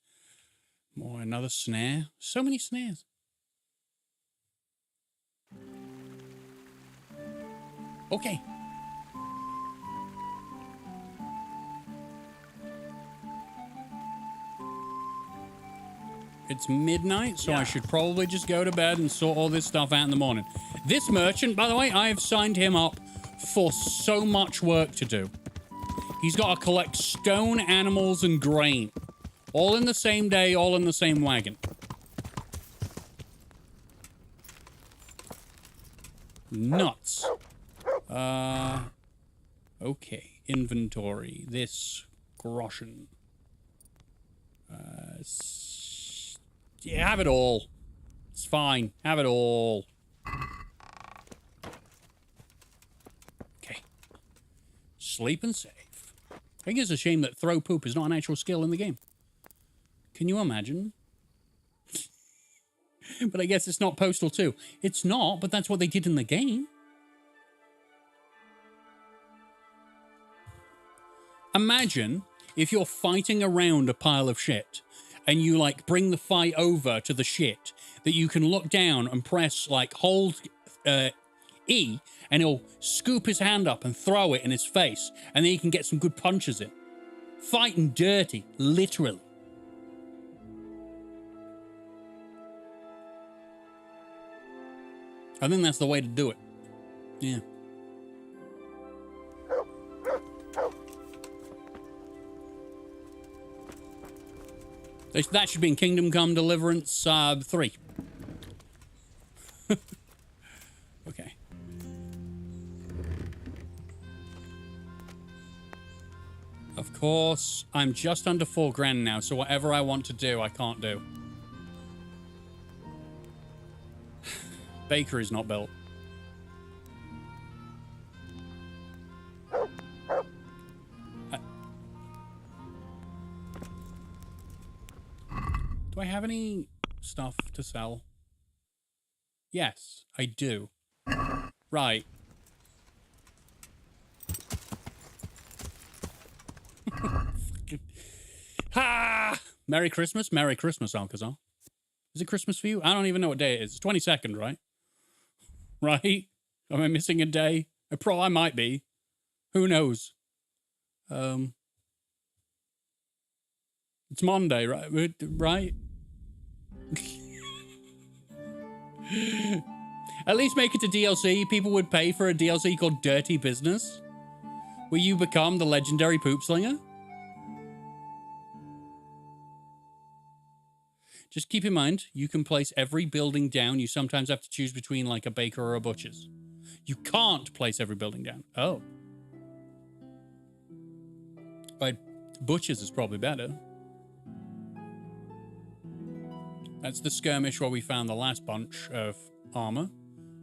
More, another snare. So many snares. Okay. It's midnight, so I should probably just go to bed and sort all this stuff out in the morning. This merchant, by the way, I have signed him up for so much work to do. He's got to collect stone, animals, and grain. All in the same day, all in the same wagon. Nuts. Okay. Inventory. This groschen. Yeah, have it all. It's fine. Have it all. Okay. Sleep and save. I think it's a shame that throw poop is not an actual skill in the game. Can you imagine? But I guess it's not Postal 2. It's not, but that's what they did in the game. Imagine if you're fighting around a pile of shit and you, like, bring the fight over to the shit, that you can look down and press, like, hold E, and he'll scoop his hand up and throw it in his face, and then he can get some good punches in. Fighting dirty, literally. I think that's the way to do it. Yeah. That should be in Kingdom Come Deliverance 3. Okay. Of course, I'm just under $4,000 now, so whatever I want to do, I can't do. Bakery's not built. Do I have any stuff to sell? Yes, I do. Right. Ha! Merry Christmas, Alcazar. Is it Christmas for you? I don't even know what day it is. It's 22nd, right? Right? Am I missing a day? I might be. Who knows? It's Monday, right? Right? At least make it to DLC. People would pay for a DLC called Dirty Business, where you become the legendary poop slinger. Just keep in mind, you can place every building down. You sometimes have to choose between, like, a baker or a butcher's. You can't place every building down. Oh. But butcher's is probably better. That's the skirmish where we found the last bunch of armor.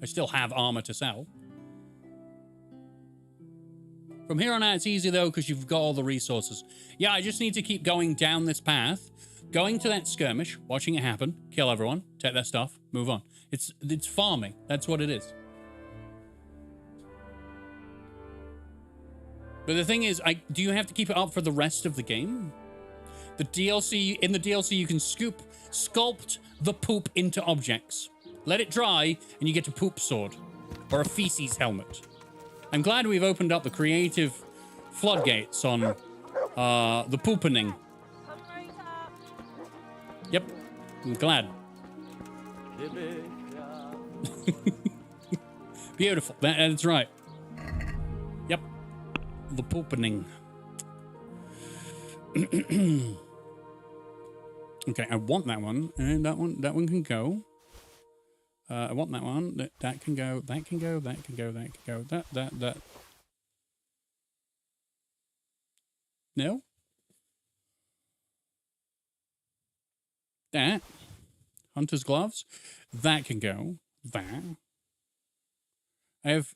I still have armor to sell. From here on out, it's easy, though, because you've got all the resources. Yeah, I just need to keep going down this path, going to that skirmish, watching it happen, kill everyone, take their stuff, move on. It's farming. That's what it is. But the thing is, do you have to keep it up for the rest of the game? In the DLC, you can sculpt the poop into objects. Let it dry, and you get a poop sword. Or a feces helmet. I'm glad we've opened up the creative floodgates on the poopening. Yep, I'm glad. Beautiful, that's right. Yep, the poopening. Okay, I want that one, and that one can go. I want that one. That can go. That can go. That can go. That can go. That. No. That. Hunter's gloves. That can go. That. I have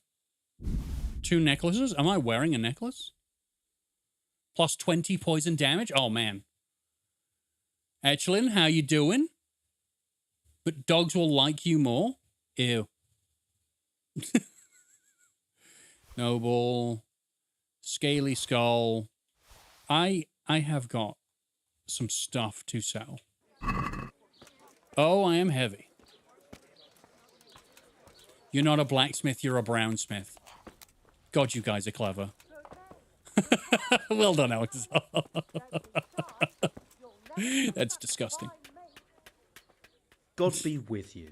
2 necklaces. Am I wearing a necklace? Plus 20 poison damage? Oh, man. Etchelin, how you doing? But dogs will like you more? Ew. Noble. Scaly skull. I have got some stuff to sell. Oh, I am heavy. You're not a blacksmith, you're a brownsmith. God, you guys are clever. Well done, Alex. That's disgusting. God be with you.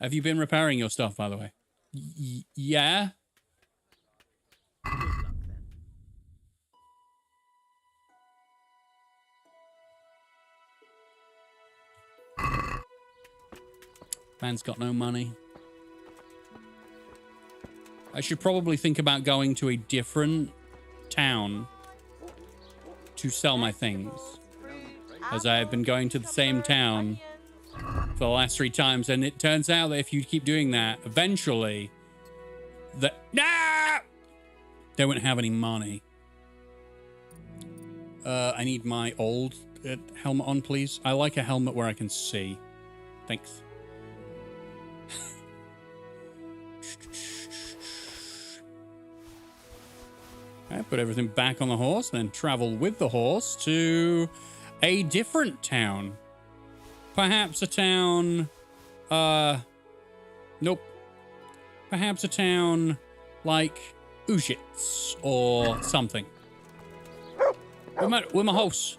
Have you been repairing your stuff, by the way? Yeah? Man's got no money. I should probably think about going to a different town to sell my things, as I have been going to the same town for the last 3 times, and it turns out that if you keep doing that, eventually they won't have any money. I need my old helmet on, please. I like a helmet where I can see. Thanks. Okay, put everything back on the horse, then travel with the horse to a different town. Perhaps a town... Nope. Perhaps a town like Ujits or something. With my horse.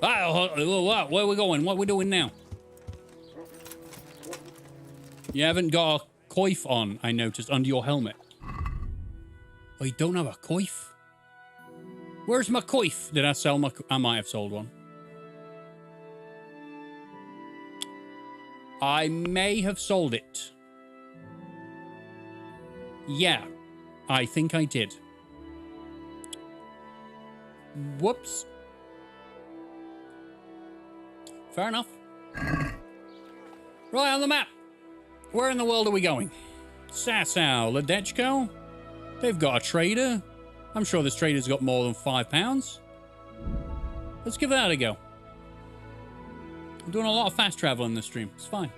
Ah, where are we going? What are we doing now? You haven't got a coif on, I noticed, under your helmet. Oh, you don't have a coif? Where's my coif? Did I sell my... I might have sold one. I may have sold it. Yeah, I think I did. Whoops. Fair enough. Right on the map. Where in the world are we going? Sasau, Ledechko? They've got a trader. I'm sure this trader's got more than £5. Let's give that a go. I'm doing a lot of fast travel in this stream. It's fine.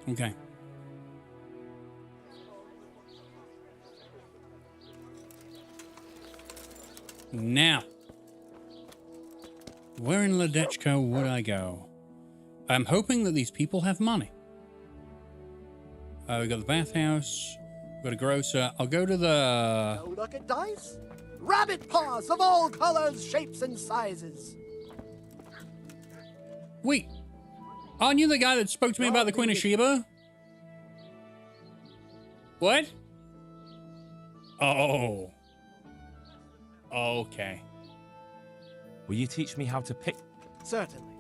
Okay. Now, where in Ledechko would I go? I'm hoping that these people have money. We've got the bathhouse, we've got a grocer. I'll go to the... Oh, look at dice. Rabbit paws of all colors, shapes, and sizes. Wait, aren't you the guy that spoke to me about the Queen of Sheba? What? Oh. Okay. Will you teach me how to pick? Certainly.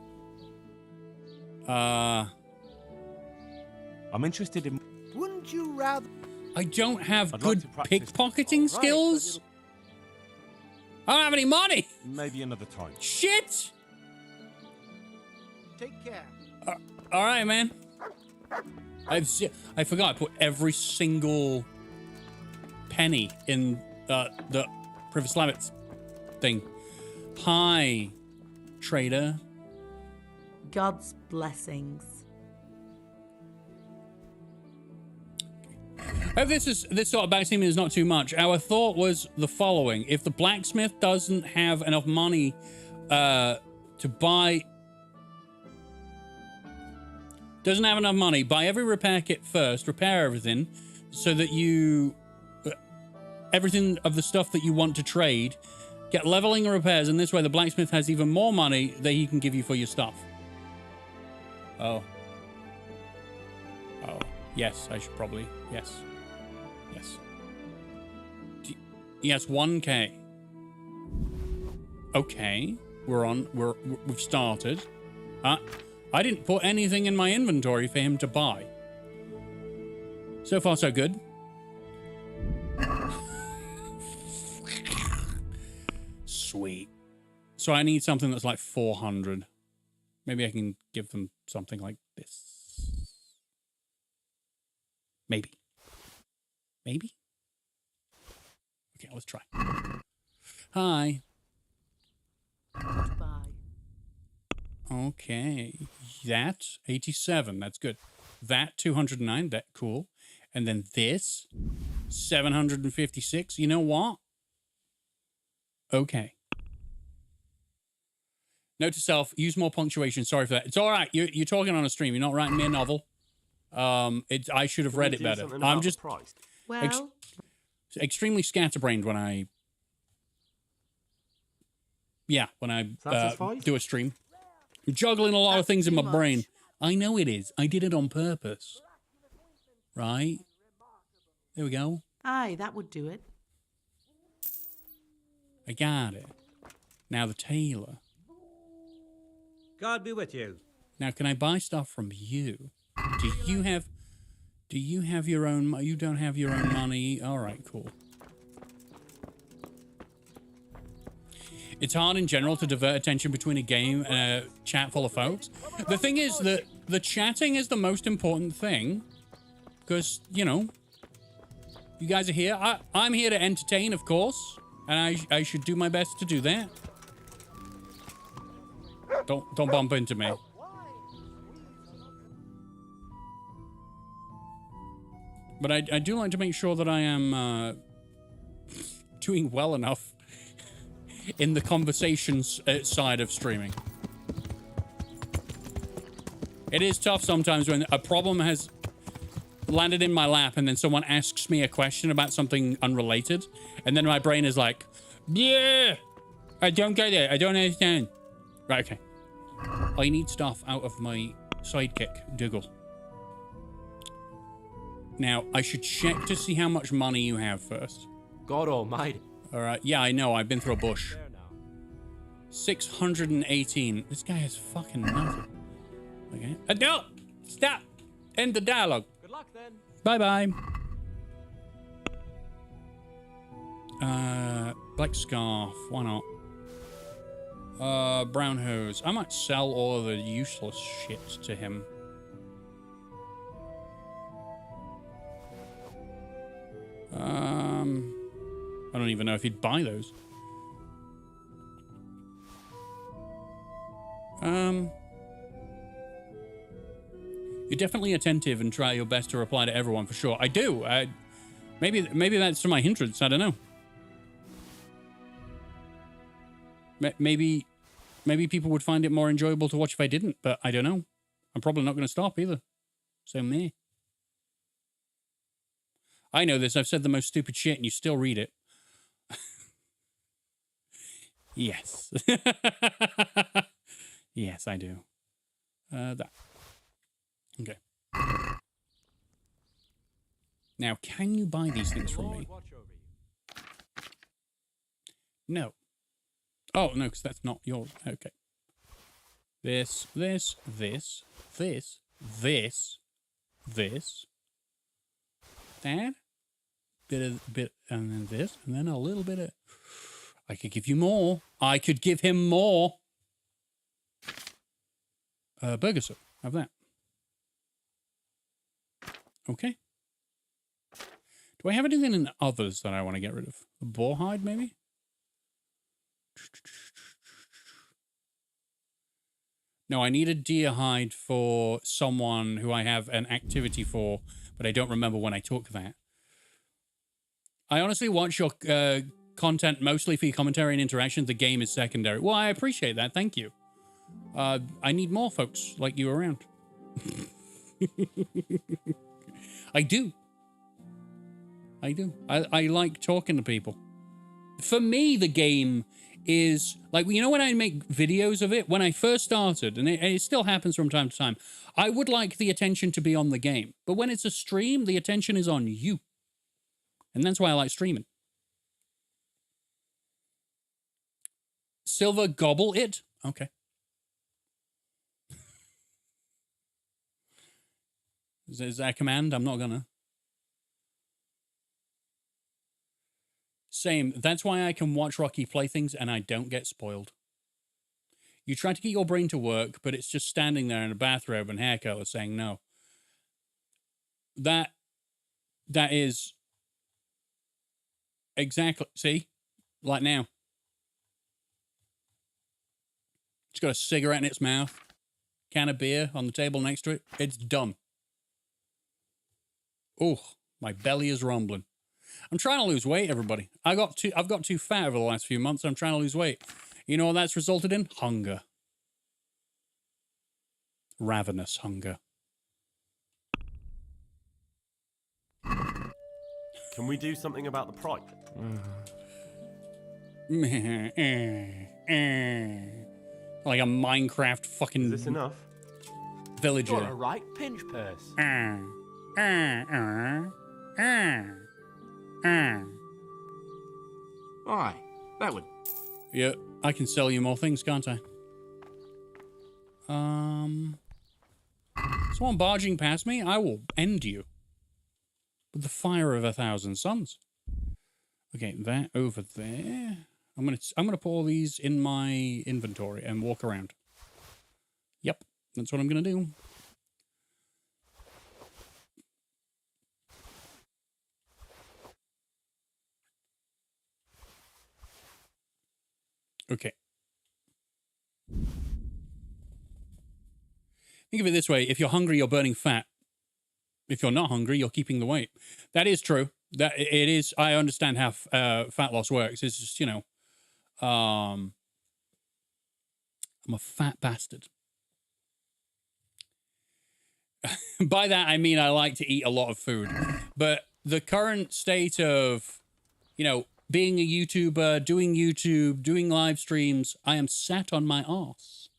I'm interested in... Wouldn't you rather... I don't have good pickpocketing skills. I don't have any money. Maybe another time. Shit. Take care. All right, man. I forgot I put every single penny in the Privislavitz thing. Hi, trader. God's blessings. Hope this sort of backseaming is not too much. Our thought was the following: if the blacksmith doesn't have enough money to buy, buy every repair kit first, repair everything, so that you everything of the stuff that you want to trade, get leveling and repairs, and this way the blacksmith has even more money that he can give you for your stuff. Oh, yes, I should probably, yes. Yes, 1K. Okay, we've started. I didn't put anything in my inventory for him to buy. So far, so good. Sweet. So I need something that's like 400. Maybe I can give them something like this. Maybe. Okay, let's try. Hi. Goodbye. Okay. That 87. That's good. That 209. That cool. And then this 756. You know what? Okay. Note to self: use more punctuation. Sorry for that. It's all right. You're talking on a stream. You're not writing me a novel. I should have read it better. I'm just extremely scatterbrained when I do a stream. I'm juggling a lot of things in my brain. I know it is. I did it on purpose. Right? There we go. Aye, that would do it. I got it. Now the tailor. God be with you. Now, can I buy stuff from you? Do you have your own? You don't have your own money. All right, cool. It's hard in general to divert attention between a game and a chat full of folks. The thing is that the chatting is the most important thing, because you know, you guys are here. I'm here to entertain, of course, and I should do my best to do that. Don't bump into me. But I do like to make sure that I am doing well enough in the conversations side of streaming. It is tough sometimes when a problem has landed in my lap and then someone asks me a question about something unrelated, and then my brain is like, yeah, I don't get it. I don't understand. Right, okay. I need stuff out of my sidekick, Dougal. Now, I should check to see how much money you have first. God almighty. All right. Yeah, I know. I've been through a bush. 618. This guy has fucking nothing. Okay. No! Stop! End the dialogue. Good luck then. Bye-bye. Black scarf. Why not? Brown hose. I might sell all of the useless shit to him. I don't even know if he'd buy those. You're definitely attentive and try your best to reply to everyone, for sure. I do. Maybe that's to my hindrance. I don't know. Maybe people would find it more enjoyable to watch if I didn't, but I don't know. I'm probably not going to stop either. So meh. I know this. I've said the most stupid shit and you still read it. Yes. Yes, I do. That. Okay. Now, can you buy these things from me? No. Oh, no, because that's not yours. Okay. This. That. Bit, and then this, and then a little bit of... I could give you more. I could give him more. Burger soup. Have that. Okay. Do Do I have anything in others that I want to get rid of? A boar hide, maybe? No, I need a deer hide for someone who I have an activity for, but I don't remember when I took that. I honestly watch your content mostly for your commentary and interaction. The game is secondary. Well, I appreciate that. Thank you. I need more folks like you around. I do. I like talking to people. For me, the game is like, you know, when I make videos of it, when I first started, and it still happens from time to time, I would like the attention to be on the game. But when it's a stream, the attention is on you. And that's why I like streaming. Silver gobble it? Okay. Is that a command? I'm not gonna. Same. That's why I can watch Rocky play things and I don't get spoiled. You try to get your brain to work, but it's just standing there in a bathrobe and hair color saying no. That is exactly, see? Like now. It's got a cigarette in its mouth, can of beer on the table next to it. It's done. Oh, my belly is rumbling. I'm trying to lose weight, everybody. I've got too fat over the last few months. I'm trying to lose weight. You know what that's resulted in? Hunger. Ravenous hunger. Can we do something about the price? Like a Minecraft fucking... Is this enough? Villager. You're a right pinch purse. Aye, that would... Yeah, I can sell you more things, can't I? Someone barging past me, I will end you. With the fire of 1,000 suns. Okay, that over there. I'm gonna put all these in my inventory and walk around. Yep, that's what I'm gonna do. Okay. Think of it this way. If you're hungry, you're burning fat. If you're not hungry, you're keeping the weight. That is true. That it is. I understand how fat loss works. It's just, you know, I'm a fat bastard. By that, I mean I like to eat a lot of food. But the current state of, you know, being a YouTuber, doing YouTube, doing live streams, I am sat on my arse.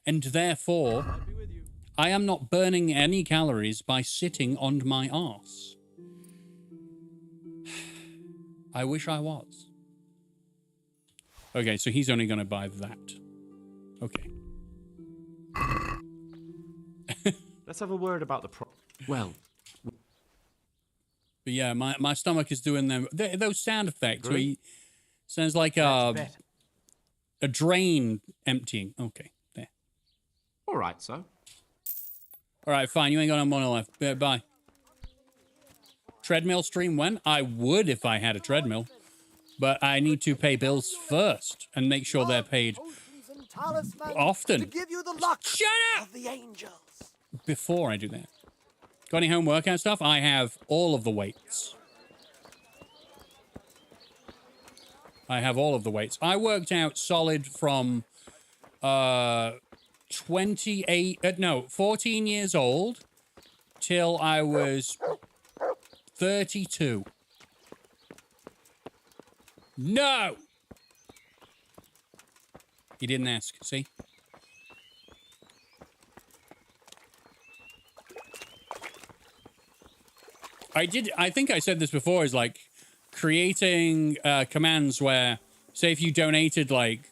And therefore, I am not burning any calories by sitting on my arse. I wish I was. Okay, so he's only going to buy that. Okay. Let's have a word about the Well... But yeah, my stomach is doing them. Those sound effects where he sounds like a drain emptying. Okay, there. All right, so. All right, fine. You ain't got no money left. Bye. Treadmill stream when? I would if I had a treadmill. But I need to pay bills first and make sure they're paid often. To give you the luck Shut up! of the angels. Before I do that. Got any home workout stuff? I have all of the weights. I have all of the weights. I worked out solid from 14 years old till I was 32. No! You didn't ask, see? I think I said this before, is like creating commands where, say if you donated like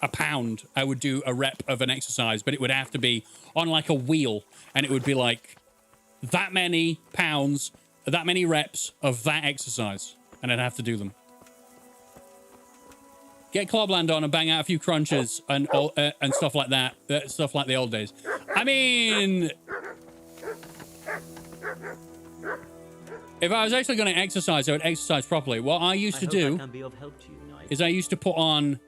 £1, I would do a rep of an exercise, but it would have to be on like a wheel, and it would be like that many pounds, that many reps of that exercise, and I'd have to do them. Get Clubland on and bang out a few crunches and stuff like that, stuff like the old days. I mean... If I was actually going to exercise, I would exercise properly. What I used to do is I used to put on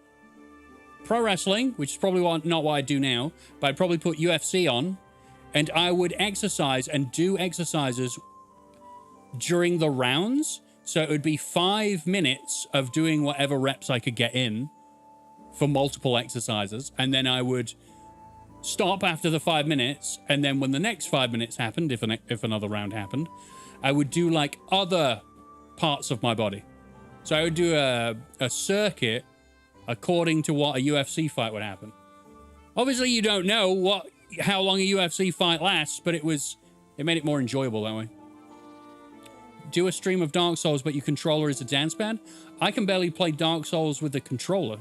pro wrestling, which is probably not what I do now, but I'd probably put UFC on, and I would exercise and do exercises during the rounds. So it would be 5 minutes of doing whatever reps I could get in for multiple exercises, and then I would stop after the 5 minutes, and then when the next 5 minutes happened, if another round happened, I would do like other parts of my body. So I would do a circuit according to what a UFC fight would happen. Obviously, you don't know how long a UFC fight lasts, but it made it more enjoyable that way. Do a stream of Dark Souls, but your controller is a dance pad? I can barely play Dark Souls with the controller.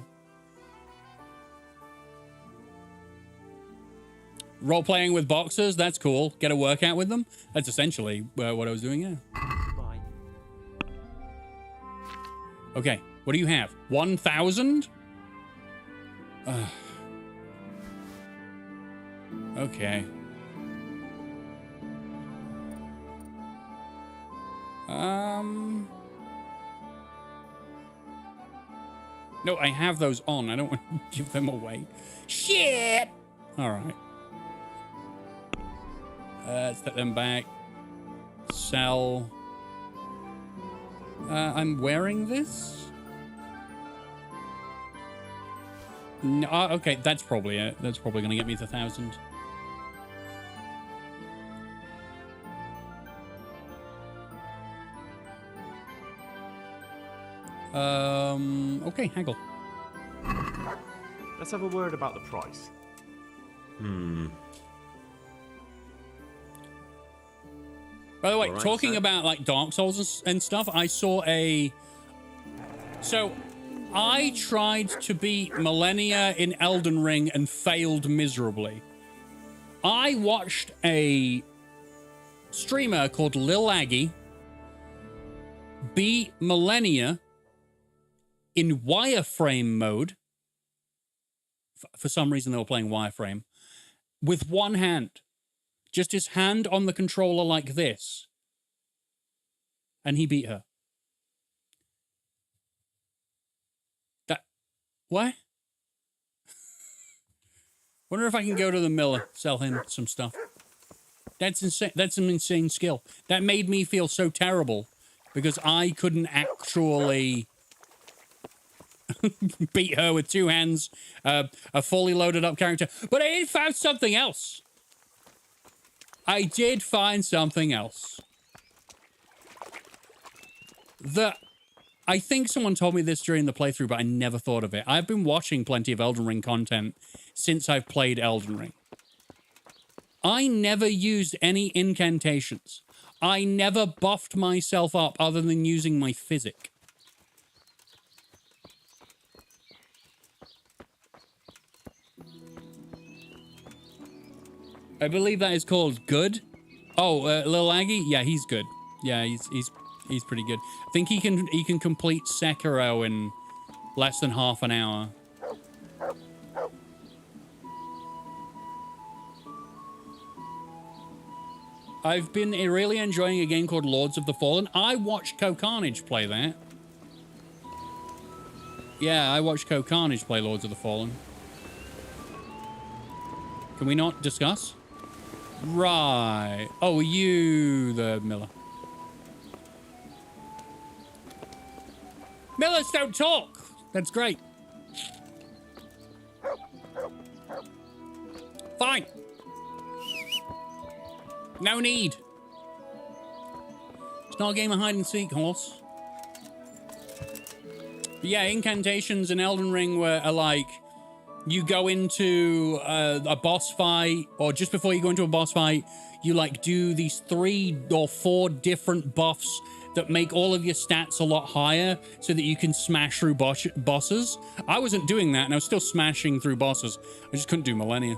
Role-playing with boxers, that's cool. Get a workout with them. That's essentially what I was doing, yeah. Bye. Okay, what do you have? 1,000? Okay. No, I have those on. I don't want to give them away. Shit! Alright. Let's put them back. Sell. I'm wearing this? No, okay, that's probably it. That's probably going to get me to 1,000. Okay, haggle. Let's have a word about the price. By the way, All right, talking about like Dark Souls and stuff, I saw So, I tried to beat Millennia in Elden Ring and failed miserably. I watched a streamer called Lil Aggie beat Millennia in wireframe mode. For some reason, they were playing wireframe with one hand. Just his hand on the controller like this. And he beat her. What? Wonder if I can go to the miller, sell him some stuff. That's insane. That's an insane skill. That made me feel so terrible because I couldn't actually beat her with two hands, a fully loaded up character. But I did find something else. I did find something else. I think someone told me this during the playthrough, but I never thought of it. I've been watching plenty of Elden Ring content since I've played Elden Ring. I never used any incantations. I never buffed myself up other than using my physic. I believe that is called good. Oh, Lil Aggie? Yeah, he's good. Yeah, he's pretty good. I think he can complete Sekiro in less than half an hour. I've been really enjoying a game called Lords of the Fallen. I watched Carnage play that. Yeah, I watched Carnage play Lords of the Fallen. Can we not discuss? Right. Oh, you the miller. Millers don't talk. That's great. Fine. No need. It's not a game of hide and seek, horse. But yeah, incantations in Elden Ring are like, you go into a boss fight, or just before you go into a boss fight, you like do these 3 or 4 different buffs that make all of your stats a lot higher so that you can smash through bosses. I wasn't doing that, and I was still smashing through bosses. I just couldn't do Millennia.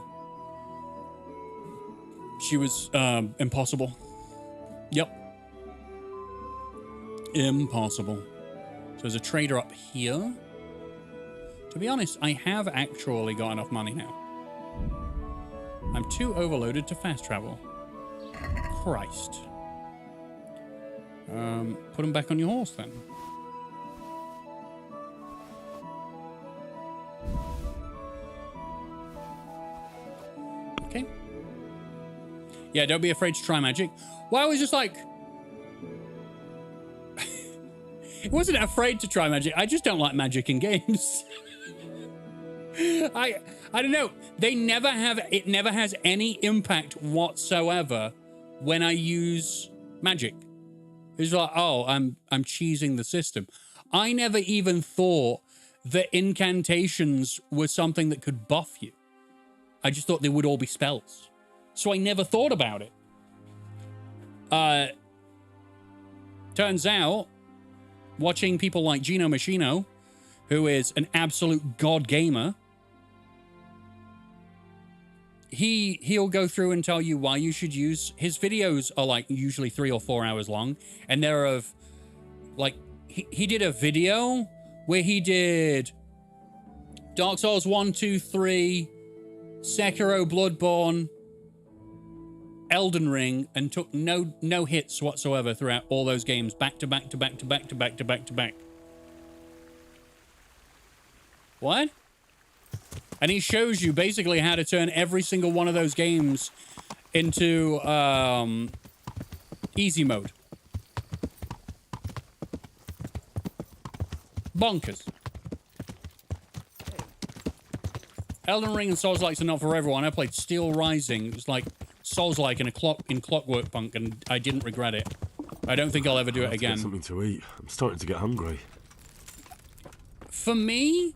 She was impossible. Yep. Impossible. So there's a trader up here. To be honest, I have actually got enough money now. I'm too overloaded to fast travel. Christ. Put him back on your horse then. Okay. Yeah, don't be afraid to try magic. Well, I was just like... I wasn't afraid to try magic. I just don't like magic in games. I don't know. It never has any impact whatsoever when I use magic. It's like, oh, I'm cheesing the system. I never even thought that incantations were something that could buff you. I just thought they would all be spells. So I never thought about it. Turns out, watching people like Gino Machino, who is an absolute god gamer, he'll go through and tell you why you should use... His videos are like usually 3 or 4 hours long, and they're of like... He did a video where he did Dark Souls 1, 2, 3, Sekiro, Bloodborne, Elden Ring, and took no hits whatsoever throughout all those games, back to back to back to back to back to back to back. What? And he shows you basically how to turn every single one of those games into easy mode. Bonkers. Elden Ring and Souls-likes are not for everyone. I played Steel Rising. It was like Souls-like in Clockwork Punk, and I didn't regret it. I don't think I'll ever do it again. Get something to eat. I'm starting to get hungry. For me,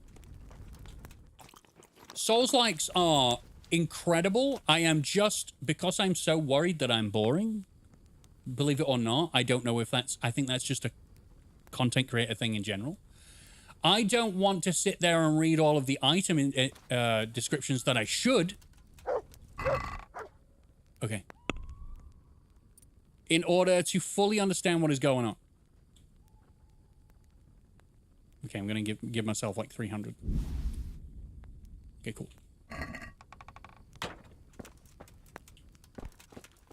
Souls-likes are incredible. I am just... Because I'm so worried that I'm boring, believe it or not, I don't know if that's... I think that's just a content creator thing in general. I don't want to sit there and read all of the item descriptions that I should. Okay. In order to fully understand what is going on. Okay, I'm going to give myself like 300. Okay, cool.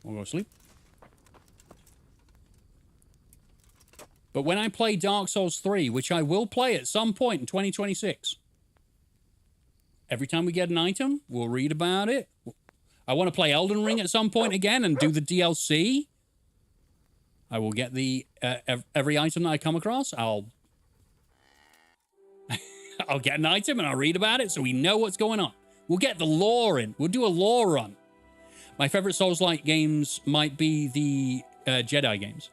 We'll go to sleep. But when I play Dark Souls 3, which I will play at some point in 2026, every time we get an item, we'll read about it. I want to play Elden Ring at some point again and do the DLC. I will get the every item that I come across. I'll get an item and I'll read about it so we know what's going on. We'll get the lore in. We'll do a lore run. My favorite Souls-like games might be the Jedi games.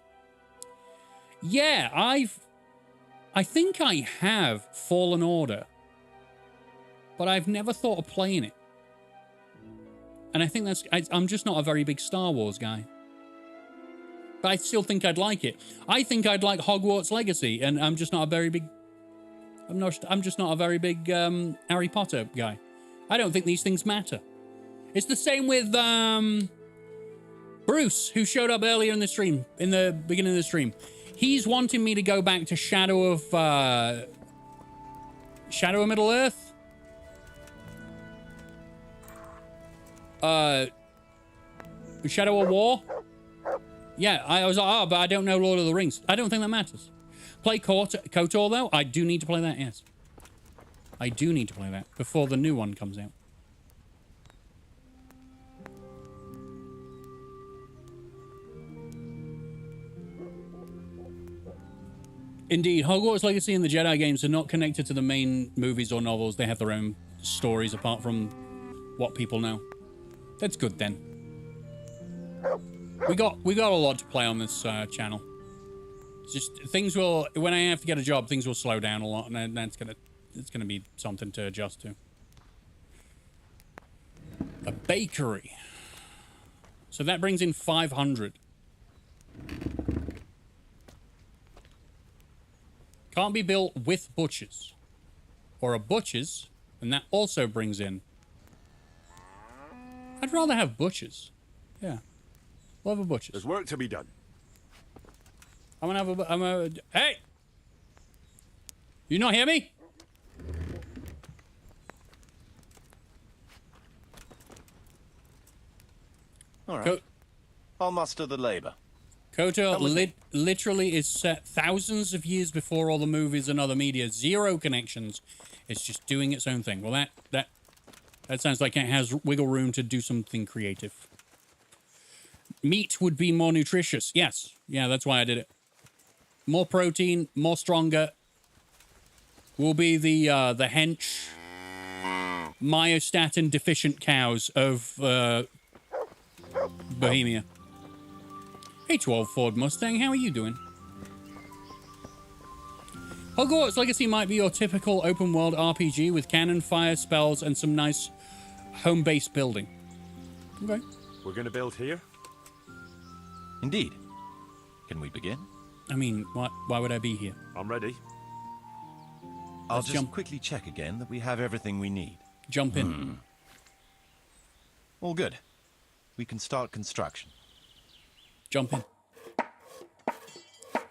Yeah, I think I have Fallen Order, but I've never thought of playing it. And I think I'm just not a very big Star Wars guy. But I still think I'd like it. I think I'd like Hogwarts Legacy, and I'm just not a very big... I'm just not a very big Harry Potter guy. I don't think these things matter. It's the same with Bruce, who showed up earlier in the stream, in the beginning of the stream. He's wanting me to go back to Shadow of Middle-earth. Shadow of War. Yeah, I was like, oh, but I don't know Lord of the Rings. I don't think that matters. Play KOTOR, though. I do need to play that, yes. I do need to play that before the new one comes out. Indeed, Hogwarts Legacy and the Jedi games are not connected to the main movies or novels. They have their own stories apart from what people know. That's good then. We got a lot to play on this channel. It's just things will, when I have to get a job, things will slow down a lot, and it's gonna be something to adjust to. A bakery. So that brings in 500. Can't be built with butchers. Or a butcher's, and that also brings in... I'd rather have butchers. Yeah. We'll have a butcher's. There's work to be done. I'm gonna have hey! You not hear me? All right. I'll muster the labor. KOTOR literally is set thousands of years before all the movies and other media. Zero connections. It's just doing its own thing. Well, that sounds like it has wiggle room to do something creative. Meat would be more nutritious. Yes. Yeah, that's why I did it. More protein, more stronger. Will be the hench myostatin deficient cows of Bohemia. Hey, 12 Ford Mustang, how are you doing? Hogwarts Legacy might be your typical open-world RPG with cannon, fire, spells, and some nice home-based building. Okay. We're going to build here? Indeed. Can we begin? I mean, why would I be here? I'm ready. I'll just quickly check again that we have everything we need. Jump in. All good. We can start construction. Jump in.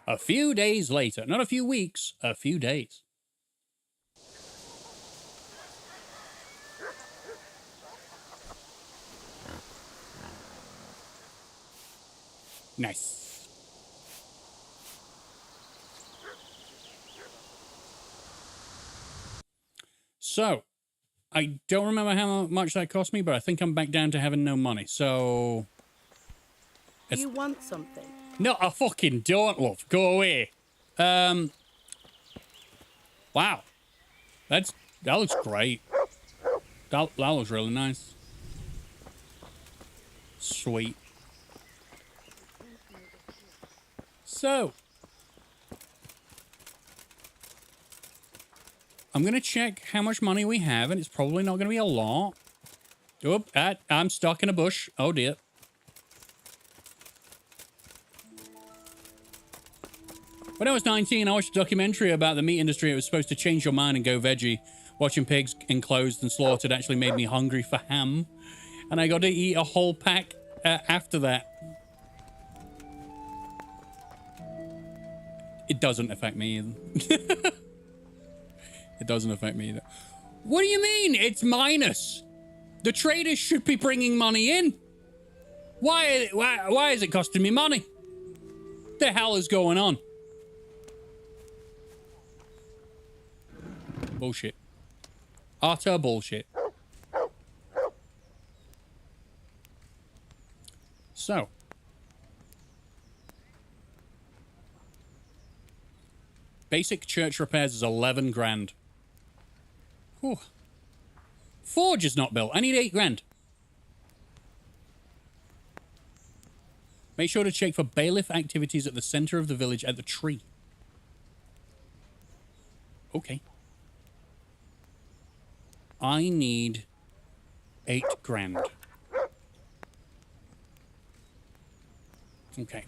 A few days later. Not a few weeks, a few days. Nice. So, I don't remember how much that cost me, but I think I'm back down to having no money. So... Do you want something? No, I fucking don't, love. Go away. Wow. That looks great. That looks really nice. Sweet. So, I'm going to check how much money we have, and it's probably not going to be a lot. Oop, I'm stuck in a bush. Oh, dear. When I was 19, I watched a documentary about the meat industry. It was supposed to change your mind and go veggie. Watching pigs enclosed and slaughtered actually made me hungry for ham. And I got to eat a whole pack after that. It doesn't affect me either. It doesn't affect me either. What do you mean? It's minus. The traders should be bringing money in. Why is it costing me money? What the hell is going on? Bullshit. Utter bullshit. So. Basic church repairs is 11 grand. Whew. Forge is not built. I need 8 grand. Make sure to check for bailiff activities at the center of the village at the tree. Okay. I need 8 grand. Okay.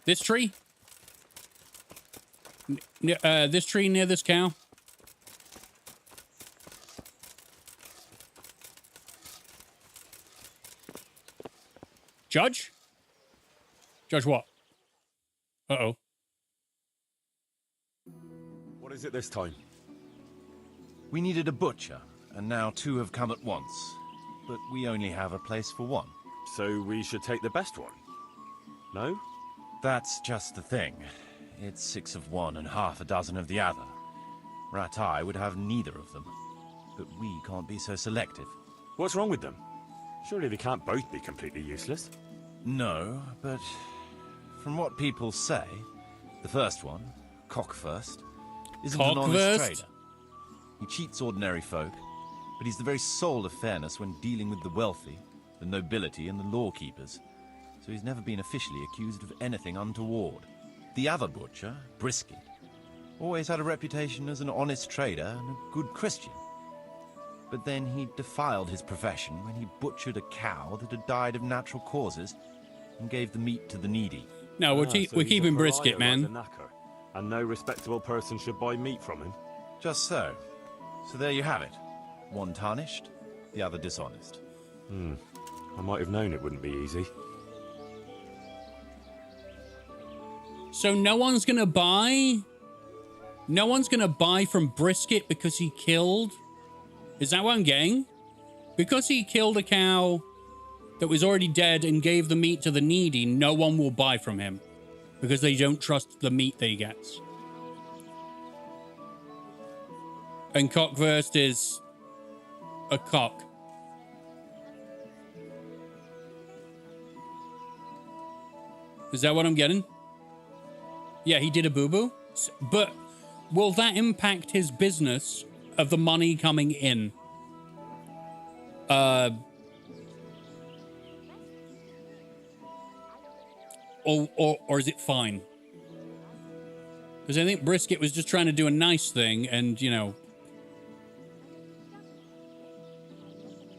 This tree? This tree near this cow? Judge? Judge what? Uh-oh. What is it this time? We needed a butcher, and now 2 have come at once. But we only have a place for 1. So we should take the best one? No? That's just the thing. It's 6 of one and half a dozen of the other. Ratai would have neither of them. But we can't be so selective. What's wrong with them? Surely they can't both be completely useless. No, but from what people say, the first one, Cockfirst, isn't an honest trader. He cheats ordinary folk, but he's the very soul of fairness when dealing with the wealthy, the nobility, and the lawkeepers. So he's never been officially accused of anything untoward. The other butcher, Brisket, always had a reputation as an honest trader and a good Christian. But then he defiled his profession when he butchered a cow that had died of natural causes and gave the meat to the needy. No, we're keeping Brisket, man. Like a knacker, and no respectable person should buy meat from him. Just so. So there you have it. One tarnished, the other dishonest. I might have known it wouldn't be easy. So no one's gonna buy? No one's gonna buy from Brisket because he killed? Is that what I'm getting? Because he killed a cow that was already dead and gave the meat to the needy, no one will buy from him. Because they don't trust the meat that he gets. And Cockwurst is a cock. Is that what I'm getting? Yeah, he did a boo-boo. But will that impact his business of the money coming in? Or is it fine? Because I think Brisket was just trying to do a nice thing and, you know,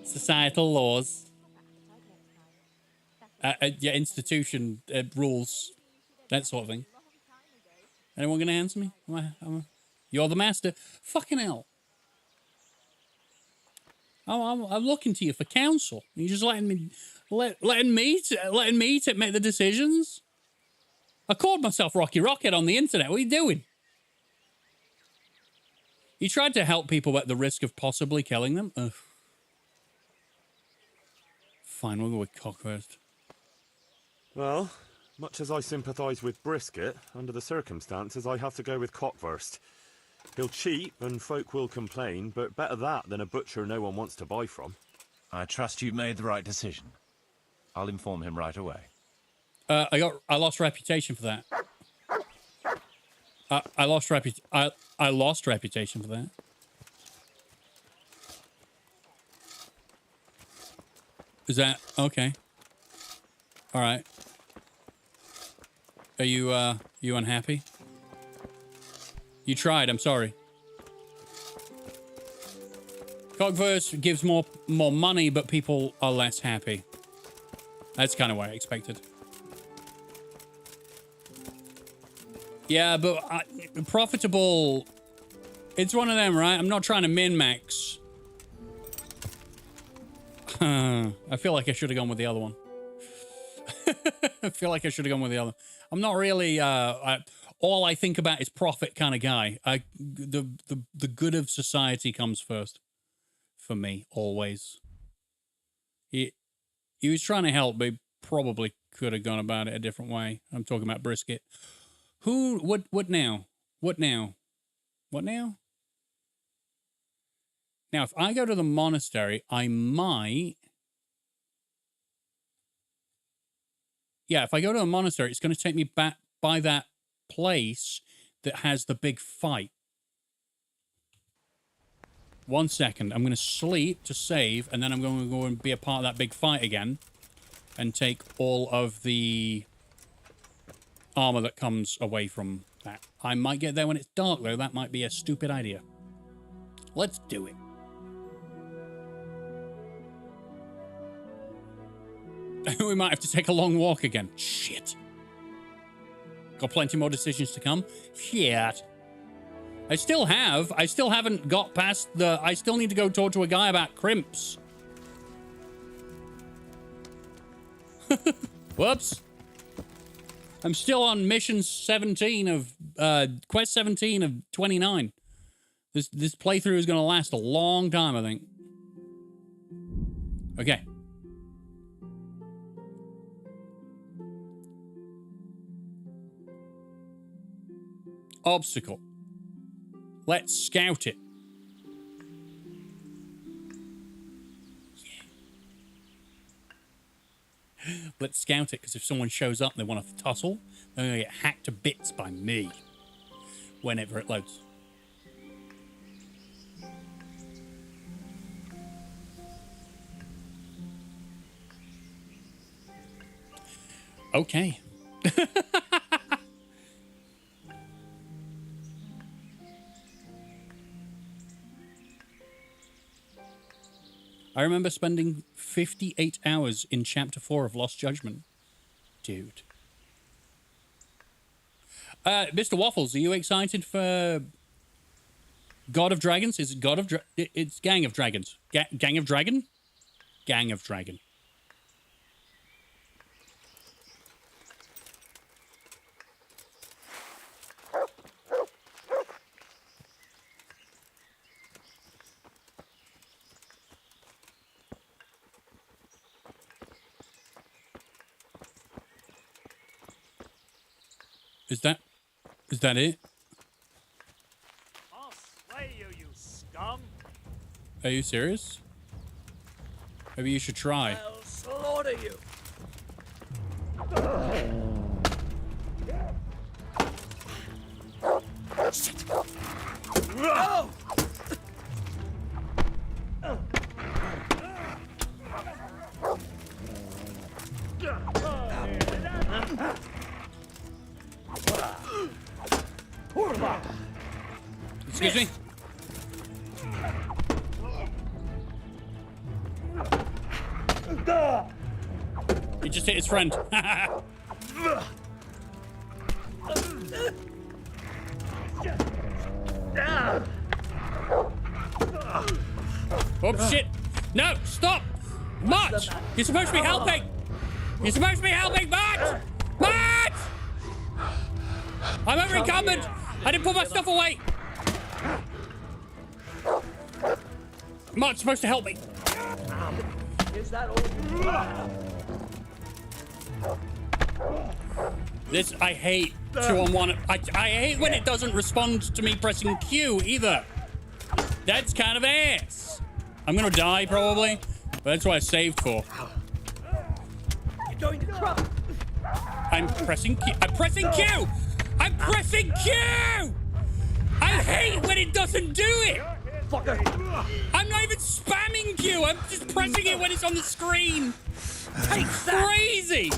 societal laws. Yeah, institution rules. That sort of thing. Anyone gonna answer me? You're the master. Fucking hell. I'm looking to you for counsel. You're just letting me make the decisions. I called myself Rockhead on the internet. What are you doing? You tried to help people at the risk of possibly killing them. Ugh. Fine, we'll go with Cock first. Well, much as I sympathise with Brisket, under the circumstances, I have to go with Cockwurst. He'll cheat and folk will complain, but better that than a butcher no one wants to buy from. I trust you've made the right decision. I'll inform him right away. I lost reputation for that. I lost reputation for that. Is that okay? All right. Are you unhappy? You tried. I'm sorry. Cogverse gives more money, but people are less happy. That's kind of what I expected. Yeah, but profitable. It's one of them, right? I'm not trying to min-max. I feel like I should have gone with the other one. I feel like I should have gone with the other. I'm not really. All I think about is profit kind of guy. The good of society comes first for me always. He was trying to help, but he probably could have gone about it a different way. I'm talking about Brisket. What now? What now? What now? Now, if I go to the monastery, I might. Yeah, if I go to a monastery, it's going to take me back by that place that has the big fight. 1 second. I'm going to sleep to save, and then I'm going to go and be a part of that big fight again and take all of the armor that comes away from that. I might get there when it's dark, though. That might be a stupid idea. Let's do it. We might have to take a long walk again. Shit. Got plenty more decisions to come. Shit. I still haven't got past the... I still need to go talk to a guy about crimps. Whoops. I'm still on mission 17 of... quest 17 of 29. This playthrough is going to last a long time, I think. Okay. Obstacle. Let's scout it. Yeah. Let's scout it, because if someone shows up and they want to tussle, they're going to get hacked to bits by me whenever it loads. Okay. I remember spending 58 hours in Chapter 4 of Lost Judgment. Dude. Mr. Waffles, are you excited for God of Dragons? Is it God of It's Gang of Dragons. Gang of Dragon? Gang of Dragon. Is that it? I'll slay you, you scum. Are you serious? Maybe you should try. I'll slaughter you. Shit. No! Excuse me? He just hit his friend. Oh shit! No, stop! March! You're supposed to be helping! You're supposed to be helping, March! March! I'm over encumbered! I didn't put my stuff away! Mark's supposed to help me. Is that all? This, I hate 2-on-1. I hate when it doesn't respond to me pressing Q either. That's kind of ass. I'm gonna die probably, but that's what I saved for. You're going to cry. I'm pressing Q. I'm pressing Q! I'm pressing Q! I hate when it doesn't do it! Fucker. I'm not even spamming Q. I'm just pressing it when it's on the screen. It's crazy.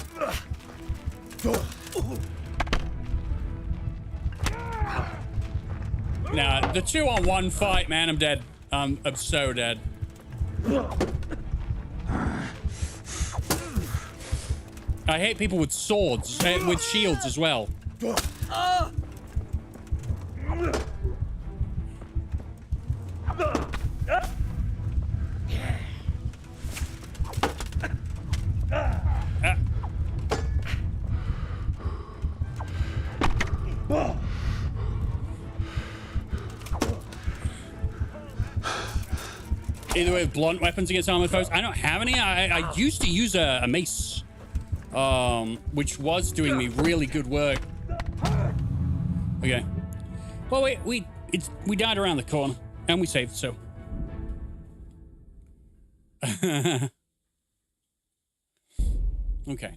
Nah, the 2-on-1 fight, man, I'm dead. I'm so dead. I hate people with swords, with shields as well. Either with blunt weapons against armored foes. I don't have any. I used to use a mace, which was doing me really good work. Okay. Well, we died around the corner and we saved, so. Okay.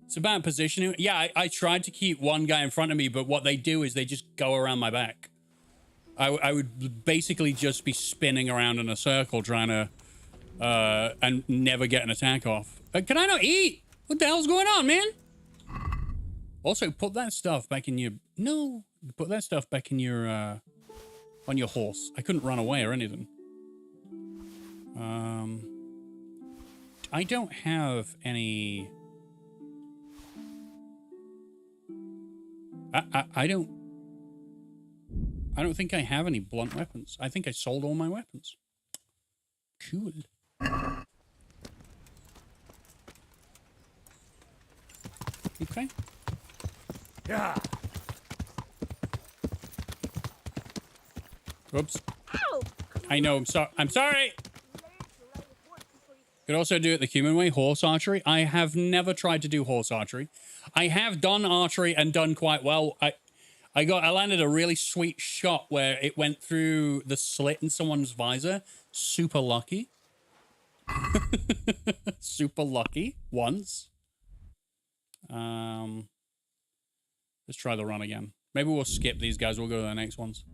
It's about positioning. Yeah, I tried to keep one guy in front of me, but what they do is they just go around my back. I would basically just be spinning around in a circle trying to, and never get an attack off. Can I not eat? What the hell's going on, man? Also, put that stuff back in your... No. Put that stuff back in your, on your horse. I couldn't run away or anything. I don't have any... I don't think I have any blunt weapons. I think I sold all my weapons. Cool. Okay. Yeah. Oops. I know. I'm sorry. Could also do it the human way, horse archery. I have never tried to do horse archery. I have done archery and done quite well. I landed a really sweet shot where it went through the slit in someone's visor. Super lucky. Super lucky once. Let's try the run again. Maybe we'll skip these guys. We'll go to the next ones.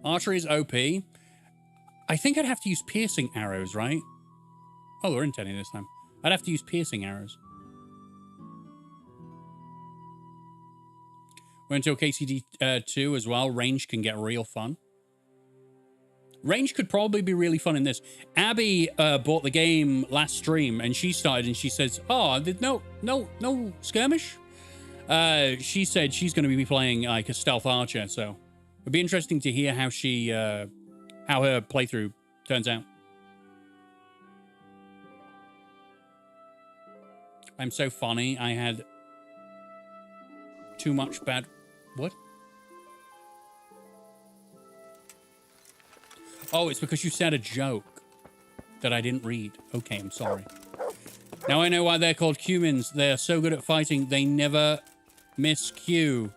Archery is OP. I think I'd have to use piercing arrows, right? Oh, we're intending this time. I'd have to use piercing arrows. We're until KCD 2 as well. Range can get real fun. Range could probably be really fun in this. Abby bought the game last stream and she started and she says, oh, no skirmish? She said she's going to be playing like a stealth archer, so it'd be interesting to hear how she, how her playthrough turns out. I'm so funny. I had too much bad... What? Oh, it's because you said a joke that I didn't read. Okay, I'm sorry. Now I know why they're called cumins. They are so good at fighting, they never miss Q.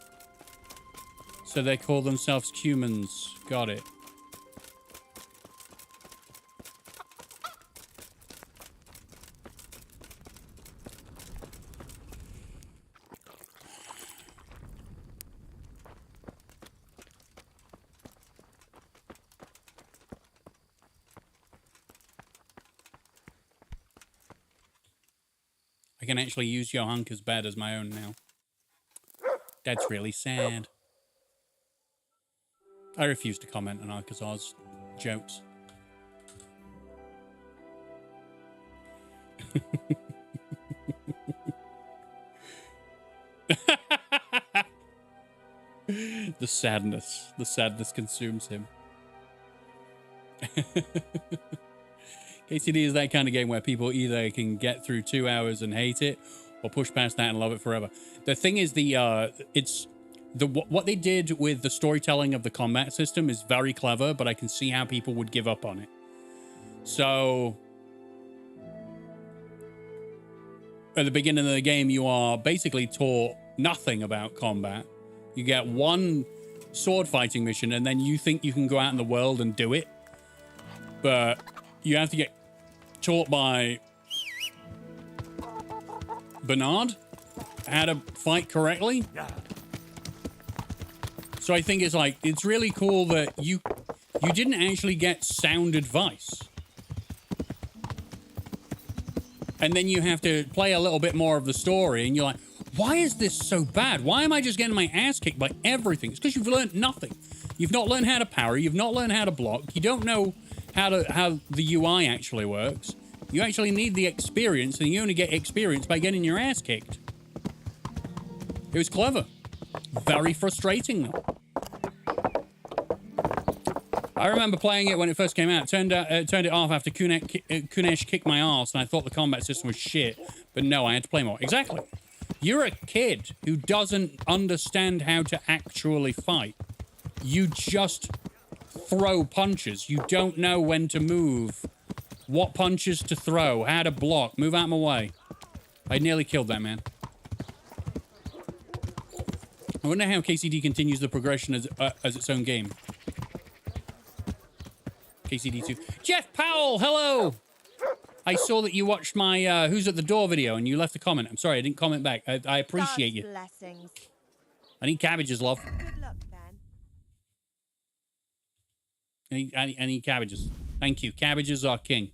So they call themselves cumins. Got it. I can actually use Johanka's bed as my own now. That's really sad. I refuse to comment on Alcazar's jokes. The sadness consumes him. KCD is that kind of game where people either can get through 2 hours and hate it, or push past that and love it forever. The thing is, what they did with the storytelling of the combat system is very clever, but I can see how people would give up on it. So, at the beginning of the game, you are basically taught nothing about combat. You get one sword fighting mission, and then you think you can go out in the world and do it. But you have to get taught by Bernard how to fight correctly. So I think it's really cool that you didn't actually get sound advice. And then you have to play a little bit more of the story, and you're like, why is this so bad? Why am I just getting my ass kicked by everything? It's because you've learned nothing. You've not learned how to parry. You've not learned how to block. You don't know how the UI actually works. You actually need the experience, and you only get experience by getting your ass kicked. It was clever. Very frustrating, though. I remember playing it when it first came out. Turned it off after Kunesh kicked my ass, and I thought the combat system was shit. But no, I had to play more. Exactly. You're a kid who doesn't understand how to actually fight. You just throw punches. You don't know when to move, what punches to throw, how to block. Move out of my way. I nearly killed that man. I wonder how KCD continues the progression as its own game. KCD2. Jeff Powell, hello! I saw that you watched my Who's at the Door video and you left a comment. I'm sorry, I didn't comment back. I appreciate you. Blessings. I need cabbages, love. Good luck, then. I need cabbages. Thank you. Cabbages are king.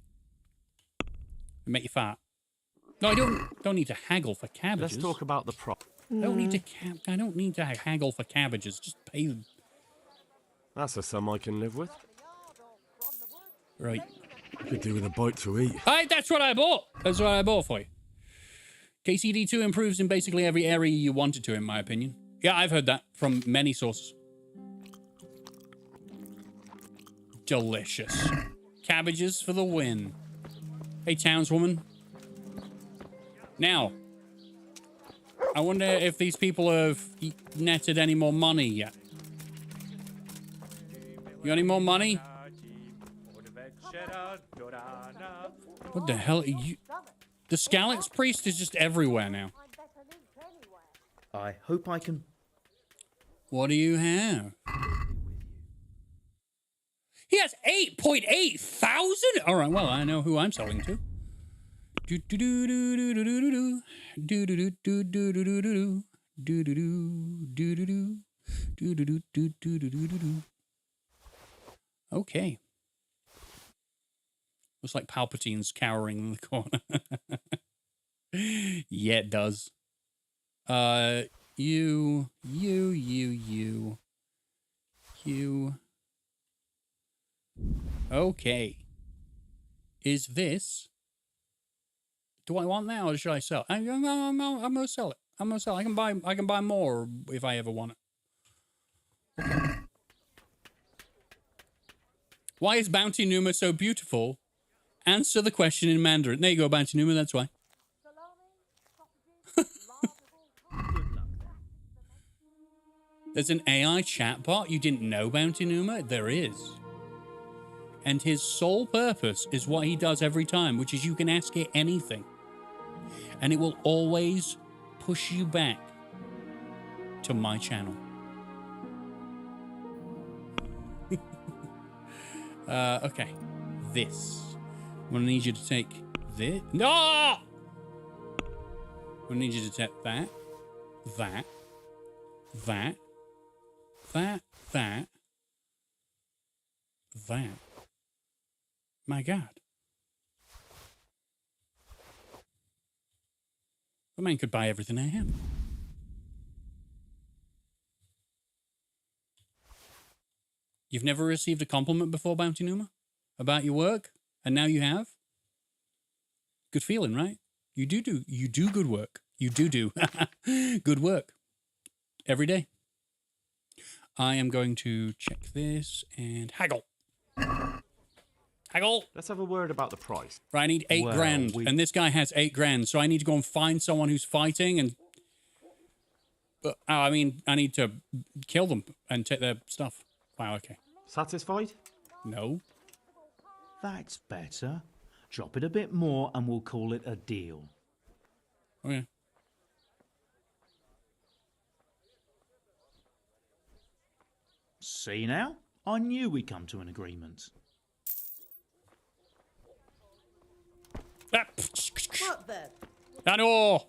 They make you fat. No, I don't need to haggle for cabbages. Let's talk about the prop. I don't need to haggle for cabbages. Just pay them. That's a sum I can live with. Right. Could do with a bite to eat. That's what I bought. That's what I bought for you. KCD2 improves in basically every area you want it to, in my opinion. Yeah, I've heard that from many sources. Delicious. Cabbages for the win. Hey, townswoman. Now, I wonder if these people have netted any more money yet. You got any more money? What the hell are you? The Scalix priest is just everywhere now. I hope I can... What do you have? He has 8.8 thousand? All right, well, I know who I'm selling to. Okay. Looks like Palpatine's cowering in the corner. Yeah, it does. You. Okay. Is this... Do I want that or should I sell? I'm gonna sell it. I'm gonna sell it. I can buy more if I ever want it. Okay. Why is Bounty Numa so beautiful? Answer the question in Mandarin. There you go, Bounty Numa, that's why. There's an AI chatbot? You didn't know, Bounty Numa? There is. And his sole purpose is what he does every time, which is you can ask it anything. and it will always push you back to my channel. Okay. This. I'm gonna need you to take this. No! I'm gonna need you to take that, that, that, that, that, that. My God. The man could buy everything I have. You've never received a compliment before, Bounty Numa? About your work? And now you have? Good feeling, right? You do good work. You do good work. Every day. I am going to check this and haggle. Haggle. Let's have a word about the price. Right, I need 8 grand. And this guy has 8 grand. So I need to go and find someone who's fighting and... I mean, I need to kill them and take their stuff. Wow, okay. Satisfied? No. That's better. Drop it a bit more and we'll call it a deal. Okay. See now? I knew we'd come to an agreement. What then? I know.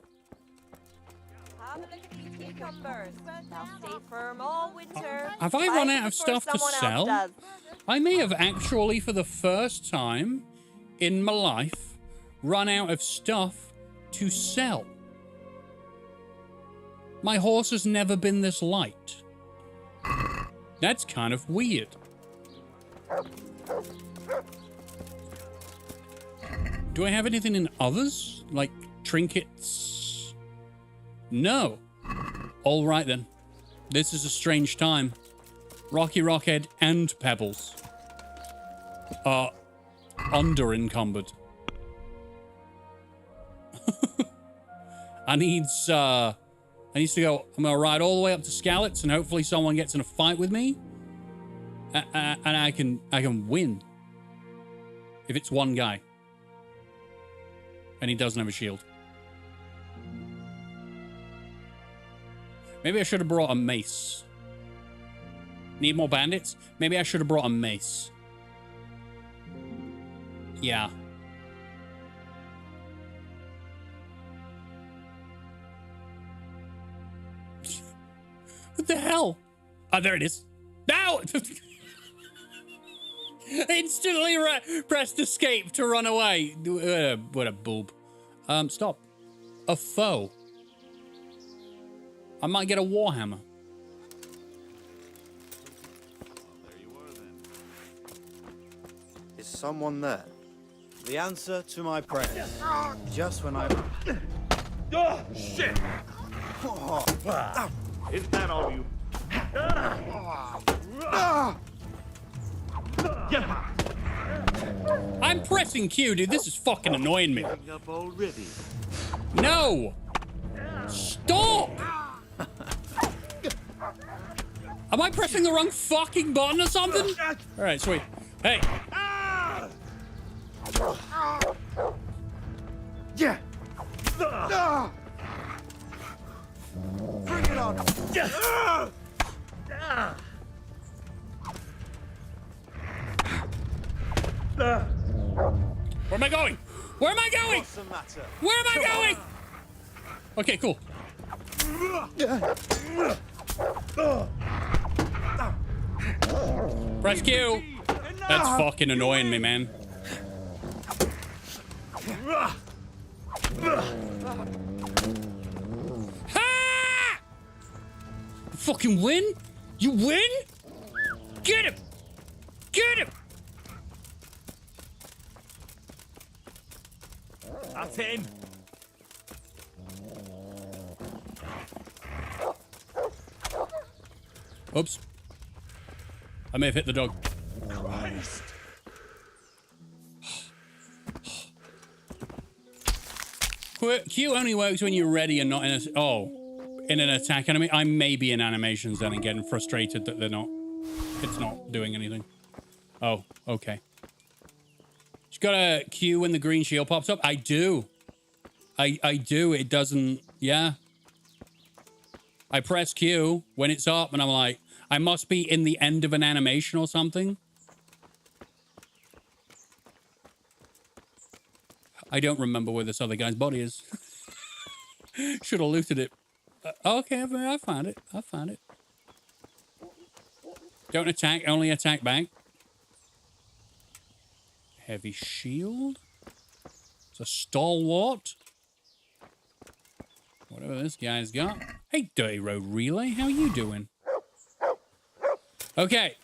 Have a look at these cucumbers. They'll stay firm all winter. Have I run out of stuff to sell? I may have actually, for the first time in my life, run out of stuff to sell. My horse has never been this light. That's kind of weird. Do I have anything in others? Like trinkets? No. All right then. This is a strange time. Rockhead and Pebbles are under-encumbered. I needs to go. I'm gonna ride all the way up to Skalitz, and hopefully someone gets in a fight with me, and I can win. If it's one guy, and he doesn't have a shield. Maybe I should have brought a mace. Need more bandits? Maybe I should have brought a mace. Yeah. What the hell? Oh, there it is. Now! Instantly pressed escape to run away. What a boob. Stop. A foe. I might get a warhammer. Is someone there? The answer to my prayers. Just when I... Oh, shit! Is that all you? I'm pressing Q, dude. This is fucking annoying me. Up already. No! Stop! Am I pressing the wrong fucking button or something? Alright, sweet. Hey! Yeah! Bring it on! Where am I going? Where am I going? What's the matter? Where am I going? Okay, cool. Press Q. That's fucking annoying me, man. Ha! Fucking win? You win? Get him! Get him! That's him. Oops. I may have hit the dog. Christ. Q only works when you're ready and not in in an attack enemy. I may be in animations then and getting frustrated that it's not doing anything. Oh, okay. You got a Q when the green shield pops up? I do. I do. It doesn't... Yeah. I press Q when it's up, and I'm like, I must be in the end of an animation or something. I don't remember where this other guy's body is. Should have looted it. Okay, I found it. I found it. Don't attack, only attack back. Heavy shield. It's a stalwart. Whatever this guy's got. Hey, Dirty Road Relay, how you doing? Okay.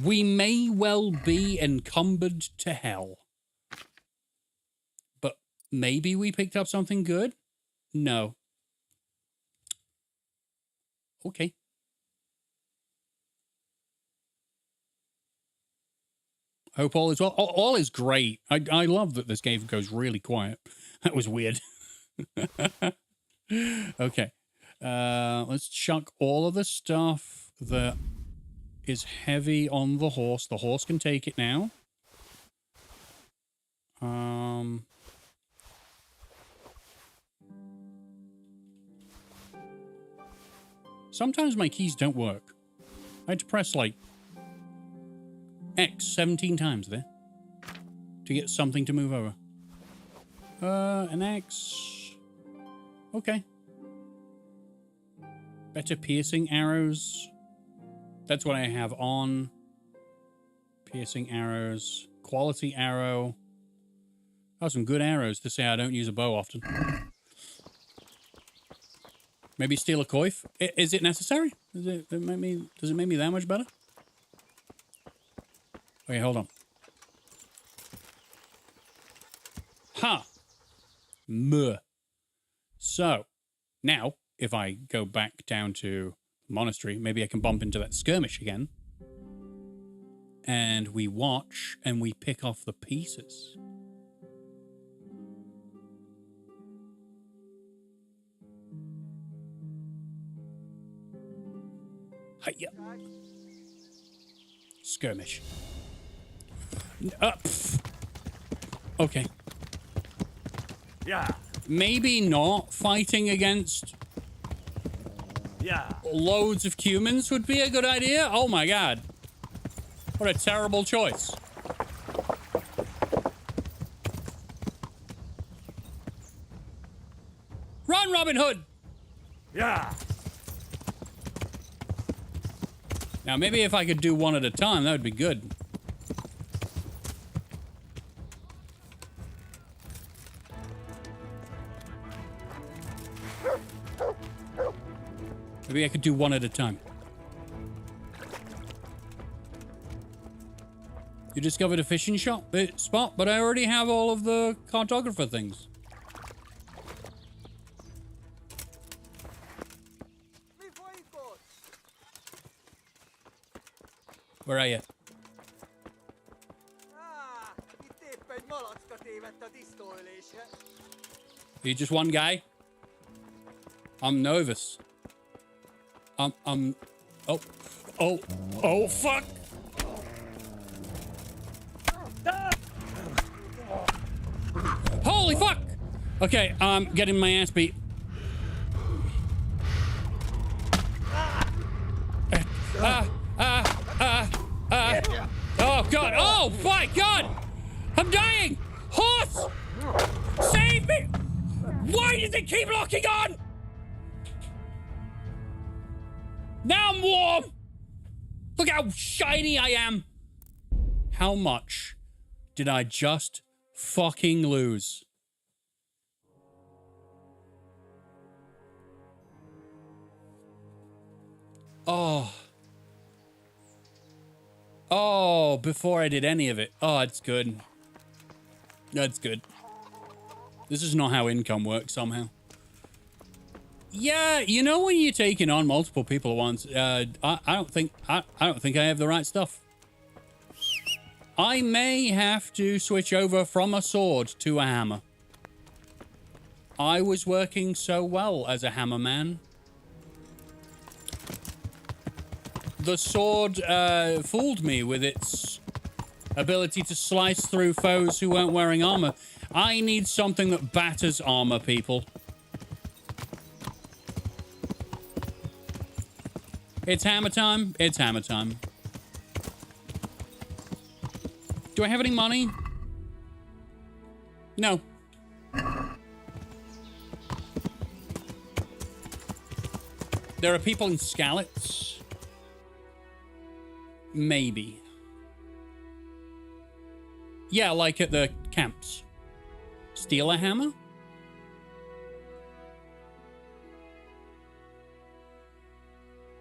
We may well be encumbered to hell. But maybe we picked up something good? No. Okay. Hope all is well. All is great. I love that this game goes really quiet. That was weird. Okay. Let's chuck all of the stuff that is heavy on the horse. The horse can take it now. Sometimes my keys don't work. I had to press like X 17 times there to get something to move over. An X. Okay. Better piercing arrows. That's what I have on. Piercing arrows. Quality arrow. Oh, some good arrows to say I don't use a bow often. Maybe steal a coif? Is it necessary? Does it make me that much better? Okay, hold on. Ha! Muh. So, now, if I go back down to the monastery, maybe I can bump into that skirmish again. And we watch and we pick off the pieces. Hiya. Skirmish. Okay. Yeah. Maybe not fighting against loads of humans would be a good idea. Oh my god. What a terrible choice. Run, Robin Hood! Yeah. Now, maybe if I could do one at a time, that would be good. Maybe I could do one at a time. You discovered a fishing spot, but I already have all of the cartographer things. Where are you? Are you just one guy? I'm nervous. Oh, fuck! Holy fuck! Okay, I'm getting my ass beat. Oh god! Oh my god! I'm dying! Horse! Save me! Why does it keep locking on? Now I'm warm! Look how shiny I am! How much did I just fucking lose? Oh. Oh, before I did any of it. Oh, it's good. That's good. This is not how income works somehow. Yeah, you know when you're taking on multiple people at once, I don't think I have the right stuff. I may have to switch over from a sword to a hammer. I was working so well as a hammer man. The sword fooled me with its ability to slice through foes who weren't wearing armor. I need something that batters armor, people. It's hammer time. It's hammer time. Do I have any money? No. There are people in Skalitz. Maybe. Yeah, like at the camps. Steal a hammer?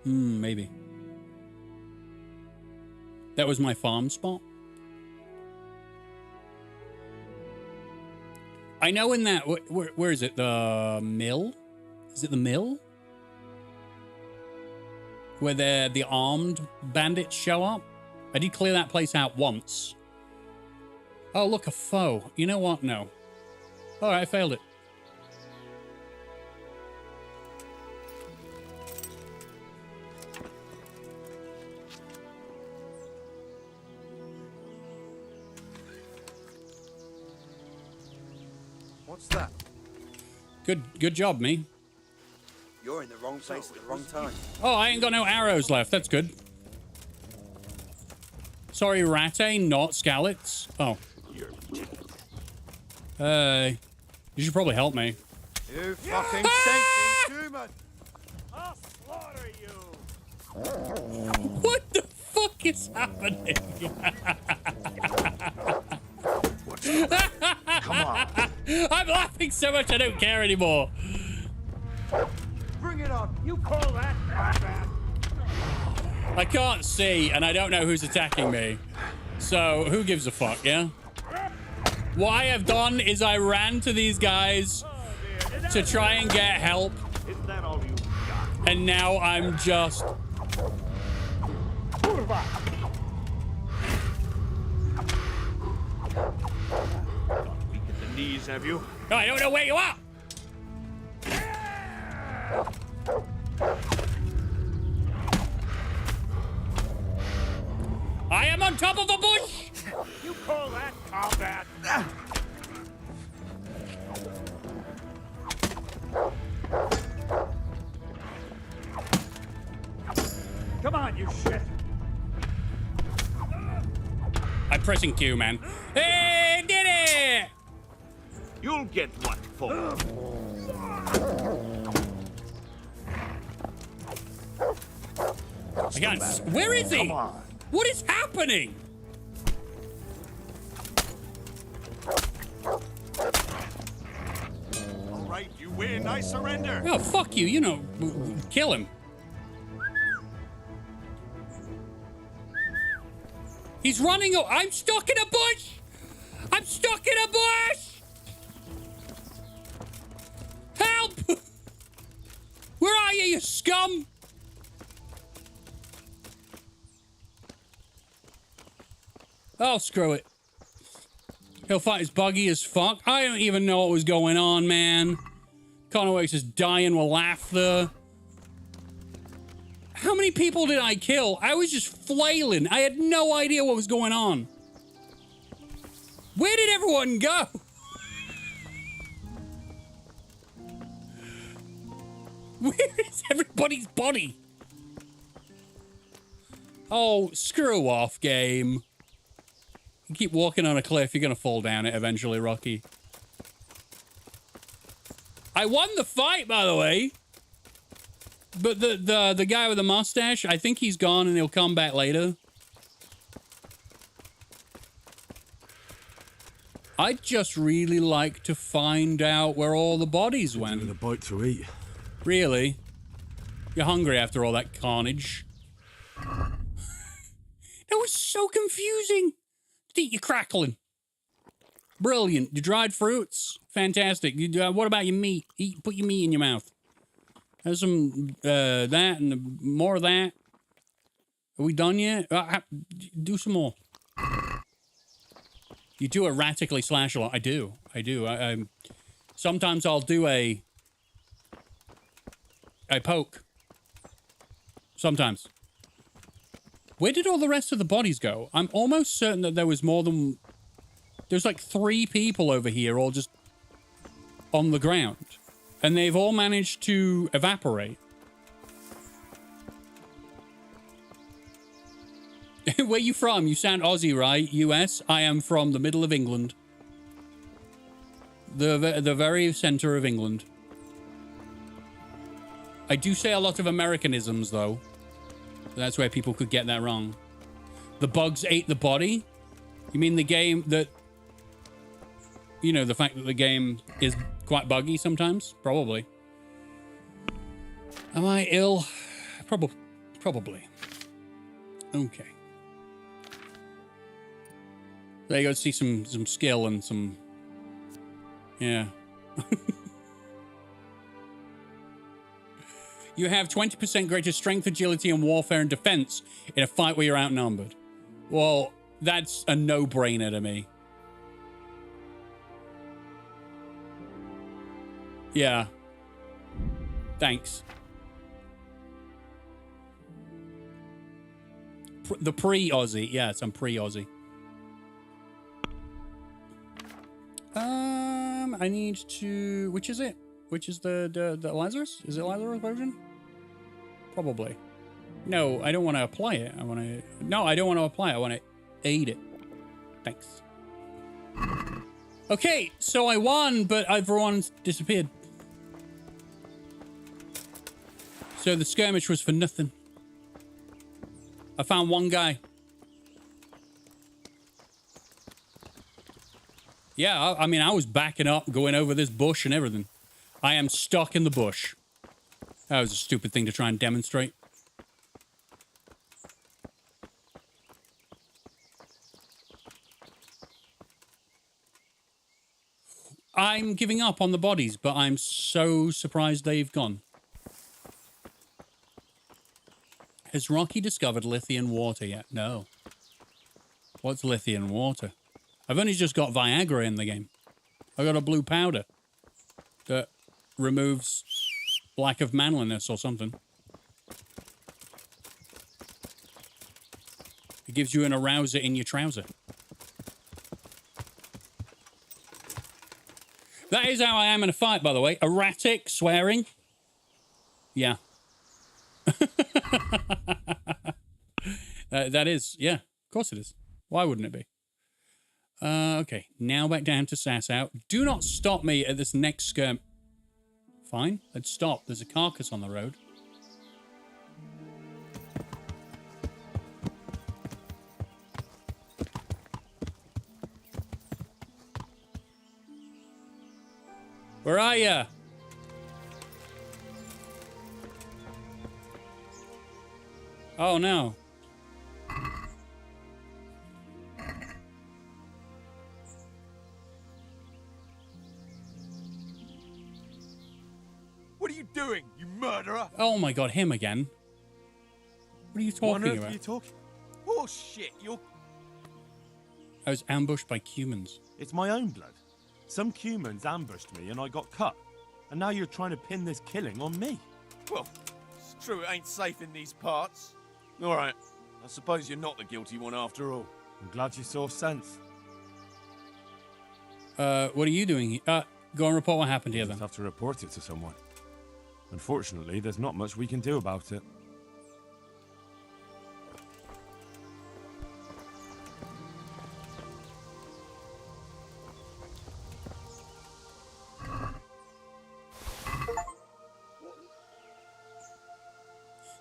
Maybe. That was my farm spot. I know in that... Where is it? The mill? Is it the mill? Where the armed bandits show up? I did clear that place out once. Oh, look, a foe. You know what? No. All right, I failed it. What's that? Good job, me. You're in the wrong place at the wrong time. Oh, I ain't got no arrows left. That's good. Sorry, Rate, not Skalitz. Oh. You should probably help me. You fucking stinking human! I'll slaughter you! What the fuck is happening? Come on. I'm laughing so much I don't care anymore. Bring it on. You call that combat? I can't see, and I don't know who's attacking me. So, who gives a fuck, yeah? What I have done is I ran to these guys to try and get help. Isn't that all you got? And now I'm just... Weak at the knees, have you? No, I don't know where you are! I am on top of a bush! You call that combat? Come on, you shit! I'm pressing Q, man. Hey, did it! You'll get what for? I can't. Where is he? Come on. What is happening? All right, you win. I surrender. Oh, fuck you. You know, kill him. He's running. I'm stuck in a bush. I'm stuck in a bush. Help! Where are you, you scum? Oh, screw it. He'll fight his buggy as fuck. I don't even know what was going on, man. Conowakes is dying with laughter. How many people did I kill? I was just flailing. I had no idea what was going on. Where did everyone go? Where is everybody's body? Oh, screw off, game. You keep walking on a cliff, you're gonna fall down it eventually, Rocky. I won the fight, by the way. But the guy with the mustache, I think he's gone and he'll come back later. I'd just really like to find out where all the bodies went. A bite to eat. Really? You're hungry after all that carnage. That was so confusing. Eat your crackling. Brilliant. Your dried fruits. Fantastic. What about your meat? Put your meat in your mouth. Have some that and more of that. Are we done yet? Do some more. You do erratically slash a lot. I do. I sometimes I'll do a poke. Sometimes. Where did all the rest of the bodies go? I'm almost certain that there was more than There's like 3 people over here all just on the ground. And they've all managed to evaporate. Where you from? You sound Aussie, right? US? I am from the middle of England. The very center of England. I do say a lot of Americanisms, though. That's where people could get that wrong. The bugs ate the body? You mean the game that... You know, the fact that the game is quite buggy sometimes? Probably. Am I ill? Probably. Okay. There you go, see some skill and some... Yeah. You have 20% greater strength, agility, and warfare and defense in a fight where you're outnumbered. Well, that's a no-brainer to me. Yeah. Thanks. The pre-Aussie. Yes, I'm pre-Aussie. I need to... Which is it? Which is the Lazarus? Is it Lazarus version? Probably. No, I don't want to apply it. I want to... No, I don't want to apply it. I want to eat it. Thanks. Okay, so I won, but everyone's disappeared. So the skirmish was for nothing. I found one guy. Yeah, I mean, I was backing up, going over this bush and everything. I am stuck in the bush. That was a stupid thing to try and demonstrate. I'm giving up on the bodies, but I'm so surprised they've gone. Has Rocky discovered lithium water yet? No. What's lithium water? I've only just got Viagra in the game. I got a blue powder that removes lack of manliness or something. It gives you an arouser in your trouser. That is how I am in a fight, by the way. Erratic, swearing. Yeah. That is, yeah. Of course it is. Why wouldn't it be? Okay, now back down to Sassow. Do not stop me at this next skirm. Fine, let's stop. There's a carcass on the road. Where are ya? Oh no. What are you doing, you murderer? Oh my god, him again. What are you talking about? What are you talking? Oh shit, you're... I was ambushed by humans. It's my own blood. Some humans ambushed me and I got cut. And now you're trying to pin this killing on me. Well, it's true it ain't safe in these parts. All right, I suppose you're not the guilty one after all. I'm glad you saw sense. What are you doing? Go and report what happened here then. Just have to report it to someone. Unfortunately, there's not much we can do about it.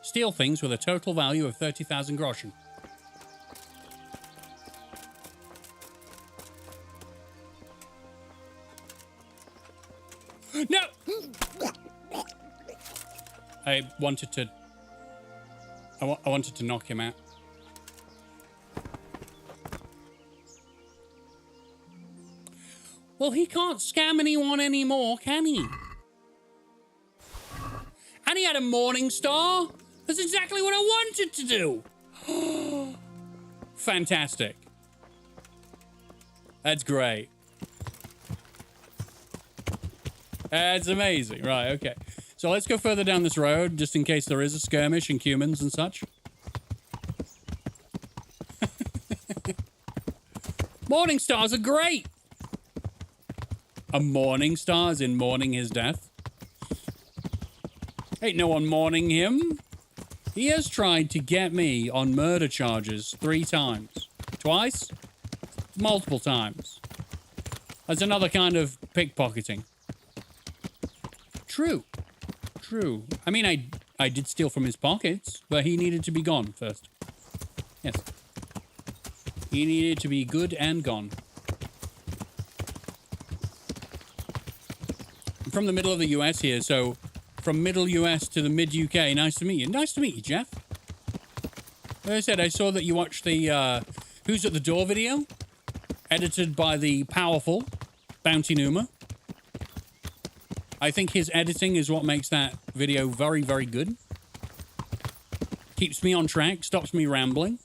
Steal things with a total value of 30,000 groschen. No! I wanted to knock him out. Well, he can't scam anyone anymore, can he? And he had a morning star. That's exactly what I wanted to do. Fantastic. That's great. That's amazing. Right, okay. So let's go further down this road, just in case there is a skirmish and humans and such. Morning stars are great. A morning star as in mourning his death. Ain't no one mourning him. He has tried to get me on murder charges 3 times. Twice? Multiple times. That's another kind of pickpocketing. True. True. I mean, I did steal from his pockets, but he needed to be gone first. Yes. He needed to be good and gone. I'm from the middle of the US here, so from middle US to the mid UK. Nice to meet you. Nice to meet you, Jeff. Like I said, I saw that you watched the Who's at the Door video, edited by the powerful Bounty Numa. I think his editing is what makes that video very, very good. Keeps me on track, stops me rambling.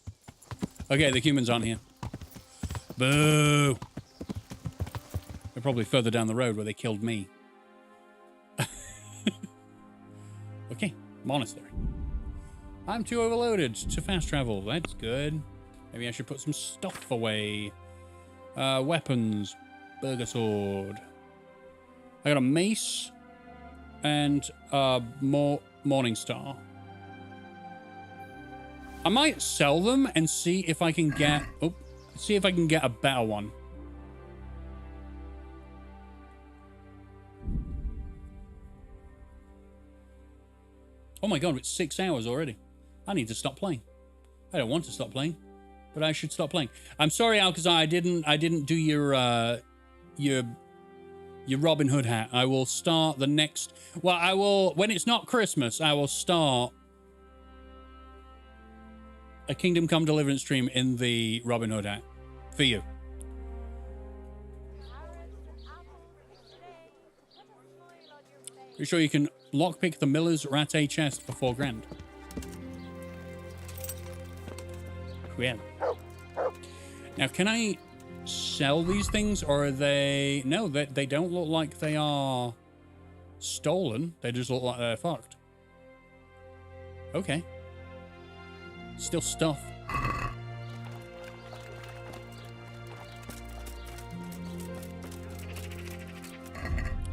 Okay, the humans aren't here. Boo! They're probably further down the road where they killed me. Okay, monastery. I'm too overloaded to fast travel. That's good. Maybe I should put some stuff away. Weapons. Burger sword. I got a mace and Morning Star. I might sell them and see if I can get a better one. Oh my god, it's 6 hours already. I need to stop playing. I don't want to stop playing, but I should stop playing. I'm sorry, Alcazar, I didn't do your Robin Hood hat. I will start the next... Well, I will... When it's not Christmas, I will start a Kingdom Come Deliverance stream in the Robin Hood hat. For you. Pretty sure you can lockpick the Miller's Ratte chest for $4,000. Yeah. Now, can I sell these things, or are they... No, they don't look like they are stolen. They just look like they're fucked. Okay. Still stuff.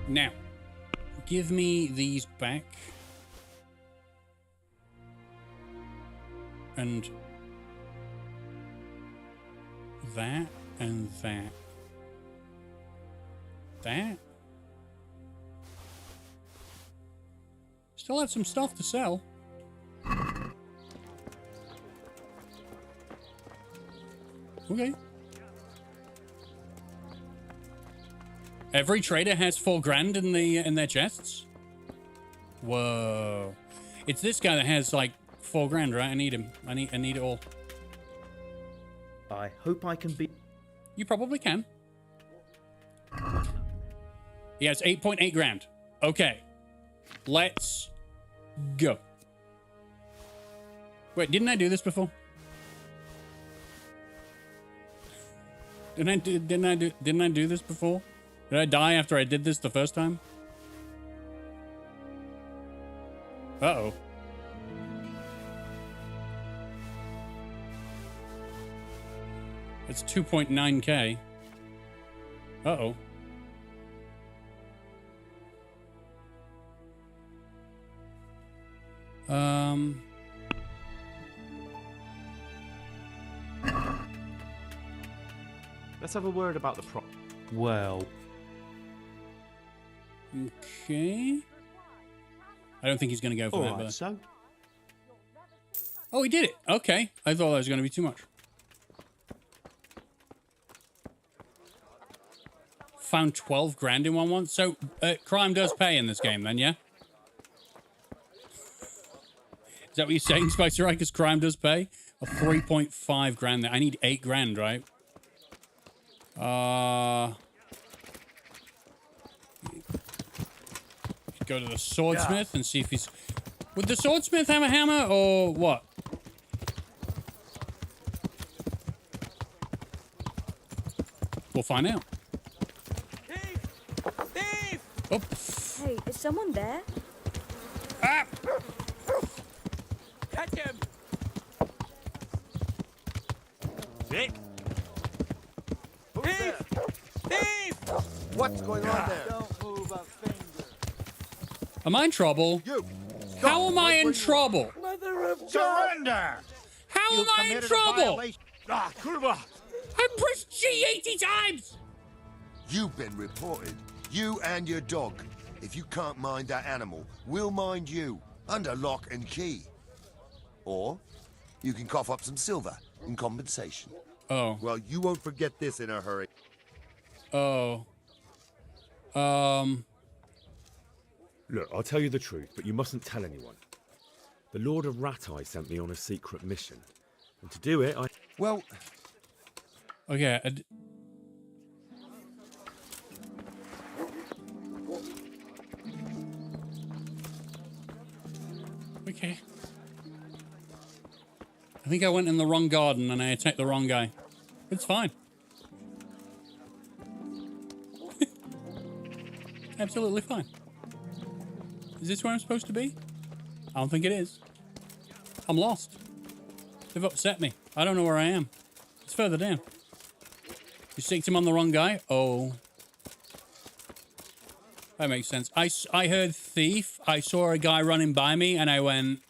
Now, give me these back. And that and that. That. Still have some stuff to sell. Okay. Every trader has $4,000 in their chests. Whoa! It's this guy that has like $4,000, right? I need him. I need it all. I hope I can be. You probably can. He has 8.8 grand. Okay, let's go. Wait, didn't I do this before? Didn't I do this before? Did I die after I did this the first time? Uh-oh. It's 2.9k. Uh-oh. Let's have a word about the prop. Well. Okay. I don't think he's going to go for that. But... So. Oh, he did it. Okay. I thought that was going to be too much. Found 12 grand in one once. So, crime does pay in this game then, yeah? Is that what you're saying, Spicy Right? Because crime does pay? A 3.5 grand there. I need 8 grand, right? Go to the swordsmith and see if he's... Would the swordsmith have a hammer or what? We'll find out. Thief! Oh. Hey, is someone there? Ah! Catch him! Dick? What's going on there? Don't move a finger. Am I in trouble? You. How am I in trouble? Mother of Surrender! How am I in trouble? Ah, Kurva! I pressed G 80 times! You've been reported. You and your dog. If you can't mind that animal, we'll mind you. Under lock and key. Or you can cough up some silver in compensation. Oh. Well, you won't forget this in a hurry. Oh. Look, I'll tell you the truth, but you mustn't tell anyone. The Lord of Rat-Eye sent me on a secret mission. And to do it, Well... Okay, Okay. I think I went in the wrong garden and I attacked the wrong guy. It's fine. Absolutely fine. Is this where I'm supposed to be? I don't think it is. I'm lost. They've upset me. I don't know where I am. It's further down. You sticked him on the wrong guy? Oh. That makes sense. I heard thief. I saw a guy running by me and I went,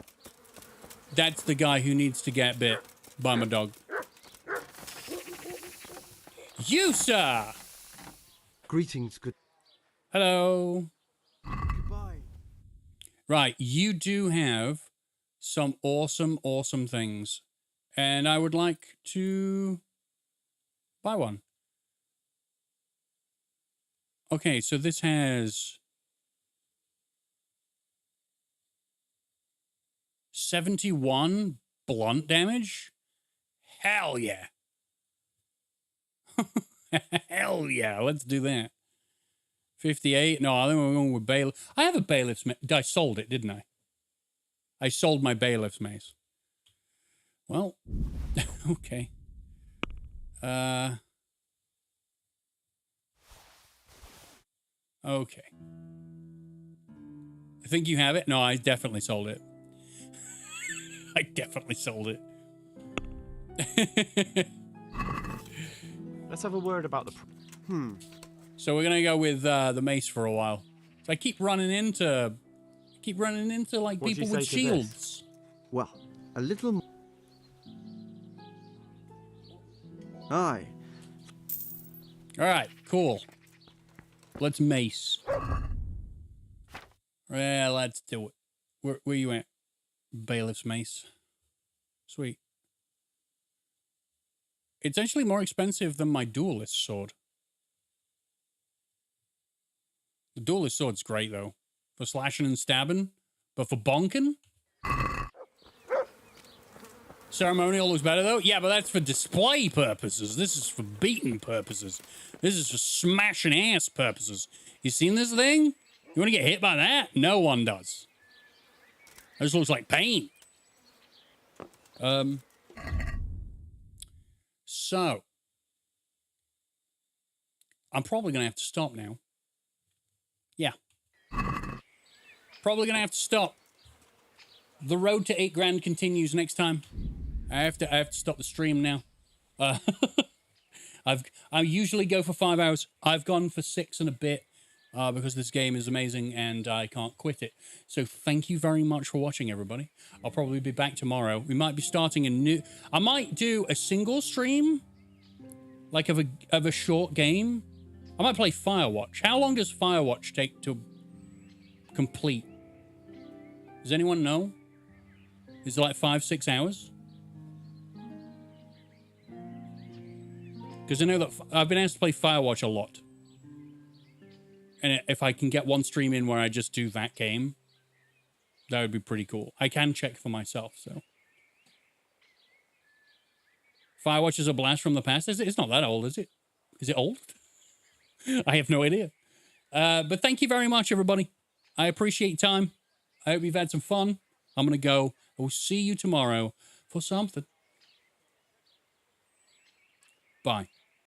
that's the guy who needs to get bit by my dog. You, sir! Greetings, good... Hello. Goodbye. Right, you do have some awesome, awesome things. And I would like to buy one. Okay, so this has 71 blunt damage? Hell yeah. Hell yeah, let's do that. 58? No, I think we're going with bailiff. I have a bailiff's mace. I sold it, didn't I? I sold my bailiff's mace. Well, okay. Okay. I think you have it. No, I definitely sold it. I definitely sold it. Let's have a word about the... So we're gonna go with the mace for a while. So I keep running into like What'd people you with say to shields. Well, a little... Aye. All right, cool. Let's mace. Yeah, let's do it. Where you at? Bailiff's mace. Sweet. It's actually more expensive than my duelist sword. The duelist sword's great, though. For slashing and stabbing. But for bonking? Ceremonial looks better, though? Yeah, but that's for display purposes. This is for beating purposes. This is for smashing ass purposes. You seen this thing? You want to get hit by that? No one does. This looks like pain. So. I'm probably going to have to stop now. Yeah. Probably going to have to stop. The road to 8 grand continues next time. I have to stop the stream now. I usually go for 5 hours. I've gone for 6 and a bit because this game is amazing and I can't quit it. So thank you very much for watching, everybody. I'll probably be back tomorrow. We might be starting a new... I might do a single stream, like of a short game. I might play Firewatch. How long does Firewatch take to complete? Does anyone know? Is it like 5-6 hours? Because I know that I've been asked to play Firewatch a lot. And if I can get one stream in where I just do that game, that would be pretty cool. I can check for myself, so. Firewatch is a blast from the past. It's not that old, is it? Is it old? I have no idea. But thank you very much, everybody. I appreciate your time. I hope you've had some fun. I'm going to go. I will see you tomorrow for something. Bye.